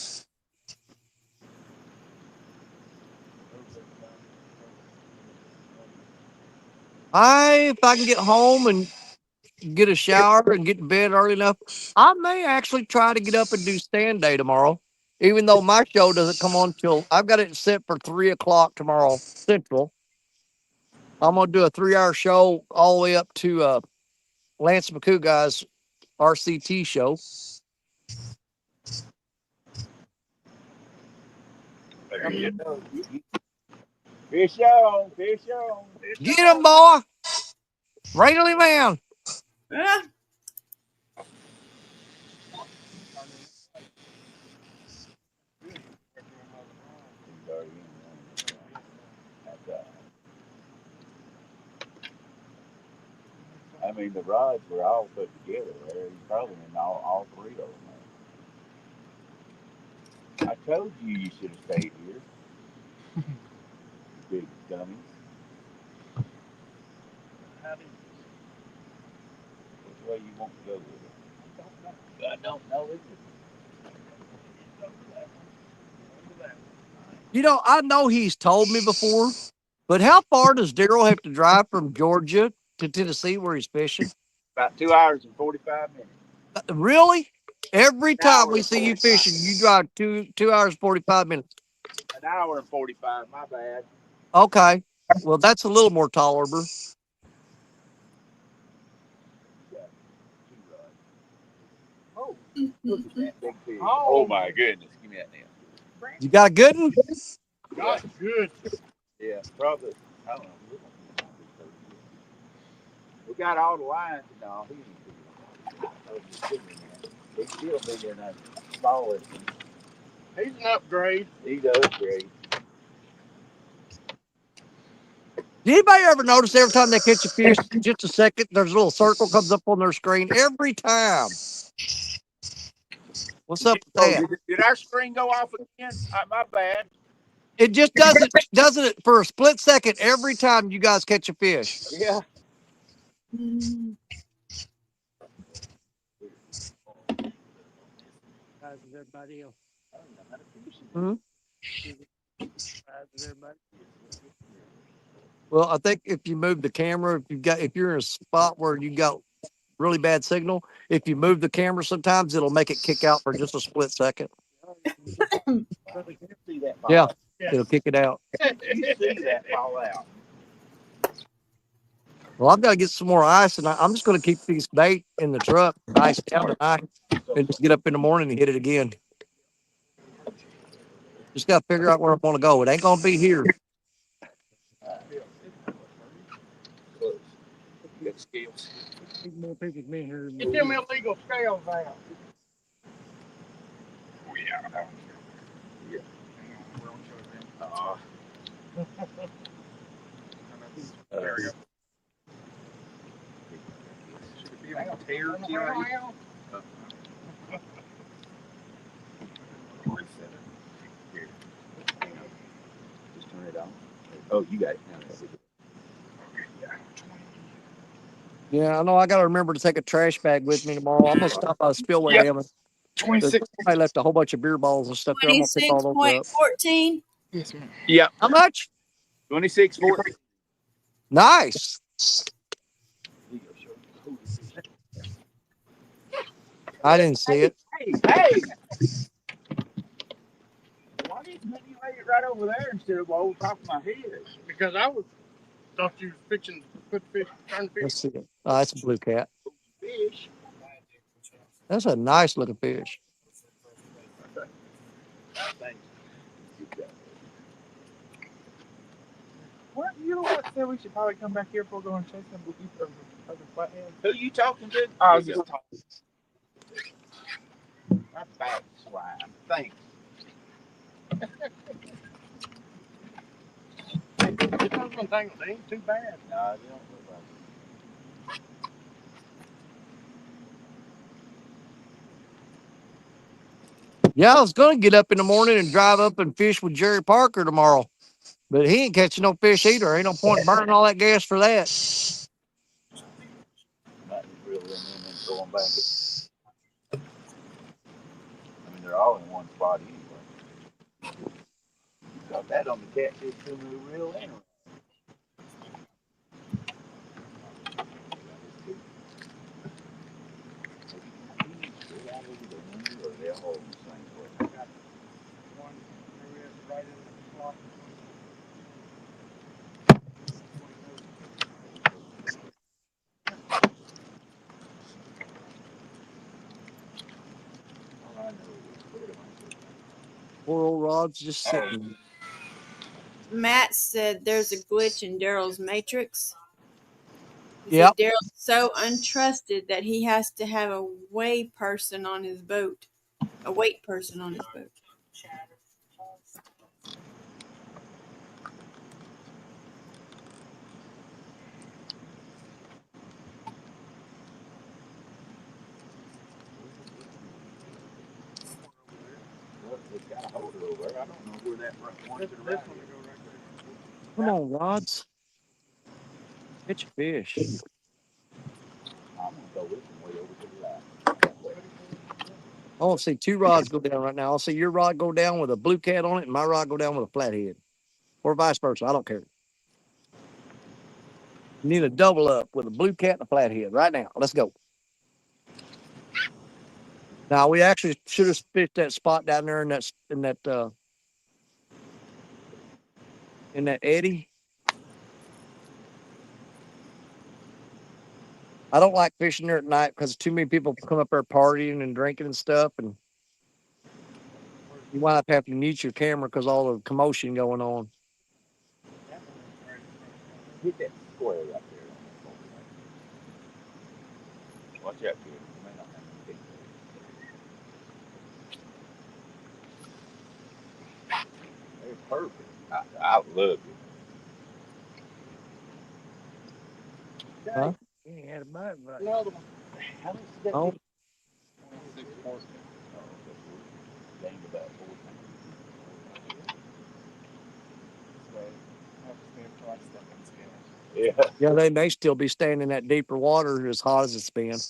If I can get home and get a shower and get to bed early enough, I may actually try to get up and do stand day tomorrow, even though my show doesn't come on till I've got it set for 3:00 tomorrow Central. I'm gonna do a 3-hour show all the way up to Lance McCoo guy's RCT show. There you go. Fish on, fish on. Get him, boy! Reel him in. Ah, I mean, the rods were all put together there. He's probably in all 3 of them. I told you you should have stayed here. Big dummy. Which way you want to go with it? I don't know. You know, I know he's told me before, but how far does Daryl have to drive from Georgia to Tennessee where he's fishing? About 2 hours and 45 minutes. Really? Every time hour we and see you 45. fishing, you drive 2 hours 45 minutes. An hour and 45. My bad. Okay. Well, that's a little more tolerable. Oh, look at that big fish. Oh my goodness. Give me that now. You got a good one? That's good. Yeah, probably. I don't know. We got all the lines and all. He's still bigger than that smallest one. He's an upgrade. He does great. Did anybody ever notice every time they catch a fish, just a second, there's a little circle comes up on their screen every time? What's up with that? Did our screen go off again? My bad. It just doesn't it for a split second every time you guys catch a fish. Yeah. Everybody else. Hmm? Well, I think if you move the camera, if you're in a spot where you got really bad signal, if you move the camera, sometimes it'll make it kick out for just a split second. Yeah, it'll kick it out. You see that fall out. Well, I've got to get some more ice, and I'm just going to keep these bait in the truck, ice down tonight, and just get up in the morning and hit it again. Just got to figure out where I want to go. It ain't going to be here. Get scales. Get them illegal scales out. Oh, yeah. There we go. Should it be on tear? Here. Just turn it on. Oh, you got it. Now let's see. Yeah, I know. I got to remember to take a trash bag with me tomorrow. I'm gonna stop by the spillway Yep. dam. 26. I left a whole bunch of beer bottles and stuff there. I'm gonna pick all those up. 26.14. Yes, ma'am. Yep. How much? 26.14. Nice. I didn't see it. Hey! Why didn't you lay it right over there instead of over top of my head? Because I thought you was fixing to put the fish, turn the fish. Let's see it. Oh, that's a blue cat. Fish. That's a nice looking fish. Thanks. What? You know what? Said we should probably come back here before going and chase them other flatheads. Who you talking to? I was just talking. My back swine. Thanks. It doesn't think it ain't too bad. No, you don't look like Yeah, I was gonna get up in the morning and drive up and fish with Jerry Parker tomorrow, but he ain't catching no fish either. Ain't no point in burning all that gas for that. nothing real in them and going back. I mean, they're all in one spot anyway. Got that on the catfish summer reel anyway. One there is right in the slot. All I know is where am I? Poor old Rod's just sitting. Matt said there's a glitch in Daryl's matrix. He Yep. said Daryl's so untrusted that he has to have a weigh person on his boat. A weight person on his boat. Well, it's got a holder over there. I don't know where that one This to the one right to is. go right there. Come on, Rods. Catch a fish. I'm gonna throw this one way over to the right. That way. I want to see two rods go down right now. I'll see your rod go down with a blue cat on it and my rod go down with a flathead. Or vice versa. I don't care. You need a double up with a blue cat and a flathead right now. Let's go. Now we actually should have fished that spot down there in that eddy. I don't like fishing there at night because too many people come up there partying and drinking and stuff, and you wind up having to mute your camera because all the commotion going on. Hit that square right there. Watch out, kid. You may not have to take that. They're perfect. I love it. Huh? He had a bite, but Another one. How much did that Oh, get? 26 more. Oh, that's worth gained about 4 times. So I have to stand for like stepping scales. Yeah. yeah, they may still be staying in that deeper water as hot as it's been.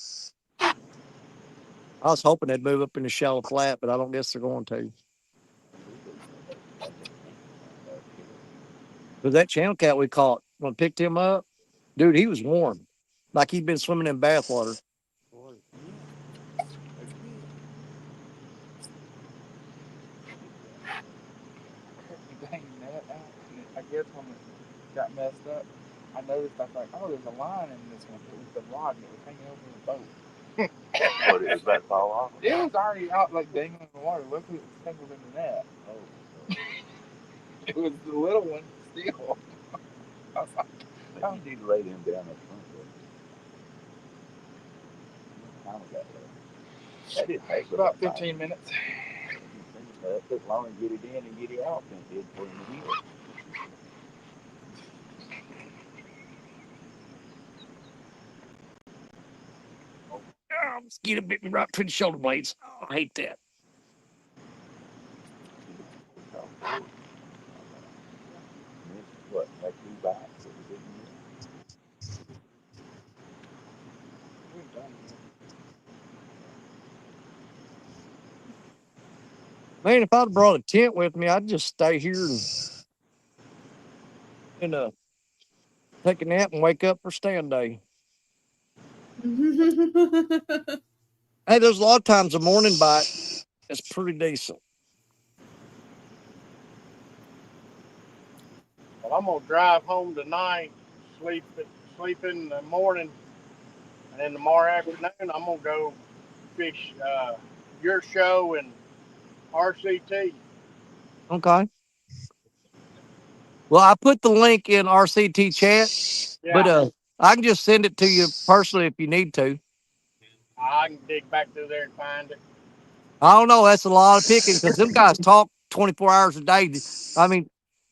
I was hoping they'd move up in the shallow flat, but I don't guess they're going to. But that channel cat we caught when I picked him up, dude, he was warm, like he'd been swimming in bath water. Dang that out. I guess when it got messed up, I noticed I was like, oh, there's a line in this one. It was the rod that was hanging over the boat. What, it was about to fall off? It was already out like dangling in the water. Luckily it was tangled in the net. Oh. It was the little one still. I was like, Maybe you need to lay them down up front there. How long was that left? That didn't take about 15 minutes. That took longer to get it in and get it out than it did for him to heal. Mosquito bit me right between the shoulder blades. Oh, I hate that. What, like 2 bites? It was in We ain't done yet. Man, if I'd brought a tent with me, I'd just stay here and take a nap and wake up for stand day. Hey, there's a lot of times a morning bite is pretty decent. Well, I'm gonna drive home tonight, sleep in the morning, and then tomorrow afternoon I'm gonna go fish your show and RCT. Okay. Well, I put the link in RCT chat, but Yeah, I can just send it to you personally if you need to. I can dig back through there and find it. I don't know. That's a lot of picking because them guys talk 24 hours a day. I mean,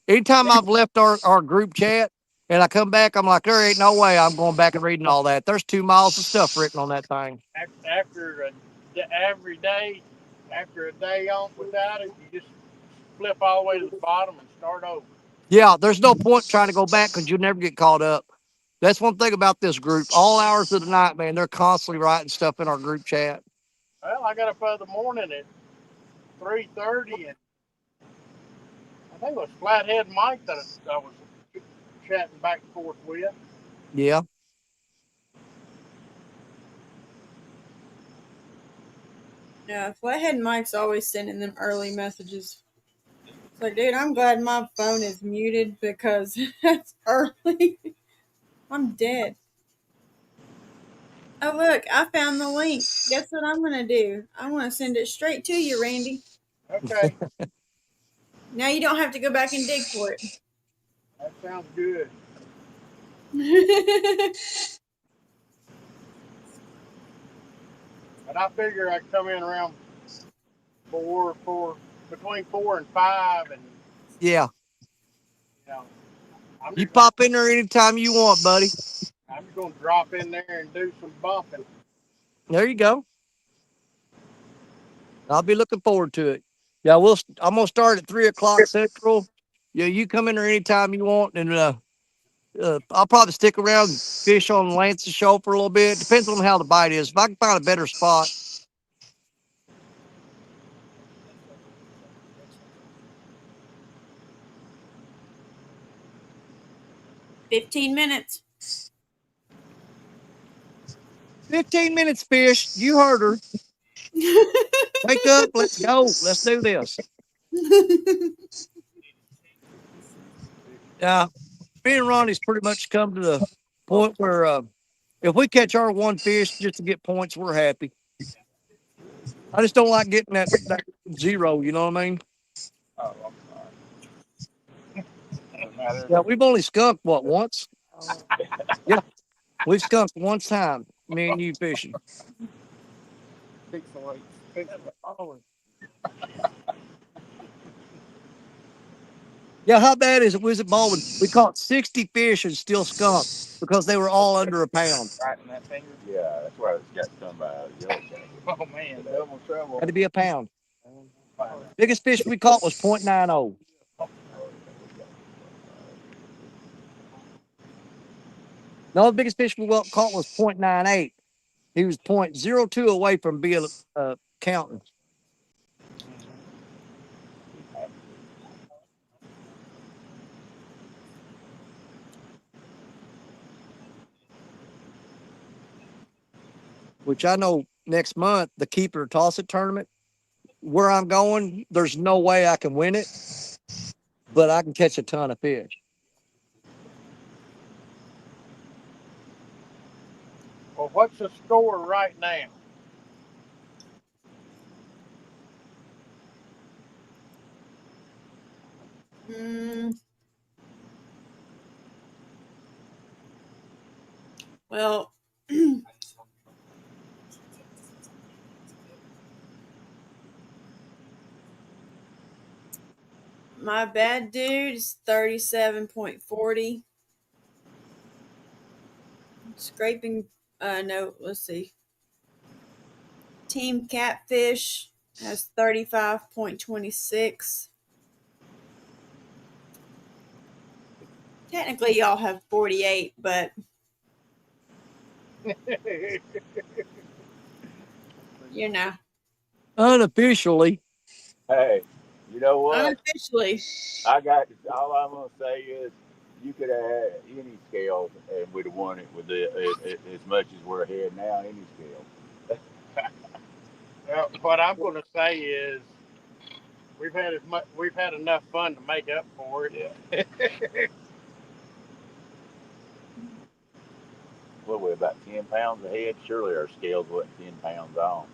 anytime I've left our group chat and I come back, I'm like, there ain't no way I'm going back and reading all that. There's 2 miles of stuff written on that thing. Every day, after a day on without it, you just flip all the way to the bottom and start over. Yeah, there's no point trying to go back because you'll never get caught up. That's one thing about this group. All hours of the night, man, they're constantly writing stuff in our group chat. Well, I got up the morning at 3:30, and I think it was Flathead Mike that I was chatting back and forth with. Yeah. Yeah, Flathead Mike's always sending them early messages. It's like, dude, I'm glad my phone is muted because it's early. I'm dead. Oh, look, I found the link. Guess what I'm going to do? I'm going to send it straight to you, Randy. Okay, Now you don't have to go back and dig for it. that sounds good. But I figure I'd come in around between 4 and 5, and Yeah. you know, I'm You just gonna pop in there anytime you want, buddy. I'm just gonna drop in there and do some bumping. There you go. I'll be looking forward to it. Yeah, I'm gonna start at 3 o'clock Central. Yeah, you come in there anytime you want, and I'll probably stick around and fish on Lance's show for a little bit. Depends on how the bite is. If I can find a better spot. 15 minutes. 15 minutes, fish. You heard her. Wake up. Let's go. Let's do this. Yeah, me and Ronnie's pretty much come to the point where if we catch our one fish just to get points, we're happy. I just don't like getting that 0. You know what I mean? Oh, I'm sorry. Doesn't matter. Yeah, we've only skunked what once. Yeah, we've skunked one time. Me and you fishing. Pixel weights. Pixel. Yeah, how bad is it? Was it Baldwin? We caught 60 fish and still skunked because they were all under a pound. Right in that finger. Yeah, that's why I got stung by a yellow jacket. Oh man, double trouble. Had to be a pound. Biggest fish we caught was 0.90. No, the biggest fish we caught was 0.98. He was 0.02 away from being counting. Which I know next month, the keeper toss it tournament, where I'm going, there's no way I can win it, but I can catch a ton of fish. Well, what's the score right now? Well, my bad dude is 37.40. Scraping, no, let's see. Team Catfish has 35.26. Technically, y'all have 48, but you know, Unofficially. Hey, you know what? unofficially. All I'm gonna say is you could have had any scale and we'd have won it with as much as we're ahead now. Any scale. Well, what I'm going to say is we've had enough fun to make up for it. Yeah. What we're about 10 pounds ahead. Surely our scales wasn't 10 pounds off.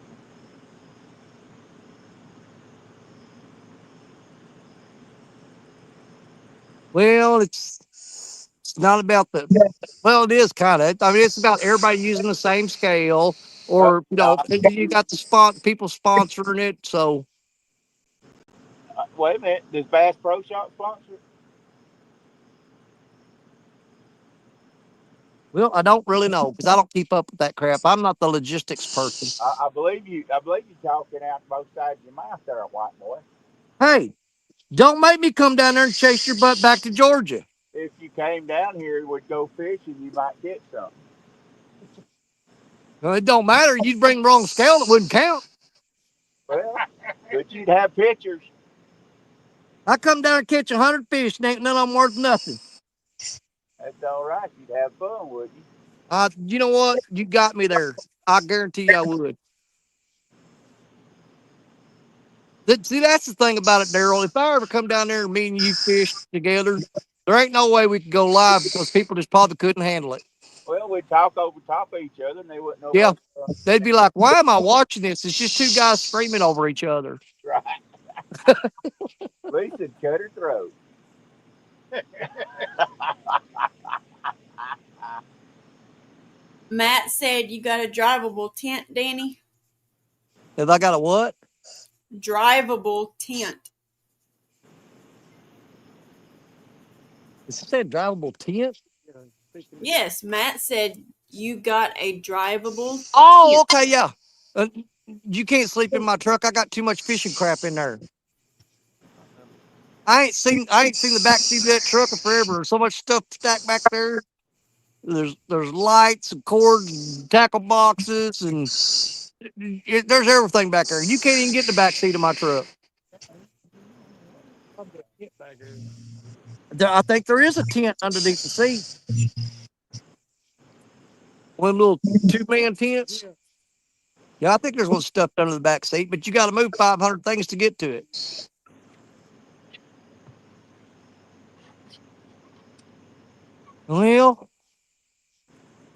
Well, it's not about the. Well, it is kind of. I mean, it's about everybody using the same scale, Oh, or no, you got the people sponsoring it. So, wait a minute. Does Bass Pro Shop sponsor it? well, I don't really know because I don't keep up with that crap. I'm not the logistics person. I believe you. I believe you talking out both sides of your mouth there, white boy. Hey, don't make me come down there and chase your butt back to Georgia. If you came down here, would go fishing, you might get something. Well, it don't matter. You'd bring the wrong scale, it wouldn't count. Well, but you'd have pictures. I come down and catch 100 fish, and ain't none of them worth nothing. That's all right. You'd have fun, would you? You know what? You got me there. I guarantee you I would. See, that's the thing about it, Daryl. If I ever come down there and me and you fish together, there ain't no way we could go live because people just probably couldn't handle it. Well, we'd talk over top of each other, and they wouldn't know. Yeah, they'd be like, "Why am I watching this? It's just two guys screaming over each other." Right. At least it'd cut her throat. Matt said you got a drivable tent, Danny. If I got a what? Drivable tent. Is it a drivable tent? Yes, Matt said you got a drivable. Oh, okay, yeah. You can't sleep in my truck. I got too much fishing crap in there. I ain't seen the back seat of that truck in forever. There's so much stuff stacked back there. There's lights and cords and tackle boxes and there's everything back there. You can't even get in the back seat of my truck. I think there is a tent underneath the seat. One little 2-man tents. Yeah, I think there's one stuffed under the back seat, but you got to move 500 things to get to it. Well,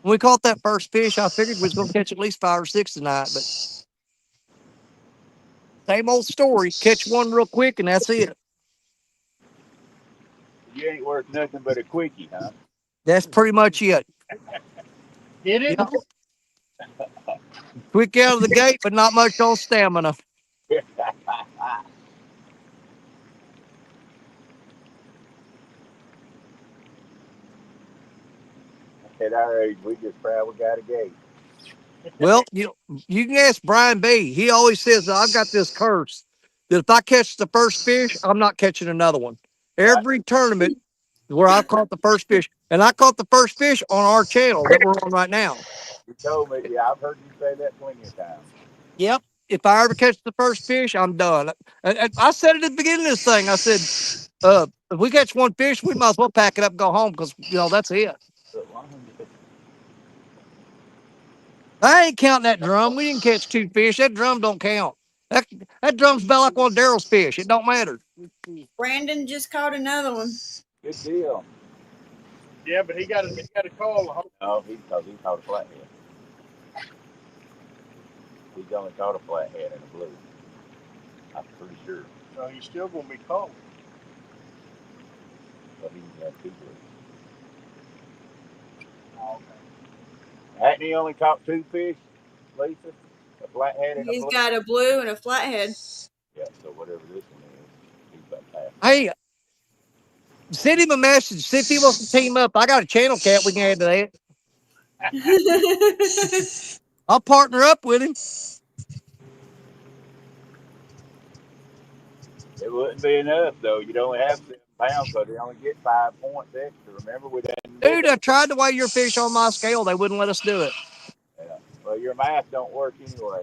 when we caught that first fish, I figured we was going to catch at least 5 or 6 tonight, but same old story. Catch one real quick, and that's it. You ain't worth nothing but a quickie, huh? That's pretty much it. Get it? Yeah. Quick out of the gate, but not much on stamina. At our age, we just probably got a gate. Well, you can ask Brian B. He always says that I've got this curse that if I catch the first fish, I'm not catching another one. Every tournament where I've caught the first fish, and I caught the first fish on our channel that we're on right now. You told me, yeah, I've heard you say that plenty of times. Yep. If I ever catch the first fish, I'm done. And I said it at the beginning of this thing. I said, if we catch one fish, we might as well pack it up and go home because, that's it. I ain't counting that drum. We didn't catch 2 fish. That drum don't count. That drum's about like one of Daryl's fish. It don't matter. Brandon just caught another one. Good deal. Yeah, but he got a call. No, he caught a flathead. He's only caught a flathead and a blue. I'm pretty sure. So he's still going to be called. But he can have 2 blues. Okay. Hadn't he only caught 2 fish, Lisa? A flathead and a blue? He's got a blue and a flathead. Yeah, so whatever this one is, he's about half. Hey, send him a message. See if he wants to team up. I got a channel cat we can add to that. I'll partner up with him. It wouldn't be enough though. You'd only have 7 pounds, so they only get 5 points extra. Remember, we didn't. Dude, I tried to weigh your fish on my scale. They wouldn't let us do it. Yeah. Well, your math don't work anyway.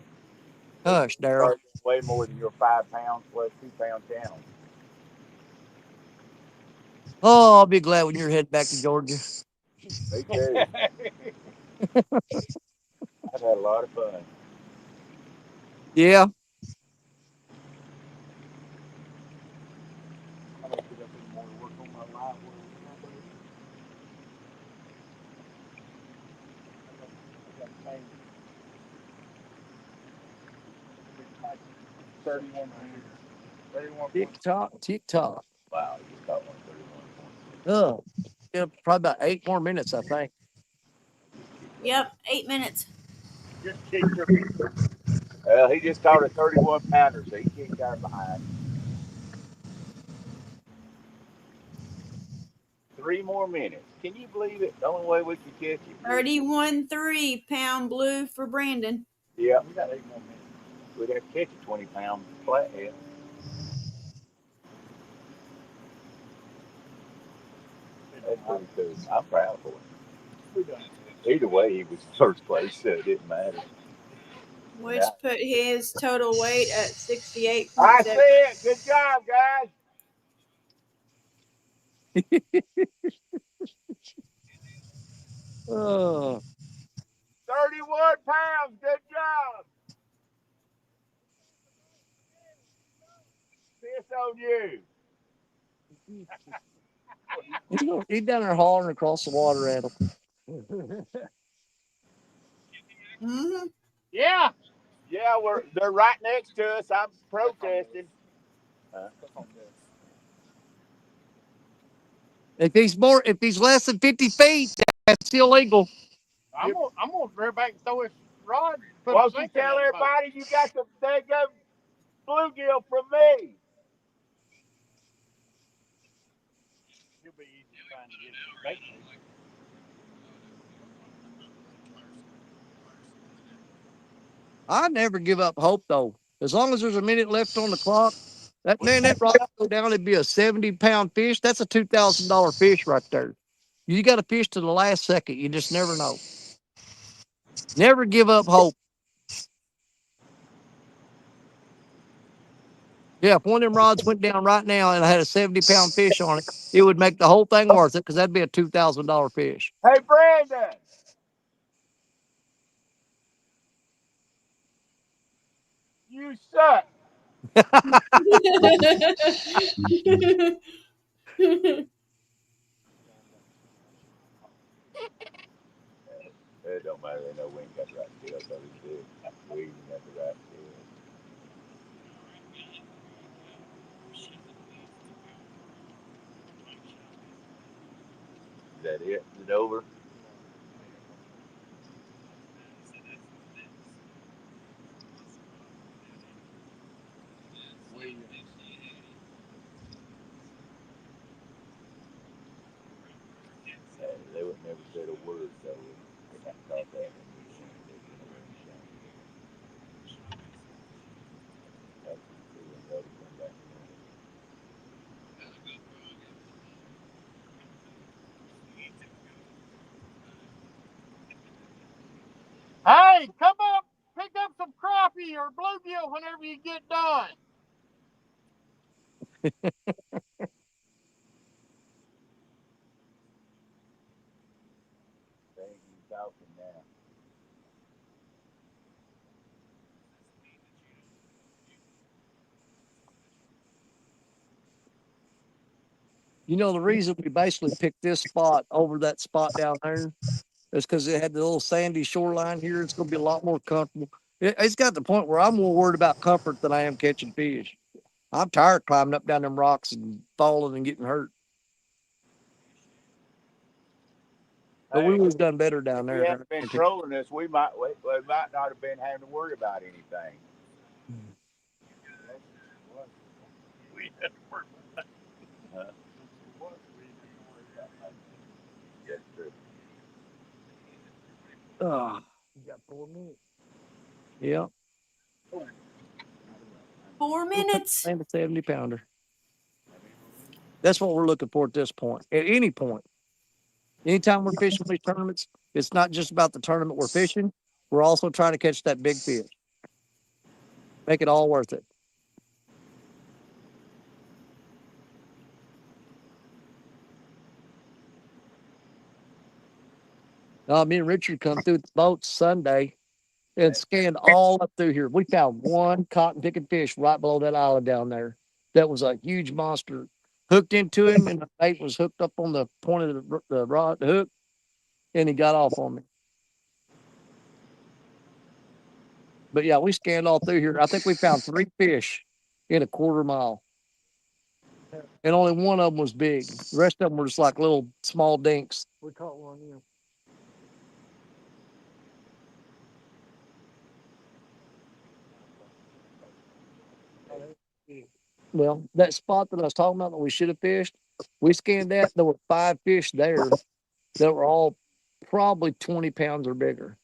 Hush, Daryl. Way more than your 5 pounds plus 2 pound channel. Oh, I'll be glad when you're heading back to Georgia. Me too. I've had a lot of fun. Yeah. I'm gonna get up in the morning and work on my live work. I got time. 31 pounds. 31 Tick points. tock, tick tock. Wow, you just caught one 31 points. Oh, yeah, probably about 8 more minutes, I think. Yep, 8 minutes. Just kick your Well, he just caught a 31 pounder, so he kicked our behind. 3 more minutes. Can you believe it? The only way we can catch it. 31.3 pound blue for Brandon. Yeah, We got 8 more minutes. we'd have to catch a 20-pound flathead. That's pretty cool. I'm proud of him. We done. Either way, he was first place, so it didn't matter. Which put his total weight at 68.7. I see it. Good job, guys. Oh, 31 pounds. Good job. Piss on you. he's down there hollering across the water at him. Mm-hmm. Yeah. Yeah, they're right next to us. I'm protesting. If he's less than 50 feet, that's illegal. I'm gonna rear back and throw his rod. Won't you tell everybody you got the daggum bluegill from me? He'll be easy to find to get bait. I never give up hope though. As long as there's a minute left on the clock, that rod go down, it'd be a 70-pound fish. That's a $2,000 fish right there. You got to fish to the last second. You just never know. Never give up hope. Yeah, if one of them rods went down right now and I had a 70-pound fish on it, it would make the whole thing worth it because that'd be a $2,000 fish. Hey, Brandon. You suck. It don't matter. They know we ain't got the right scale, so we did. We ain't got the right scale. Is that it? Is it over? They would never said a word, so they got caught that. Hey, come up, pick up some crappie or bluegill whenever you get done. Thank you, talking now. You know, the reason we basically picked this spot over that spot down there is because it had the little sandy shoreline here. It's going to be a lot more comfortable. It's got to the point where I'm more worried about comfort than I am catching fish. I'm tired climbing up down them rocks and falling and getting hurt. But we was done better down there. If you hadn't been trolling us, we might not have been having to worry about anything. We had to worry about that. That's true. You got 4 minutes. Yeah. 4 minutes. And a 70-pounder. That's what we're looking for at this point. At any point, anytime we're fishing these tournaments, it's not just about the tournament we're fishing. We're also trying to catch that big fish. Make it all worth it. Me and Richard come through the boat Sunday and scanned all up through here. We found one cotton picking fish right below that island down there. That was a huge monster. Hooked into him, and the bait was hooked up on the point of the rod, the hook, and he got off on me. But yeah, we scanned all through here. I think we found 3 fish in a quarter mile, and only one of them was big. The rest of them were just like little small dinks. We caught one here. Well, that spot that I was talking about that we should have fished, we scanned that. There were 5 fish there that were all probably 20 pounds or bigger.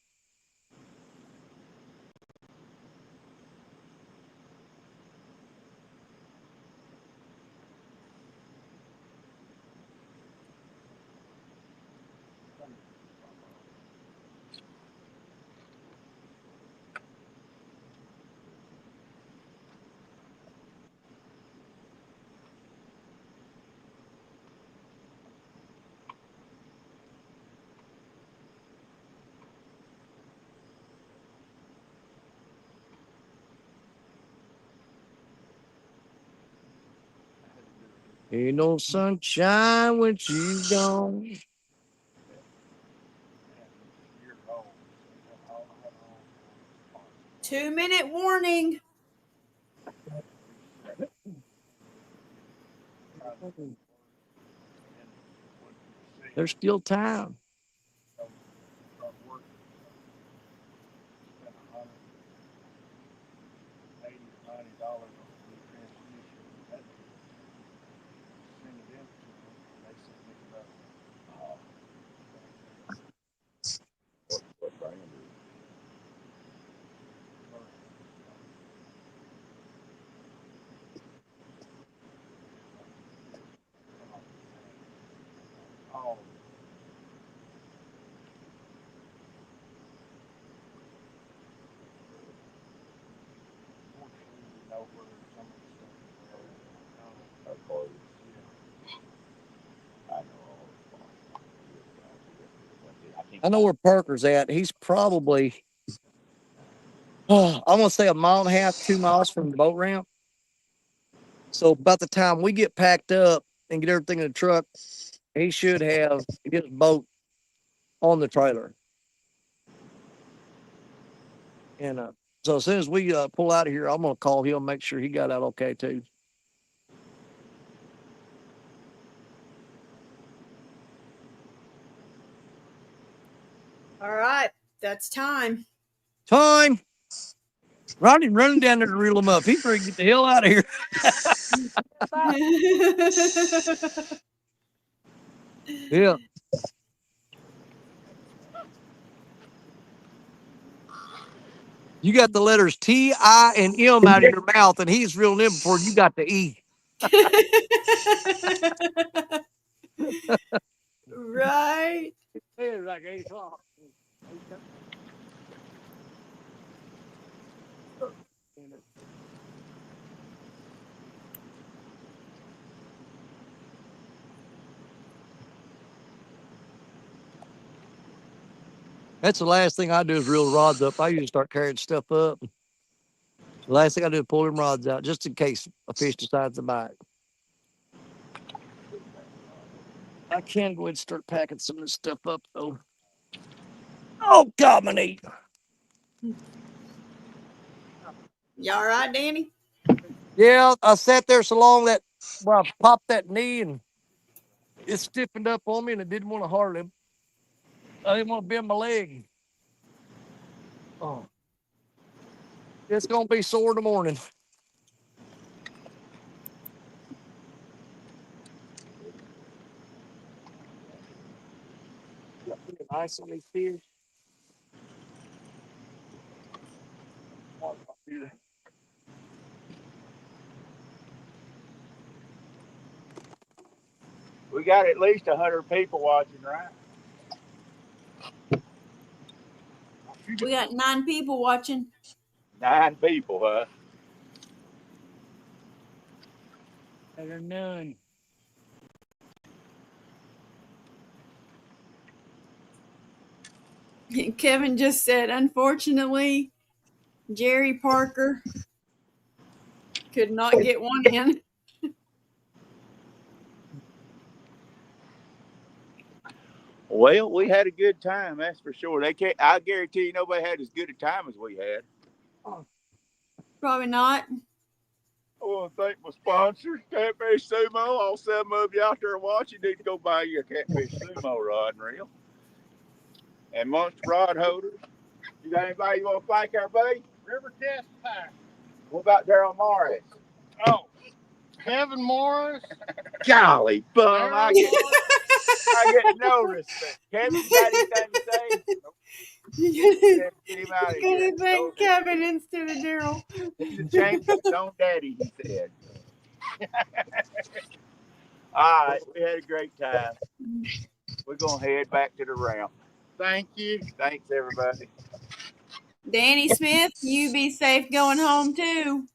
Ain't no sunshine when she's gone. 2-minute warning. There's still time. What brand is it? Of course. I know all the sponsors. I know where Parker's at. He's probably, I'm going to say 1.5 miles, 2 miles from the boat ramp. So about the time we get packed up and get everything in the truck, he should have his boat on the trailer. And so as soon as we pull out of here, I'm going to call him, make sure he got out okay too. All right, that's time. Time. Rodney running down there to reel him up. He's ready to get the hell out of here. Yeah. You got the letters T, I, and M out of your mouth, and he's reeling in before you got the E. Right. It's like 8 o'clock. That's the last thing I do is reel the rods up. I usually start carrying stuff up. The last thing I do is pull them rods out just in case a fish decides to bite. I can go ahead and start packing some of this stuff up though. Oh, God, my knee. You all right, Danny? Yeah, I sat there so long that I popped that knee and it stiffened up on me and I didn't want to hurt him. I didn't want to bend my leg. Oh, it's going to be sore in the morning. Nice on these fish. We got at least 100 people watching, right? We got 9 people watching. 9 people, huh? Better none. Kevin just said, unfortunately, Jerry Parker could not get one in. Well, we had a good time, that's for sure. They can't. I guarantee you, nobody had as good a time as we had. Probably not. I want to thank my sponsors, Catfish Sumo. All 7 of you out there watching need to go buy you a Catfish Sumo rod and reel. And Monster Rod Holders. You got anybody you want to thank, our buddy? River Cast Pack. What about Daryl Morris? Oh, Kevin Morris. Golly, bum! Daryl I get no respect. Kevin, you got anything to say? Get him out of here. Gonna thank Kevin instead of Daryl. He's ashamed of his own daddy, he said. All right, we had a great time. We're going to head back to the ramp. Thank you. Thanks, everybody. Danny Smith, you be safe going home too.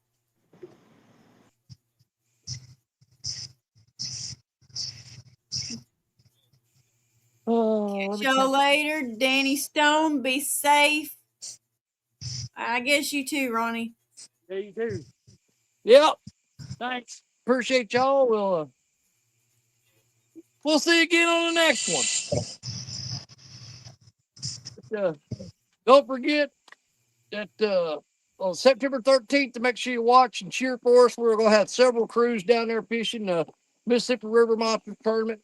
Catch y'all later. Danny Stone, be safe. I guess you too, Ronnie. Yeah, you too. Yep. Thanks. Appreciate y'all. We'll see you again on the next one. Don't forget that on September 13th to make sure you watch and cheer for us. We're going to have several crews down there fishing the Mississippi River Monster Tournament.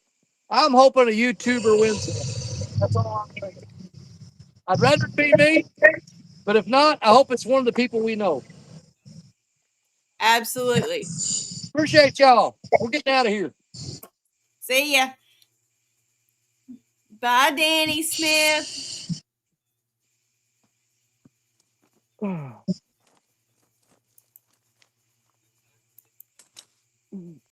I'm hoping a YouTuber wins. That's all I'm saying. I'd rather it be me, but if not, I hope it's one of the people we know. Absolutely. Appreciate y'all. We're getting out of here. See ya. Bye, Danny Smith.